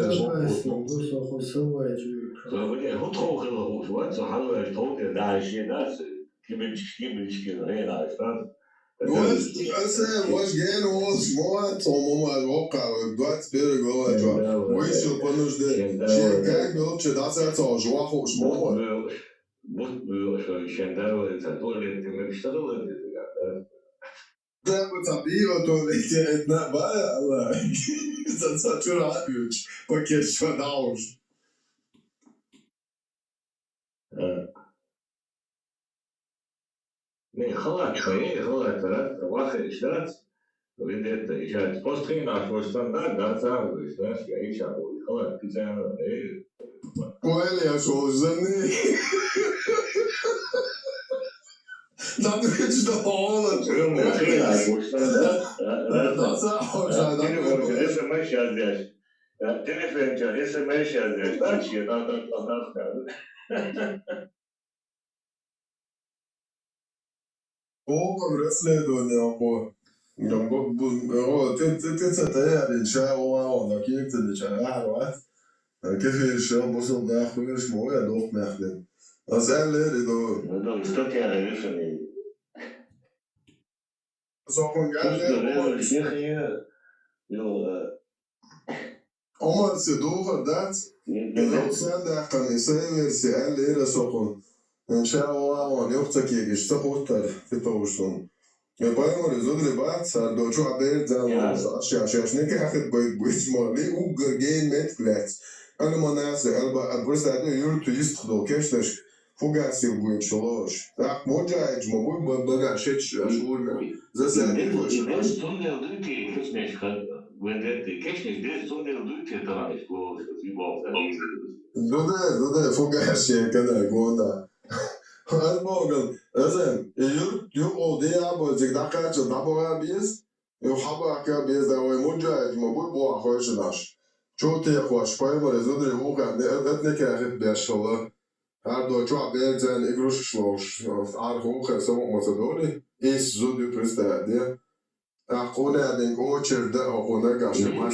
Så det hon tror eller hon så så har jag tror det där är det skibbisk rena istället. واش جاي واش موات وماما الواقع دوات بير جوا جوا ويش البنوش ده شيء كان بيقول شيء ده ساعة جوا خوش ماما شو شندر ولا تقول انت بتشتغل ده بتعبير تواليتنا بقى الله ça tu rapides pas question d'âge Nee, خلاص واحد اشترت وبدأت إيجاد بوستين عشان ستاندرد ده صار إيش يعيش أبوي خلاص كذا إيه وين يا شو زني Dat is de holen. Dat is hoja. SMS yazacağız. Ya telefon SMS yazacağız. Kaç ya da O rasledovanje oko te satire čia o da kiek te čia arvat. Kif še bus da khuyr shmoya doq mexden. Azalleri do. No, isto que é isso aí. Só com Ama se doğru dat. Yok sen de kanise se eller sokun. İnşallah on yoksa ki işte hotar fitowsun. Ya bayım rezodre bat sar do şu haber zaman aşağı ne ki hakik bayt bu ismali u gergen met plats. Ana manası alba bursa da yurtu istdo keştaş. Фугасил будет шалош. Так, моджаич, мобуй бага шеч шурна. Засадил шалош. Sonunda öldüğü keşneş vendetti. Keşneş de sonunda öldüğü ki tanış bu zibavda. Doda fugas ya kadar gonda. Albogal. Azem, yurt o diye bu zikdaka çı dabora biz. Yo haba ka biz da o moджаич, мобуй bu ahoşnaş. Çoğu te hoş payma rezodre uğan ne etne kahret beşola. Door twaalf beelden zijn ik rustig aardig hoog zo Macedonië is zo de prestatie. Gewoon ja denk oortje de gewoon dat als je maar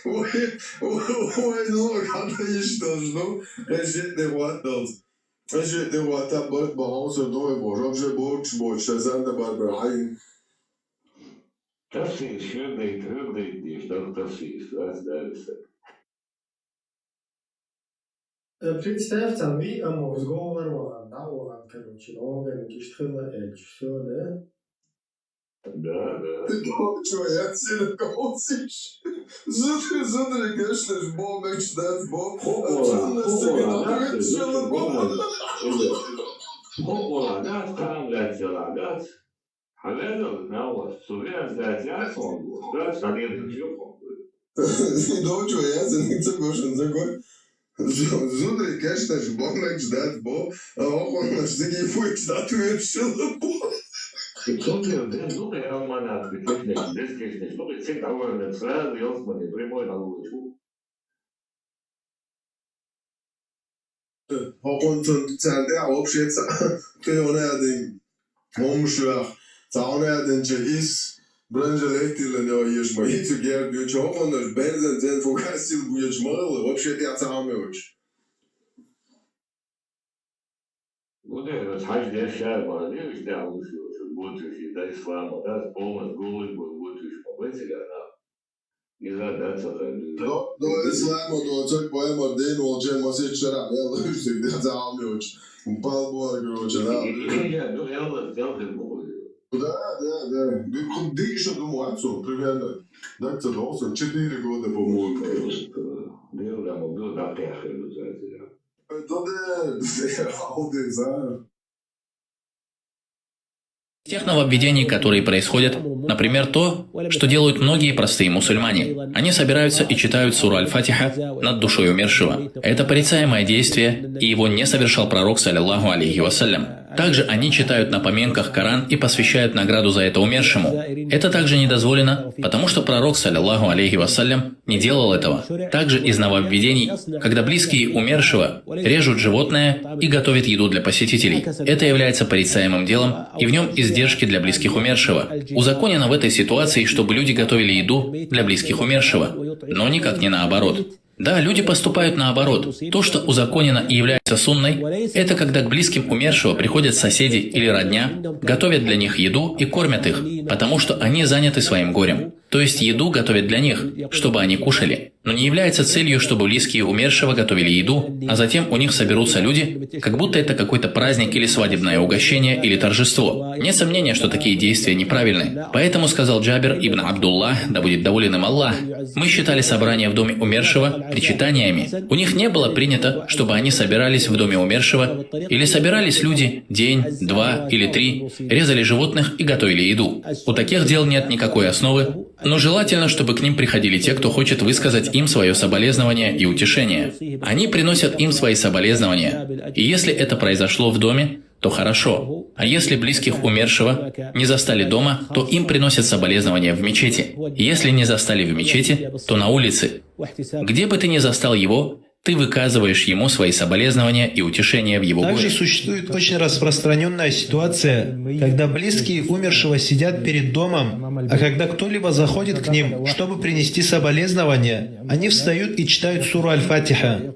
Ой, ну, как что, ну, решите вот тут. Решите вот так вот бахался дой, боже, же борч, ça zand de barbrain. Das ist hörig nicht, das ist, das ist. Представьте, вы разговор да, короче, Логан, Киштхила, все, да? Да. Ты что, я тебе колосишь? Зудри, конечно, ж бо мечтать, бо. Hoppolagat, kamlätselagat. Halleluja, nauas, suvienslēts jāsondos, tāds tādiem jokam. Dočo, ja se nikto košan zakoj. Zudri, конечно, ж бо мечтать, бо. А окон наш сиги фуйч, да ты решила, бо. Nu jau manā diskrišņš, nu, cik tā slēdzi, jūs mani primoja nalūču. Und dann der Abschätz, der den Umschlag, der ist, Branche Lechtilen, ja, hier ist mal hinzugehen, wird schon auch anders, Benzen sind von Kassil, wo jetzt mal, Abschätz der Zahnmilch. Nu, das heißt, der Scherber, der ist der Umschlag. Будущий, да, ислама, да, полностью голый был будущий, помните, да, и задаться до ислама, до цой поема ден, олчен, масит шарам, я лучше, да, заалмёч, упал бор, короче, да. Ну, я сделал это более. Да. Ты еще думал, отцу, примерно, так, это должен, 4 года, по-моему. Был на пяхе, да. Да, Тех нововведений, которые происходят, например, то, что делают многие простые мусульмане. Они собираются и читают суру Аль-Фатиха над душой умершего. Это порицаемое действие, и его не совершал пророк, саллиллаху алейхи вассалям. Также они читают на поминках Коран и посвящают награду за это умершему. Это также не дозволено, потому что пророк, саллиллаху алейхи вассалям, не делал этого. Также из нововведений, когда близкие умершего режут животное и готовят еду для посетителей. Это является порицаемым делом, и в нем издержки для близких умершего. Узаконено в этой ситуации, чтобы люди готовили еду для близких умершего, но никак не наоборот. Да, люди поступают наоборот. То, что узаконено и является сунной, это когда к близким умершего приходят соседи или родня, готовят для них еду и кормят их, потому что они заняты своим горем. То есть еду готовят для них, чтобы они кушали. Но не является целью, чтобы близкие умершего готовили еду, а затем у них соберутся люди, как будто это какой-то праздник или свадебное угощение или торжество. Нет сомнения, что такие действия неправильны. Поэтому сказал Джабир ибн Абдуллах, да будет доволен им Аллах, мы считали собрание в доме умершего причитаниями. У них не было принято, чтобы они собирались в доме умершего, или собирались люди день, 2 или 3, резали животных и готовили еду. У таких дел нет никакой основы, но желательно, чтобы к ним приходили те, кто хочет высказать им свое соболезнование и утешение. Они приносят им свои соболезнования, и если это произошло в доме, то хорошо. А если близких умершего не застали дома, то им приносят соболезнования в мечети. Если не застали в мечети, то на улице. Где бы ты ни застал его, ты выказываешь ему свои соболезнования и утешения в его горе. Также существует очень распространенная ситуация, когда близкие умершего сидят перед домом, а когда кто-либо заходит к ним, чтобы принести соболезнования, они встают и читают суру Аль-Фатиха.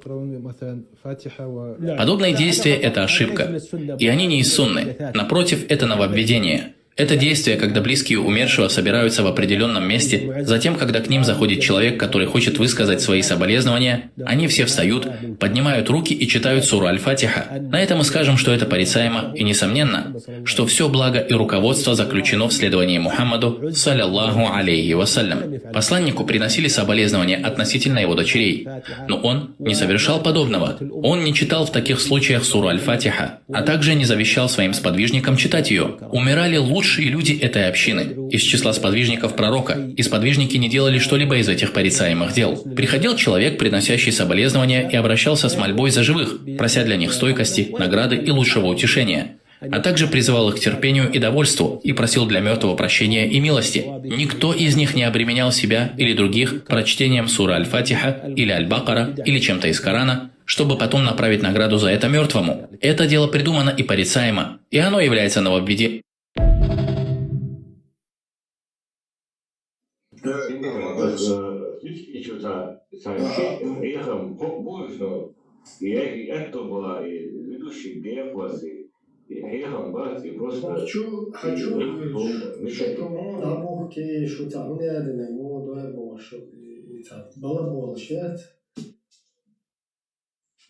Подобные действия – это ошибка, и они не из сунны. Напротив, это нововведение. Это действие, когда близкие умершего собираются в определенном месте, затем, когда к ним заходит человек, который хочет высказать свои соболезнования, они все встают, поднимают руки и читают суру Аль-Фатиха. На этом мы скажем, что это порицаемо и несомненно, что все благо и руководство заключено в следовании Мухаммаду, салляллаху алейхи вассалям. Посланнику приносили соболезнования относительно его дочерей, но он не совершал подобного. Он не читал в таких случаях суру Аль-Фатиха, а также не завещал своим сподвижникам читать ее. Умирали лучшие люди этой общины, из числа сподвижников пророка, и сподвижники не делали что-либо из этих порицаемых дел. Приходил человек, приносящий соболезнования, и обращался с мольбой за живых, прося для них стойкости, награды и лучшего утешения, а также призывал их к терпению и довольству и просил для мертвого прощения и милости. Никто из них не обременял себя или других прочтением суры Аль-Фатиха или Аль-Бакара или чем-то из Корана, чтобы потом направить награду за это мертвому. Это дело придумано и порицаемо, и оно является нововведением.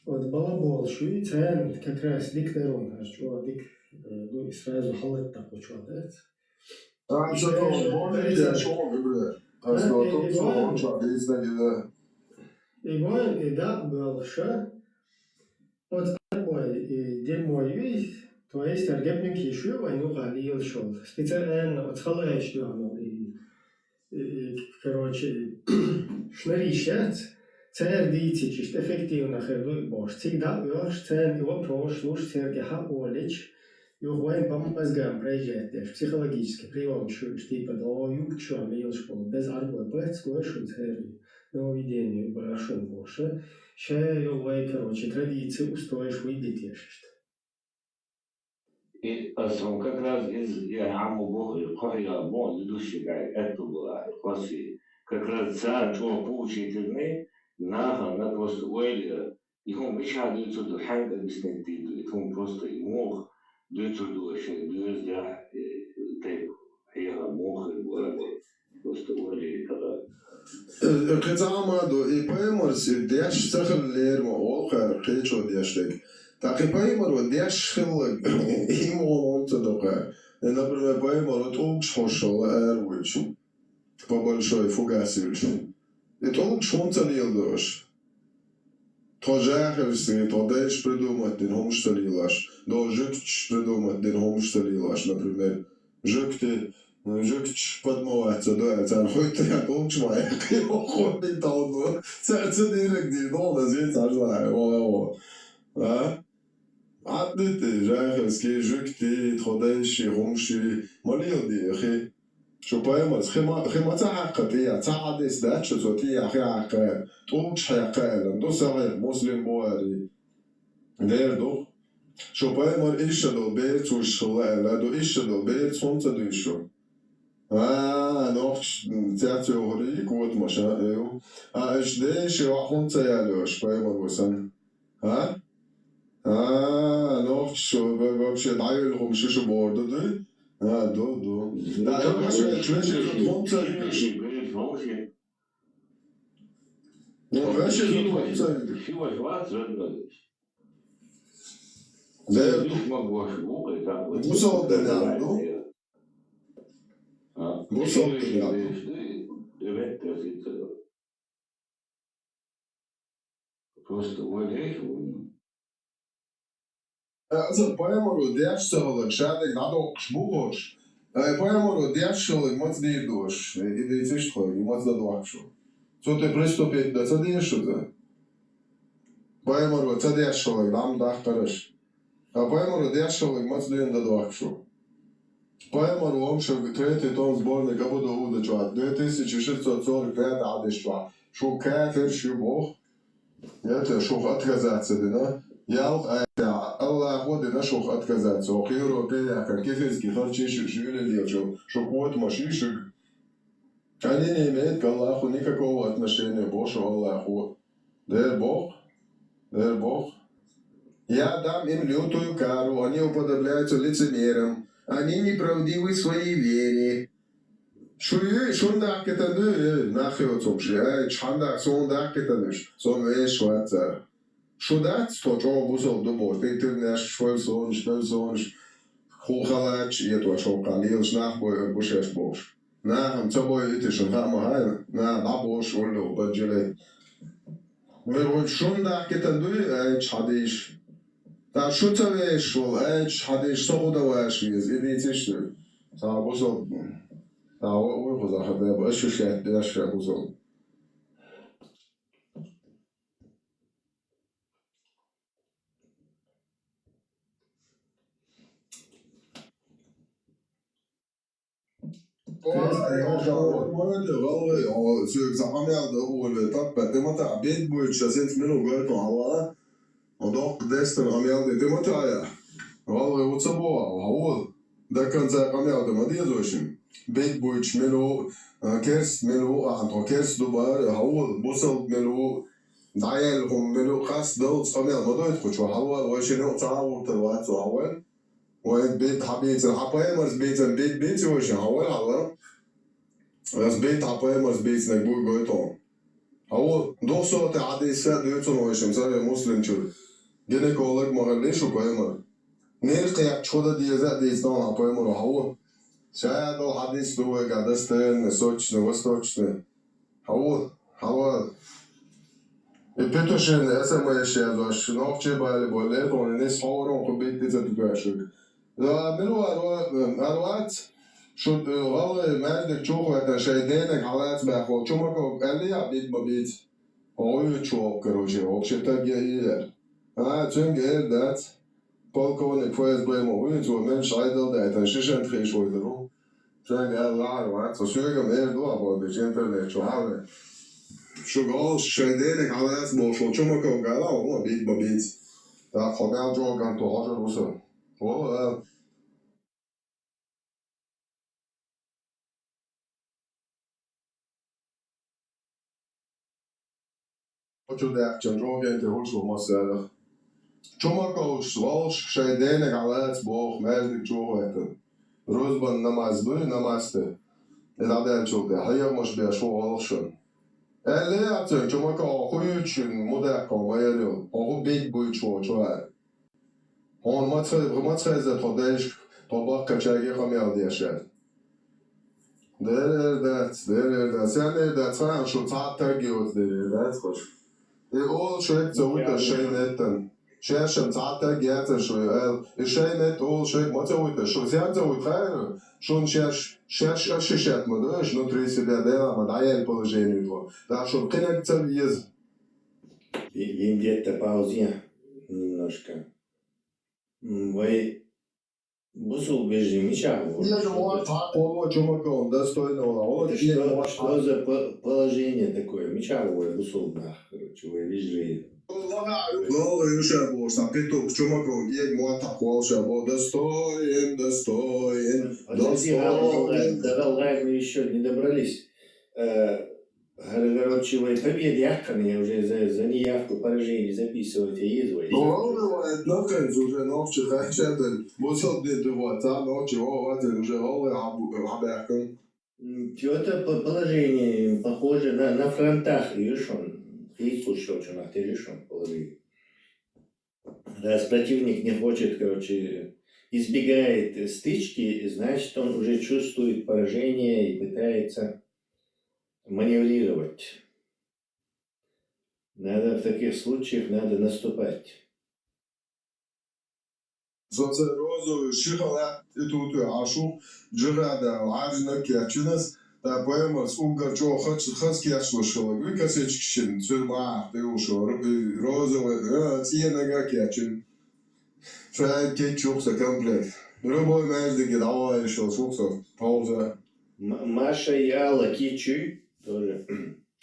Вот балабол, что и цен как раз дикторон, что дик сразу халат такой что, да? А что то более что говорю? А что то он что действительно да. Игон и да был что? Вот такой дерьмо есть, то есть аргепник еще войну галил шел. Специально вот халат что оно и короче шнарищат. Цер дитичишь эффективно хердуй бош. Всегда уж цен его прошлуш цергеха олич. Юхуэн по мозгам проезжаешь. Психологически прием шуш типа до юбчу амил школ. Без аргой бэцкой шут церги. Нововведение барашон боша. Ше юлвай короче традиции устоишь выйдетешь. И как раз из я аму бог кохя бон ведущий гай это была классы. Как раз за что поучительный она просто уэлья, и он еще дается до ханга беснетиду, и он просто мог дается до вообще дается тайп я мог и было просто уэлья когда. Кецама до и пойморс и дяш цахал лермо олха кечо дяштек. Так и поймор дяш хил ему он цадока. Например, поймор от шошол эрвич по большой фугасивич. Это лучше он целилдош. Тожахерсни, тодеш придумать den хомшталилаш. До жукч придумать den хомшталилаш, например. Жукч подмываться, да, это хоть я лучше моя, его ходит толно. Это директив, но на свет сажла, о. А? А ты жахерски, жукти, тодеши, хомши, молилди, хи. شو بايمرز خما تعقدية تعديس داتش توتي أخي عقال توش عقال دو صغير مسلم بواري دير دو شو بايمر إيش دو بيت وشلا دو إيش دو بيت صنت دويشو نوش تأتي هوري كوت مشا إيو إيش ديش يوحون تيالوش بايمر وسن نوش ببشي دعيو لهم شو بوردو دي do. Da, eu acho que a gente não sabe. Não acho que não sabe. Busol denado. Busol denado. Evet, просто Also, Paimoro, der Stelle, schade, nado schmuch. Paimoro, der Stelle, moc не идешь. Идите что, и моц дадвакшу. Что ты приступить, да цадишь это? Paimoro, цадишь что, дам дахтарыш. А Paimoro, der Stelle, моц не дадвакшу. Paimoro, он что, третий том сборник Абуда Удачва, 2645 адишва. Шо кафир, шо бог. Это шо отказаться, да? Я الله خود نشوخ отказаться. Охиру пея, как кефирский харчишь, швили что кот машишь. Они не имеют к Аллаху никакого отношения, больше Аллаху. Дэр Бог. Я дам им лютую кару, они уподобляются лицемерам. Они неправдивы в своей вере. Шундак это нахуй вообще, чандак сондак это наш, сон шваца. Шудат то что бусол думал, ты наш швальсонш, хухалач, это что калил, шнах бой бушеш бош. На тобой это что хамахай, на бабош уло баджеле. Мы вот шундак это чадиш. Да шутавеш, чадиш согудаваш, извините что. Та бусол. ой, позаходя, ощущать, дальше обузол. بيت بويتش ملو كيرس ملو عنده كيرس دوبار هو بوصل ملو دعيالهم ملو قاس دول صميل ما دوت خوش وحول وشنو تعاور تلوات وحول وين بيت حبيت الحباية مرز بيت وش حول حول بس بيت حباية مرز بيت نقول قويتهم هو دو صوت عادي ساد يوتون وش مثلا مسلم شو جينيكولوج مغليش وقايمر نلقي شو دي زاد يزدان حباية مر هو شاهد الحديث دو قادستن سوتشن وستوتشن هو البيتوشن اسمه يشيادوش نوخشي بالي بوليت ونس هورون قبيت دي زدواشك لا منو الوقت شو غالي ماجدك تشوفوا это شايدينك حالات باخو чумако قال لي بيت ببيت هو تشوف короче вообще-то геир تشنج دات полковник ФСБ мовить, мен шайдал да это шишен тришойдеру. Чанг аллар, så söker mer då på det internet så har شغال شایدن حالت ماشو چون که گلا اون بید در خدا جو کن تو هاجر بسه و Ocho der Chandro gent de hulsho masel. Chomako swalsh shaydene galat boch merdik joete. Rozban namazdu namaste. Eladen çok da hayır moş bir şo alışın. Elle atın chomako koyuçun moda komayelo. O big boy çoğu. On matre za todesh tobak kaçage kamel yaşar. Der sen der sen şu tatta giot der hoş. All schrik zo der schönetten. Schärschen tatta gerte scho. Schönet all schrik mo zo der scho. Sen zo trainer. Schon schärsch ощущать можешь внутри себя дела, модая положение его. Да что коннекция есть. Им где-то паузе немножко. Вы бусул бежим меча. Что за положение такое? Меча бусул чего вижу. Ну, еще больше. А петух, чума круги, мой такой же был достоин. До еще не добрались. Городчевой победы яхками уже за неявку поражений записывать и ездить. Ну, это наконец уже ночью хотят. Бусул где два, там ночью уже голые обяхком. Это положение похоже на фронтах, видишь, он. Есть случай, что на ты решен положить. Раз противник не хочет, короче, избегает стычки, значит, он уже чувствует поражение и пытается маневрировать. Надо в таких случаях наступать. Розовый шихала и тут ашу джирада лажна кячинас. Да поэма с угорчо хацки слушала. Вы косечкин цурма ты ушел розовый цена кячин. Шай кетчупса комплект. Любой между гидала решил суксов. Пауза. Маша и Алла кетчу тоже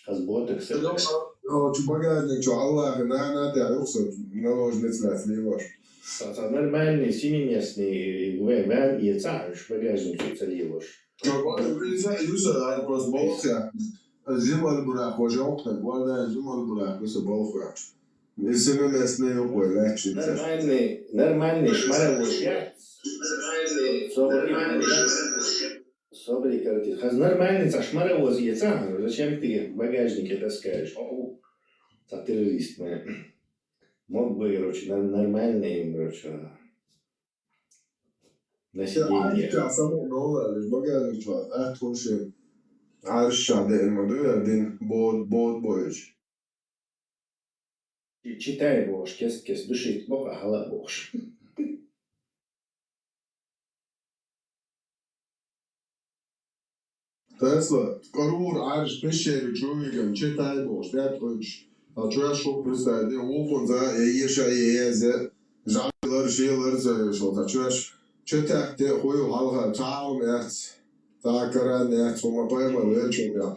азботок. Чубагадник, что Аллах, на ты наложница сливаш. Нормальный семиместный вен и царь, багажник сливаш. Юса просто болхя. Зимал бурак, уже окна, гварда зимал бурак, юса болхя. СМС не его, легче. Нормальный шмаровоз, я? Собри, короче, нормальный шмаровоз есть, зачем ты в багажнике таскаешь? О, террорист, мог бы, короче, нормальный, короче, на сиденье. Читай бош, кес душит Бога, хала бош. Tesla, karur arš pešeri čovjekam, čitaj boš, pjatović, a čuja šok pristajde, ulkon za ješa jeze, žallar şeyler söylüyor da çuyaş, čitaj te huyu halga, çağım et, takara net, soma payma velçom ya.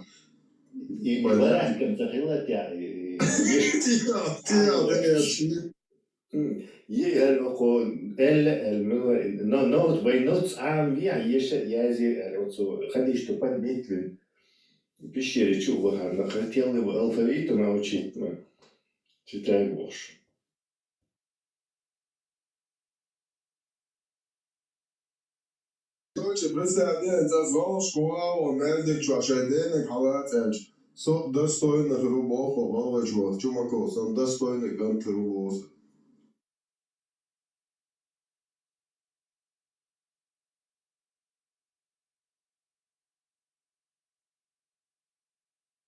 И баранкам захилать я. يقول نوت باي نوتس عام بيع يازي خليش تبان بيتلن بيشيري تشوفها أنا хотел его алфавиту научить, но читай бош. Короче, представьте, за звал школа, мердик чашайденек халат эч. Со достойных рубов, волочвот, чумаков, сон достойных гантлерубов.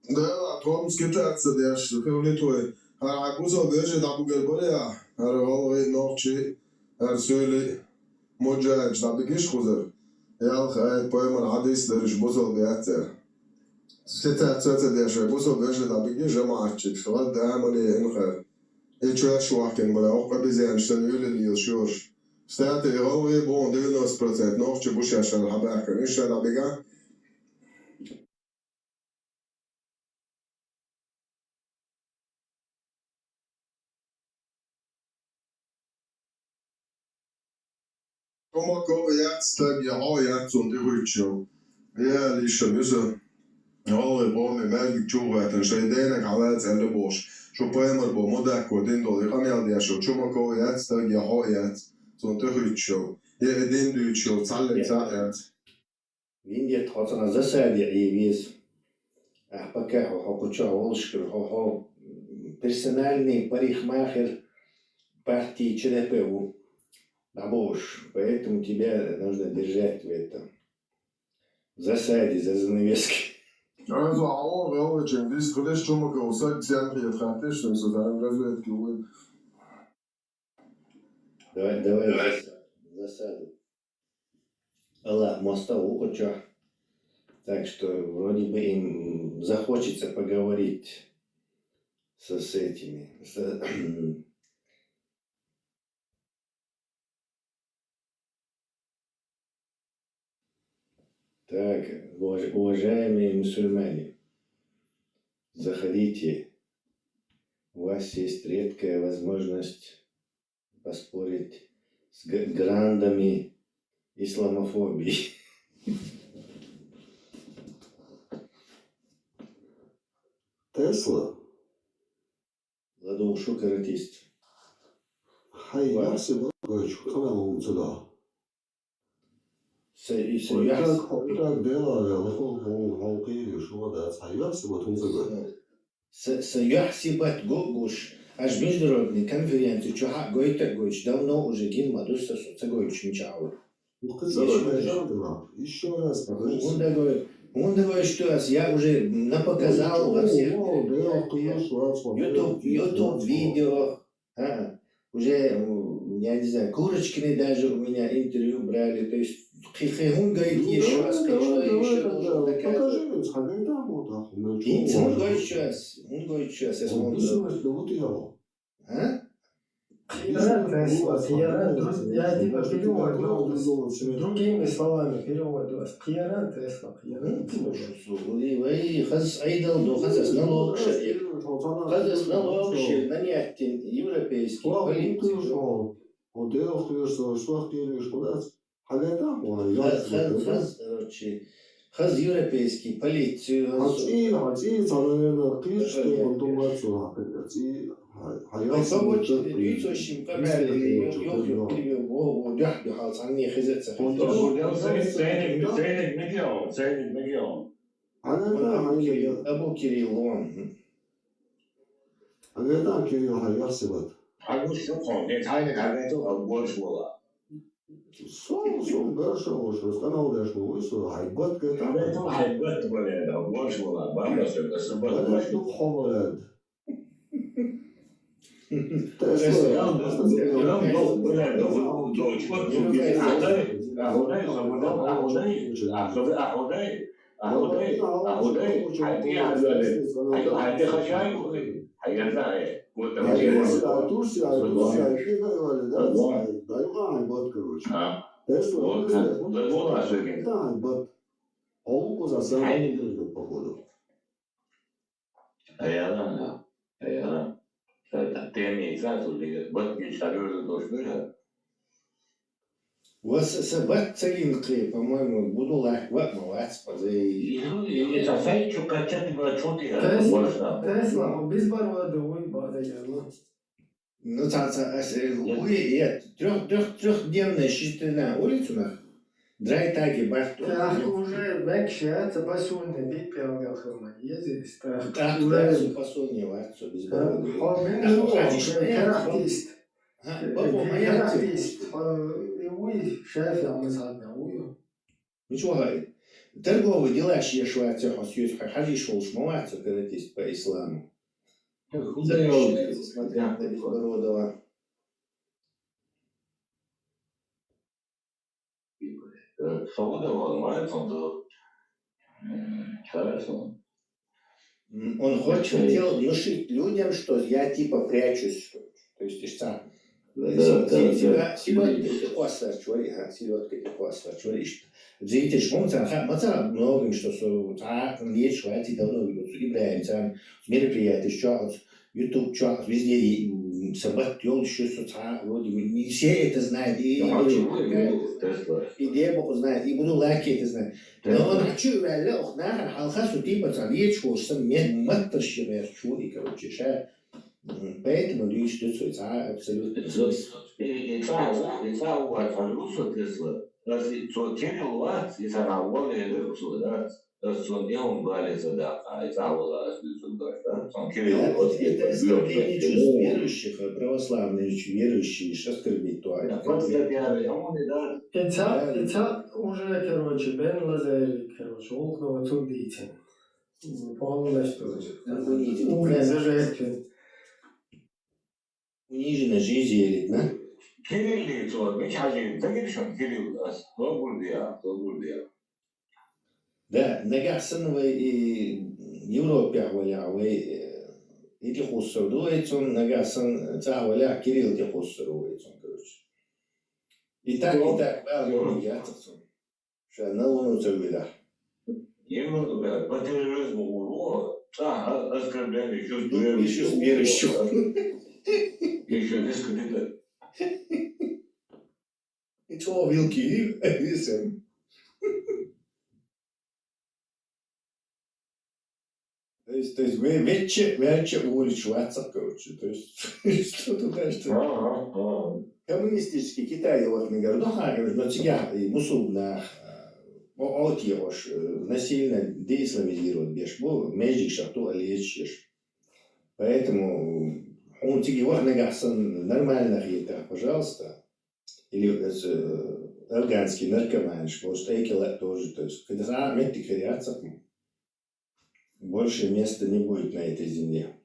Да, Том скитаться, der Fevlitoi. Akuzo veže da bugerborea, voloi noći, söyle mojaj, da bigish khuzer. Yal khayt poemer hadis derish buzol beater. Skitаться der buzol veže da bigish jamaatchik, shvad amali inkhar. Echo shwaken bala oqa bizen shnule li yshur. State voloi bon 90% noći bushashal habaka, isha da biga. Kom ook jætstab, jeg har jætson til rutschjo. Ja, liksom, så. Jeg har bra med melkjoreten, så det er kalet eller bosh. Så på en måte på modek og din dårlig kan jeg det så. Kom og jætstab, jeg har jætson til rutschjo. Jeg er din rutschjo, tallet tallet. Виндия тхоцана засади виз. Пока хоча волшкер, персональный парикмахер партии ЧДПУ. Абош, поэтому тебя нужно держать в этом в засаде, за занавеской. Also auch Rollen, das ist schon mal groß, die andere Tradisch, so dann wird gewollt. Давай засаду. Аллах моста ухоча. Так что вроде бы им захочется поговорить с этими. Так, уважаемые мусульмане, заходите. У вас есть редкая возможность поспорить с грандами исламофобии. Tesla. Ладу шукаратист. Hay nasıl böyle çok tamam da. سيحسبت جوجوش аж международный конференции чуха гойта гойч давно уже гин мадуса соцагойч мичаул. Еще раз. Он говорит, что я уже напоказал во всех YouTube видео, уже, я не знаю, Курочкины даже у меня интервью брали, то есть он говорит еще раз, что еще должен доказывать. Он говорит сейчас, я смотрю. А? Я типа перевод другими словами перевод у вас. Кияран Тесла. خذ أيضا خذ налог خذ налог нанятен европейский политик. خذ короче Хаз европейский, полицию. Хаци царайна киш те бандумацу хаци Hayat Yüzöşüm kamerli yok biliyor o dört halsan niye hizetse. Zeynep ne diyor? Zeynep ne diyor? Abu Kiril on. Aneta Kiril hayasıbat. Abi şu konu ne tane kadar çok boşvola. Son başa oluşuz. Kana ulaşma uysu haybat gıta. Abi çok haybat böyle da boşvola. Bana söylüyorsun bana Ana boş. çok havalad. Собак целинкой, по-моему, буду лаквать позади. Это сайт, что качать что-то Тесла, безбородый, ой, бадая. Ну, трехдневная считы на улицу, драй таги бахту. Уже векшается, басунный бит пиалгал хырма. Ездит, Так, да, посуни варцу, безбородый. Карахтист. Бабу моя Карахтист. Уй, шеф, я мы задна, уй. Ничего, торговые дела швейцарцы хасюют, хаджи шел шмаваться, каратист по исламу. Смотря на безбородого. Свобода волнуется, он хорошо. Он хочет внушить людям, что я типа прячусь. То есть, что селедка косар чури, селедка косар чури. Зритель шмонца, маца многим, что лет Швейцарии давно Ибраим, мероприятия, что YouTube, что везде собак тел, что вроде не все это знают, и Дебо знает, и буду лаки это знает. Но он хочу вялля, охнахар, халхасу типа царьет, что сам маттер щевер, чури, короче, ша. Поэтому люди что абсолютно. И цау отфалюсу Тесла, разве то Кирилла, и царавал и русу, да? Сон не он балится, да, а цаула сюда, да? Сон Кирилл, это оскорбление чувств верующих, православные верующие, что оскорбить то. Это уже, короче, Бен Лазарик, короче, около Тудицы. Полно что уже зажертвен. Унижена жизнь елит, да? Кирилл, то, мы чаще, так и что Кирилл, кто будет. Да, нагасанова и Европе валява, эти хуссордуется он, нагасан цаваля, Кирилл эти хуссордуется он, короче. И так, well, яцется. Что на луну целвида. Ему, да, по терроризму, оскорбление чувств верующих. Еще несколько лет. И что, вилки, висим. То есть вы вече уличиваться, короче. То есть что туда, что... Коммунистический Китай, вот мы говорим, но тебя и мусульман, от его насильно деисламизировать беш, между шату лечишь. Поэтому он тебе вот нагасан нормально это, пожалуйста. Или афганский наркоман, может, Эйкела тоже. То есть, когда метки хорятся, больше места не будет на этой земле.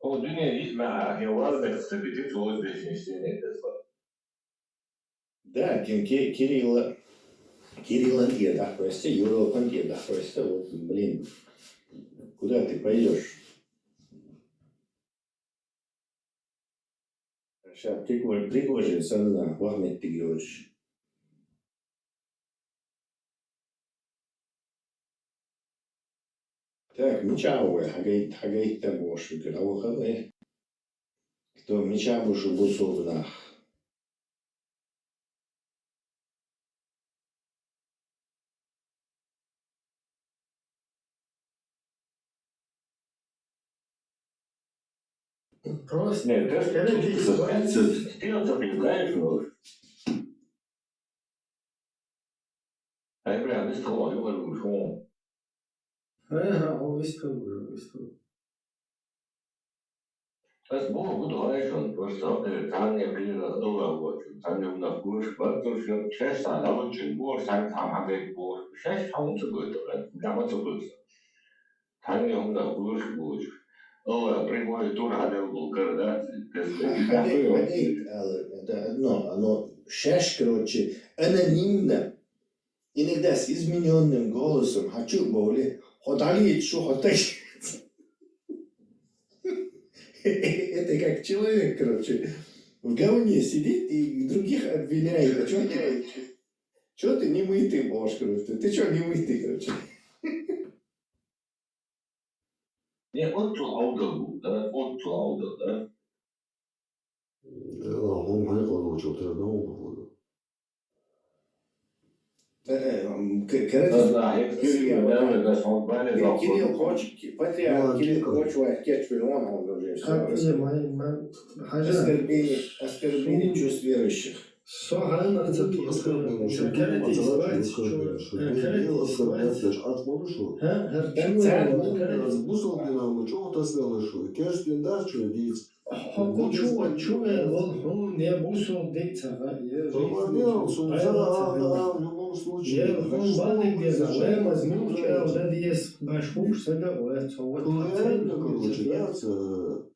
O dünya gitme, yıllardır kısabitik çoğu beşinci Да, Кирилла деда, прости, Европа деда, прости, вот, блин, куда ты пойдешь? Сейчас Пригожин, Санна, Ахмед Тигрович. Так, Мичавы, Хагайт Табоши, Гравохавы. Кто Мичавы, Шубусовнах. Просто Нет, когда ты исправишь. ты отопределяешь его. А я прям без того, я говорю, что Ага, выставил. das Buch gut reichen, was Tanja wieder überwurzelt. Tanja nach Bursch, was so für Chester, da wird schon Bursch, dann kam Hamburg Bursch, 6 Pound zu gut, da war zu gut. Tanja nach Bursch. Oh, прямой тур على Булгар, да? Оно шеш, короче, анонимно, иногда с измененным голосом, хочу боли, хотали, что хотать. Это как человек, короче, в говне сидит и других обвиняет. А что ты не мытый, бошь, короче? Ты что не мытый, короче? Не, вот ту аудио, да? Вот ту аудио, да? هم هيقولوا شو تردون Кирилл хочет, патриарх Кирилл хочет кетч миллион, он уже оскорбление чувств верующих.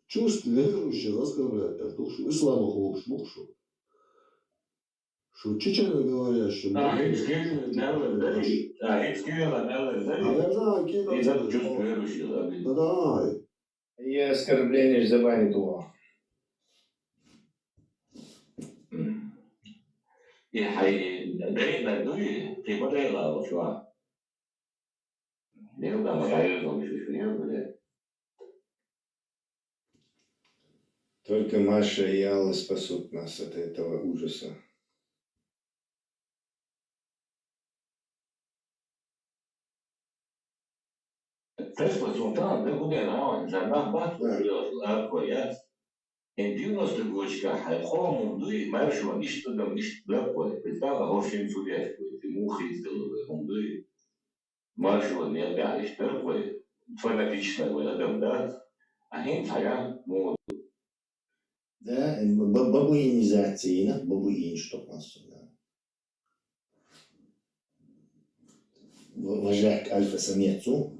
Чувств верующих оскорблять, ислам ухлопшмукшу. Что чечено говорящим. И оскорбление забанит его. И ضايقنا الدنيا في ضايقة شوية. ليه ده مغايرهم مش فاهم. Только Маша и Алла спасут нас от этого ужаса. Феспа Султан, да куда на жена бату квоят. En 90 годичка хайхом дуй маршва ништо да ништо да квоят. Представа хошим судяш квоят. Мухи сделали. Он дуй маршва не да ништо квоят. Фанатично квоят да. А хин сая мод. Да, бабуинизация, бабуин, что нас да. Вожак альфа-самецу,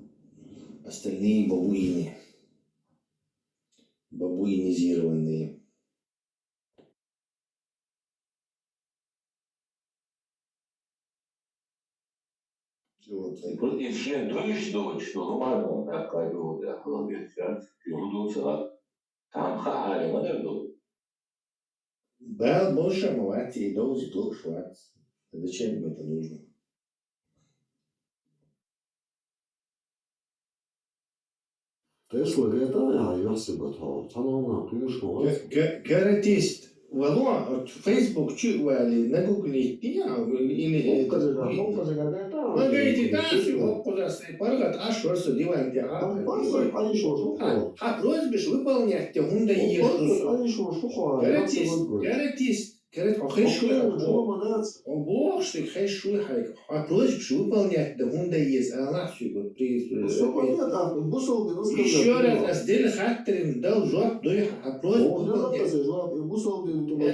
остальные бабуины. Бабуинизированные. И все думаешь, что Роману такая года, холодец, юрдуца, там хали, модерду. Бал больше мовати и дози плохо швац. Зачем им это нужно? Тесла говорит, а я себе то, она клюшку. Каратист, вало, Facebook чували, на гугле или говорите, да, всего куда паргат, а что с диванте, а просьбишь выполнять, те гунда каратист, карат, Бог, что хэшу хайк, а просьбишь выполнять, да гунда есть, а она все вот еще раз, сделай хаттерин, дал жоп, дуй, а просьбишь выполнять.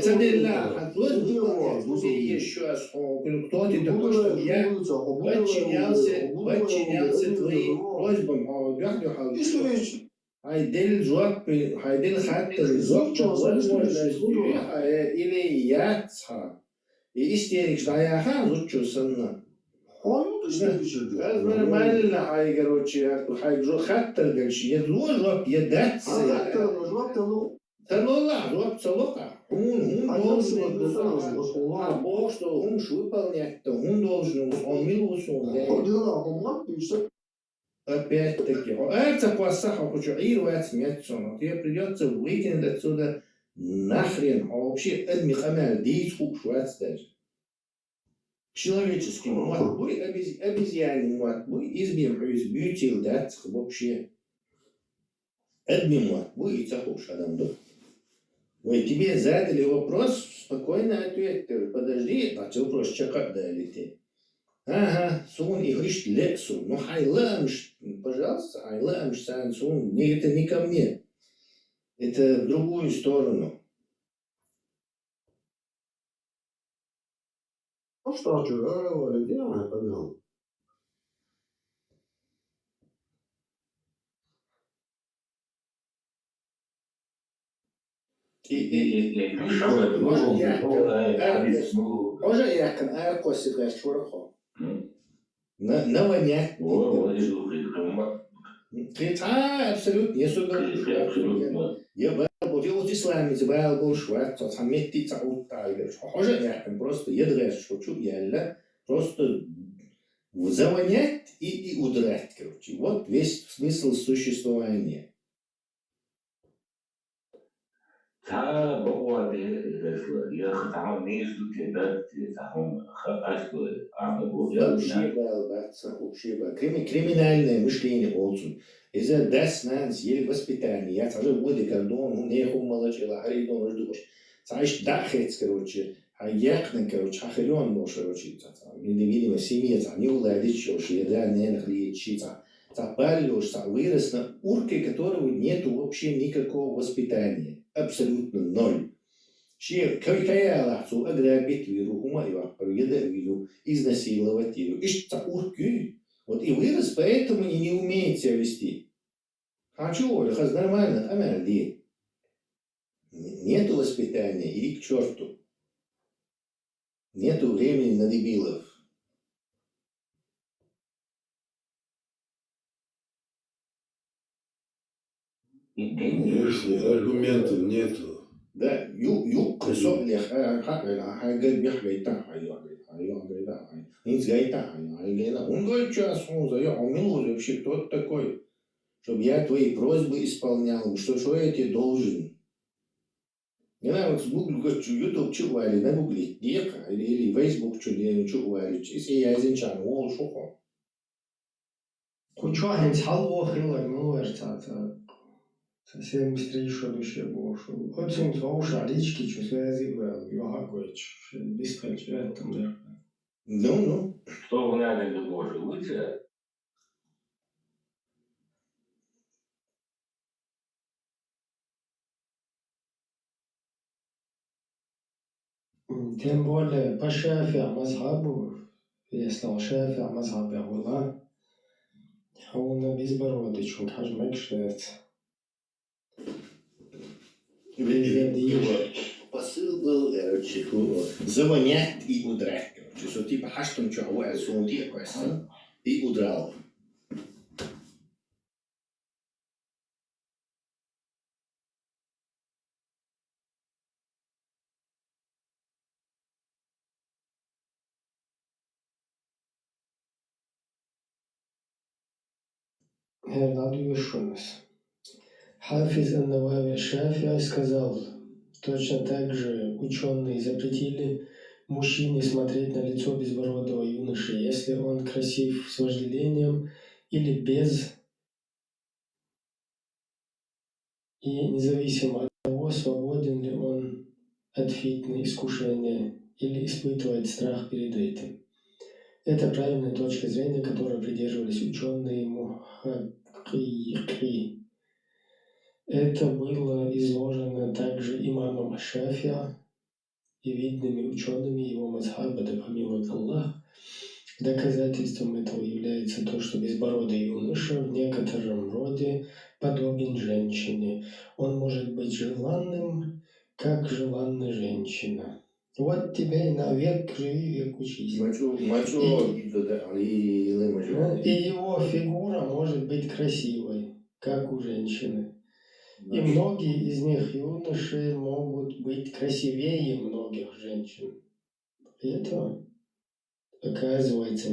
Это дела, а просьбишь выполнять, еще раз, кто ты такой, что я подчинялся твоим просьбам, Хайдел жоп, хайдел хаттер, жоп, возможностью, или яца. И истерик, что я хазучу сына. Нормально, хай, короче, хай, хаттер, говоришь, я жоп, я дать. Талола, жоп, целока. Он должен, а Бог, что он выполнять, то он должен, он милосердный. Опять-таки, это плохо, хочу ирвать мясо, тебе придется выкинуть отсюда нахрен, а вообще это хамяль, дейт хук швац даже. Человеческий мат бой, обезьяний мат бой, избем, бьютил, да, вообще. Адмимот, будет захуш адам, да? Ой, тебе задали вопрос, спокойно ответь. Подожди, а ты вопрос, чекать дали ты. Ага, сун и говоришь лексу. Ну, хайламш, пожалуйста, хайламш, сан сун. Это не ко мне. Это в другую сторону. Ну что, говорю, делай, пожалуйста. Уже яхкан, а коси гаш шурахо. Навонять. Абсолютно, не сюда. Я вот исламе забавил был шварц, а там метти цаут тайгер. Уже яхкан, просто едрешь, что чу ялла, просто завонять и удрать, короче. Вот весь смысл существования. تا بقوة يا ختام نيجو كده تهم خاصة عم بقول Криминальное мышление olsun. Из-за десна съели воспитание. Я тоже буду кордон, он не хумалач, или харидон ждуш. Знаешь, дахец, короче, а яхнен, короче, хахарен муж, короче, видимо, семья, не уладить, что еда не нахлеет, запалишь, вырос на урке, которого нету вообще никакого воспитания. Абсолютно ноль. Шир, какая лахцу, ограбить виру, умаю, проеда виру, изнасиловать виру. Ишь, урки. Вот и вырос, поэтому и не умеет себя вести. Хочу, хаз нормально, амерди. Нету воспитания, иди к черту. Нету времени на дебилов. Если аргументов нету. Да, юг кусолях, гайбих гайта, он говорит, что я умил вообще, кто такой, чтобы я твои просьбы исполнял, что я тебе должен. Не знаю, вот с Google, YouTube чували, на Google, или Facebook чували, если я изенчан, ол шухо. Кучу агент халво хилак, ну, совсем быстрее еще душе было, что очень слушал лички, что связи был, его гойч, бесконечно там, да. Ну. Что в надо для Божьей лучше? Тем более по шафе мазхабу, если он шафе мазхабе гула, он безбородый, чуть хажмек швец. Посыл был, короче, завонять и удрать, короче, что типа хаштун чуа, сунди, и удрал. Надо еще нас. Хафиз ан-Навави Шафи'и сказал, точно так же ученые запретили мужчине смотреть на лицо безбородого юноши, если он красив с вожделением или без, и независимо от того, свободен ли он от фитны, искушения или испытывает страх перед этим. Это правильная точка зрения, которой придерживались ученые мухаккики. Это было изложено также имамом Шафи'и и видными учеными его мазхаба, да помилует Аллах. Доказательством этого является то, что безбородый юноша в некотором роде подобен женщине. Он может быть желанным, как желанна женщина. Вот тебе и навек живи, век учись. И его фигура может быть красивой, как у женщины. И многие из них юноши могут быть красивее многих женщин. И это оказывается,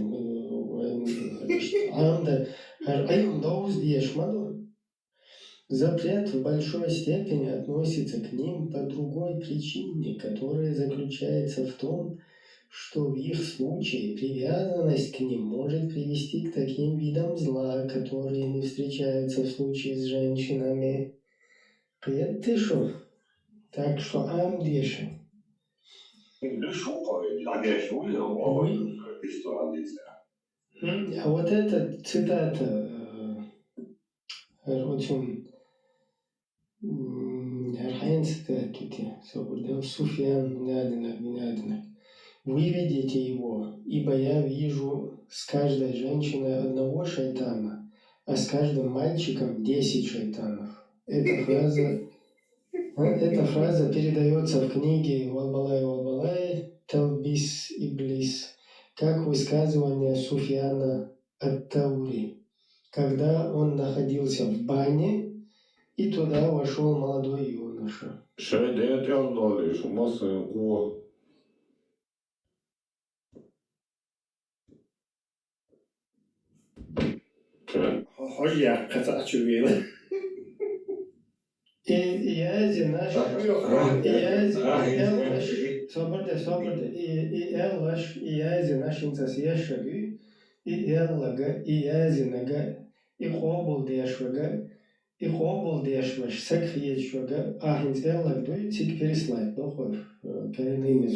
запрет в большой степени относится к ним по другой причине, которая заключается в том, что в их случае привязанность к ним может привести к таким видам зла, которые не встречаются в случае с женщинами. Ты что? Так что амдеши. А вот эта цитата очень Суфьян Бинадинах. Вы видите его, ибо я вижу с каждой женщиной одного шайтана, а с каждым мальчиком 10 шайтанов. Эта фраза передается в книге Валбалай Талбис Иблис как высказывание Суфьяна ат-Таури, когда он находился в бане, и туда вошел молодой юноша. Hoja, kata çubuğuyla. Iyazi naš, Iyazi našincas ješagu, Ielaga, Iyazinaga, Ihobuldešvaš, Sekhiečvaga, Ahins Elagdu, cik perislait, dohor, переними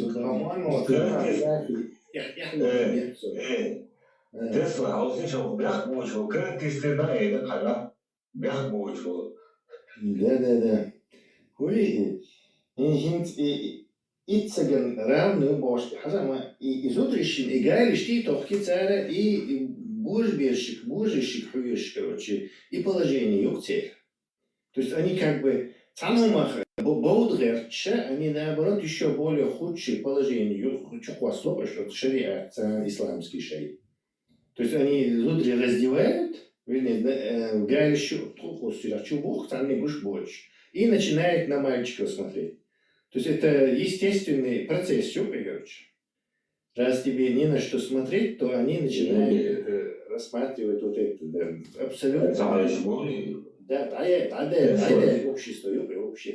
Tesla alışınca bırak bu işi, kırık dişlerine eğde kala, bırak bu işi. Da. Hui, hint itsagan ravnu boşki, hazama izudrishin играли шти тохки царя и божбешик, хуешь, короче, и положение юктель. То есть они как бы цанумах боудрерча, они наоборот еще более худшие положения, чухва слова, что шариат, исламский шари. То есть они зудри раздевают, вернее, чубух, там не будешь больше, и начинают на мальчиков смотреть. То есть это естественный процесс, короче. Раз тебе не на что смотреть, то они начинают рассматривать вот это, да, абсолютно. Да, общество, общее,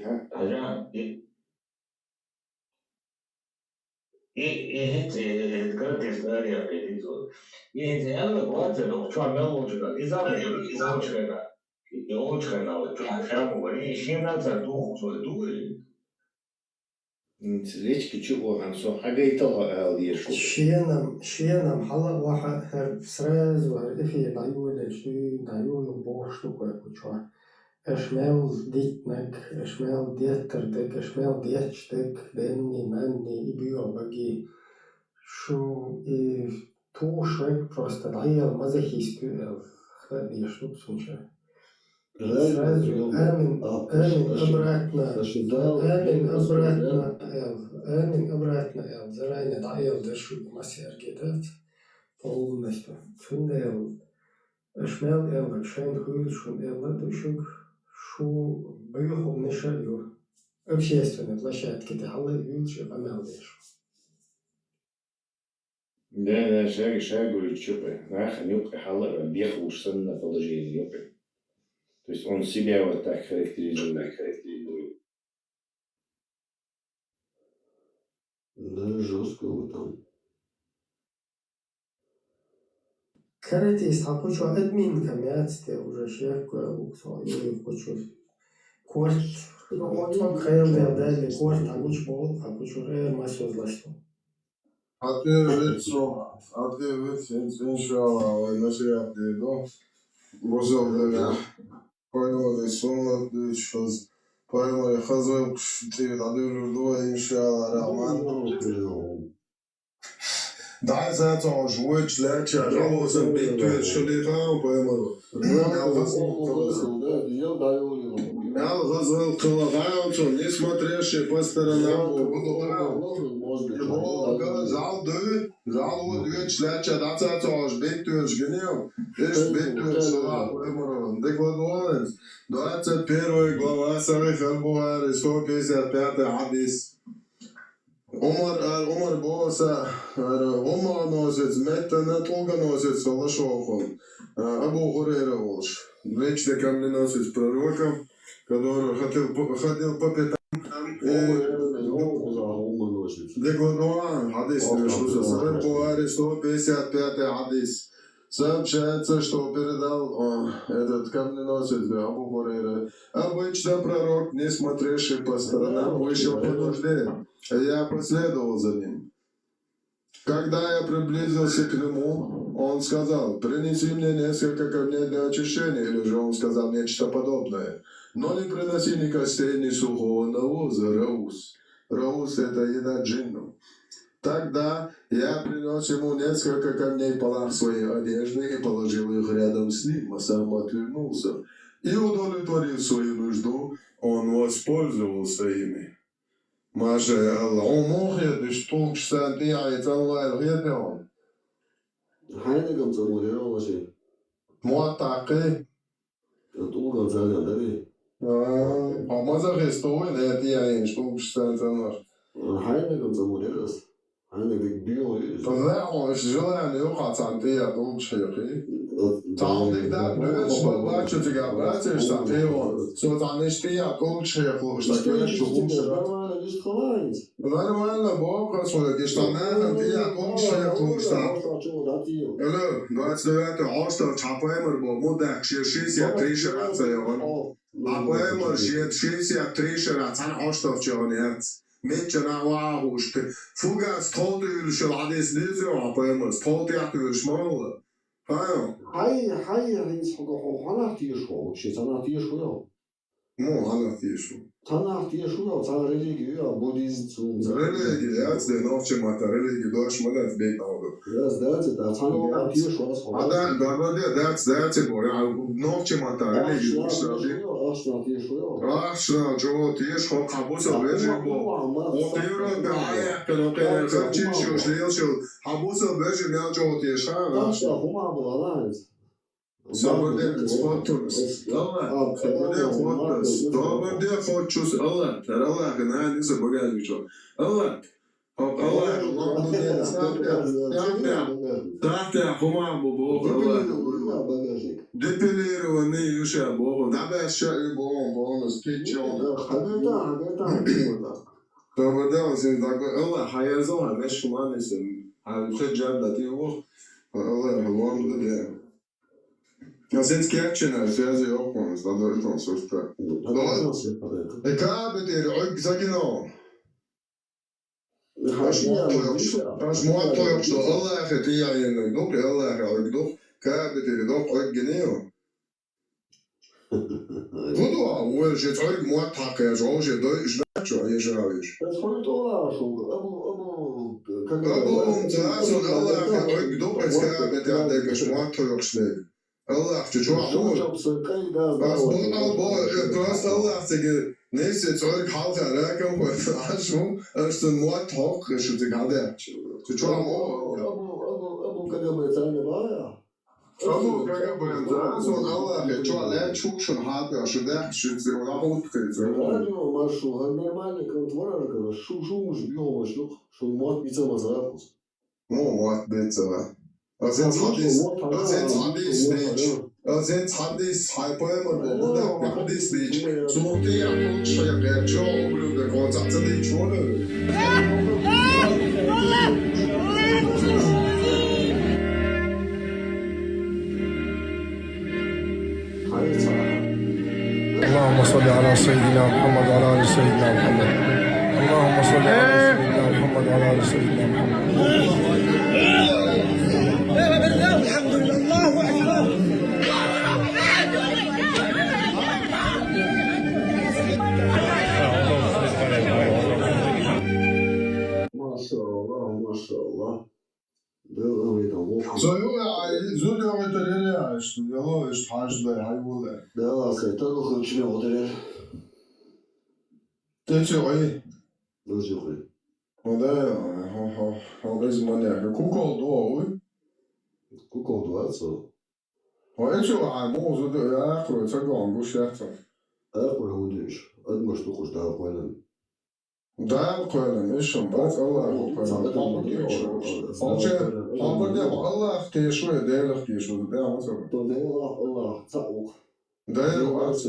kırık dişlerine yapıyorduk. Yani bazıları şu an ben olacak. İzah çıkana. O çıkana. Hem var. Şimdi sen doğru. Речки чего, Ансо? Агайтала алиешу. Шенам хала ваха сразу эфи наюля что наюля бош такое куча. Эшмел дитнак, эшмел деттердек, эшмел детчтек, денни манни и биобаги. Шо и тушек просто даял мазохисту хлади штук сунча. Сразу амин обратно, заранее даял дышу массер гидат полностью. Фундел эшмел шайн хуйшун душук шу бюхом нешалю общественной площадке дала юлчи амелдеш. Да, шагу чупы. Наха нюпка хала беху на положение юпы. То есть он себя вот так характеризует. Да, жестко вот там. Каратист, хочу админ камяцте уже шерку луксо, и хочу корт, дали корт, хочу массу злосту. Ответ, иншалла, наши апдейдо. Божалдана, понял, что сейчас, понял, хазал, ты надо иншалла, Рахман. Да, за то, что человек, жалуется, бедует, что ли, понял. Я газал килограмм, не смотришь по сторонам. Zal duurt slechtje, dat zat zoals bidduurs genieuw. Is bidduurs slaap, dik wat wonen. Dat is первая глава Сахих аль-Бухари, 155 хадис. Умар боса, Умар носит, Метта толго носит, Салашохом. Абу Хурейра волш. Лично ко мне носит пророка, который ходил по пятам. Декладуан, хадис, Бухари, 155 хадис. Сообщается, что передал этот камненосец Абу Хурейра. Обычно пророк, не смотревший по сторонам, вышел по нужде. Я последовал за ним. Когда я приблизился к нему, он сказал: принеси мне несколько камней для очищения, или же он сказал нечто подобное. Но не приноси ни костей, ни сухого навоза, раус. Раус — это еда джинну. Тогда я принес ему несколько камней в полах своей одежды и положил их рядом с ним, а сам отвернулся. И, удовлетворив свою нужду, он воспользовался ими. Маша Аллах, он мухит, и что кстати, Аллах, он. Хайнегам замурировался. Муатаки. Долго заняли. А мазахистовый, да это я, что кстати, Аллах. Хайнегам замурировался. Хайнегам био. Тогда желание ухаться, я долго шейхи. Tahlikten dövüş baba çocuğa bırakırsa teyvan. Sonra işte kol şey yapılmışlar. Нормально, Бог свой, где что надо, ты я кончил, кончил. Алло, 29 августа чапаемер был, мудак 63 шарация он. Чапаемер 63 шарация, августа вчера Мечена вахуш. Фугас толдül шел адес низу чапаемер, толдül шмал. 하이 하나 뒤에 쇼 혹시 하나 뒤에 쇼요. 뭐 하나 뒤에 쇼. 하나 뒤에 쇼요. 자 렐리기요. 부디즘. 렐리기 야츠 너치 마타 렐리기 도시 마다 베이트 나오고. Yes, that's it. 하나 뒤에 쇼. 아다 나버데 that's 뭐야. 너치 마타 렐리기 도시. 아시나 뒤에 쇼요. 아시나 저 뒤에 쇼 가보서 왜지고. 어때요? 아예 그렇게 같이 쇼실쇼 가보서 왜지면 저 뒤에 샤. 아시나 고마워. Sabırda fotos. Allah. Sabırda fotos. Sabırda fotos. Allah. Allah ne neyse bagaj çok. Allah. Allah. Tahta huma bu. Allah. Depeleri ve ne yuşa bu. Da ben şey bu sketchon. Sabırda sen Allah hayazı ne şu an isim. Abi tecrübe de diyor. Allah Allah'ım da. Ja, sinds kertjene, ze yok man, dat doet dan zo sterk. Ik heb het hier, ik zeg je nou. Als mooi toch zo, Allah het hier in, nog Allah ik nog, ik heb het hier nog, ik geneel. Wat doe je? Hoe is het ook mooi takken, zoals je Duits net zo, je zou eens. Dat is gewoon toch zo, Allah ik nog, ik heb het hier, denk ik, mooi toch snel. Allah çocuk просто Allah sige neyse çocuk halka rakam koy aşım işte muat talk şu tigade çocuk Abu Kagame tane var ya. Abu Kagame sonra Allah çocuk çok şun haber şu da şu rahmet kıydı. Radio marşu normalnie kontuara şu biyomuş yok. Şu muat bize mazarapız. Muat bize. Sen hadis hypermer burada hadis değil. Sonuçta yapılmış şey reaksiyon oluyor. Kontakta değil çoğunu. اللهم صل على سيدنا محمد وعلى ال سيدنا محمد. اللهم صل على سيدنا محمد وعلى ال سيدنا محمد. الحمد لله الله اكبر. Maşallah. Zulüyor eterleri işte. Yalan işte hacılar hayvolar. Да, c'est tout le chine odeur. Désolé. Désolé. On a besoin de Google d'eau. Google d'eau ça. On est sur un mot de la fois ça qu'on bouge ça. أقول هو ليش؟ قد ما اشتغلش ده قولا. ده قولا إيش بس الله قولا. الله تيشوي ده الاختيشوي ده مثلا. الله تعوق. 29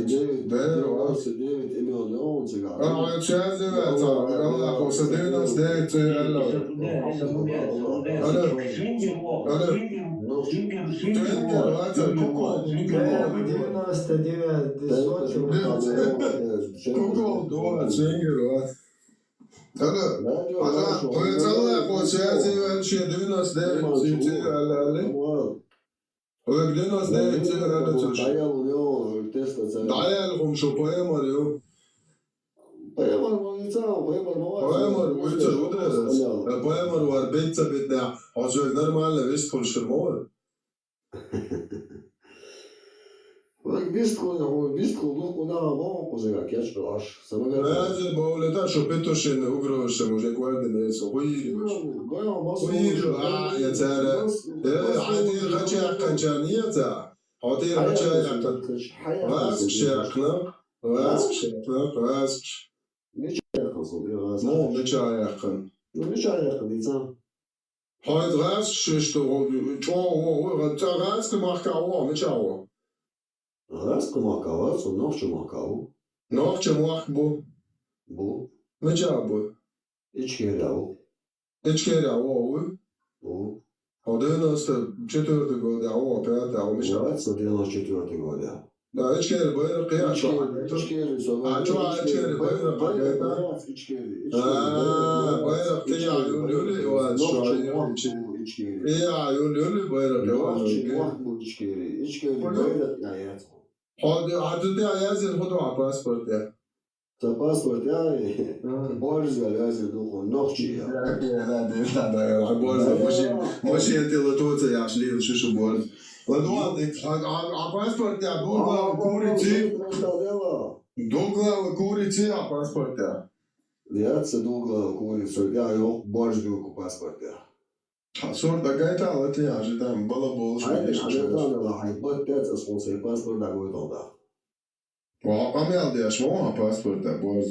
миллион цыган. Сейчас Allah olsa 99 Дайалгум шо поемар ё. Поемар молиться, поемар Поемар улица удрес. Поемар вар бетца бетна. Озой нормально весь фуншермор. Бистку, ну куда вам кузыга кеч белаш. Разе болета шо петошен угроше може кварден со хуири. Хуири я цара. Ади хача канчаница. Ади хача якан. Вас шерхна. Вас шерхна. Ну, мечаяхын. Ну, мечаяхын, дицам. Heute was schücht Raz gemacht auch mit Schau. Raz gemacht auch so noch schon mal kau. Noch schon mal bu. Bu. Mit Schau. Ich gehe auch. Ich gehe auch. Bu. А 94 года auch опять auch mit Schau. 94 года. Да, ich gehe bei der Qiyam. Ich gehe bei der Qiyam. Bayrak Qiyam yolu var şu an. Ya yolu bayrak var. İçkeri bayrak yani. Hadi de yazın foto pasport ya. Ta pasport ya. Borç lazım doğru nokçi ya. Да, борз, може это то я шли şu borz. Ладно, а паспорт я долго курицы. Долго курицы, а паспорт я. Яйца долго курица, я yok borç yok паспорт ya. Сорта гайта, вот я ожидаем, было больше. Вот 5 спонсор паспорт да будет да. Ами алды я шмо паспорт да борз.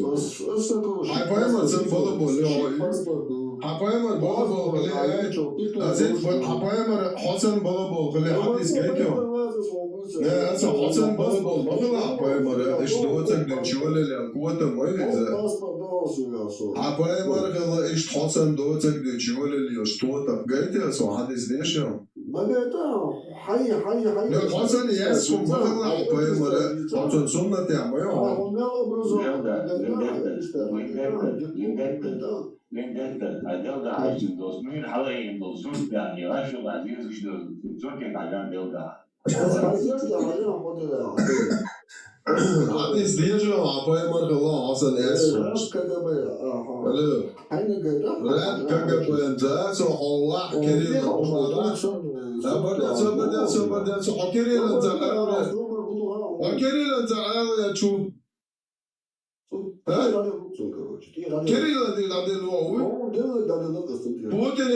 Ай поема sen было более. А поема было более. Азет а поема Hasan было более. Hadis гайта. Ne, also Hasan было более. А поема işte o tek çöleler kuota moyne. А поема işte Hasan do tek çöleler что-то гайта so hadis değişiyor. Ne Hasan yes from было поема Hasan sunnet ya moyo. Delga Hajin dos min halayim dolsun yani aşıl aziz işte çok yakan delga. Hadis değişiyor. A poema Allah Hasan yes. Alo. Red KGB so Allah kerim Allah. Sabada so kerim Allah. Kerim Allah ya çu. Kerim Allah de lo. Putin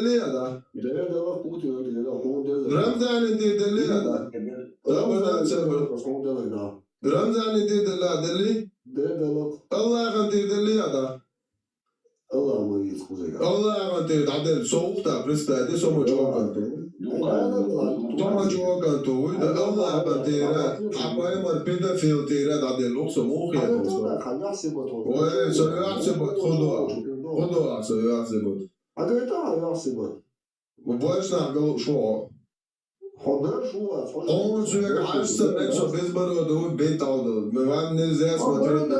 de ya da. Ramzan de ya da. Ramzan de la deli. Allah kan de ya da. Allah mı yıkılacak? Allah kan de soğukta prestade somo çoğan. Toma çoğan to. Allah kan de apaya mar pedofil tera de lokso mohi. Oy soyasibot khodo soyasibot. Agata yasibot. Bu başna gal şu. Haber şu var. On sürekli açsa ne so bezbaro do bet aldı. Ben ne zes materyal de.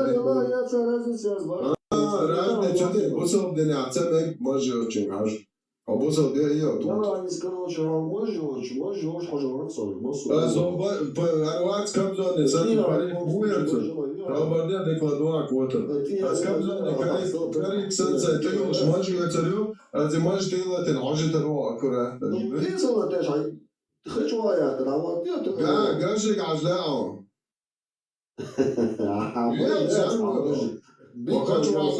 Разные что-то, босов да не оценек може очень аж. А босов да я тут. Короче, може хожу рацой, мосу. Арвац камзоне, сами пари буерцу. Рабарда декладуа квота. Аз камзоне карик сенса, ты уж може гацарю, а ты можешь делать en ажитаро акура. Ты золотеш, ай. Хочу я, да вот нет. Гашик ажлао. Хочу вас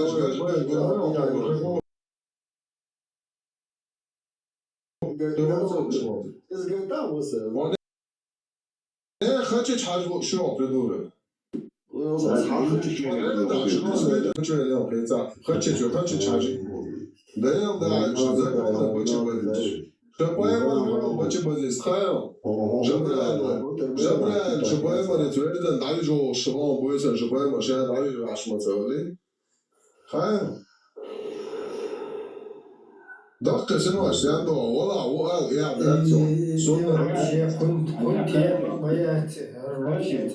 хочешь хажу шо придурок. Хочешь хажу. Да я да, что за это очень شبايمر منهم بچه بازیست خیال جبران شبايمر يتولدن عايجو الشمال بويسن شبايمر شاهد عايجو عشمة سوالي خيال دقة شنو اشياء دو ولا وقال يا بنتو سنة كنت يا بيات الرجل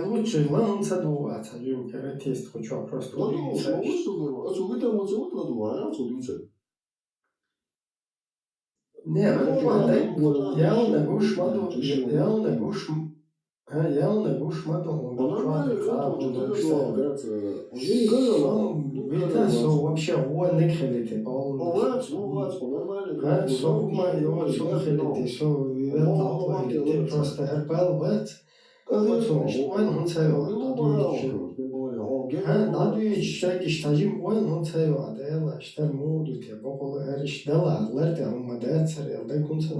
Лучше ланца дуать, а я тест хочу просто. Не, я не гуш маду, я не гуш. Я не гуш маду. Видно, что вообще он не хилите, он. Что мы его что хилите, что это просто РПЛ бет. Вот он цею. Надо читать штажим он цею, а дела штар моду те бокол эриш дела, лерте мадацер, да кунца.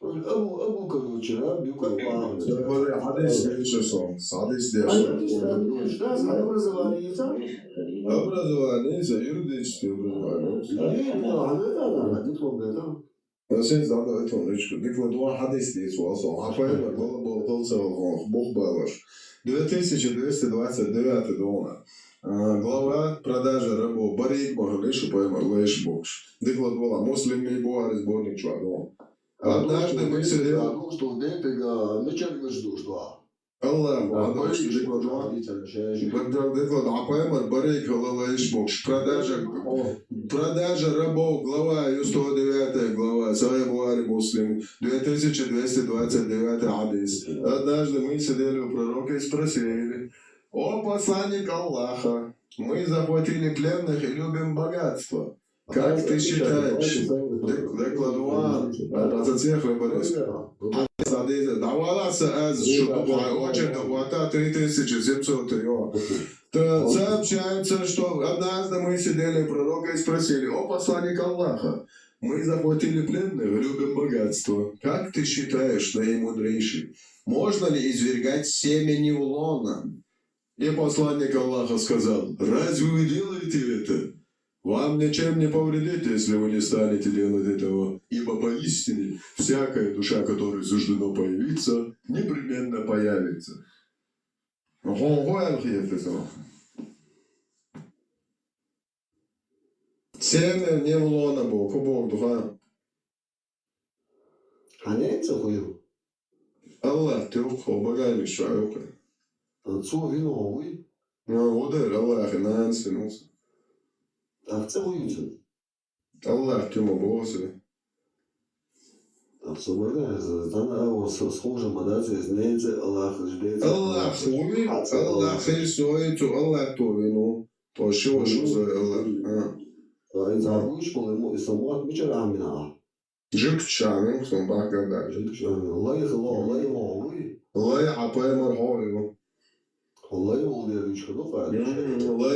أبو كانوا شباب بيوكلوا حدث ليش صار حدث ليش أبرزواني يردش Sen zaten eton rečko, diklo dva hadisni su osam, a pa jedna golca Бог балаш. 2229 дона. Глава продажи рабов Барик Магалишу поймал Лейш Бокш. Дикла два муслими буари сборник чвадон. Однажды мы сидели... Allah молодой, дикла два. Дикла два поймал Барик Лейш Бокш. Продажа рабов, глава, 109 глава, Сая Буари Муслим, 2229 хадис. Однажды мы сидели у пророка и спросили: «О посланник Аллаха, мы захватили пленных и любим богатство. Как ты считаешь?» Декладуан, зацехли Борис. Давалася аз шутуха, очень доплата 3700 йо. То сообщается, что однажды мы сидели у пророка и спросили: «О посланник Аллаха, мы захватили пленных, любим богатство. Как ты считаешь, наимудрейший, можно ли извергать семя Невлона?» И посланник Аллаха сказал: «Разве вы делаете это? Вам ничем не повредит, если вы не станете делать этого, ибо поистине всякая душа, которой суждено появиться, непременно появится». Семя Невлона был, кубок духа. Аллах, ты ухо, богами шайока. Удар Аллах, и нансенус. Аллах, ты мобосы. Аллах, хуй, Аллах, и соиту, Аллах, то вину. То шо за Аллах. Жик чамин, сон бакада. Лай апаймар хойу. Лай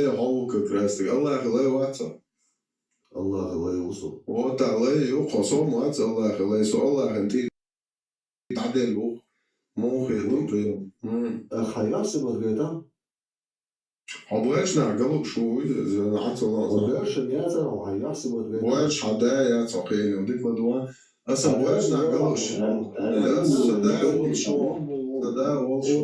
хау как раз. Аллах, лай ватса. Вот лай ю хосом ватса Аллах, лай со Аллах анти таделу. Мохи лупи. Хайясы багета. Обычно голубь шуй, Бояш хадая цохин, дикла дуа. Аса бояш на голубь. Да он шо, да он шо.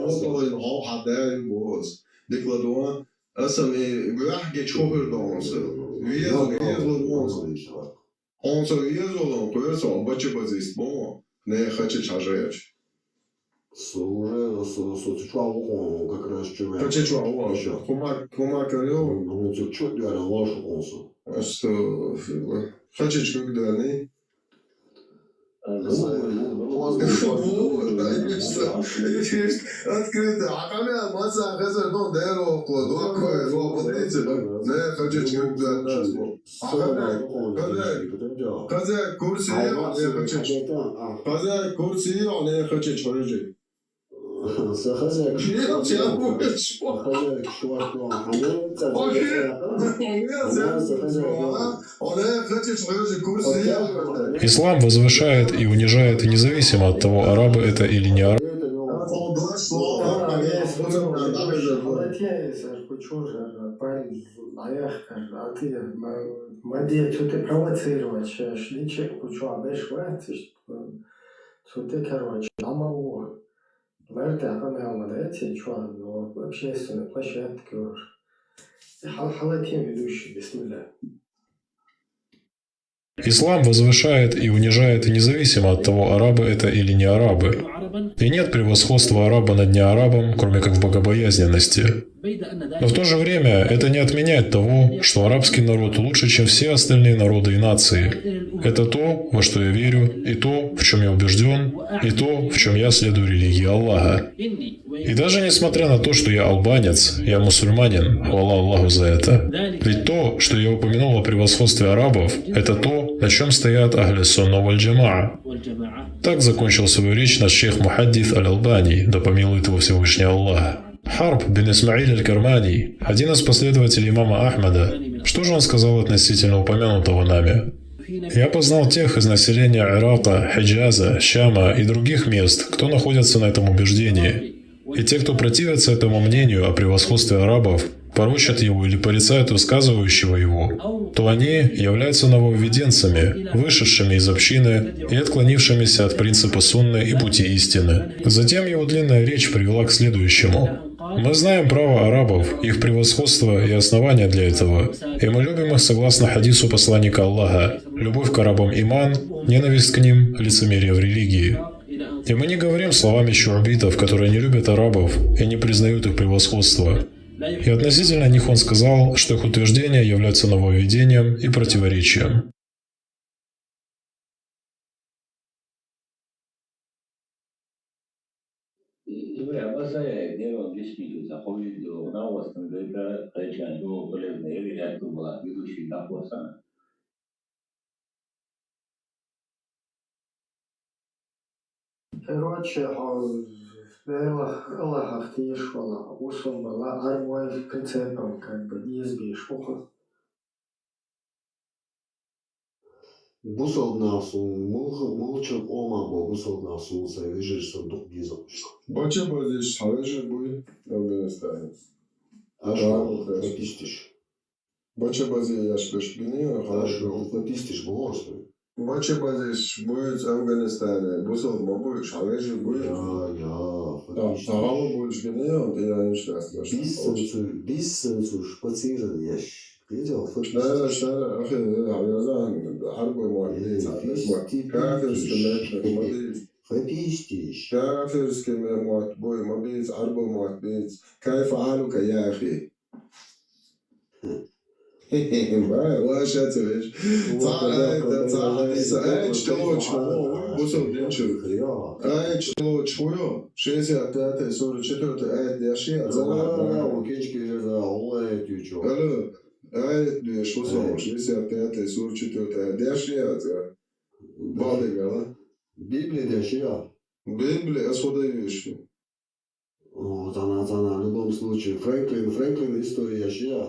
Отолин хал хадая боз. Дикла дуа. Аса ми гахге чохер донс. Виезл донс. Он со виезлом, коеса баче базист мо. Не хочет чажаешь. Уже сочувствовал как раз чего. Почему? Кумак говорил. Ну что делали вашу консу? А что? Хочешь когда не? Открыто. А камера масса газа ну дерево кладу. Какое злополучие? Не хочешь когда не? Когда курсы не хочешь. Когда курсы не хочешь чужие. Хозяйка Ислам возвышает и унижает независимо от того, арабы это или не арабы. чужа, парень, а ты, моди, что ты провоцировать, шличек, что обещь вертишь, что ты, короче, намного. Верты, а кроме эти, что, ну, общественные площадки, халатин ведущий, бисмилля. Ислам возвышает и унижает независимо от того, арабы это или не арабы. И нет превосходства араба над неарабом, кроме как в богобоязненности. Но в то же время это не отменяет того, что арабский народ лучше, чем все остальные народы и нации. Это то, во что я верю, и то, в чем я убежден, и то, в чем я следую религии Аллаха. И даже несмотря на то, что я албанец, я мусульманин, хвала Аллаху за это. Ведь то, что я упомянул о превосходстве арабов, это то, на чем стоят ахли сунна валь джамаа. Так закончил свою речь наш шейх Мухаддис Аль-Албани, да помилует его Всевышний Аллах. Харб бин Исмаиль Аль-Кармани, один из последователей имама Ахмада, что же он сказал относительно упомянутого нами? Я познал тех из населения Ирака, Хиджаза, Шама и других мест, кто находится на этом убеждении. И те, кто противятся этому мнению о превосходстве арабов, порочат его или порицают высказывающего его, то они являются нововведенцами, вышедшими из общины и отклонившимися от принципа сунны и пути истины. Затем его длинная речь привела к следующему. Мы знаем право арабов, их превосходство и основания для этого, и мы любим их согласно хадису посланника Аллаха. Любовь к арабам – иман, ненависть к ним – лицемерие в религии. И мы не говорим словами шуабитов, которые не любят арабов и не признают их превосходство. И относительно них он сказал, что их утверждения являются нововведением и противоречием. Короче, Аллах ахтишвала, усом была армой прицепом, как бы, не избишь. Бусол насу, молчок омаго, бусол насу, sayıcı sorduk biz olmuş. Бача базиш, халежи буй, Афганистане. Aşağı papistiş. Бача бази яшкаш бини, Aşağı papistiş bu olsun. Бача базиш будет в Афганистане. Бусол мабуй, халежи буй. Тағалы буй бини, я не счастлив. Biz sınıfı spazieren yaş. Schneider, ach ja, wir sagen, Harbour Mordi, Kafirske Mordi, Kafirske Mordi, Harbour Mordi, كيف حالك يا أخي؟ واش هتبش؟ شوية 65 44 آية شيء آية diyor şu sormuş. 65 sur 4 дешевле. Бады гала. Библия дешевле. Библия особо вещи. Вот она в любом случае. Фрэнклин история дешевле.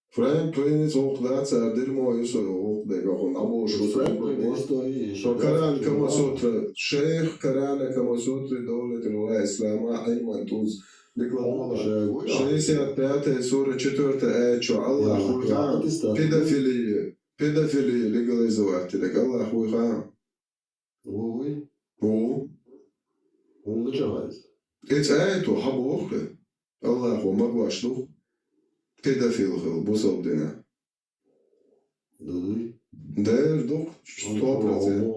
Фрэнклин сохдаться дерьмо история охдega он абошу Фрэнклин история. То Коран Камасутра, шейх Корана Камасутры Дawlat al-Islama Ayman Tuz. 65 сура 4 аят, что Аллах хуйхан педофилию легализовать. Так Аллах хуйхан. Ой. О. Он начинает. Это аяту хабохе. Аллаху магвашлу. Педофил хил бусалдина. Да, дух 100%.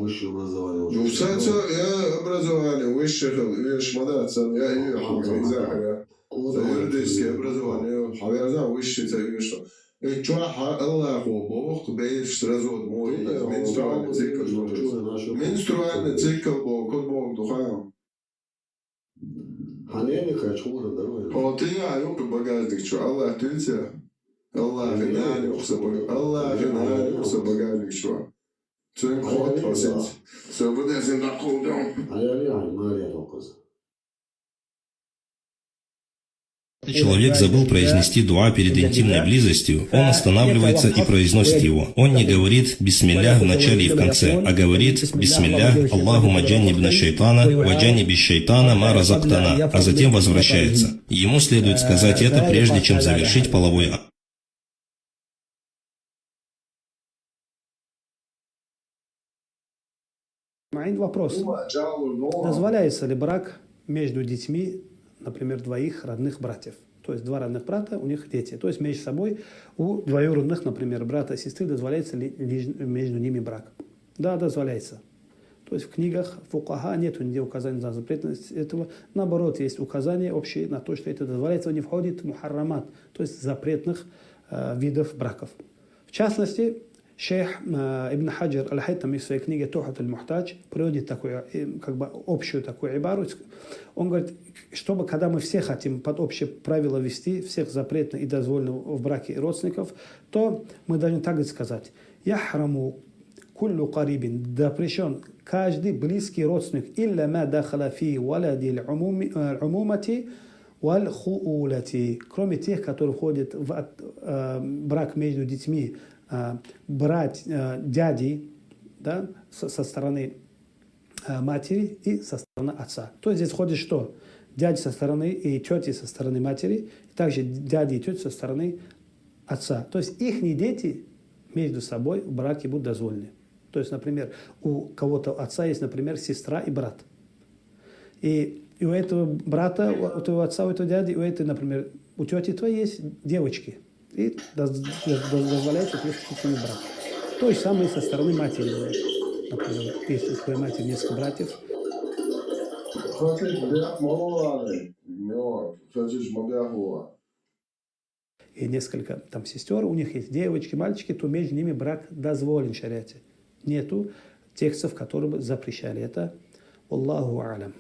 Высшее образование. Ну, кстати, я образование высшее, видишь, мадаться, я изахаря. Юридическое образование, хаверза высшее, это видишь, что. И чуаха Аллаху Бог, бейш сразу от мой, менструальный цикл Бог, код Бог духаем. Ханеника, чудо, здоровье. Вот ты, а ёпи багажник, что, Аллах, ты тебя? Аллах, нанюкса багажник, что? Sen kort var sitt. Så på det sin rakordon. Ja, Maria Tokas. Человек забыл произнести дуа перед интимной близостью, он останавливается и произносит его. Он не говорит «Бисмиллях» в начале и в конце, а говорит «Бисмиллях, Аллахума джаннибна шайтана, ва джанниби шайтана ма разактана», а затем возвращается. Ему следует сказать это, прежде чем завершить половой акт. Вопрос. Дозволяется ли брак между детьми, например, двоих родных братьев? То есть два родных брата, у них дети. То есть между собой у двоюродных, например, брата и сестры дозволяется ли между ними брак? Да, дозволяется. То есть в книгах фукаха нет нигде указаний на запретность этого. Наоборот, есть указания общие на то, что это дозволяется, не входит в мухаррамат, то есть запретных видов браков. В частности, шейх Ибн Хаджар Аль-Хайтами в своей книге «Тухат аль-Мухтадж» приводит такую, как бы общую такую ибару. Он говорит, чтобы когда мы все хотим под общее правило вести, всех запретно и дозволено в браке родственников, то мы должны так сказать: «Яхраму куллю карибин», запрещен каждый близкий родственник, «илля ма дахала фи валади аль-умумати валь-хуулати», кроме тех, которые входят в брак между детьми, дяди, да, со стороны матери и со стороны отца. То есть здесь входит что? Дяди со стороны и тети со стороны матери, и также дяди и тети со стороны отца. То есть их дети между собой в браке будут дозволены. То есть, например, у кого-то отца есть, например, сестра и брат. И у этого брата, у твоего отца, у этого дяди, у этой, например, у тети твоей есть девочки. И дозволяется с ними брак. То же самое со стороны матери. Например, если у твоей матери несколько братьев, и несколько там сестер, у них есть девочки, мальчики, то между ними брак дозволен в шариате. Нету текстов, которые бы запрещали это. Аллаху алям.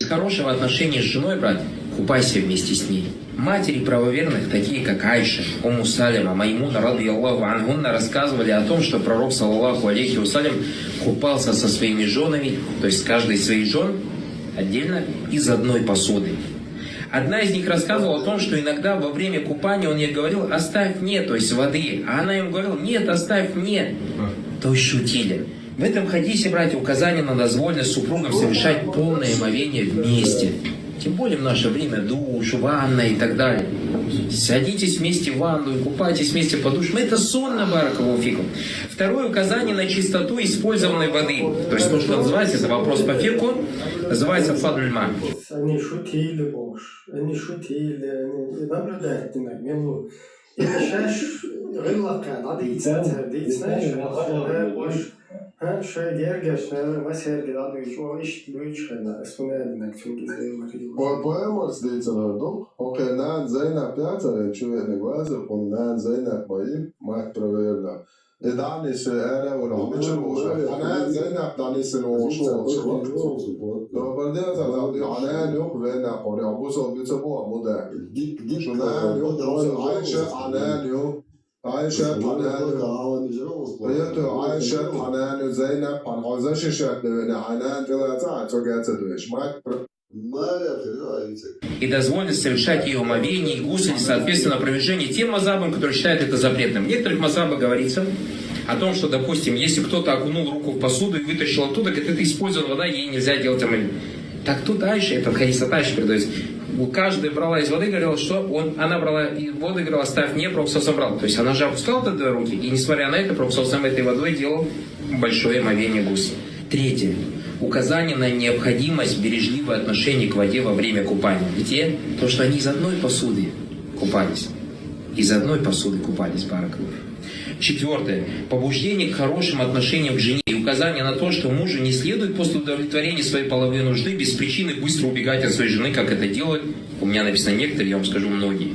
Хорошего отношения с женой, брат, купайся вместе с ней. Матери правоверных, такие как Айша, Умму Салима, Маймуна, радийаллаху анхунна, рассказывали о том, что пророк, саллаллаху алейхи вассалям, купался со своими женами, то есть с каждой из своих жен отдельно из одной посуды. Одна из них рассказывала о том, что иногда во время купания он ей говорил: «Оставь мне», то есть воды, а она ему говорила: «Нет, оставь мне», то есть шутили. В этом хадисе, братья, указание на дозволенность супругам совершать полное омовение вместе. Тем более в наше время душ, ванна и так далее. Садитесь вместе в ванну и купайтесь вместе под душем. Это сонно, баракаллаху фикум. Второе указание на чистоту использованной воды. То есть то, что называется, это вопрос по фику, называется фадльма. Они шутили, Бож. Они шутили, они наблюдают иногда. И начинаешь рылака, надо идти, знаешь, Бож. Ha şöyle diğer gençler mesela geldi o iş büyüçlerine esneme çünkü Поема сделано, Окенан Зейнаб Пятер, человек негвазер, Конан Зейнаб Маим, мать проверна. И данис эра урамичер боже. Анан Зейнаб данис ношо. Добрдел задали Анан yok вена пори абусо бицебо амуда. Шунан yok Айша Анан yok. Ayşe Hanan Zeynep Hanhaza şişetleri Hanan Dilata Togetedüş. И дозволено совершать ее омовение и гусель, соответственно, опровержение тем мазабам, которые считают это запретным. В некоторых мазабах говорится о том, что, допустим, если кто-то окунул руку в посуду и вытащил оттуда, говорит, это использована вода, ей нельзя делать омовение. Так тут Айша, этот хадис от Айши передается. Каждая брала из воды, говорила, что она брала из воды, говорила: «Оставь мне», Пророк собрал. То есть она же опускала туда руки, и несмотря на это, Пророк сам этой водой делал большое омовение гуся. Третье. Указание на необходимость бережливого отношения к воде во время купания. Где? То, что они из одной посуды купались. Из одной посуды купались, баракаллаху. Четвертое. Побуждение к хорошим отношениям к жене и указание на то, что мужу не следует после удовлетворения своей половой нужды без причины быстро убегать от своей жены, как это делают, у меня написано некоторые, я вам скажу, многие.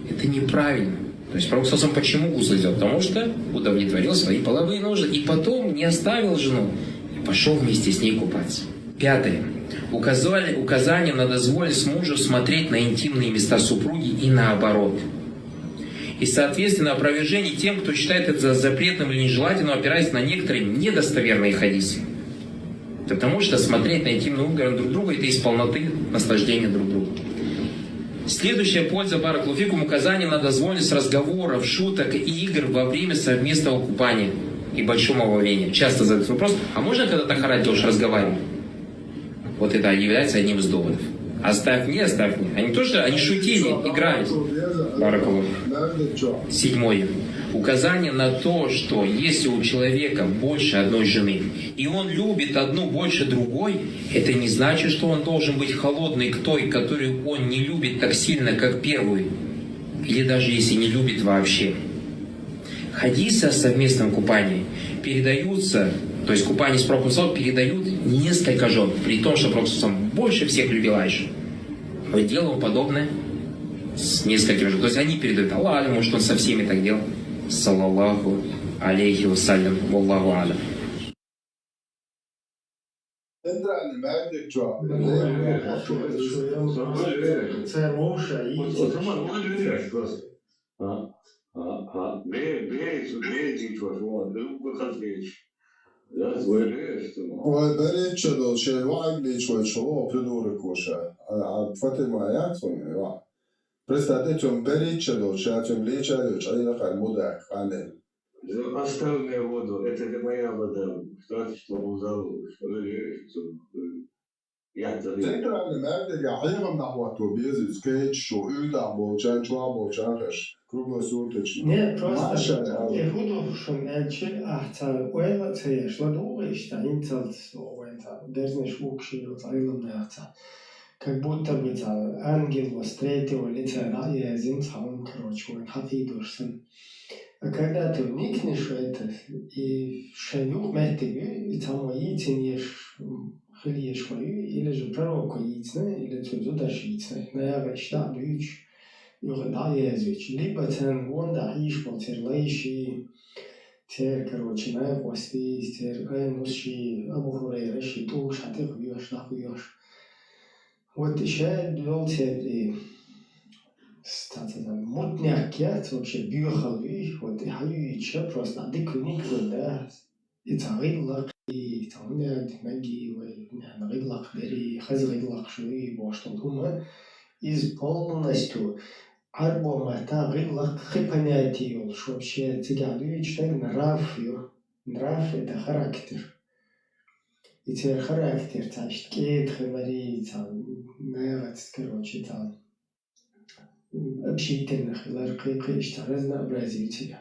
Это неправильно. То есть Пророк сам почему гусль сделал? Потому что удовлетворил свои половые нужды и потом не оставил жену и пошел вместе с ней купаться. Пятое. Указание на дозволенность мужу смотреть на интимные места супруги и наоборот. И, соответственно, опровержение тем, кто считает это запретным или нежелательным, опираясь на некоторые недостоверные хадисы. Потому что смотреть на интимную друг друга — это из полноты наслаждения друг друга. Следующая польза баракалуфикум — указание на дозволенность разговоров, шуток и игр во время совместного купания и большого омовения. Часто задают вопрос: а можно, когда тахарат делаешь, разговаривать? Вот это является одним из доводов. Оставь мне, оставь мне. Они тоже, они шутили, играли. Баракалуфик. 7. Указание на то, что если у человека больше одной жены, и он любит одну больше другой, это не значит, что он должен быть холодный к той, которую он не любит так сильно, как первую. Или даже если не любит вообще. Хадисы о совместном купании передаются, то есть купание с Пророком передают несколько жен, при том, что Пророк больше всех любил Айшу. Но делал он подобное с несколькими женами. То есть они передают: Аллах, может, он со всеми так делал. Саллаллаху алейхи вассалям, валлаху алям. وبريتشدو شيء واقلي شوي شو بدور كوشا فاطمة ياتون وا Представьте, беречь-то, чем лечать, что я хочу мудак, анель. Оставь мне воду, это не моя вода. Что узал, Tänk dig att märkte jag har om något att bjuda sketch och utan bolchan, två bolchan, kruggla sortich. Не, просто я буду schon elche ahtal oela tsaye shladore ich da intalt so weiter. Дерзный швукши вот айлом нахта. Как будто бы ангел was третьего лица, да, я зинцаун, короче, он хатидурсен. А когда ты вникнешь в это и шаюх мэтиги, и там воитинешь хильешь мою, или же пророку яйцне, или тузу дашицне, наяве штаб дюч, да, языч. Либо тен вон да ишпал терлайши, тер, короче, наяве воспись, тер, нусши, абу хурейра, ши туш, а ты хуешь, да хуешь. Вот еще делайте мутняки, вообще бюхали, вот и хаюича просто адекватно, да, и тариллак, и там нет магии, и нариллак, бери, хазриллак, шли, вот что думаю, из полностью арбомата риллак хипанятиол, что вообще цыгаluич так нрав это характер. И теперь характер, значит, кейт, говорит, навык, короче, там, общительных, ларкейкейш, разнообразие тебя.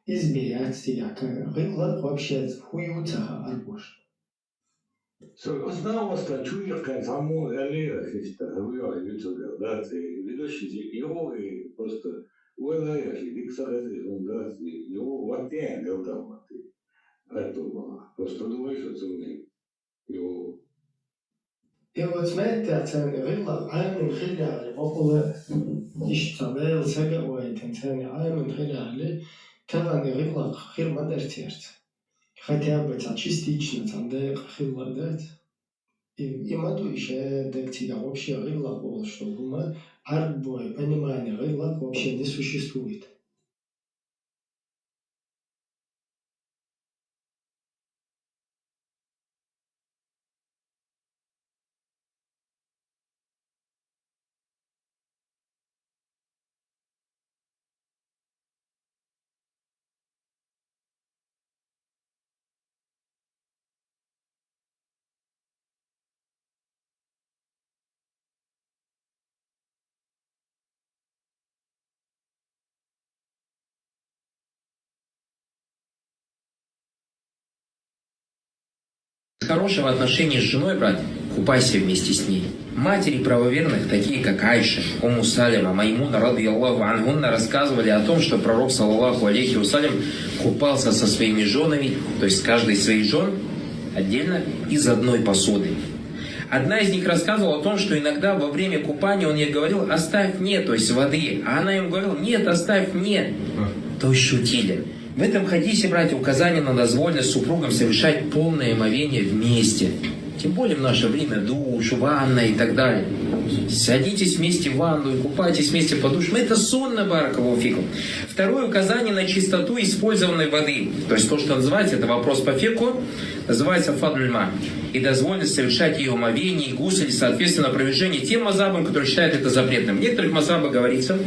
Избегать тебя, как рыло вообще хуются арбуш. Знал вас, что чуешь, как саму Алия, что говорю, YouTube, да, ведущий, его просто уэлаешь, и диксареты, он, да, его ватен, да, это было. Просто думаешь, что умеет. И вот смотрите, рыла, аймун хиляли, около иштабел сагауэйтен, аймун хиляли, кавани рыла хирма дертерт. Хотя бы частично, там, да, хилла дать. И маду еще дать вообще рыла был, что ума, арбой, понимание рыла вообще не существует. Хорошего отношения с женой, брат, купайся вместе с ней. Матери правоверных, такие как Айша, Умму Салима, Маймуна, радийаллаху анхунна, рассказывали о том, что пророк, саллаллаху алейхи вассалям, купался со своими женами, то есть с каждой из своих жен отдельно из одной посуды. Одна из них рассказывала о том, что иногда во время купания он ей говорил: оставь мне, то есть воды, а она ему говорила: нет, оставь мне, то есть шутили. В этом хадисе, братья, указание на дозволенность супругам совершать полное омовение вместе. Тем более в наше время душ, ванна и так далее. Садитесь вместе в ванну и купайтесь вместе под душем. Это сонно, баракаллаху фикум. Второе указание на чистоту использованной воды. То есть то, что называется, это вопрос по фику, называется фадль-ма. И дозволено совершать ее омовение и гусель, соответственно, опровержение тем мазабам, которые считают это запретным. В некоторых мазабах говорится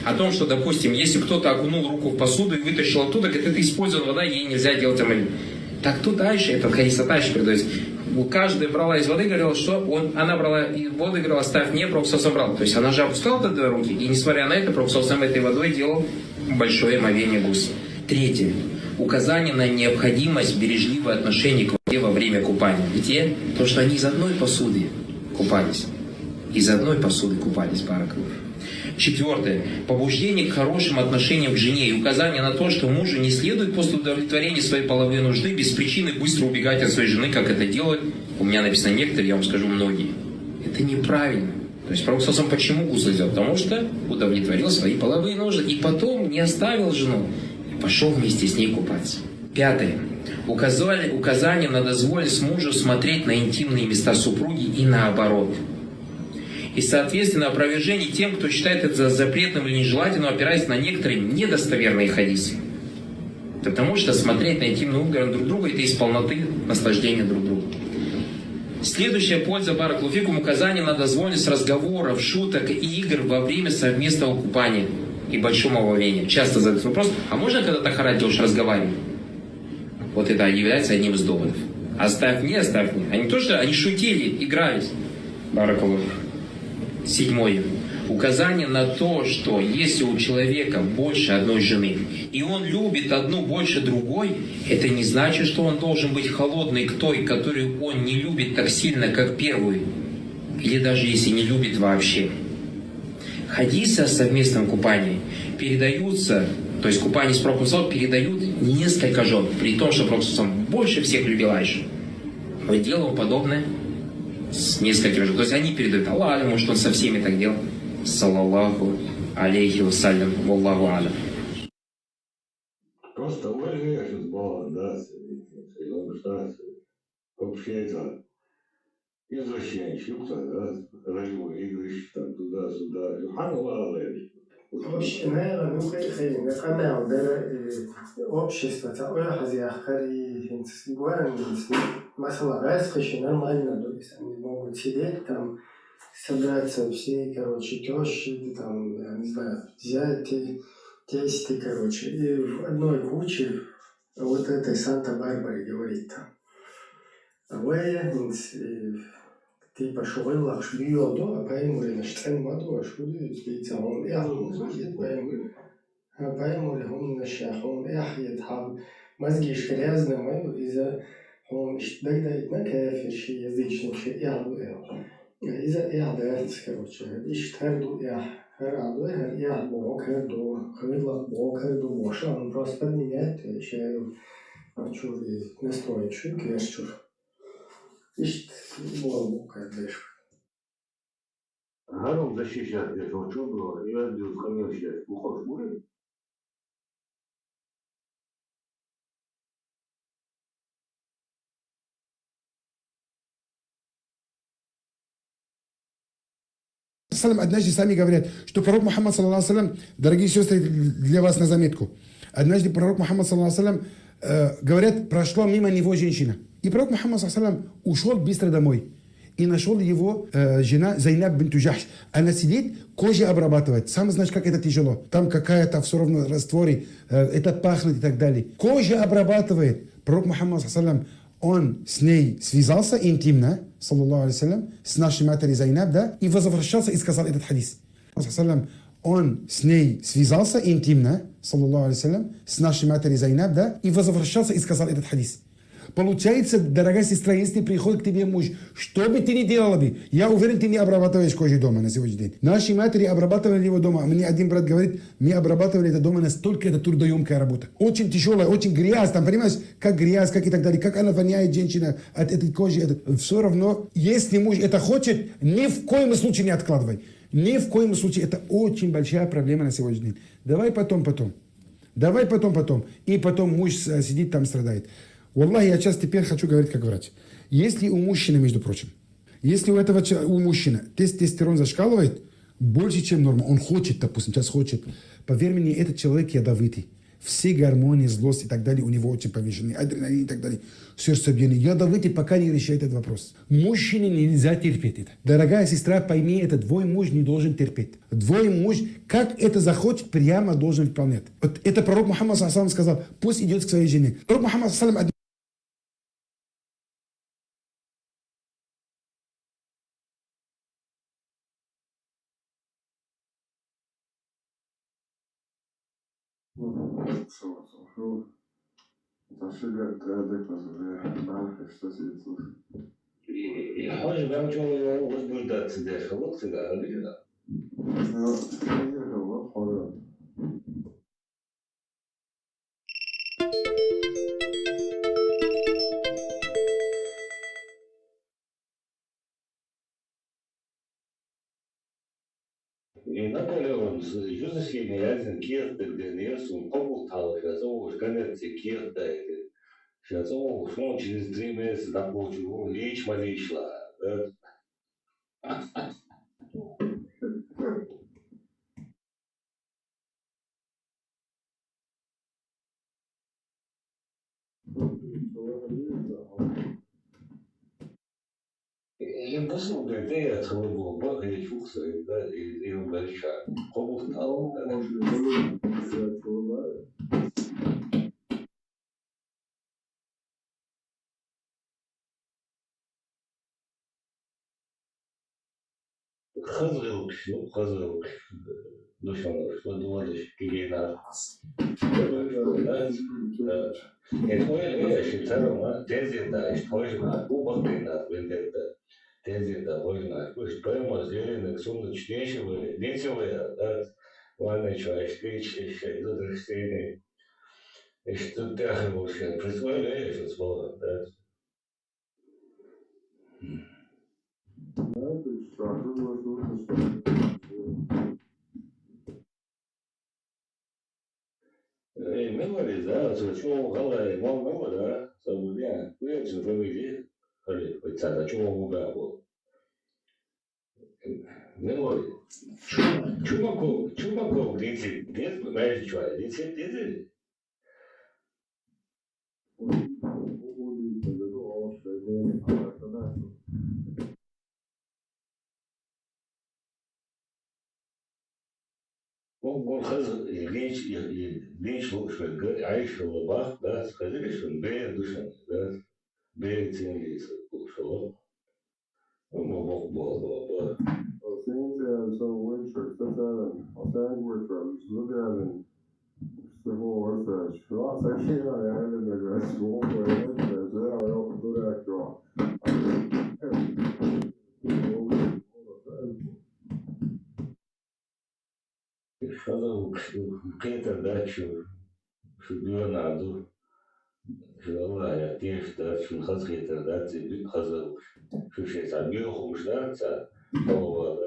о том, что, допустим, если кто-то окунул руку в посуду и вытащил оттуда, говорит, это использованная вода, ей нельзя делать омовение. Так тут дальше, это хадис дальше передается. Каждая брала из воды, говорила, что она брала из воды, говорила, оставь мне, Пророк собрал. То есть она же опускала туда руки, и несмотря на это, Пророк этой водой делал большое омовение гусля. Третье. Указание на необходимость бережливого отношения к воде во время купания. Где? Потому что они из одной посуды купались. Из одной посуды купались, баракаллаху. Четвертое. Побуждение к хорошим отношениям к жене и указание на то, что мужу не следует после удовлетворения своей половой нужды без причины быстро убегать от своей жены, как это делают, у меня написано некоторые, я вам скажу, многие. Это неправильно. То есть Пророк почему гусль сделал? Потому что удовлетворил свои половые нужды и потом не оставил жену и пошел вместе с ней купаться. Пятое. Указание на дозволенность мужу смотреть на интимные места супруги и наоборот. И, соответственно, опровержение тем, кто считает это запретным или нежелательным, опираясь на некоторые недостоверные хадисы. Потому что смотреть на интимный угол друг друга – это из полноты наслаждения друг друга. Следующая польза баракаллаху фикум – указание на дозволенность разговоров, шуток и игр во время совместного купания и большого омовения. Часто задают вопрос, а можно, когда тахарат делаешь, разговаривать? Вот это является одним из доводов. Оставь мне. Они тоже, они шутили, игрались. Баракаллаху. Седьмое. Указание на то, что если у человека больше одной жены, и он любит одну больше другой, это не значит, что он должен быть холодный к той, которую он не любит так сильно, как первую. Или даже если не любит вообще. Хадисы о совместном купании передаются, то есть купание с Пророком передают несколько жен, при том, что Пророк больше всех любил Айшу. Но делал подобное с несколькими же. То есть они передают Аллаху, может он со всеми так делал. Саллаллаху алейхи вассалям, валлаху алям. Просто уважаешь Бога, да, общается извращенщик, да, ролевой игры, там туда-сюда. Вообще, наверное, общество, масала расхищи нормально, то есть они могут сидеть там, собраться все, короче, тещи, там, я не знаю, зяти, тесты, короче, и в одной куче вот этой Санта-Барбаре говорит там. Типа шугыллах шбиёдо, а паймури наштен маду, а шуды спица он яхует паймури. А паймури он нашах, он яхует хаб. Мозги грязные мою из-за он дает на кафирши язычники яхует. Из-за яхует, короче, иштарду яхует, яхует бокерду, хвыдлах бокерду, боша, он просто подменяет, еще чури настроечный кешчур. Ишт голову кадешь. Гаром защищать, я что было, я делаю коммерческие, уход будет? Однажды сами говорят, что пророк Мухаммад, саллаллаху, дорогие сестры, для вас на заметку. Однажды пророк Мухаммад, саллаллаху, говорят, прошла мимо него женщина. И пророк Мухаммад, саллаллаху, ушел быстро домой. И нашел его жена Зайнаб бинту Джахш. Она сидит, кожа обрабатывает. Сам знаешь, как это тяжело. Там какая-то все равно растворе, это пахнет и так далее. Кожа обрабатывает. Пророк Мухаммад, саллаллаху, он с ней связался интимно, саллаллаху алейхи, с нашей матерью Зайнаб, да, и возвращался и сказал этот хадис. Он с ней связался интимно, саллаллаху алейхи, с нашей матерью Зайнаб, да, и возвращался и сказал этот хадис. Получается, дорогая сестра, если приходит к тебе муж, что бы ты ни делала бы, я уверен, ты не обрабатываешь кожу дома на сегодняшний день. Наши матери обрабатывали его дома. Мне один брат говорит, мы обрабатывали это дома, настолько это трудоемкая работа. Очень тяжелая, очень грязь, там, понимаешь, как грязь, как и так далее, как она воняет, женщина, от этой кожи. Все равно, если муж это хочет, ни в коем случае не откладывай. Ни в коем случае. Это очень большая проблема на сегодняшний день. Давай потом. Давай потом. И потом муж сидит там, страдает. Валлахи, я сейчас теперь хочу говорить как врач. Если у мужчины, между прочим, Если у мужчины тестостерон зашкаливает больше, чем норма, он хочет, допустим, сейчас хочет, поверь мне, этот человек ядовитый. Все гормоны, злость и так далее у него очень повышены, адреналин и так далее, сердцебиение. Ядовитый пока не решает этот вопрос. Мужчине нельзя терпеть это. Дорогая сестра, пойми, это твой муж не должен терпеть. Твой муж, как это захочет, прямо должен выполнять. Вот это пророк Мухаммад ﷺ сказал, пусть идет к своей жене. Пророк Мухаммад ﷺ الحاج بتاعته وزبردات داخل وقت قال Napoleon Josephine yazın kirttirdi diyorsun okul talışası o kanetse kirttaydı. Сейчас о, что через 3 месяца закончил, лечь молишла. Nasıl dedi ya tanımı bak ya çok sayıda yıllar şart. Kovuk talım. Hazırlık şu, hazırlık. Duşanlar, şu duvarış, giyiner. Öyle şeyler ama tezinde işte hoşuna, bu bakımda bende tezinde hoşuna, işte прямо зеленый сумно чтечего, летевые, да, ладно, человеческие şey, задростение. İşte tehir oluşan, представляешь, что слово, да. Мелори, да, чего гала, мол, да, собственно, кое-что провели, холи, хоть цада, чего уга был. Мелори, чумаков, летит, нет, знаешь, что, летит. Он хазр линч лучше عايش في البحر ده خليش من بين دوشن ده بين تاني شو هم بقى Шазал какие-то дачу, что надо, что я тешь дачу, хаз какие-то дачи, хазал, что сейчас объехал ждаться, того,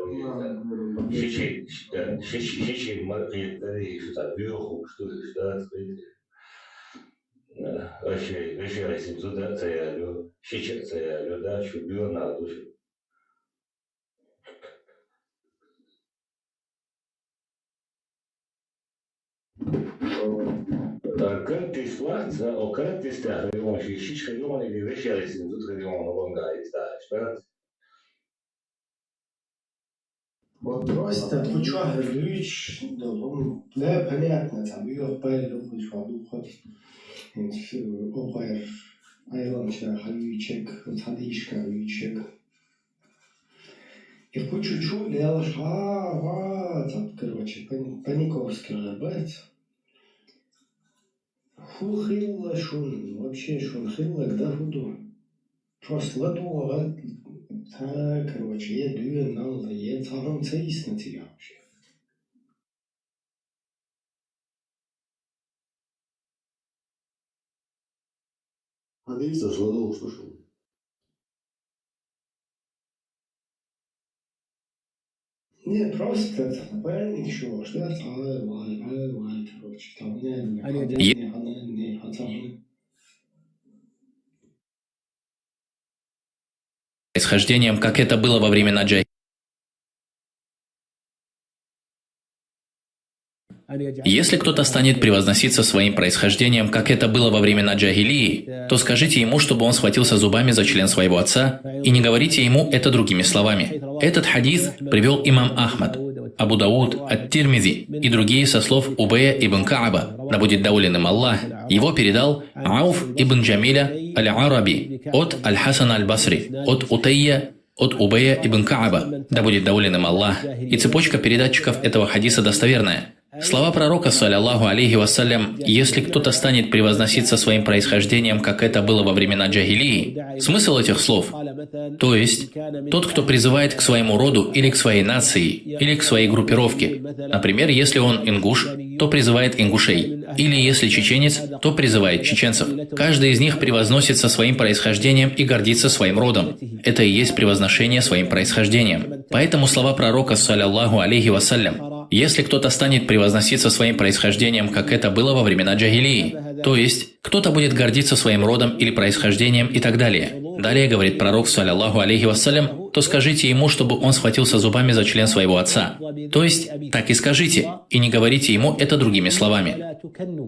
щечи, маркетери, что объехал, что ждаться, вообще, если туда цейлю, сейчас цейлю дачу, надо. Къртис плаца, о къртис тях регион, шиш регион или вечер си тут регион лонга и стаж, Просто почва грыч, да, понятно, там ее пэлю, почва духот, опайр, айланча, халючек, цадишка, халючек. И по чуть-чуть делаешь, там, короче, Паниковский ребят. Хухилла шун, вообще шун хилла, да худу. Просто ладуга, та, короче, я дюен надо, я цагам цейс на тебя вообще. Hadisa sladul slušao. Не, просто понятно, чего, что это, короче, там, не, а там, происхождением, как это было во времена джахилии. Если кто-то станет превозноситься своим происхождением, как это было во времена джахилии, то скажите ему, чтобы он схватился зубами за член своего отца, и не говорите ему это другими словами. Этот хадис привел имам Ахмад, Абу Дауд, Ат-Тирмизи и другие со слов Убея ибн Кааба, да будет доволен им Аллах. Его передал Ауф ибн Джамиля аль-Араби от Аль-Хасана аль-Басри, от Утайя, от Убея ибн Кааба, да будет доволен им Аллах. И цепочка передатчиков этого хадиса достоверная. Слова пророка, саллаллаху алейхи вассалям, если кто-то станет превозноситься своим происхождением, как это было во времена джахилии, смысл этих слов, то есть, тот, кто призывает к своему роду или к своей нации, или к своей группировке. Например, если он ингуш, то призывает ингушей, или если чеченец, то призывает чеченцев. Каждый из них превозносится своим происхождением и гордится своим родом. Это и есть превозношение своим происхождением. Поэтому слова пророка, саллаллаху алейхи вассалям, если кто-то станет превозноситься своим происхождением, как это было во времена джахилии, то есть кто-то будет гордиться своим родом или происхождением и так далее. Далее говорит пророк, саллаллаху алейхи вассалям, то скажите ему, чтобы он схватился зубами за член своего отца. То есть так и скажите, и не говорите ему это другими словами.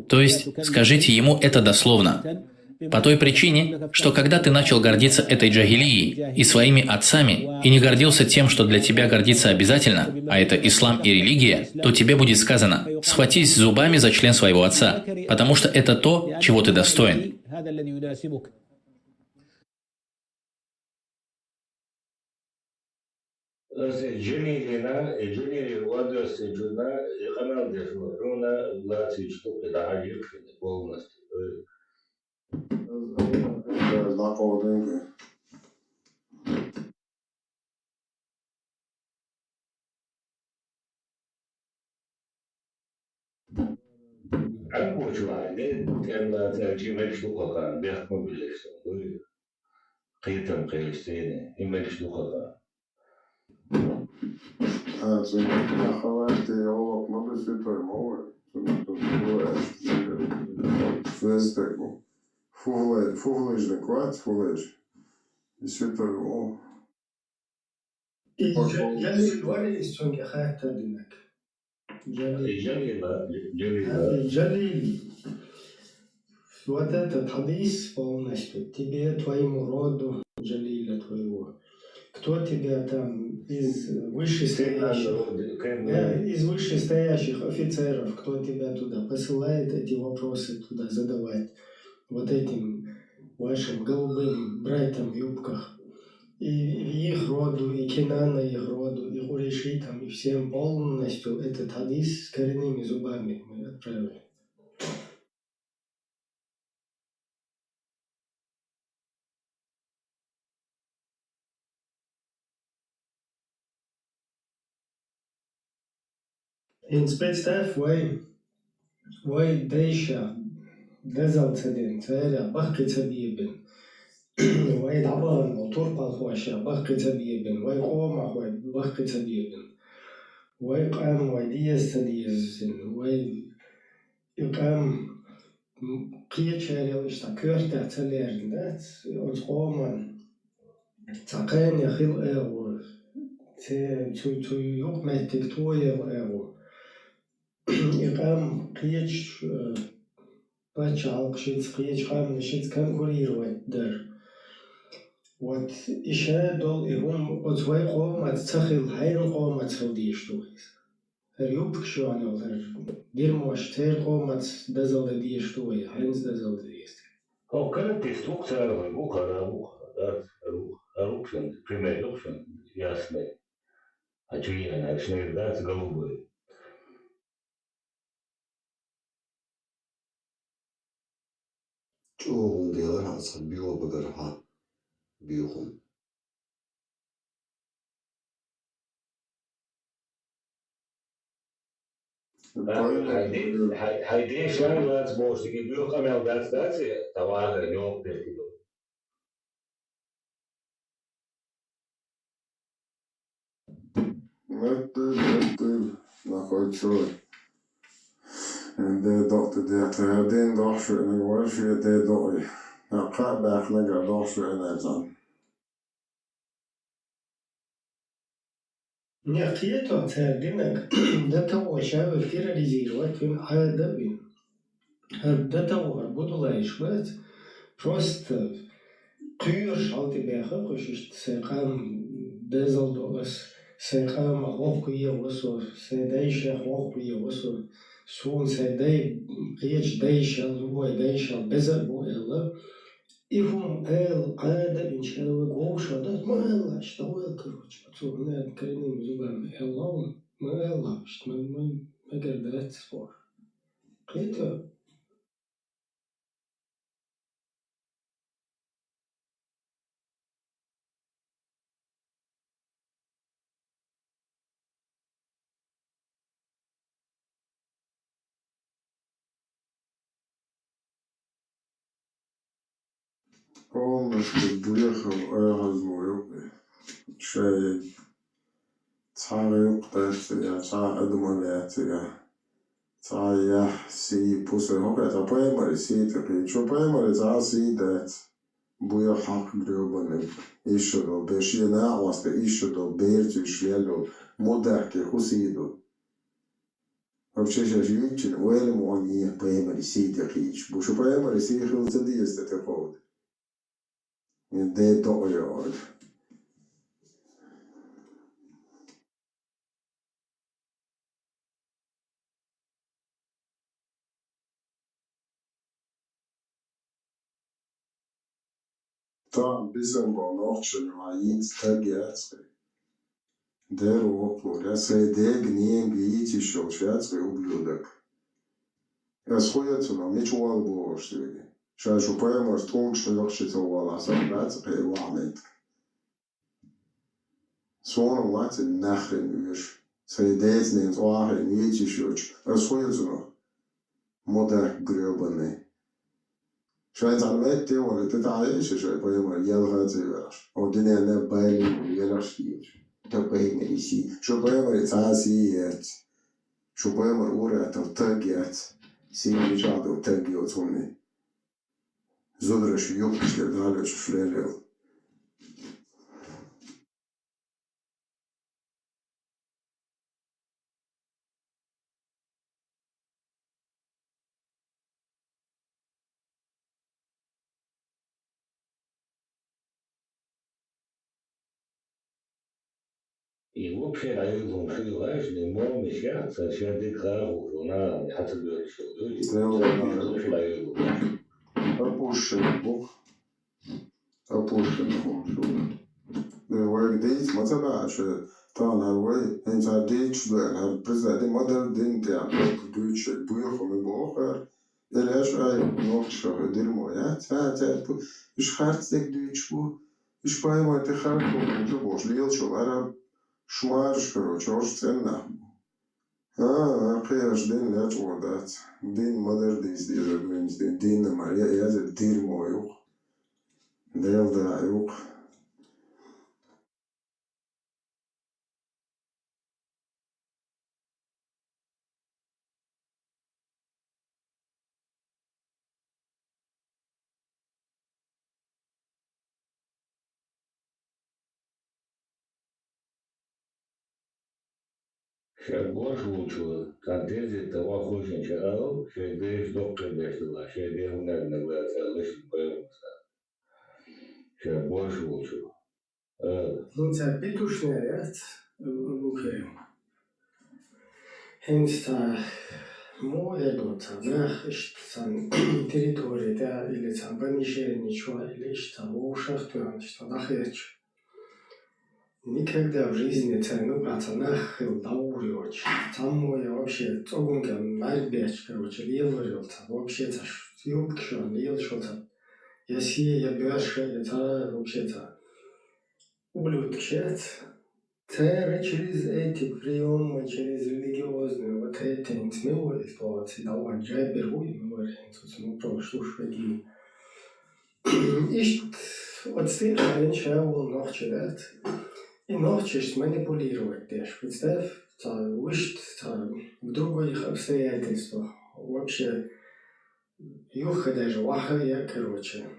То есть скажите ему это дословно. По той причине, что когда ты начал гордиться этой джахилией и своими отцами, и не гордился тем, что для тебя гордиться обязательно, а это ислам и религия, то тебе будет сказано: схватись зубами за член своего отца, потому что это то, чего ты достоин. Джалили. Вот этот хадис полностью тебе, твоему роду, Джалиля твоего. Кто тебя там из вышестоящих офицеров, кто тебя туда посылает эти вопросы туда задавать, вот этим вашим голубым братьям в юбках, и их роду, и Кинана их роду, и Курейшитам, и всем полностью этот хадис с коренными зубами мы отправили. Ins pēc tev vai deixa dezalcedin ceļā bahkecabīben, vai daban o turpal hošā bahkecabīben, vai koma vai bahkecabīben, vai qam vai diestadiesin, vai iqam qiečēril ishta körtā ceļērindēt, uz qoman caqēn yaxil ēgu, tu juqmētik tojev ēgu. يقام قيش باتش عالقشيت قيش قام نشيت كان كورير واتدر وات إشادول إهم وتوي قوم أتسخل هين قوم أتسوديش تويس هريوبك شو أنا ولا دير موشتير قوم أتدزل ديش توي هينز دزل ديش هو كانت instrukcija Buhara, Rukšan, primjer Rukšan, jasne. A čije, načne dac голубой. 조금 내려가서 미워보더라 미움. Hij deed laatst boos, ik heb ook aan dat dat waren niet tegen. Met nachodź de dokter de den dag en was je de doi. Nou, ga back naar de dag en dan. Нет, цердинок до того, что реализировать он адабин. До того, буду лайшвать, просто тюрш алтибеха, хочешь секам дезалдос, секам охку евосу, седейше охку евосу, сун седей, речь дейше, любой дейше, безобойло. Ихум адабин человек гоуша, да, мало, что вы, короче, пацаны, коренными зубами, эллаун, мало, что мы гердать спор. Это Полностью приехал размою. Шея царю птицы, царь адмалятия. Царь си после хокета поймали си такие, что поймали царь си дать. Буя хак гребаный. Еще до бешина, ласка еще до берти шлелю, мудаки хусиду. Вообще сейчас видите, уэлему они поймали си такие, бушу поймали си хилца диеста такого. Det tar jag. Там бисамбо ночью аид стагиацкой. Деро, я среди гнем видите, что шведский ублюдок. Я сходится на мечуал бошли. Сейчас шупаем, что лучше вала собраться, переламет. Сон лати нахрен виш. Средец не злахрен, видите, что сходится на модер гребаный. Швец армет те вали ты таешь, что поема елгать вераш. Один не байли вераш ешь. Та поема иси. Что поема цаси ет. Что поема ура та тагет. Син жаду тагет сонни. Зодраш ёптичке дали шлелел. И вообще, на этом шилаешь, не мог мешаться, что ты краху, жена, не хотел говорить, что люди, Опущенный Бог. Опущенный Бог. Век дейт, мацаба, что тан арвей, энца дейт, что ар президент модер дин театр, дуче, буйохом и бохар, элеш ай, ночью, дерьмо, я, иш хартстек дучу, иш пойма, ты харту, ты бош, лилчу, араб, шмарш, короче, ош ценна. Қияш дин ляч водат. Дин мадер дис дин Мария язе дирмо юқ. Делда юқ. Сейчас больше лучше, как дезит того хуже, чего, что дезит доктор дезила, что дезит на глаза, лишь появился. Сейчас больше лучше. Ну, це бітушне, окей. Хенста, моя дота, нахищан территории, да, или там помещение, ничего, или что, в ушах, что нахерч. Никогда в жизни цену пацанах даурёч. Там я вообще цогунга мальбеч, короче, лилорился. Вообще-то юбкшо, лилшо-то. Если я бёрша, это вообще-то ублюдчет. Это через эти приемы, через религиозные вот эти интимные ситуации, да, вот я беру и говорю, ну, прошлую шаги. И от стыка я ничего noch читать. И научишься манипулировать даже. Представь, в других обстоятельствах. Вообще, юха даже вахая, короче.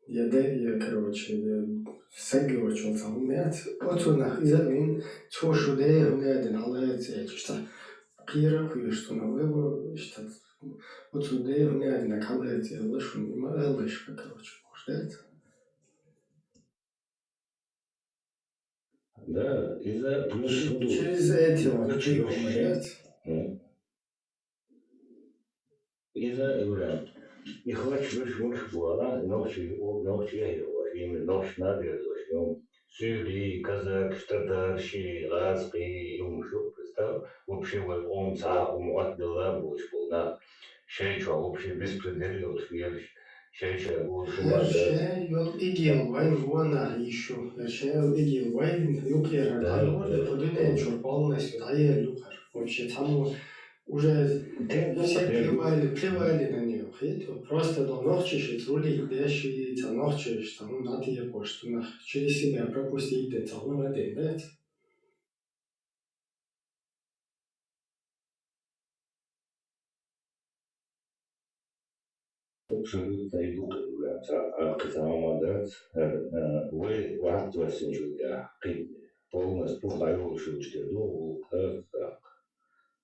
я, короче, сагивачил там, нет, отсюда, из-за вин, то, что да, один, але это, что, кира, что на выбор, что, отсюда, один, але это, лишь, лишь, короче, может, Да, из-за через эти вот, из-за говорят, не хочешь выше была, ночью я его, именно ночь надо, Сюри, казак, татар, ши, ласки, юмшу, представь, вообще вот он сам отдала больше на шейча, вообще беспредельно, вот шейча, вот Yol igil vay вона еще. Yol igil vay юкер алор подуне чур полностью ае люхар. Вообще там уже все плевали на нее. Просто до ночи шитрули идешь за ночи, что ну надо я пошту через себя пропустить это, ну один, да? абсолютно идут, а катамадат, вы вахт васенчуга, полностью хайвуши, что долго, так.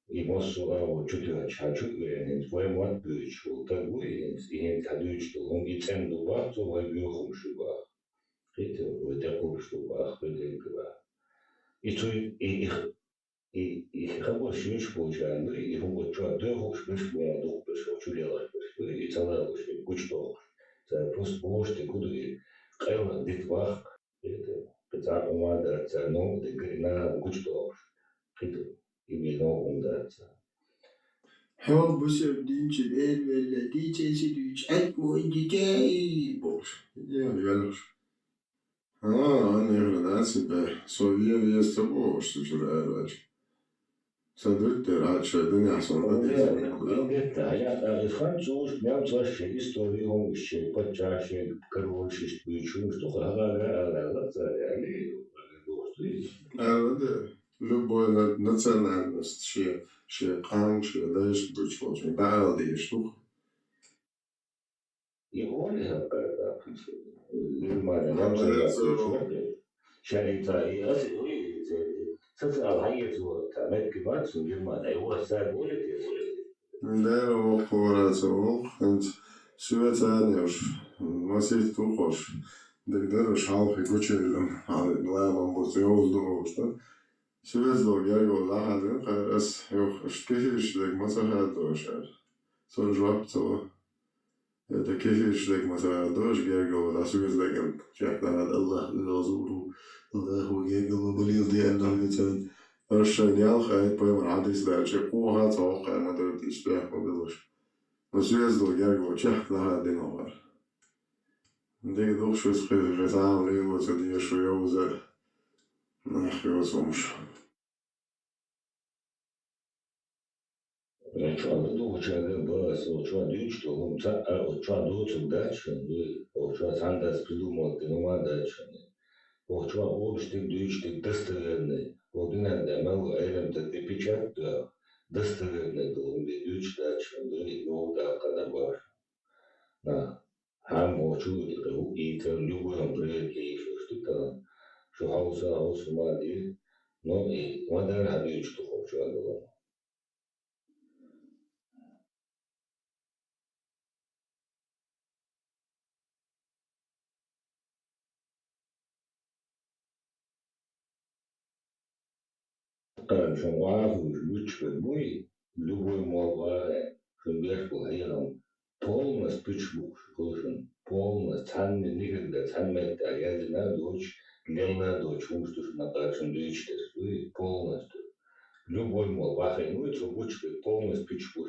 И моссуа чутья чачуга, твой мат бюч, так вы, и тадуч, что он и цен дуба, то вы бюхум шуба. Это вы такой шуба, выдейкова. И то и хабо шиш получаем, ну и хабо чуа доху шиш буа дух пешо, чулела пешо, и целая шиш гучто. Это просто можете куда и кайла дитвах, это пецак умада, это но на гучто. Это именно он дается. Hell busser dinch el vella dice si dinch at mo indicai bosh. Ja, veloš. Ne gledaci be. So je s tabo što ću reći. Sad vidite rače, da ne sam da Ja, Franzos, ja, coś historią się podczasie korolszysz pyczu, что Ale любой национальность, ще канче, дальше быть очень далее, что. И он нормально, شريطة تسأل حياته تعمل كبات وجمع أيوة سال ولدي Да, وقورته أنت شو تانيش ما سيت توقش دقدر شالخ يكوشلهم على لا ما بوزيوز دوشتا شو زلو يقول لا هذا خلاص يوخ اشتكيش لك مثلا دوشر صار جوابته هذا كيفش لك مثلا دوش يقول لا شو زلك شاك هذا الله يزوره الله يقول بليل ديالنا مثلا الشنيال خايت بيمر عديس لا شيء قوها توقع ما درت إشتاق وبلش مسويز دو يقول شاك لها دين أول ديك دوخ شو سخير غزام ليه وتدي شو يوزع نحكي وصمش Речуа доча бас, очуа дичто, ломца, очуа доча дача, очуа сандас придумал, ты нема дача. Очуа обштик дичтик достоверный, одинен демел элемтер и печать, достоверный, долумби дич дача, и волда кадабаш. На, хам очу, и тер любой приятель, что что хауса мади, но и мадар хадичто очуа долом. Что важно, лучше мой, любой молвае, что бежку хаером, полностью пичбук, что полностью, цанный никогда, цанный, а я знаю, дочь, главная дочь, что на даче дочь, полностью. Любой молвае, ну это лучше полностью пичбук.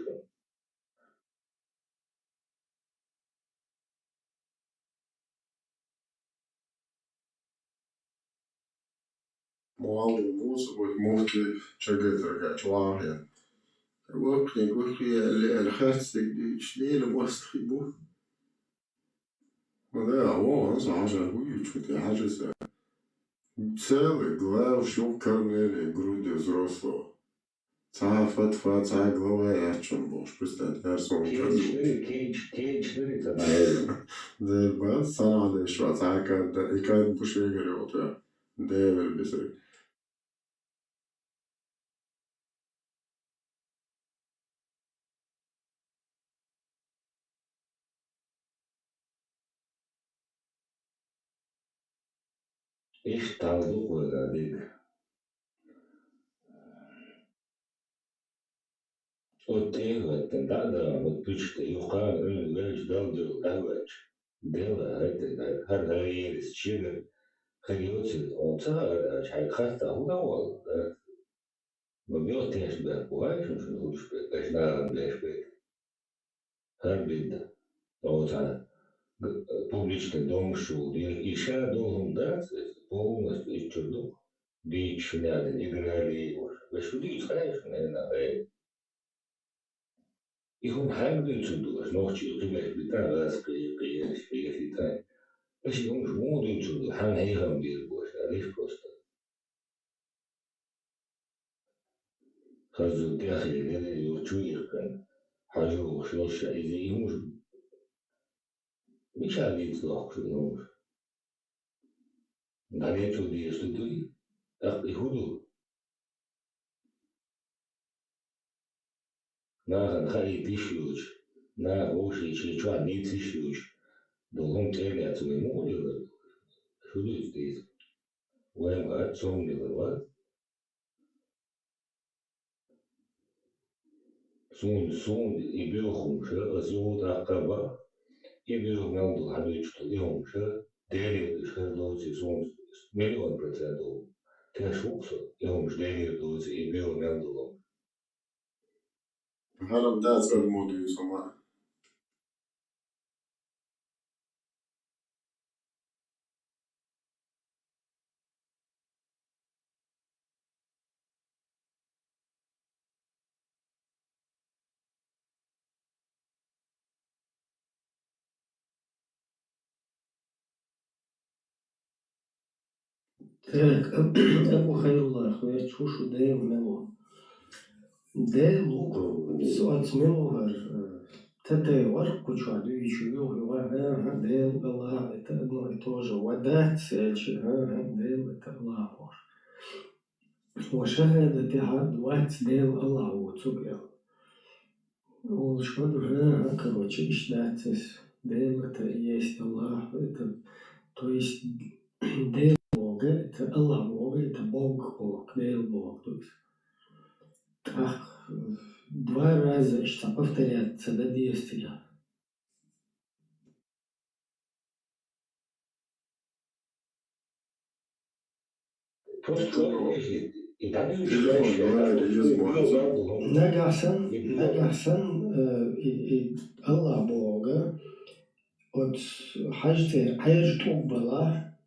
معاون موسى ممكن شجرة رجع شواهن وقتي الخاص دي شنين المستخدمون وده هو أصلا عشان هو يشوف حاجة целый глав شوف كرنيل جرود взрослого Ца фатва, ца глава, я чем больше представить, я сон казу. Да, ба, сана да шва, ца кад, и кад буше игре вот я. Да, вербисек. إيش تعودوا ولا ديك وتيغة تندعنا وتبشت يقال ليش دلدل أوج دلا هر هاي الشيء خيوتي أوتار شيء خاصة هو أول ما بيوتيش بقواش مش نقولش بقاش نعم ليش بق هر بيد أوتار публичный дом шел, и сейчас должен дать полностью из чудо. Бич надо, играли его. Вы что ли, знаешь, наверное, и он хангли чудо, ночью, ты говоришь, бита, раз, приехали, если он жмуду чудо, хангейхам бил больше, а лишь просто. Хазу тяхи, гены, чуиркан, хажу, шлоша, и ему же, Миша лиц лохшу, ну, налечу, где что ты, так и худу. На хай тишуч, на оши чичва не тишуч. Долгом теле от своему делу. Худу здесь. Уэм отцом делала. Сун и бюхумша, азиот акаба. И бюх нанду хадучто и хумша. Дели шерлоци сун миллион процентов. Тэшуксо и хумш дели лоци и бюх нанду. Харам да, цвет моду и сама. Так, Абу Хайруллах, я чушу де мело. Де лук, от мело, тете вар кучу, ду еще вил, де Аллах, это одно и то же. Вадат, де это Аллах. وشهادة عدوات ديل الله وتوبيا. والشهادة короче, ишдатис, дел это и есть Аллах, это, то есть дел Бога, это Аллах Бога, это Бог, дел Бог. То есть, так, два раза что повторяться до действия. Нагасан и Аллах Бога от хажте хайртук была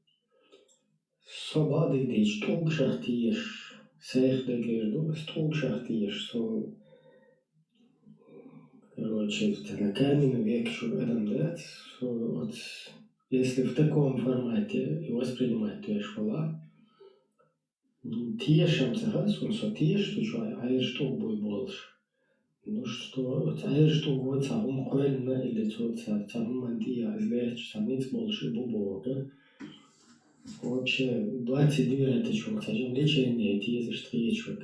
собады дич тук шахтиеш сех дегерду тук шахтиеш со короче на каменный век что этом дать вот если в таком формате воспринимать то швала тиешем цехас он со тиеш то что хайртук будет больше. Ну что, что вот самым кольно или то самым мантия, извлечь самец больше бубога. Вообще 22 это что, скажем, лечение, эти есть встречу.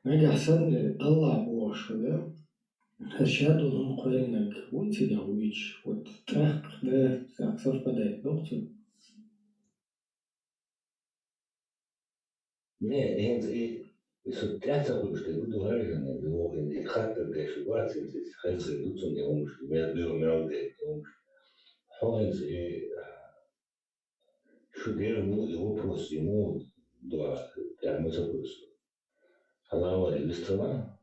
Нагасан Аллах Боже, да? Сейчас он кольно вот тебя увидишь, вот так, да, так совпадает, доктор. Не, Сотрясся бы, что буду важен, его индикатор для ситуации, здесь хэнс идут не умш, мердил мердил умш. Хэнс и шудер его вопрос ему да, я мы запрос. Халава иллюстрова.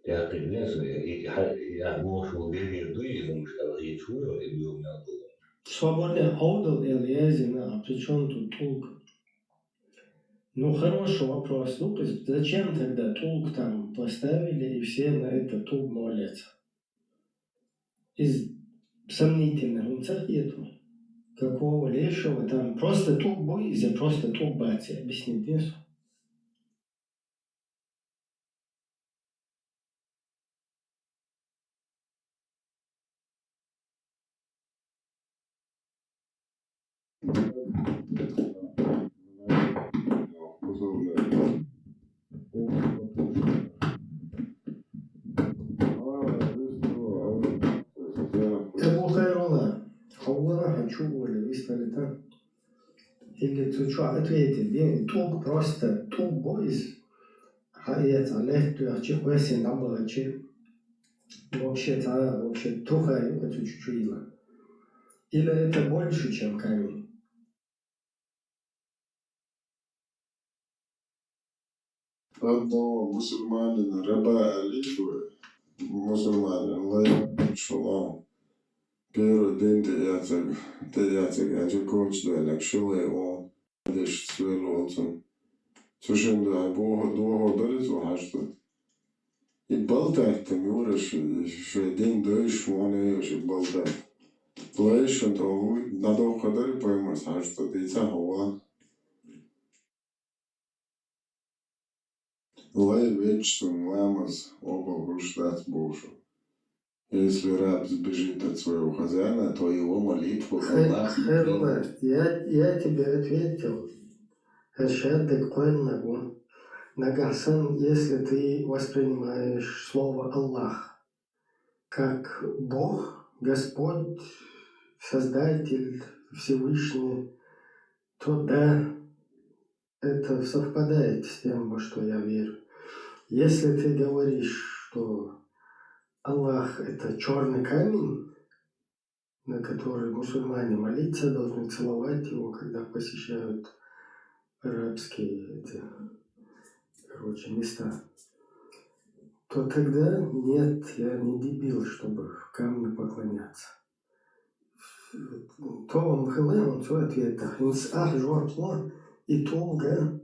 Я принесу и я могу верить до и умш, а я чую и был мердил. Свободный аудал Элиазина, причем тут толк. Ну, хороший вопрос. Ну, зачем тогда толк там поставили, и все на этот толк молятся? Из сомнительных нету. Какого лешего там? Просто толк боится, просто толк бати. Объяснить несу. Эбу Хайрула, Хауара хочу воли, выстали там. Или ты что, ответили, туг просто, туг бойс, хаят, алех, ты арчи, хуэси, набрачи. Вообще, тухай, это чуть-чуть. Или это больше, чем камень? Одного мусульманина, раба Алифа, мусульманин, лайк, шалом. Первый день ты яцек, а че коч дуэлек, шилай он, деш свел отцом. Слушай, да, Бога берет вахашта. И болтать там, юреш, что день дойш, вон и болтать. Лайш, он толуй, надо кадари поймать, хашта, ты цахова. Лай вечным ламаз оба груштать Божу. Если раб сбежит от своего хозяина, то его молитву Аллах примет. Я тебе ответил. Шаддак Куэннагу. Нагасан, если ты воспринимаешь слово Аллах как Бог, Господь, Создатель, Всевышний, то да, это совпадает с тем, во что я верю. Если ты говоришь, что Аллах – это черный камень, на который мусульмане молиться должны, целовать его, когда посещают арабские места, то тогда нет, я не дебил, чтобы камню поклоняться. То он хилем, то ответа. Инс ах жортло и туга,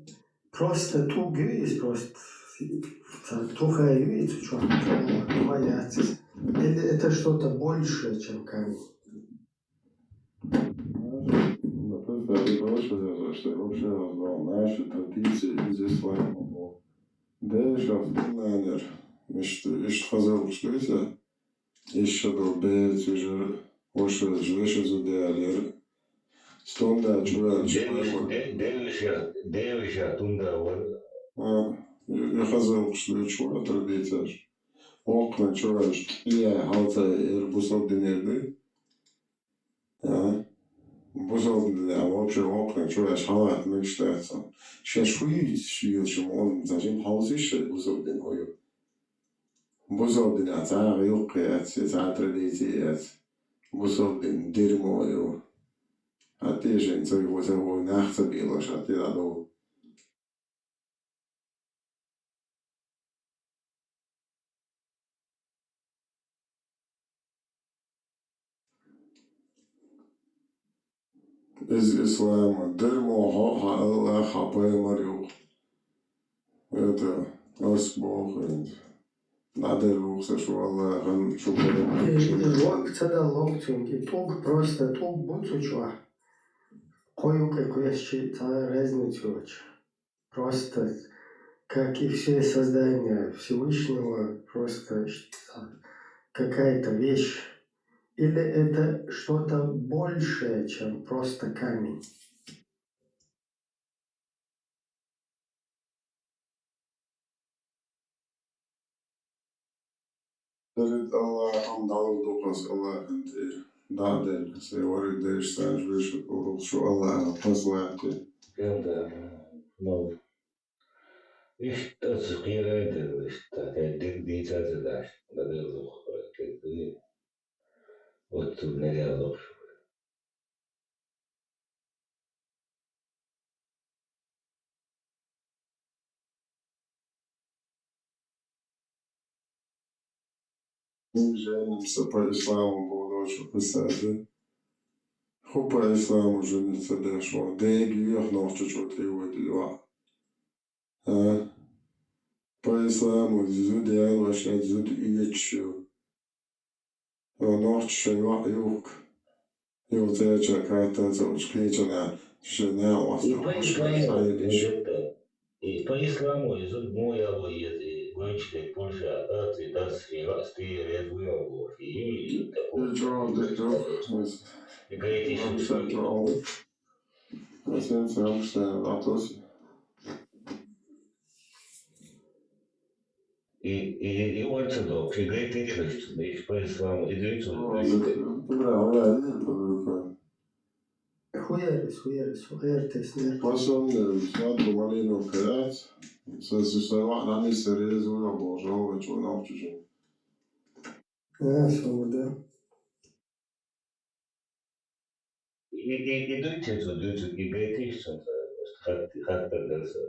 просто тугу есть, просто тухаю и чуть бояться. Или это что-то большее, чем камень? Что вообще назвал наши традиции из ислама. Даже автонанер, ишь хазал шлюся, еще долбец уже, вообще жлеша зудеалер. Стонда чуя чуя. Девиша тунда вор. Я хазал шлючуя традиция. Окна чуя, я халта бусал денерды. Бусал, а вообще окна чуя шалат мечтается. Сейчас шуит, чем он зачем хаузище бусал деною. Бусал ден атар юкет, атар традицият. Бусал ден дерьмою. А ты же не его завой нахцабилаш, а ты надо. Из ислама дерьмо Аллах хапай это нас Бог. Надо рух, что Аллах И лок цада локтюнг, и туг просто туг буцучва. Кою какой считаю разницу. Просто, как и все создания Всевышнего, просто какая-то вещь. Или это что-то большее, чем просто камень? Перед Аллахом дал доказ Аллах даден, се вори деш санж виш что Аллах позвати. Когда, ну, что скирает, что ты дитя дашь, да дело, ты вот тут не делал. Мы женимся по исламу, будучи писать. Ху по исламу жениться дешево. Деньги вверх ночью что-то его дела. По исламу зуд ялвашат зуд иечу. Ночью юг. Его теча карта заучкличена. Жена И по исламу зуд моя воеды. Вычислить больше и даст сты резвую и такой. И говорит, Paciência, eu gostei, dá tosse. И ортодокс, и греческий, и по-исламу, и греческий. Pašam svētku malīno kajāt, sēs uz savā nami serēzi un abožau, vai čo naučiži. И греческий, и греческий, характер дальше.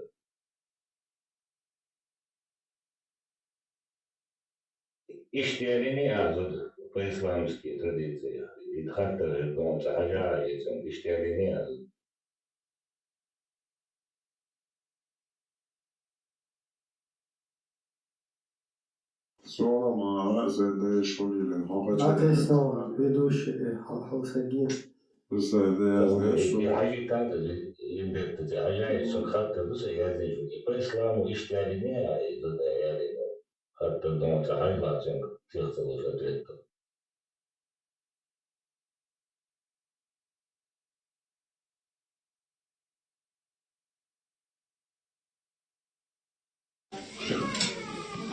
اشتياليني أعزد по-исламски традиции. И характер дома сахажа, и اشتياليني أعزد. Sonra mağara zede şolilin hava حاجة كانت يمدك تتعجى يسون خاطر بس يازي по-исламу اشتياليني أعزد يعني خاطر دوما سахажа عشان تغسل وشتريت.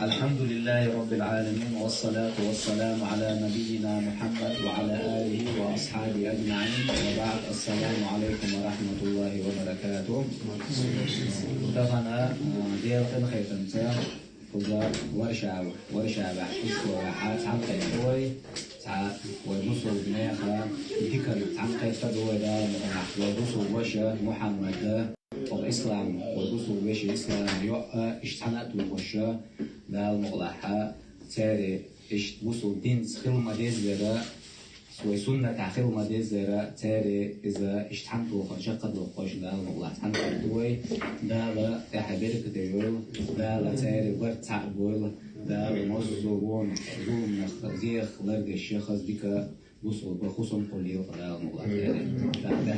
الحمد لله رب العالمين والصلاة والسلام على نبينا محمد وعلى آله وأصحابه أجمعين وبعد السلام عليكم ورحمة الله وبركاته. دفنا ديرتن خيتنتا فوزار ورشا بحث وراحات عن قيدوي ساعات ويبصوا بناخا ذكر عن قيدوي دا ويبصوا وشا محمد الإسلام ويبصوا وشا الإسلام يوقع اشتحنات وشا دا المغلحة تاري اشتبصوا دين خلما ديزيرا ويسنة خلما ديزيرا تاري إذا اشتحنتوا خشقد وخش دا المغلحة عن قيدوي دا لا تحبيرك ديول دا لا تاري برتع بول دا الموزوون زوم نخزيخ لرق الشيخ بك وصل بخصم قليل دا المغلحة دا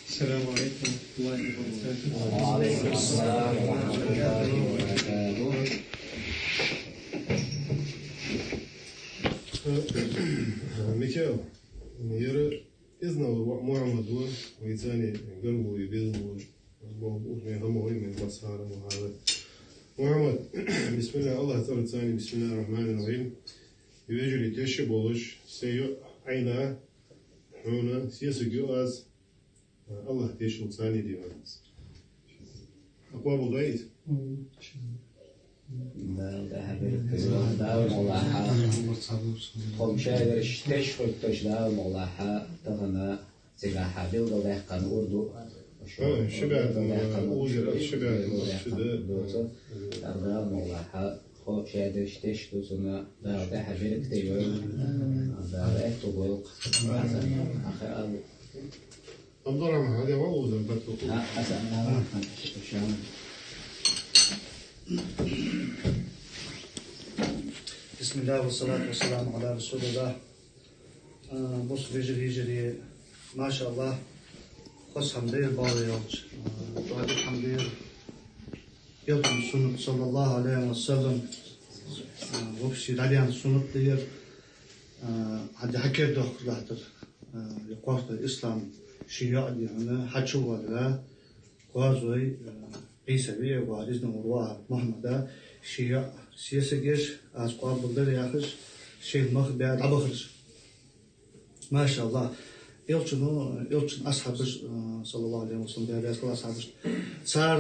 السلام عليكم ورحمة الله وبركاته. وعليكم السلام ورحمة الله وبركاته. Михаил, я знал Мухаммаду, ويزاني قلبه يبيض ومن همه من مسار وهذا. محمد بسم الله تعالى ثاني بسم الله الرحمن الرحيم. يجري تشي بولش سيو عينا هنا سيسجو از الله تشي ثاني ديوان. أقوى بغيت. دا الملاحة قم شاير تشفت تشدا الملاحة تغنى سلاحة بيلغة لحقا أردو شبعت أوجر شبعت دا الملاحة خو شاير تشتو سنة دا حبيرك تيوين دا اكتو بولق أخي أبو أمضر مع هذا وأوزر بطلق أسألنا شام بسم الله والصلاة والسلام على رسول الله. بص هجري ما شاء الله خص حمدير باوي يوج بعد حمدير يلقم سنة صلى الله عليه وسلم وبشي عليها سنة دير عاد حكيت دخل لحظة يقوات الإسلام شيعة دي هنا حتشو ولا قازوي عيسى بيه وعزنا مروع محمد شيعة سياسة جيش أسقاط بلدر ياخش شيء مخ بعد عبخرج ما شاء الله يلشن أصحاب صلى الله عليه وسلم بعد أسقاط أصحاب صار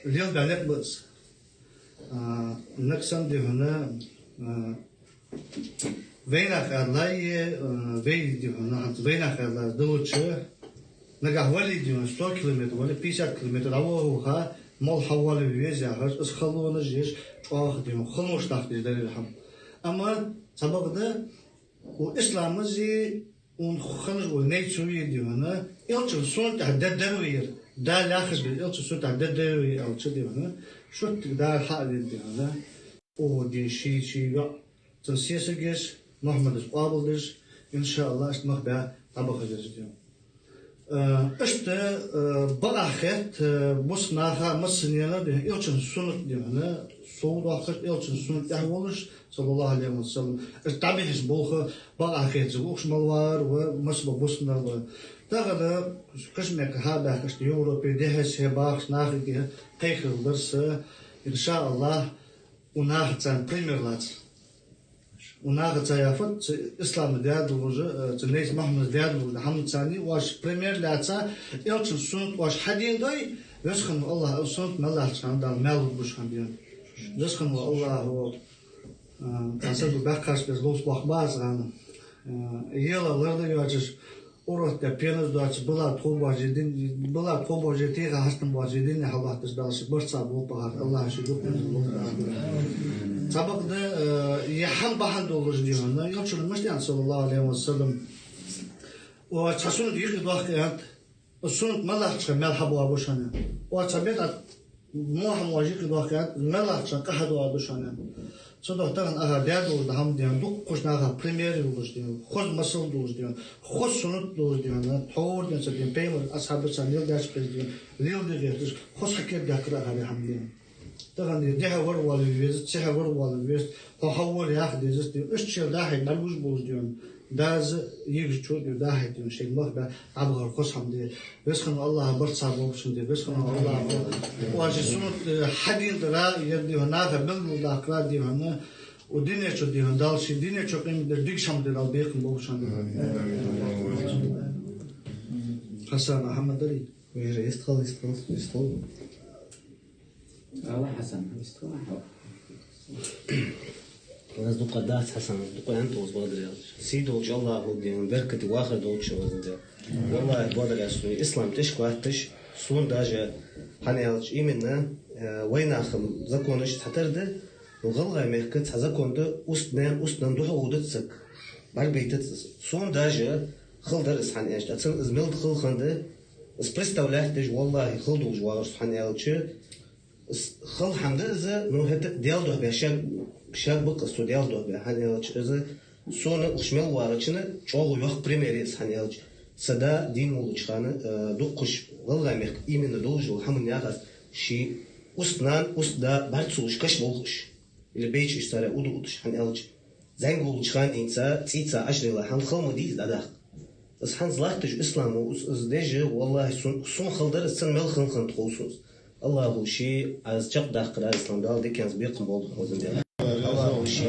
اليوم بعلق بس نقسم دي هنا وين آخر لاي وين دي هنا وين آخر لا دوتش نجح ولي دي 100 كيلومتر ولا 50 كيلومتر أوه مال حوالي بيزا هرش اسخلونا جيش واخدين خلوش تحت الرحم اما سبق ده والاسلام زي ونخنج ونيتسوي دي هنا يلش سون تحدد دروير دا لاخذ يلش سون تحدد دروير او تشدي هنا شو دا الحق دي هنا او دي شي تنسيس جيش محمد قابلش ان شاء الله اسمح بها طبخ جيش İşte bırakıt bu sınaha mısınyalar diyor. İlçin sunut diyor. Soğuk vakit ilçin sunut ya olur. Sallallahu aleyhi ve sellem. Tabii hiç bu bırakıt. Bu kuşmal var ve masba bu sınav var. Dağda kışmek hada kıştı Avrupa'da hesse bağış nahı ki peygamberse inşallah unahtan primerlat. Unahı zayafet İslam'ı değerli Cennet Muhammed değerli Hamdani vaş primerlatsa ilçin sunut vaş hadinday veskan Allah sunut mellah çandan mel buşkan diyor. Veskan Allah o tasavvuf bakış biz los bakmazgan. Yıllarda yacız orada piyanoz da bula tobajedin tega hastan bajedin halatız dalşı barsa bu bahar Allah şükür sabıkda yahan bahan olur diyorlar. Yokçulmuş yani sallallahu aleyhi ve sellem o çasun diyor ki vakit o sunut malak çıkar merhaba abuşanı o tabiat muham vacik vakit malak çıkar kahadu abuşanı Çodaktan aha değerli oldu ham diyen duk kuşnağa premier olur diyor. Xoş masal olur diyor. Xoş sunut olur diyor. Tavır diyor diyor. Peygamber ashabı sanıyor ders diyor. Liyol diyor. Xoş hakir dakra hali ham diyor. Tagan diyor. Deha var var viz, deha var var viz. Tahawul yah diyor. Üç yıl daha malbuş bul diyor. Daz yürü çok diyor daha diyor. Şey mah be abgar xoş ham diyor. Veskan Allah'a bar sabah olsun diyor. Veskan Allah o acı sunut hadil dara diyor. Naga bilmul dakra diyor. O dinle çok diyor. Dalşı dinle çok emin dik şam diyor. Al bekim olsun diyor. Hasan Ahmed Ali. Ve istihal. Allah Hasan. İstihal. Nas duqadat Hasan, duqayan toz badriyal. Sidolç Allahu diyen berketi vahir dolç vazında. Vallahi badriyal sunu İslam teş kvartiş sun daja hani alç iminna ويناخم законыш татарды угылга мехкет законды устнан духа удытсык балбейтет сон даже хылдар исхан эшт ацын измилд хылханды ис представляешь والله хылдул жуагыр хан ялчы хыл хамды изы ну хет диалдо бешак шак бык студиалдо бе хан ялчы изы соны ушмел варычыны чогу yok примери хан ялчы сада дин улучханы дукуш гылга мех именно должил хамын ягас ши Устнан, устда, барцуш, каш волш. Или бейч история, уду утш, хан элч. Зангул чхан инца, цица, ашрила, хан халму диз дадах. С хан злахтыш исламу, с деже, валлахи, сун халдар, сын мел хан тхолсунс. Аллаху ши, аз чак дахкра ислам дал, декенс бекм болду хозын дел. Аллаху ши,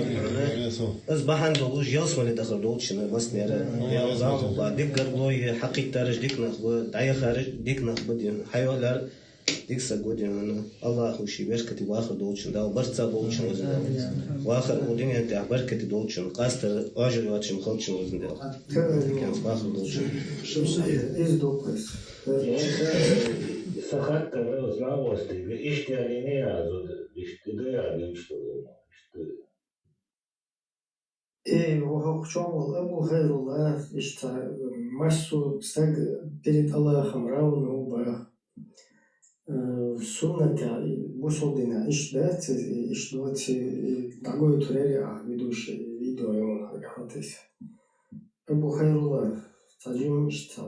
аз бахан долуш, ялсмали дахар долчина, маснера. Ялзам, дик гарблой, хакиктарыш, дик нахбы, даяхарыш, дик нахбы, хайвалар, Дикса година Аллаху ши беркати вахр долчин дал барца болчин озин вахр удин янте беркати долчин qastır ajır yatışım xalçın ozin dal dikens вахр долчин Şumsu iz dokuz Sahat da znalosti ištjali ne razode işte dojadi što وهو أبو خير الله مسو стаг перед Аллахом равно оба сунната бусолдина ишдат ишдот дагой турери ведущий видео он агатис Абу Хайрулlah цажим ишта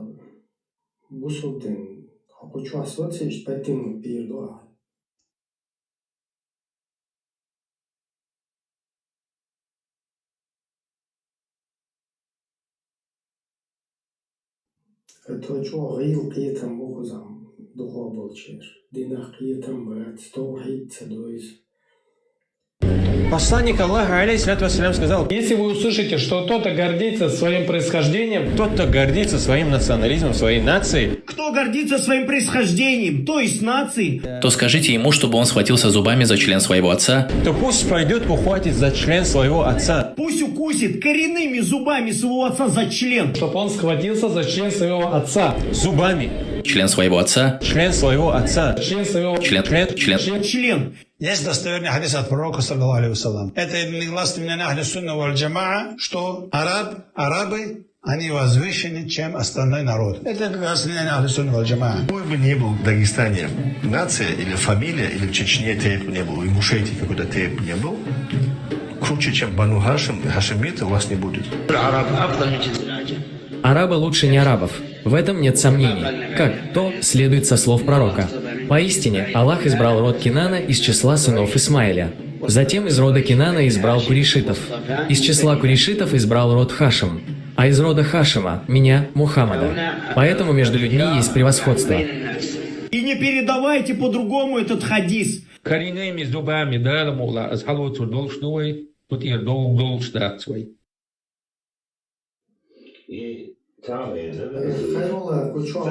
бусолдин хочу асоци иштатин бирдо это что гил киетам бухузам Духо болчер. Динахиятам бат, тоухид цадойз. Посланник Аллаха, алейхиссалату вассалям, сказал: если вы услышите, что кто-то гордится своим происхождением, кто-то гордится своим национализмом, своей нацией, кто гордится своим происхождением, то есть нацией, то скажите ему, чтобы он схватился зубами за член своего отца, то пусть пойдет ухватить за член своего отца. Пусть укусит коренными зубами своего отца за член. Чтобы он схватился за член своего отца зубами. Член своего отца. Член своего отца. Член своего член. Есть достоверный хадис от пророка, саллаллаху алейхи вассалям. Это негласный мнение ахли сунна валь джамаа, что арабы, они возвышены, чем остальной народ. Это негласный мнение ахли сунна валь джамаа. Какой бы ни был в Дагестане нация или фамилия, или в Чечне тейп не был, и в Ингушетии какой-то тейп не был, круче, чем Бану Хашим, хашимиты у вас не будет. Арабы лучше не арабов. В этом нет сомнений, как то следует со слов пророка. Поистине, Аллах избрал род Кинана из числа сынов Исмаиля. Затем из рода Кинана избрал курейшитов. Из числа курейшитов избрал род Хашим. А из рода Хашима – меня, Мухаммада. Поэтому между людьми есть превосходство. И не передавайте по-другому этот хадис. Коренными зубами, да, мула, а с халуцу должной, тут и должна свой. И там Хайрулла, кучу,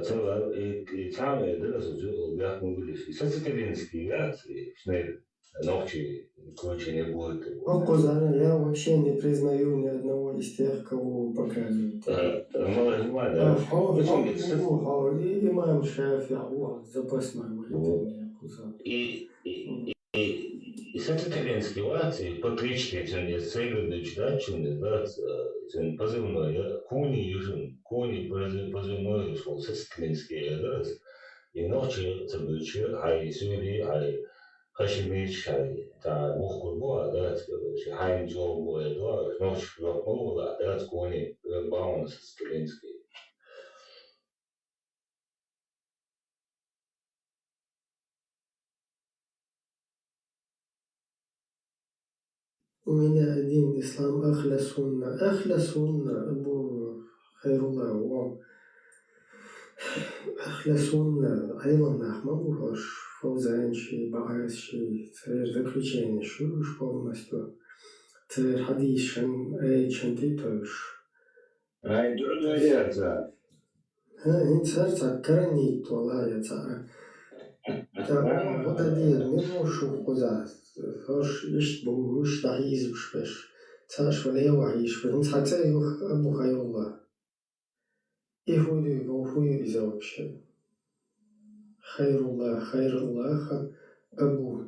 Целая и самые дорогие бляхну были. И сацителинские реакции, шнель, ногти, короче, не будет. Козана, я вообще не признаю ни одного из тех, кого показывают. Имам Шафи, запасной И сацителинские реакции по 3-4 дня целью дочдачины, да, позывной, куни южин, куни позывной, что сацителинские, да, и ночи, цебычи, ай сюри, ай хашимич, ай та мухкурбуа, да, хайн джобуа, да, ночь лопнула, да, куни, баун сацителинские. У меня один ислам Ахля Сунна. Ахля Сунна, Абу Хайрулла, Ахля Сунна, Айлан Ахмабу, Фаузанчи, Багасчи, царь заключение, шуш полностью. Царь хадишан, эйчан титош. Ай, дурно сердце. Сердце коронит, валая царь. Вот один, не мошу куза. Хош ишт бу уш дахиз бшпеш. Цаш валева ишпеш. Нцаце юх Абу Хайрулла. И хую, хую из вообще. Хайрулла, Хайруллаха, Абу.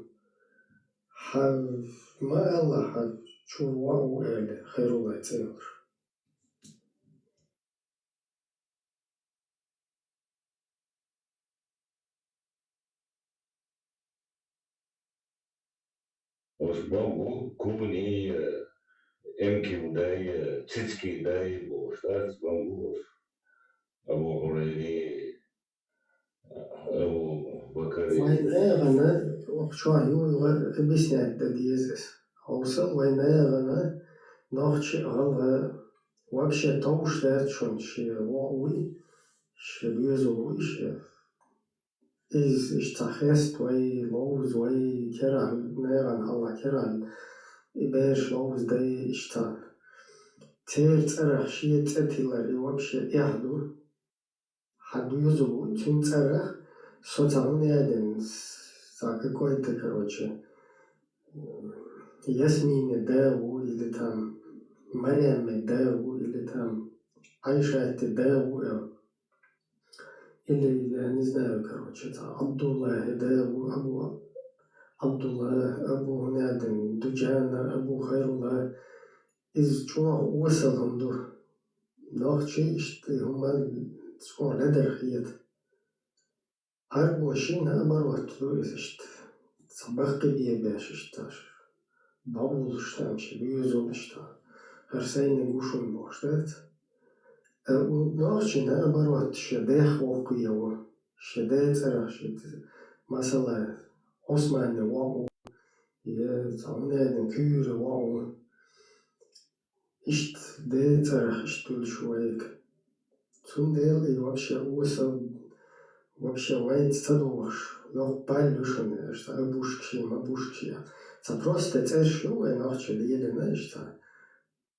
Ма Аллаха, чува у эле. Хайрулла цеуш. Бамбу, кубни, эмки дай, цицки дай, штат бамбу, Абу Хурайри, Абу Бакари. Война, что объяснять да диезис. Аусал война, ночи, вообще то, что это что уи, что бьезу, что из тахест, вой лоуз, вой керал, неран, алла керал, и беш лоуз, да и что. Церах, шиет цетилар, и вообще яхду, хаду юзу, тюн церах, социальный один, за какой-то, короче, Ясмине Деву, или там Марьяме Деву, или там Айшате Деву, или, я не знаю, короче, это Абдуллахе Деву, Абу Надин, Дуджана, Абу Хайрулла, из чего уселом до ночи, что human скоро ледерхиет. Арбоши наоборот, то есть, что собака бебяши, что бабул, что бьюзул, что Арсейн гушун бошдет. Ночи наоборот, что дех вовку его, что децера, что масала, Османне вау, и замнеден кюре вау. Ишт децера, что человек. Цундел и вообще усал, вообще вайт садоваш. Лох палюшен, что абушки. Это просто церковь, ночи лили, знаешь, что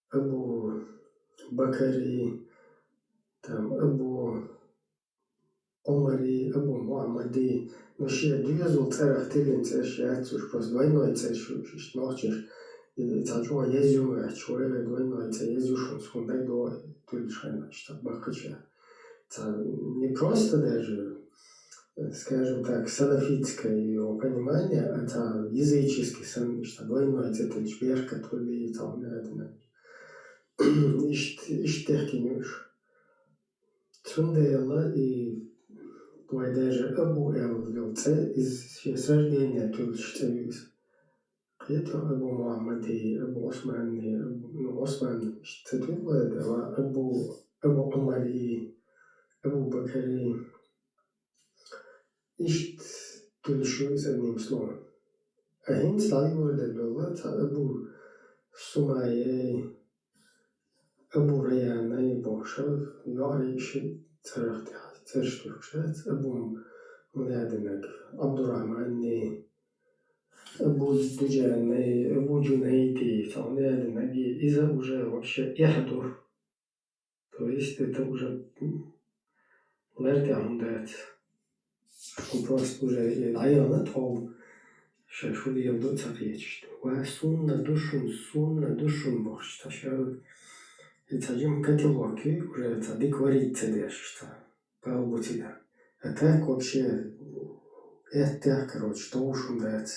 Абу Бакари, там Абу Омари, Абу Мухаммади, но ще дюзул церах тилин церши, просто двойной церши, ночи, и цачуа езю, человек двойной церши, езюшун, скундай до тульшайна, что бахача. Это не просто даже, скажем так, салафитское его понимание, это языческий сан, что двойной это чверка, то ли там, иштехкинюш. Цундела и твой даже Абу Эл из рождения тульш цевис. Это Абу Мухаммади, Абу Османи, ну, Осман, Абу Умари, Абу Бакари. Ist durchschweiß одним словом. А хин стаивал дебелла Абу Сумайе, Абу Раяна, Бошев, Яриши, Церштухшец, Абу Мулядинак, Абдурахмани, Абу Дуджани, Абу Джунайди, Мулядинаги, из-за уже вообще Яхдур. То есть это уже Лертяундет. Просто уже العيانة تقوم شافوا لي يبدو تغيير وسنة دشون باش تشاور يتجمع كتير واقعي уже تديك وريد تديش تا قلبتي ده أتاك вообще это короче توشون دات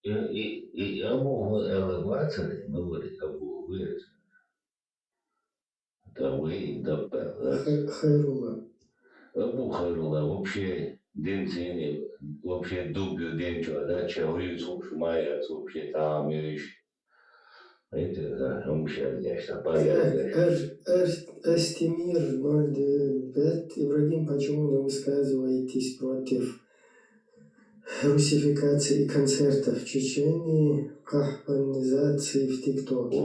Я могу элеваться, говорит, Абу Вырез. Это вы, да, خيرулlah. Абу Хайрула вообще день цены, вообще дубью день чего, да, человек сумшмая, вообще там и это, да, вообще здесь, а Эстимир 095. Ибрагим, почему не высказываетесь против русификации концертов в Чечении, кахпанизации в ТикТоке?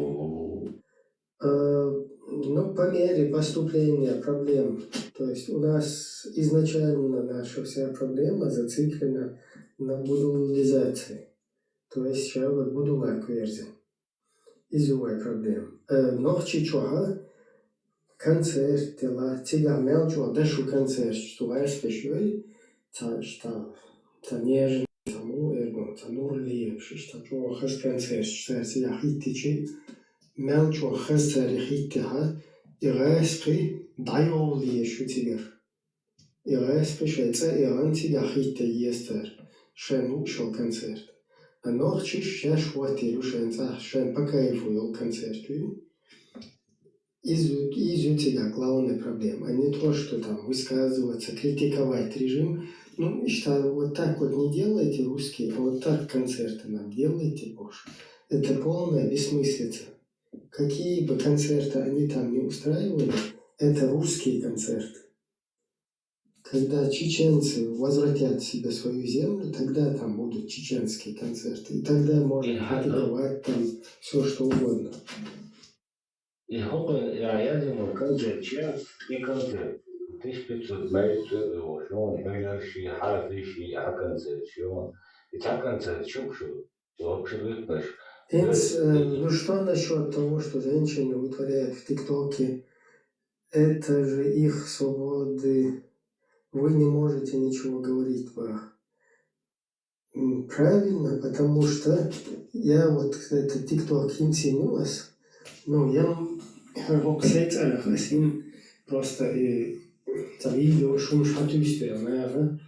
Ну, по мере поступления проблем. То есть у нас изначально наша вся проблема зациклена на будулизации. То есть сейчас вот будулак версия. Изювай проблем. Но чичуа концерт, тела, тига мелчуа, дэшу концерт, что вайспешуй, та нежный, тому эрго, та нурли, что чуа хас концерт, что я хитичи, мелчуа хас хитиха, ирайспи, дайоли, что тигер. Ирайспи, шайца, иранти, я хитя естер, шен ушел концерт. А ночью сейчас хватило, шен по кайфу ел концерт. Изучить главная проблема, а не то, что там высказываться, критиковать режим. Ну, что вот так вот не делайте русские, а вот так концерты нам делайте, боже. Это полная бессмыслица. Какие бы концерты они там не устраивали, это русские концерты. Когда чеченцы возвратят себе свою землю, тогда там будут чеченские концерты. И тогда можно критиковать там все, что угодно. И я думаю, концерт час и концерт. 1500 метров, شلون هذا الشيء حرف شيء على концерт, شلون يتعب концерт, شو вообще выпнешь. Ну что насчет того, что женщины вытворяют в ТикТоке? Это же их свободы. Вы не можете ничего говорить, Бах. Правильно, потому что я вот этот ТикТок хинсинюас, ну я просто это видео шум шатюстер, наверное,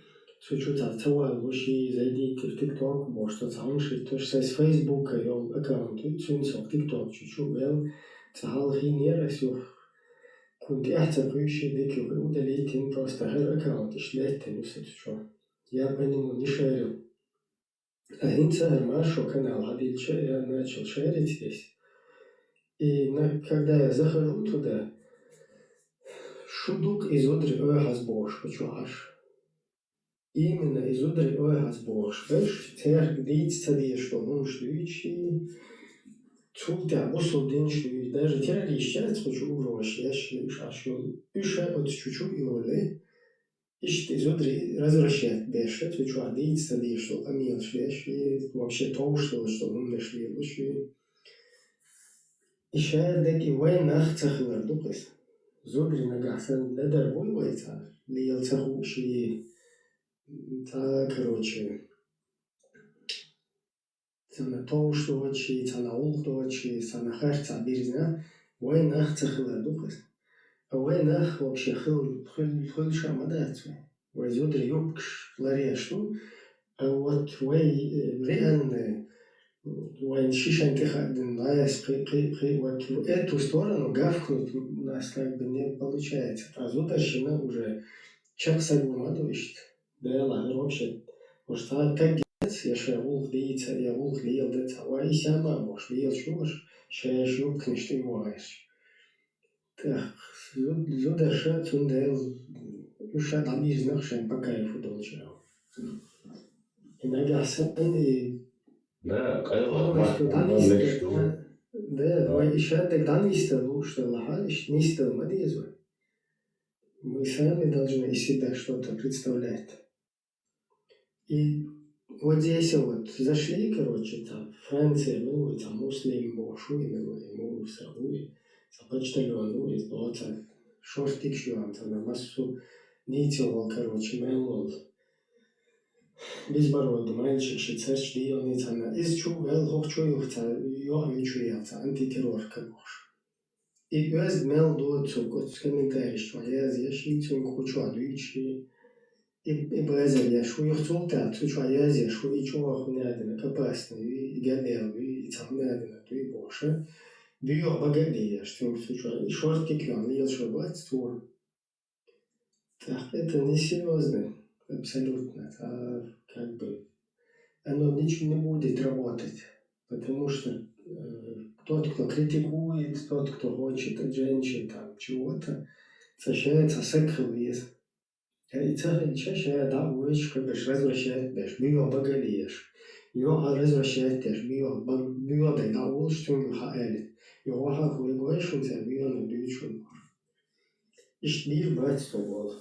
чуть-чуть оттого лучше зайдите в ТикТок, может зауншить, то есть с Фейсбука йол аккаунт, цунсок ТикТок, чуть-чуть, я цахал хинерасю. كنت أحسب شيء ذيك ودليتين просто аккаунт шлете, ну что. Я по нему не шерил. А инцер маршал канал ходил, я начал шерить здесь. И когда я захожу туда, шудук из удры ойхазбош, почуаш. Именно из удры ойхазбош. Веш, цер гдейц цадей, что он шлючий. Цултя бусулдиншли, даже террористят, хочу урош, я шашил, еще от чуть-чуть иоле, ишь изудри возвращать бешет, хочу адить сади, что амил шлешли, вообще то, что он нашли, лучше. Еще деки войнах цахлар дукас, зудри нагасан, ледер войвайца, лил цахушли, та короче. Цана тоуштовачи, цана ултовачи, цана харца бирзна, войнах цахла духас. А войнах вообще хыл шамадацу. Войзудри юбкш ларешту, а вот вой реально войн шишанки хадин лаяс вот в эту сторону гавкнуть у нас как бы не получается. А зударщина уже чак сагумаду ищет. Да ладно, вообще, может так يشاغل ديتا يغول ليل دتا وإيسا ما بوش ليل شوش شاش يمكن شتي واش زود شات وندل يشاد عبيز نخشن بكاي فدول شاو إن أجا حسن لا قيوة да, вайшат даниста что лахалиш ниста мадизу. Мы сами должны из себя что-то представлять. И вот здесь вот зашли, короче, там Франция, ну, там муслим, бошуй, ну, ему сравуй, започтальон, ну, и вот шортик шуан, там на массу нитевал, короче, мелол. Безбородый мальчик, шицерч, диониц, она из чувел, хохчуюхта, йоамичуяца, антитеррор, кабош. И без мел доцу, кот комментарий, что я зящицу, хочу адуичи, и безер я шуюхтул тацу, что я зяшу, и чего хунядина, капасна, и гадел, и цамнядина, то и боша. Дюйо багадея, что и шортик, он лил, что бацтур. Так, это несерьезно. Абсолютно. Как бы оно ничего не будет работать. Потому что тот, кто критикует, тот, кто хочет от женщин там чего-то, сочетается секховиз. И чаще да, увечка беш развращает беш, био багалиеш. Йо развращает беш, био дай да улштун хаэлит. Йо ха хуйгойшун зе био на дючун. Иш бир бать собол.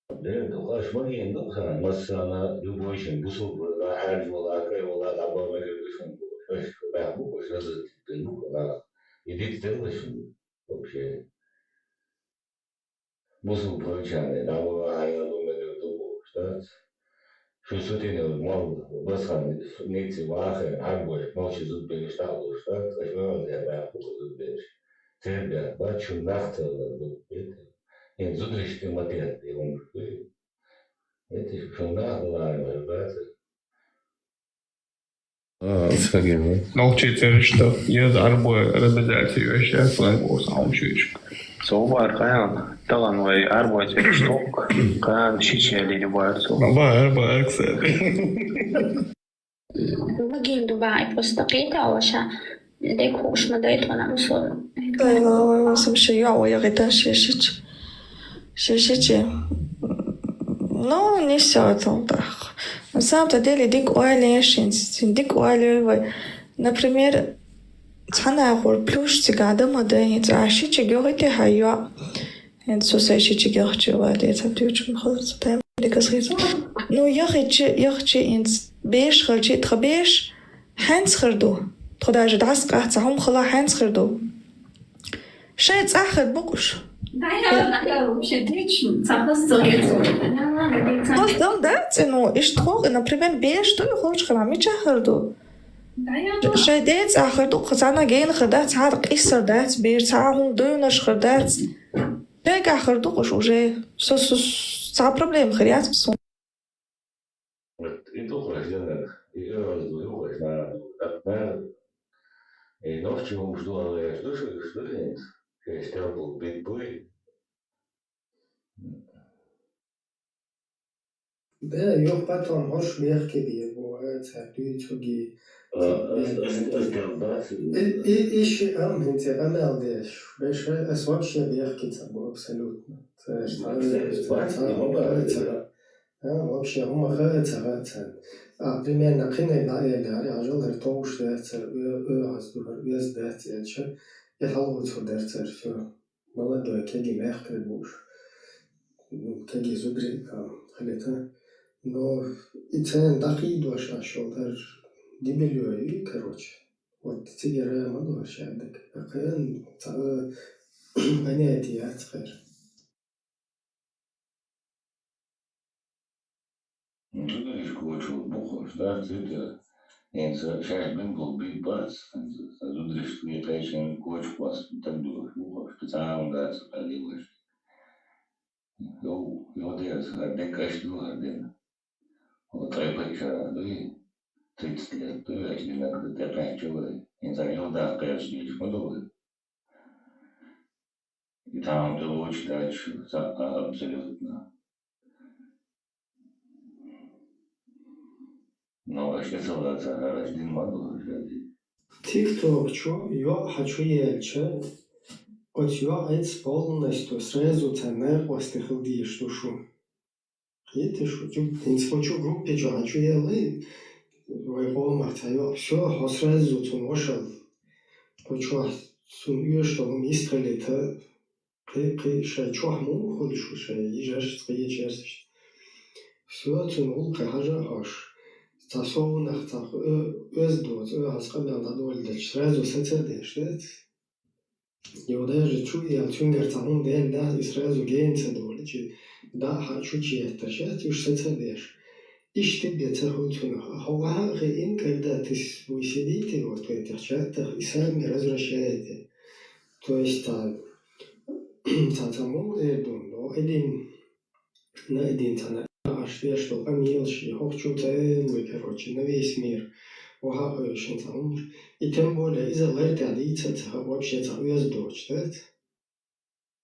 Уж многие доктора, массана, любой чем бусу, да, хадж, вала, кай, вала, да, баба, говоришь, да, буква, сейчас ты, буква, да, иди ты вообще, бусу получали, да, вала, я думаю, что что сутки мол, басхан, нити, вахе, арбой, молчи зуб перештал, что возьмем, я да, зуб переш, тебя, бачу, нахта, in Südrichtung Materium. Это schon nachgelagert, weißt du? Научиться, что я арбой рабизацию сейчас лайбус научусь. Соубар каян талан вай арбой цвечток каян щичели любая цу. Арбой акцент. Многие Дубай просто قيتها ديك خوش ما دايت وانا مصور. أيوة سمشي يعوى يغيتها شيشيتي. Ну, не все это так. На самом-то деле, дик уайле, например, цана гор плюш цигада моденец, а щичи гёгите хайо. Это сосай щичи гёгче ваде, это тючм хозц тем ликасрис. Ну, я хочу инс беш хочу трабеш ханс херду. Традаж даск цахум хла ханс херду. Шайц ахад букуш. Да, вообще отлично. Да, ну, и что, например, беш, что я хочу храмить ахарду. شديت آخردو خزانة جين خدات ساعات قيسر دات بير ساعهم دونش خدات جاك آخردو قش وجاي ساعة بروبليم خريات بسون И то рожденных, и разлуешь на ночь ему жду, я что нет, я стал бить бой. Да, ёх потом хош вверх киди, бывает, тюги. Ищи амбинте, амелдеш, беше, es вообще вверхкица был абсолютно. Вообще, умахается, примерно кине на эле, а жил ртоуш дерцер, вес дерцер, и халуцу дерцер, все. Молодой, кеги мягкий буш, кеги зубри, халита. Но и цен такие душа шел, даже дебилюй, короче. Вот тигеры молодой шадик, а кэн понятие ацхер. Ну, ты говоришь, кучу бухаешь, да, ты сейчас блин был бить бац, зудришь, ты конечно, кучу вас так думаешь, бухаешь, специально, да, соподелаешь. Eu Deus, de căști din o trebuie să lui 30 lет, tu ești din de pe ceva, însă eu da căști ești mă duc. И там ты очень дальше, абсолютно. Но а сейчас вот это один моду. TikTok, что я хочу ельче, от я эц полностью сразу цена постихлди, что шу. Это что, не хочу группе, что хочу ели, вайгома, я все, сразу цун вошел, хочу цун ю, что он искали, то шай чох му ходишу, шай ижаш ские черсиш. Все цун улка хажа хаш. Засовнах так özdot, hasqadan dadolda sразу сацадеш, да? Я даже чую, чунгер цахун дел, да, и сразу генца долечи, да, хочу чья-то, сейчас уж сацадеш. Ишь тебе цахуцуна, а ин, когда вы сидите вот в этих чатах и сами возвращаете. То есть, цацаму эдун, но один на один цана. Шве, что помелче, хочу целый, короче, на весь мир. И тем более, из-за этого вообще-то уездочь, да?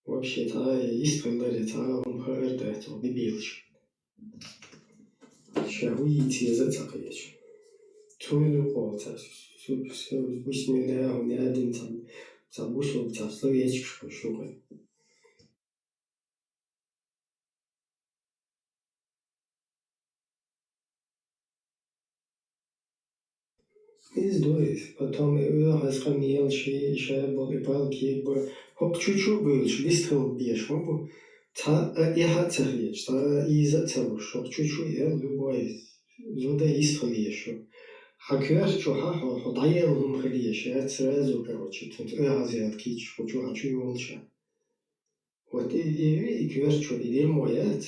Вообще-то, истрелили, он хрдет, дебилч. Сейчас уйти из этого есть. Цуйну колца, все, бусмиля, он не один там, забушил, словечко, шукай. Издует, потом расхамел, еще был и палки, хоп чуть-чуть был, выстрел бьешь, могу. И хатцах есть, и за целую, чтоб чуть-чуть любой, зуда истрел еще. Хакер, что ха, даел он хреш, я сразу, короче, тут азиат кич, хочу волча. Вот и квер, что и моет,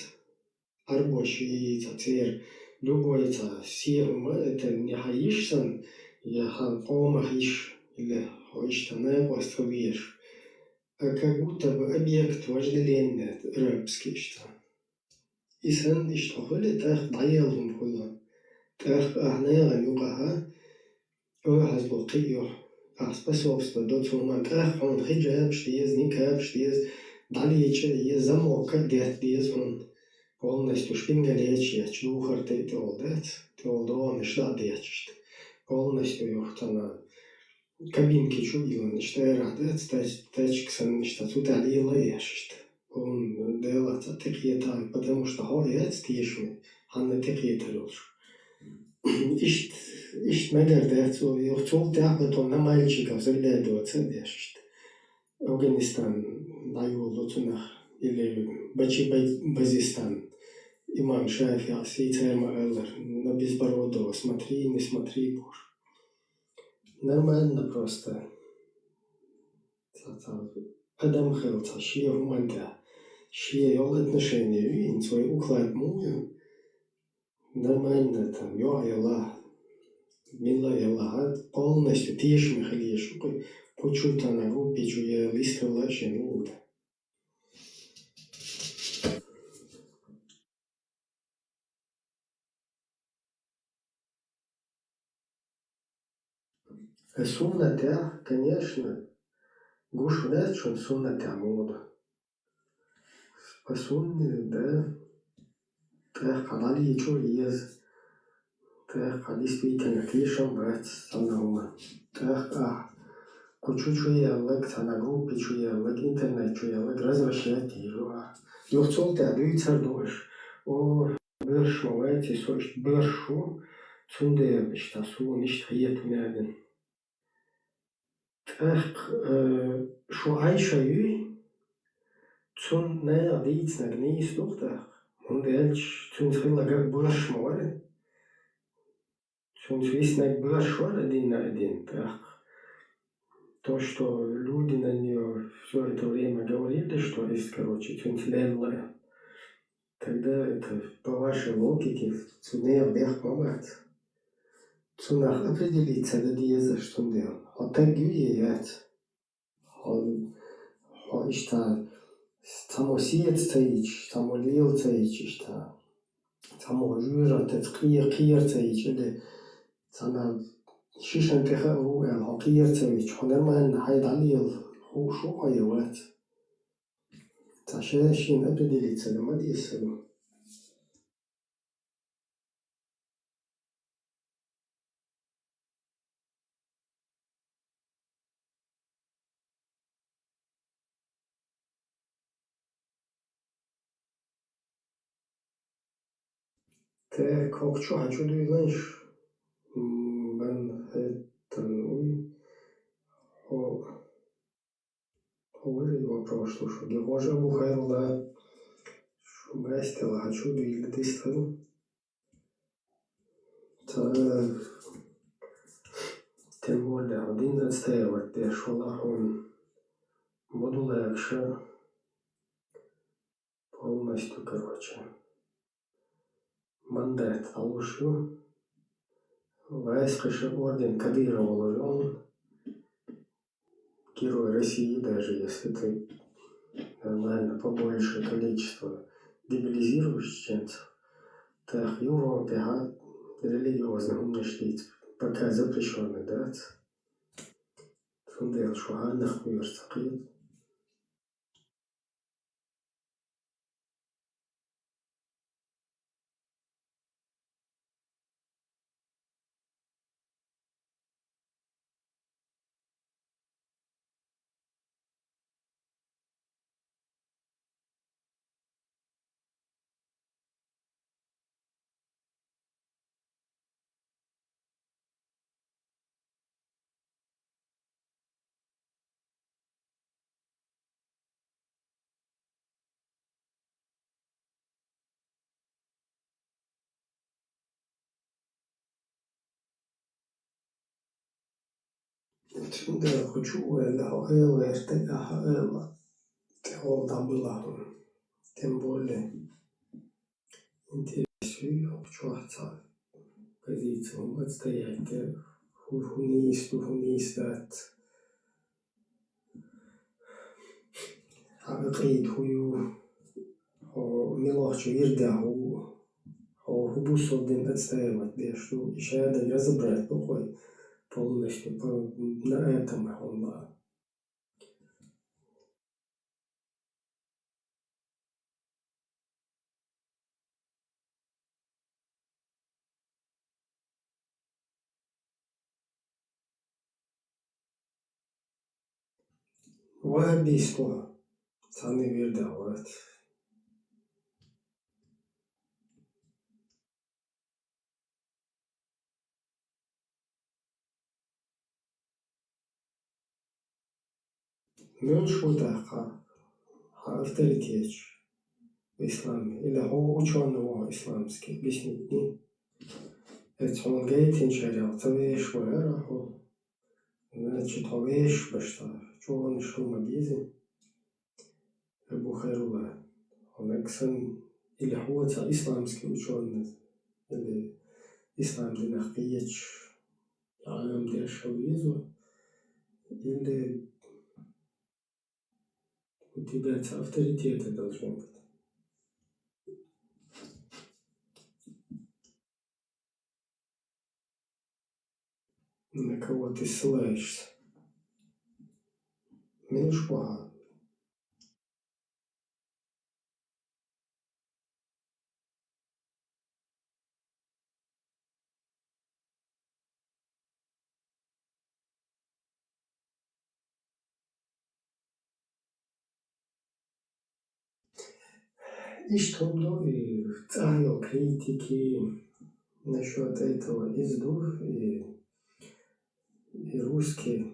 арбочий, цер, любой это сирм, это не хаишсан. Я хан иш или хоиштане построишь, как будто бы объект вожделения рабский что. И сан что холи так даелом хола, так ахнера югаха, хазбукио, способство до цума так он хиджаб штиез, никаб штиез, далече есть замок, дет есть он полностью шпингалечь, чухар ты толдет, толдон шла дечь. Полностью юхтана кабинки чуила, что я рада, тачксан, что тут алила ешет. Он делает такие так, потому что хоет стишми, а не такие трёшь. Ишь мегардецу, юхтул так, потом на мальчиков заглядываться дешет. Афганистан даю луцунах, или Базистан. Имам Шафи, Асейцема Эллер, на безбородого, смотри, не смотри, боже. Нормально просто. Адам Хелца, шия гуманта, шия ел отношения, и свой уклад мую. Нормально там, я ела, мила ела, полностью тишь михалиеш, почута на группе, чуя листа лачи, ну да. Суннатя, конечно, гуш вдать, что суннатя мода. По сунне, да, так, когда ли что есть, так, действительно, тишем брать санаума. Так, кучу чуя, лек, на группе чуя, лек, интернет чуя, лек, развращать его. Юхцол ты адуйца дольше. О, биршу, эти, сочь, биршу, цунде, что сун, что ет мяген. Так, что айша ю, цун не адиц на гнись доктах, он дельч цун схила как бурш море, цун свист на бурш один на один. Так, то, что люди на нее все это время говорили, что есть, короче, цун слезла, тогда это по вашей логике цуне обех помогать. Цунах определиться, да диеза, что он делал. А так гюеет. Что само сиет цаич, само лил цаич, что само жира, тец кир цаич, или цана шишен теха руэл, а кир цаич, хонерман хайдалил, шуха евет. Цашешин определиться, да мадису. Те колчу хочу дуйланш. Мен это говори вопрос, что геожа бухайла, что гастела хочу дуйлдистан. Тем более один отстаивать, те шолахун буду легче полностью, короче. Мандат получу. Войсковой орден Кадырова вложен. Герой России, даже если ты нормально побольше количество дебилизируешь чеченцев, так в Европе религиозно умничать пока запрещенный, да? Фундел, что ганнах университет. Да, хочу это было, тем более интересую, хочу отца позицию отстоять, хунистат, عقيد هو ملاحظ يرجع هو بوصل دين أتستاهل ديشتو إشادة يزبرت بقوي полностью на этом он убийство цены вердавать. من شو تحقق авторитет в исламе или ученого исламский объяснить. Это он говорит, иншаллах, тавеш вера, значит, тавеш башта, что он шел мабизи, бухайрула, он эксан или хуаца исламский ученый или ислам динахиеч, алам дешавизу или у тебя авторитеты должны быть. На кого ты ссылаешься? Меньше погано. И что и в критики насчет этого издув и русские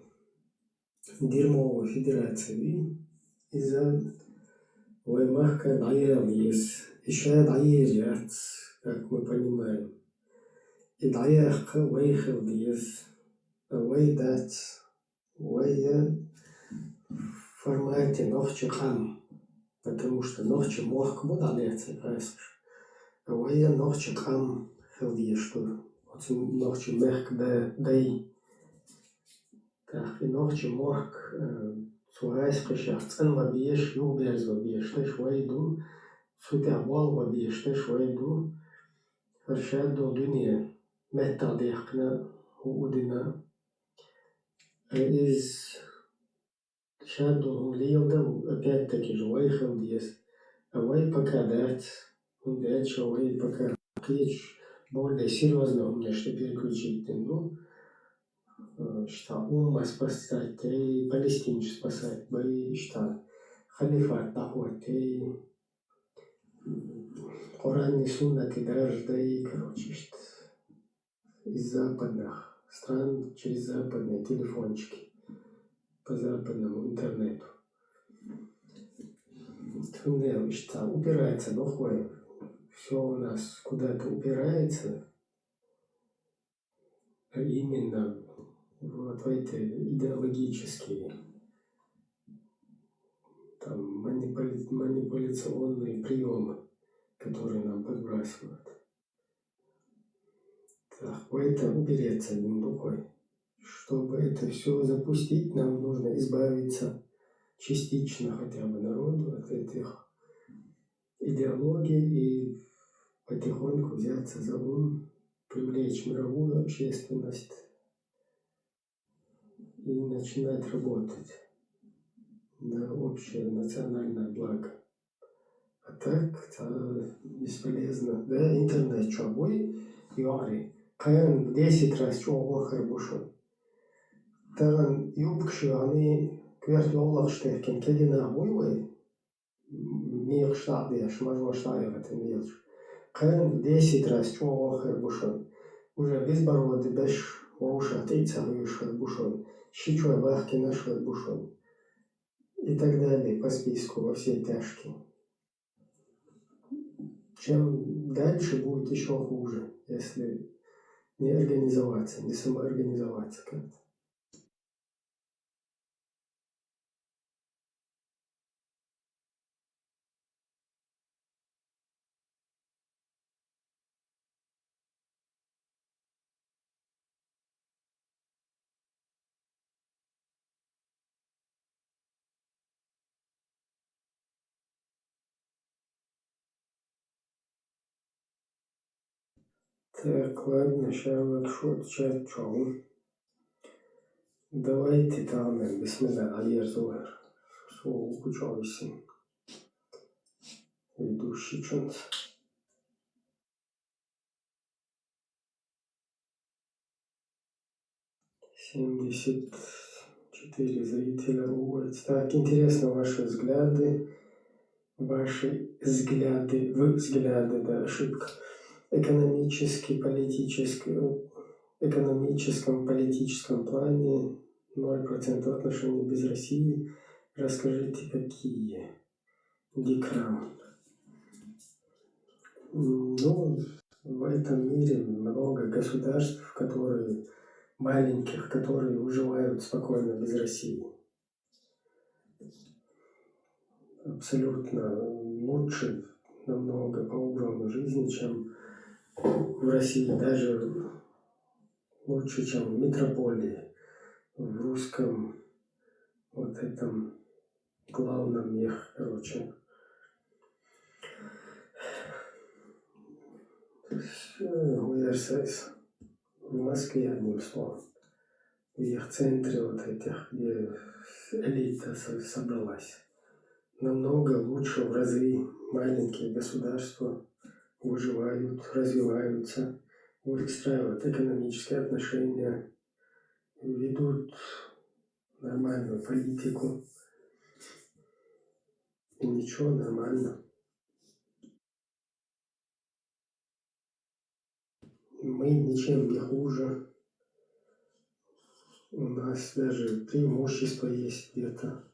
дерьмовой федерации из-за воймахка даялись, еще даялят, как мы понимаем. И даялка выехал из выдать в формате новчикам, потому что ночи мог будалец, вая новчикам хелди, что ночи мех дай. Так, и ночи мог суайс кашахцан вабиеш юберз вабиеш тэш вайду сутябал вабиеш тэш вайду фаршаду дуния мета дехна удина из шаду лилда опять-таки же вайхал диес вай пока дать он дальше вай пока клич более серьезно он что переключить тенду что умма спасать, и Палестину спасать, бои что халифат находит, и Коран и суннаты даже, да и, короче, из западных стран через западные телефончики по западному интернету. Упирается дохуя. Все у нас куда-то упирается. Именно вот в эти идеологические там, манипуляционные приемы, которые нам подбрасывают. Так, в это упереться одним рукой. Чтобы это все запустить, нам нужно избавиться частично хотя бы народу от этих идеологий и потихоньку взяться за ум, привлечь мировую общественность и начинать работать на общее национальное благо. А так, это бесполезно. Да, интернет, что вы, Юари, каян в 10 раз, что охер бушон. Таган юбкши, они кверх лолах штехкен, кедина хуйвай, мир штат деш, мажва штаев это милш. Каян в 10 раз, что охер бушон. Уже безбороды, без уша, тейца вышер бушон. Щичуя бахки нашер бушон. И так далее по списку во все тяжкие. Чем дальше будет еще хуже, если не организоваться, не самоорганизоваться как-то. Так, ладно, сейчас вот что-то чау. Давайте там, бисмилля, алейзуэр. Шоу учався. Ведущий чунц. 74 зрителя уводят. Так, интересно ваши взгляды. Ваши взгляды, да, ошибка. Экономическом, политическом плане 0% отношений без России. Расскажите, какие? Дикрам. Ну, в этом мире много государств, маленьких, которые выживают спокойно без России. Абсолютно лучше намного по уровню жизни, чем в России, даже лучше, чем в метрополии, в русском вот этом главном их, короче. УРСС. В Москве, одним словом. В их центре вот этих, где элита собралась. Намного лучше в разы маленькие государства выживают, развиваются, выстраивают экономические отношения, ведут нормальную политику. И ничего, нормально. Мы ничем не хуже. У нас даже преимущества есть где-то.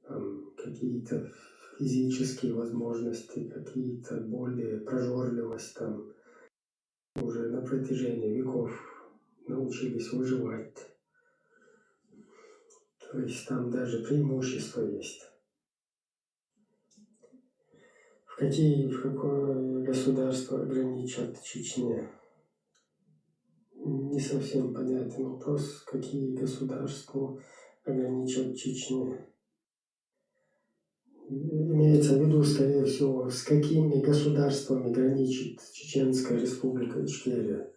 Там какие-то физические возможности, какие-то более прожорливость там. Уже на протяжении веков научились выживать. То есть там даже преимущества есть. В какое государство ограничат Чечне? Не совсем понятен вопрос, какие государства ограничат Чечне. Имеется в виду, скорее всего, с какими государствами граничит Чеченская республика Ичкерия.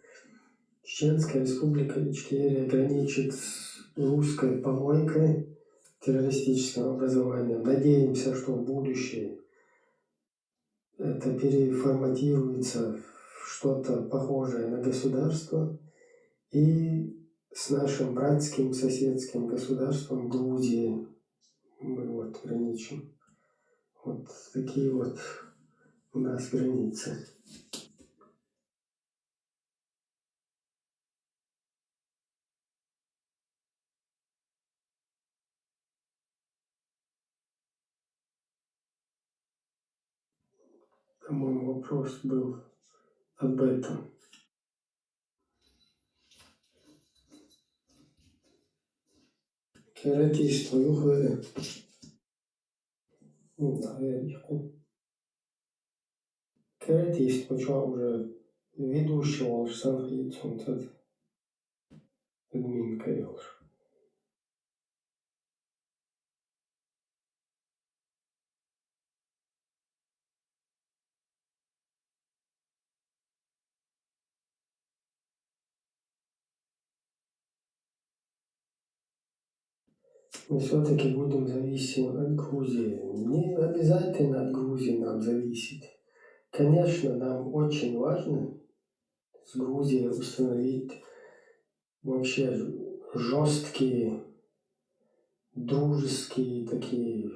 Чеченская республика Ичкерия граничит с русской помойкой, террористическим образованием. Надеемся, что в будущем это переформатируется в что-то похожее на государство. И с нашим братским соседским государством Грузии мы вот граничим. Вот такие вот у нас границы. По-моему, вопрос был об этом. Кератист, юхы. Кератист, почему уже ведущий волшсан хитсон, тот админ каялш. Мы все-таки будем зависимы от Грузии. Не обязательно от Грузии нам зависеть. Конечно, нам очень важно с Грузией установить вообще жесткие, дружеские такие,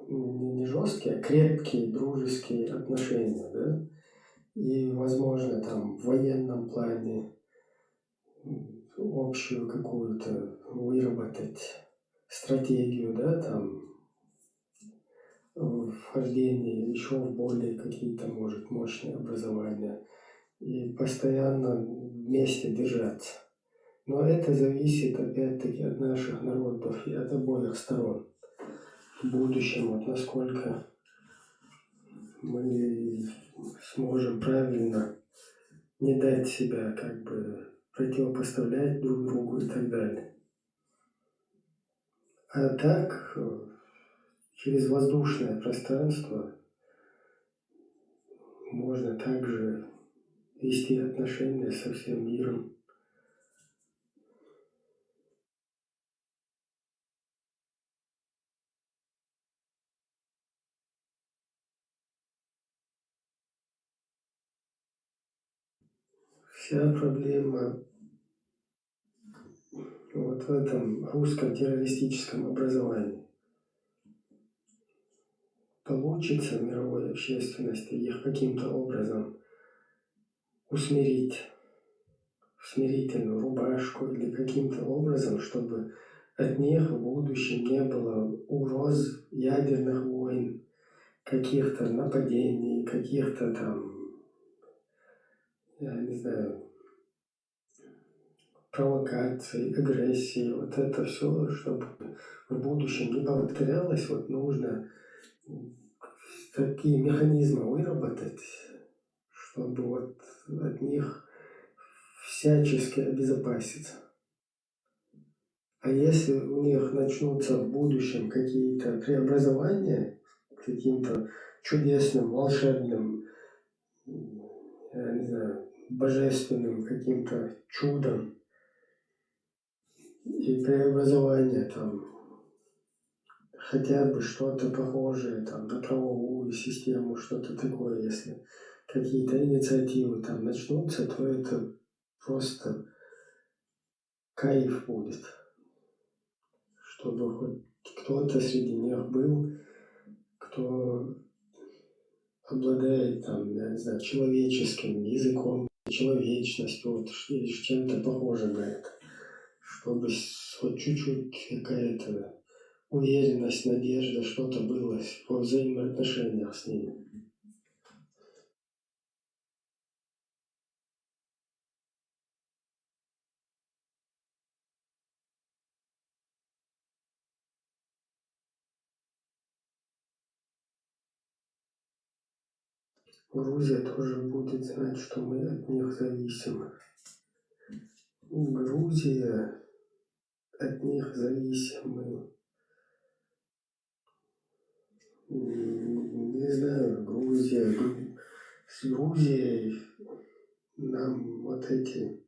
не жесткие, а крепкие дружеские отношения, да? И, возможно, там в военном плане общую какую-то выработать стратегию, да, там вхождение еще в более какие-то, может, мощные образования и постоянно вместе держаться. Но это зависит, опять-таки, от наших народов и от обоих сторон. В будущем, вот насколько мы сможем правильно не дать себя как бы противопоставлять друг другу и так далее. А так, через воздушное пространство можно также вести отношения со всем миром. Вся проблема вот в этом русском террористическом образовании. Получится в мировой общественности их каким-то образом усмирить в смирительную рубашку или каким-то образом, чтобы от них в будущем не было угроз ядерных войн, каких-то нападений, каких-то там, я не знаю, провокаций, агрессии. Вот это все, чтобы в будущем не повторялось, вот нужно такие механизмы выработать, чтобы вот от них всячески обезопаситься. А если у них начнутся в будущем какие-то преобразования, каким-то чудесным, волшебным, я не знаю, божественным каким-то чудом, и преобразование там, хотя бы что-то похожее там, на правовую систему, что-то такое, если какие-то инициативы там начнутся, то это просто кайф будет. Чтобы хоть кто-то среди них был, кто обладает там, я не знаю, человеческим языком, человечностью, вот, чем-то похожим на это. Чтобы хоть чуть-чуть какая-то уверенность, надежда, что-то было во взаимоотношениях с ними. Грузия тоже будет знать, что мы от них зависим. Грузия от них зависимы. Не знаю, с Грузией нам вот эти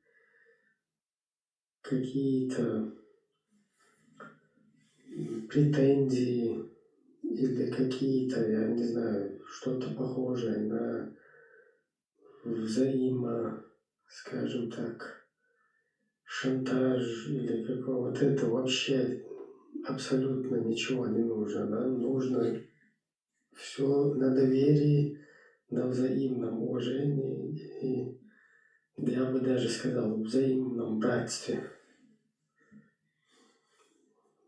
какие-то претензии или какие-то, я не знаю, что-то похожее на скажем так, шантаж или какого, вот это вообще абсолютно ничего не нужно. Нам нужно все на доверии, на взаимном уважении и, я бы даже сказал, взаимном братстве.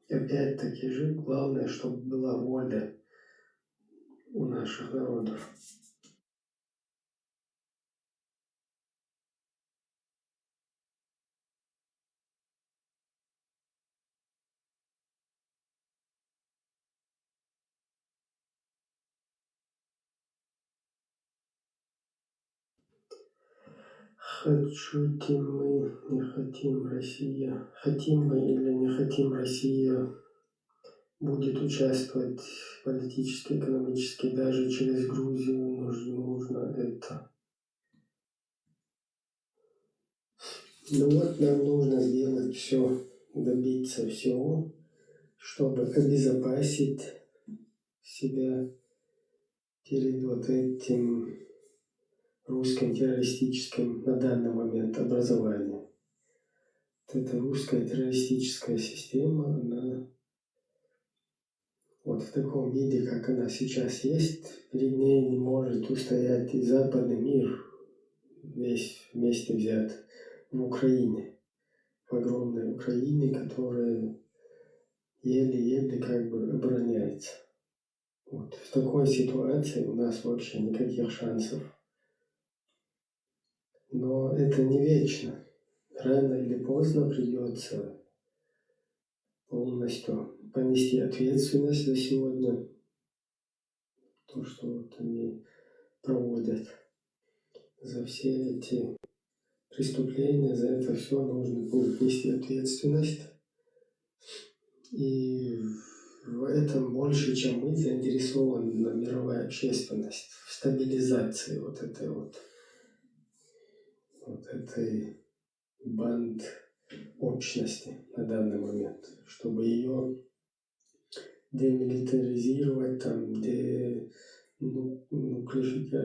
Опять-таки же, главное, чтобы была воля у наших народов. Хотим мы, не хотим Россия. Хотим мы или не хотим Россия будет участвовать политически, экономически, даже через Грузию нужно это. Ну вот нам нужно сделать все, добиться всего, чтобы обезопасить себя перед вот этим русским террористическим на данный момент образованием. Вот эта русская террористическая система, она вот в таком виде, как она сейчас есть, перед ней не может устоять и западный мир, весь вместе взят в Украине, в огромной Украине, которая еле-еле как бы обороняется. Вот в такой ситуации у нас вообще никаких шансов. Но это не вечно. Рано или поздно придется полностью понести ответственность за сегодня, то, что вот они проводят, за все эти преступления, за это все нужно будет нести ответственность. И в этом больше, чем мы, заинтересована мировая общественность в стабилизации вот этой банд общности на данный момент, чтобы ее демилитаризировать, там,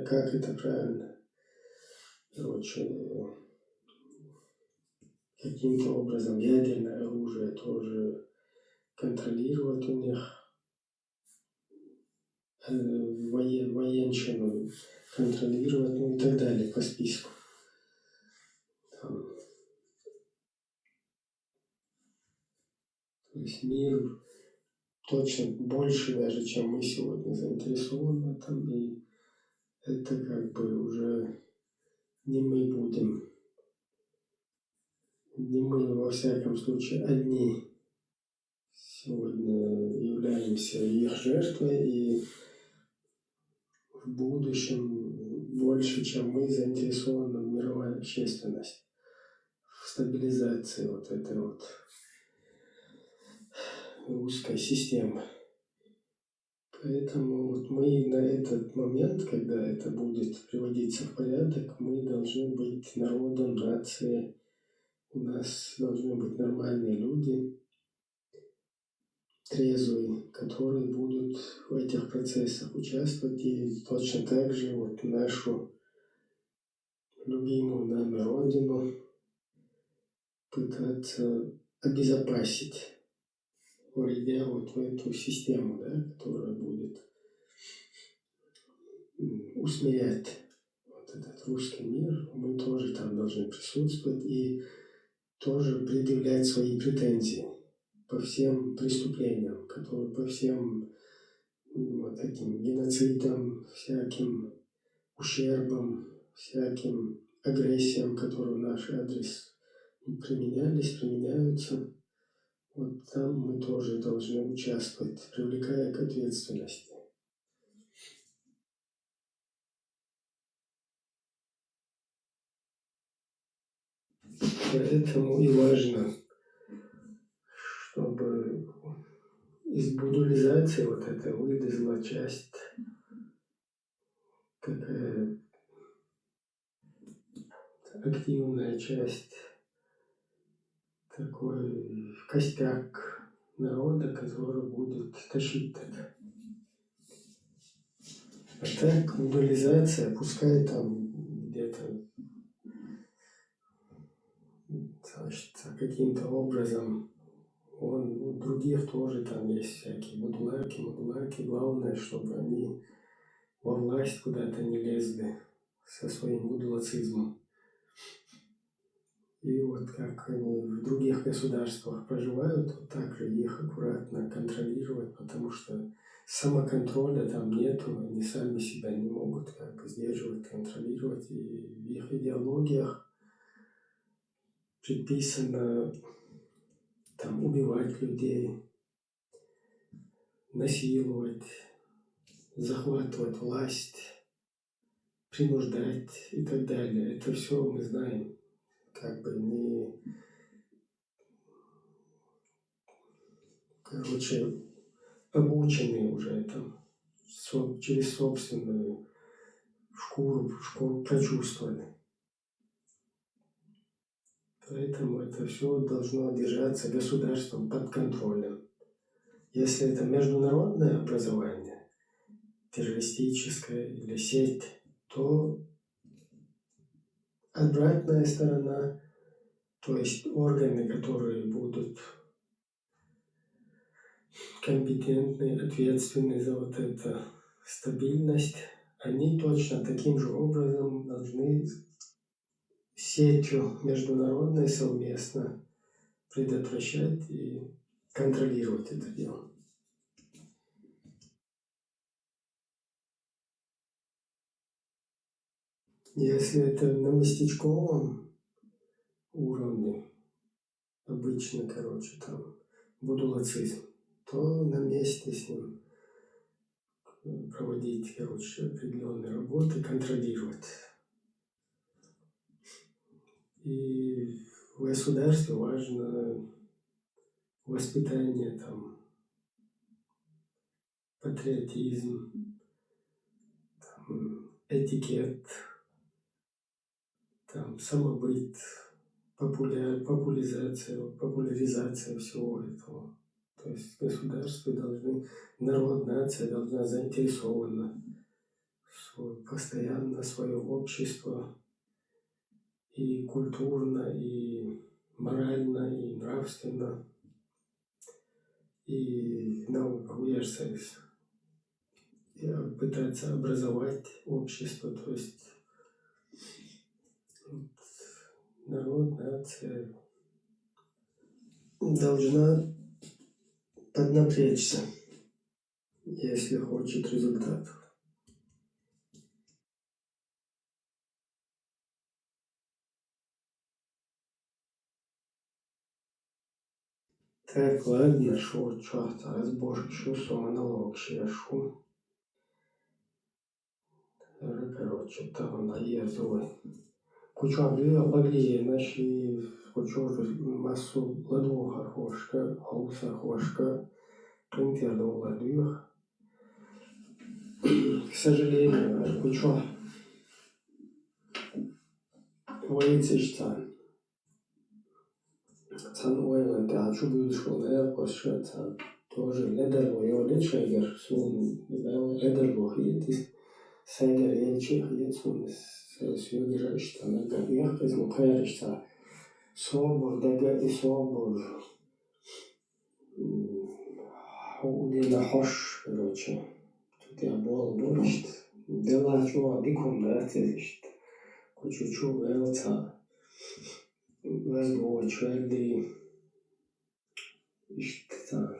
как это правильно, короче, каким-то образом ядерное оружие тоже контролировать у них, военщину контролировать, ну и так далее по списку. Там. То есть мир точно больше даже, чем мы сегодня заинтересованы в этом, и это как бы уже не мы будем, не мы во всяком случае одни сегодня являемся их жертвой, и в будущем больше, чем мы, заинтересована мировая общественность в стабилизации вот этой вот русской системы. Поэтому вот мы на этот момент, когда это будет приводиться в порядок, мы должны быть народом, нацией, у нас должны быть нормальные люди, трезвые, которые будут в этих процессах участвовать и точно так же вот нашу любимую нами Родину пытаться обезопасить, войдя вот в эту систему, да, которая будет усмирять вот этот русский мир. Мы тоже там должны присутствовать и тоже предъявлять свои претензии по всем преступлениям, которые по всем вот этим геноцидам, всяким ущербам, всяким агрессиям, которые в наш адрес применялись, применяются. Вот там мы тоже должны участвовать, привлекая к ответственности. Поэтому и важно, чтобы из будулизации вот этой вылезла часть, такая активная часть, такой костяк народа, который будет тащить это. А так мобилизация, пускай там где-то, значит, каким-то образом у других тоже там есть всякие модуларки. Главное, чтобы они во власть куда-то не лезли со своим гудлацизмом. И вот как они в других государствах проживают, вот так же их аккуратно контролировать, потому что самоконтроля там нету, они сами себя не могут как бы сдерживать, контролировать, и в их идеологиях предписано там убивать людей, насиловать, захватывать власть, принуждать и так далее. Это все мы знаем, как бы не... Короче, обученные уже там, через собственную шкуру прочувствовали. Поэтому это все должно держаться государством под контролем. Если это международное образование, террористическое или сеть, то обратная сторона, то есть органы, которые будут компетентны, ответственны за вот эту стабильность, они точно таким же образом должны сетью международной совместно предотвращать и контролировать это дело. Если это на местечковом уровне, обычно, короче, там, будулацизм, то на месте с ним проводить, короче, определенные работы, контролировать. И в государстве важно воспитание, там, патриотизм, там, этикет, там, самобыт, популяризация всего этого. То есть государство должны, народ, нация должна заинтересована постоянно свое общество и культурно, и морально, и нравственно, и пытаться образовать общество, то есть народ, нация должна поднапрячься, если хочет результатов. Так, ладно, шо, черт, разборчу, монолог, шешу. Короче, там наезжу. Кучу обогли, нашли кучу массу ладу хархошка, хауса хошка, принтердо ладух. К сожалению, кучу воицишцан. Цан ойлан, да, чубуют школы, кошка, тоже ледерло, его лечегер, сун, ледерло, хиетис. Säger elçihet som söger işte nagariyak biz mukayar işte sobor daga sobor udina hoş короче тут я бол işte dela çoğu dikum da işte kuçuçu velta veldo çeldi işte ta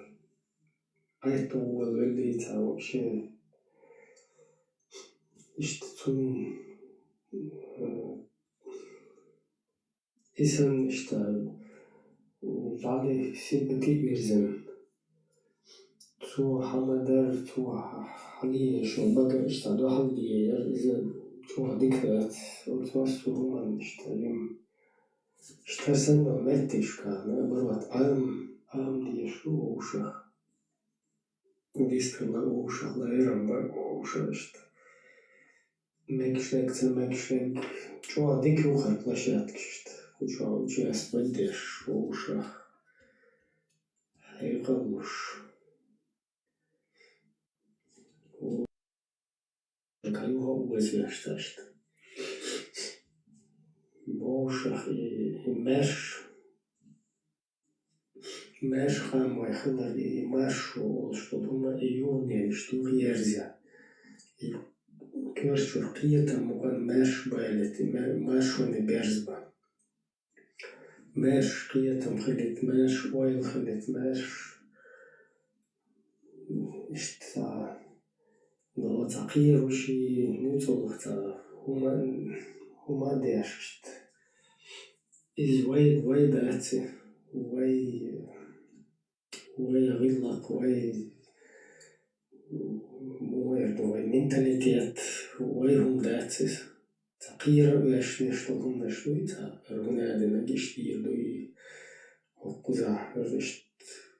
ayto veldi ta вообще işte zum insan işte vali simpati verzim zu hamader zu haliye şu baga işte do haliye izin çok dikkat ortas suman işte yum işte sen o mettişka ne barvat am diye şu uşa distrla uşa eram var uşa işte Мекшек, чего дикухар площадки что, кучу участвовать дешь, ушах, хайгалуш, каюга узвешта что, ушах и меш хамой хлар и машу, чтобы на июне что ерзя. كورشور قيتا مغان ماش بالتي ماش وني بيرزبا ماش قيتا مخلت ماش اويل خلت ماش اشتا دو تقير وشي نيوتولختا هما داشت إز واي داتي واي غلق واي واي مенталитет واي هم داتي تقير واش نشتغل نشويتا رغنا دنا جشتي دوي وقزا رشت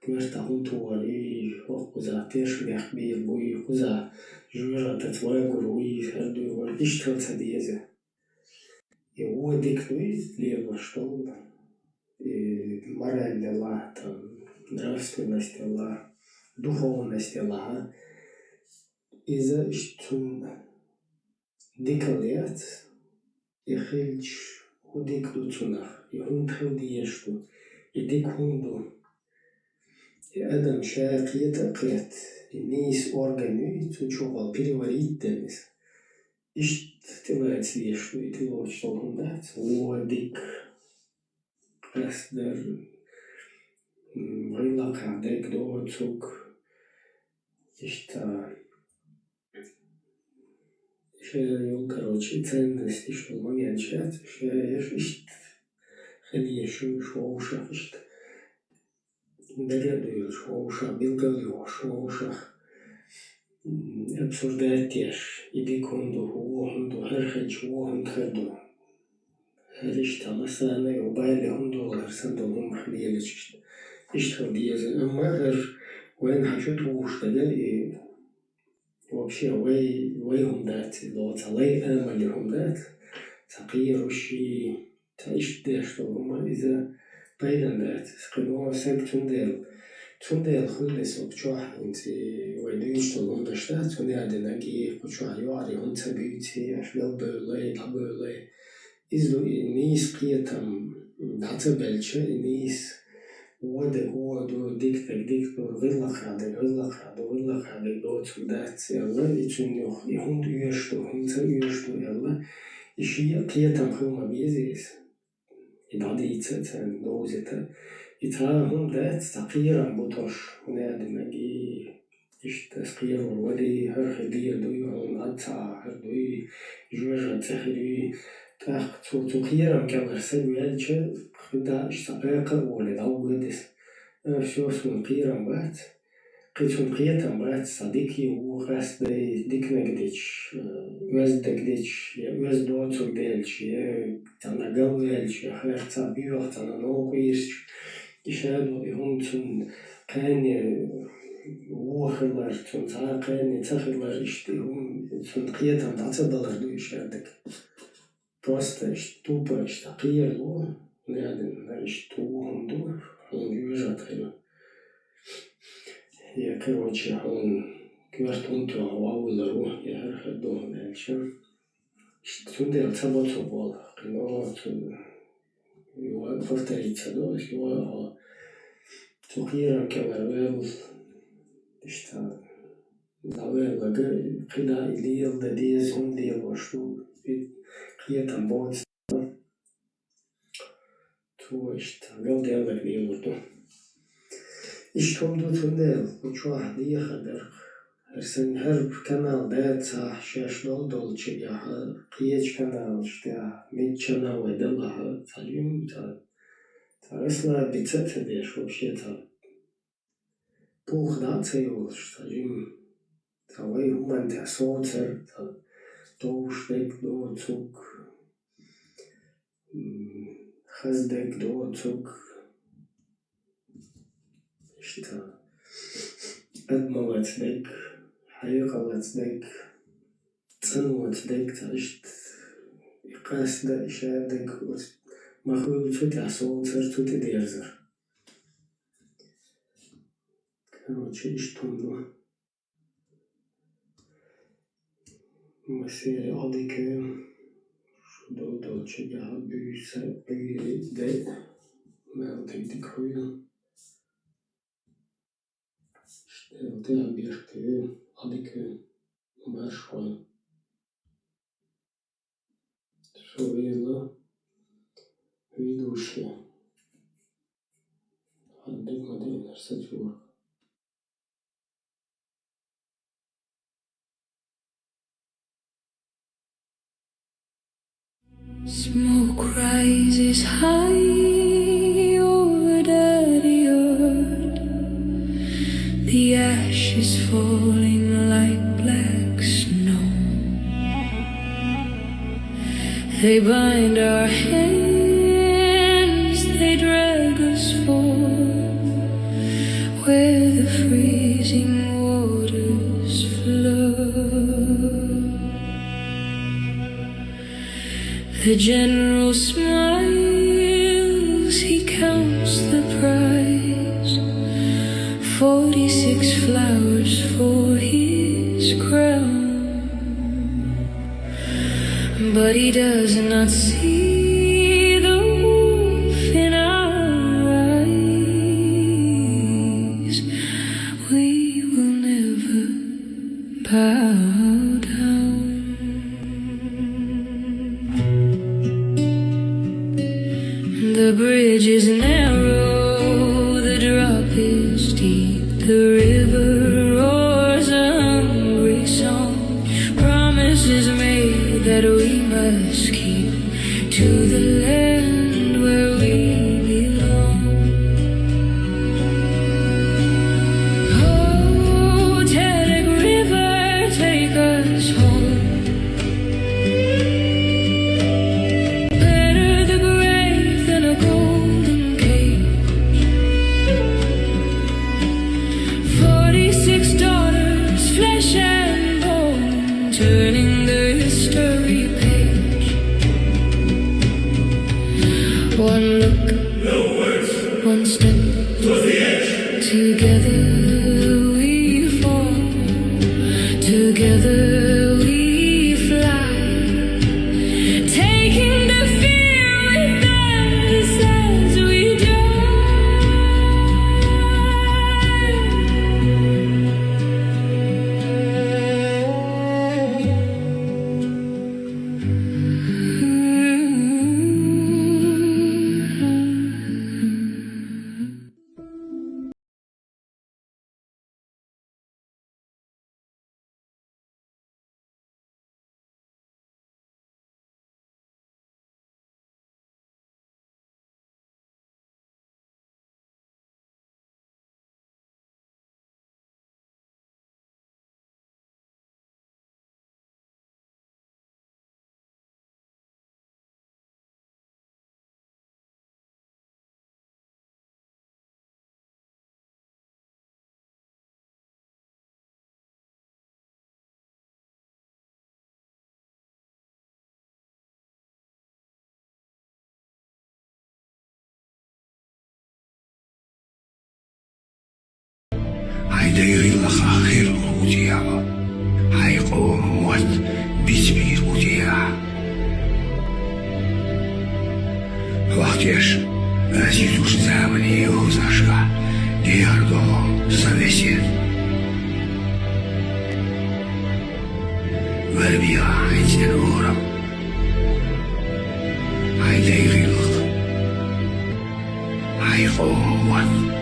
كورتا هونتواري وقزا تيش بيخبير بوي قزا جورا تتواجر وي هردوي ورشتغل تديزه هو ديك دوي ليه что мораль Аллаха, там, нравственность Аллаха, духовность Аллаха. Из-за что дикалет и хильч худик дуцунах, и хунд хилдиешту, и дик хунду, и адам шаакиет акиет, и нис органы, цучувал переварить денис. Ишт тилает слешту, и тилот что хундат, о дик Кастер Рилака дек доцук ишта шейл короче ценности что момент чат ишт хели шоуша ишт деревду шоуша билгалю шоуша обсуждать теш иди конду хунду херхеч хунду رشته مثلا وبايلي $100 صندوق محلية لشيشت اشتغل ديزن أما غير وين حشوت واشتغل вообще وي هم دات لو تعلي أمل هم دات تغيير وشي تعيش داش هما إذا بايدن دات قلوا سب تندل خلص وبتشوح انت ويدويش تلون داشتات تندل دناجي بتشوح يواري هم تبيتي أشبال بولي إذا نيس قيتم دعتبلش نيس ودو ديك غلق هذا دوت ودات يلا يتشن يهند يشتو هنت يشتو يلا إشي قيتم خلما بيزيس إبعدي يتسن دوزتا يتراهم دات تقيرا بطش ونادي نجي إيش تسقير ودي هرخدي دوي هون أتع هردوي جوجا تخري تخيرا كبر سبيل شيء خدا اشتقاق ولا داودس شو اسمه قيرا بات قيتهم قيتا بات صديقي وقاس ديك نقديش وزدكديش وزدوتو ديلش تانا قليلش خير تابيوه تانا نوقيش يشادو يهمتون قاني وخلر تون قاني تخلر اشتيهم تون قيتا تعتبر دو يشادك просто тупо тaqir lo наверное что он уезжает я короче он квартун то вау я ходил дальше что делать саботу был но его повторится да его тохира каварвел что давай когда или да диез он делал что قيتم بود تو اشتغل ديالك ليوردو اشتم دو تندل وشو عدي خدر هرسن هرب كانال دات صح شاش دول تشجع قيتش كانال شتاع ميتشنا ودلها تعلم تعرسنا بيتسات ديش вообще تا بوخ داتيو تعلم تاوي همان تاسوتر Tołsztek do cuk, chazdek do cuk, işte admalatsdek, hayıqalatsdek, tsanwatsdek, işte iqasda işadek, mahul tuti asovtsar tuti derzar. Короче, iştumdu. مسیر عادی که شده چه گه بیسه بیده مرده دیگه شده بیشتر عادی که مشغول Шавейла ведущая. Хандык Мадейнер Сатюр. Smoke rises high over dirty earth. The ashes falling like black snow. They bind our hands, they drag us forth where the freezing waters flow. The general smiles, he counts the prize. 46 flowers for his crown. But he does not see the wolf in our eyes. We will never bow down. The bridge is narrow, the drop is deep, the river roars a hungry song. Promises made that we must keep to the land where we belong. Oh, Teddick River, take us home. Better the grave than a golden cage. 46 daughters, flesh and bone, turning the history page. One look, no words, one step, towards the edge. Together we fall, together we fly, taking the fear with us as we هيدير لك آخر الوديع هيقوم موت بزبير وديع وقتيش أزيدوش زامني وزاشكا دياردو سويسين والبيع عيتين أورم هيدير لك هيقوم موت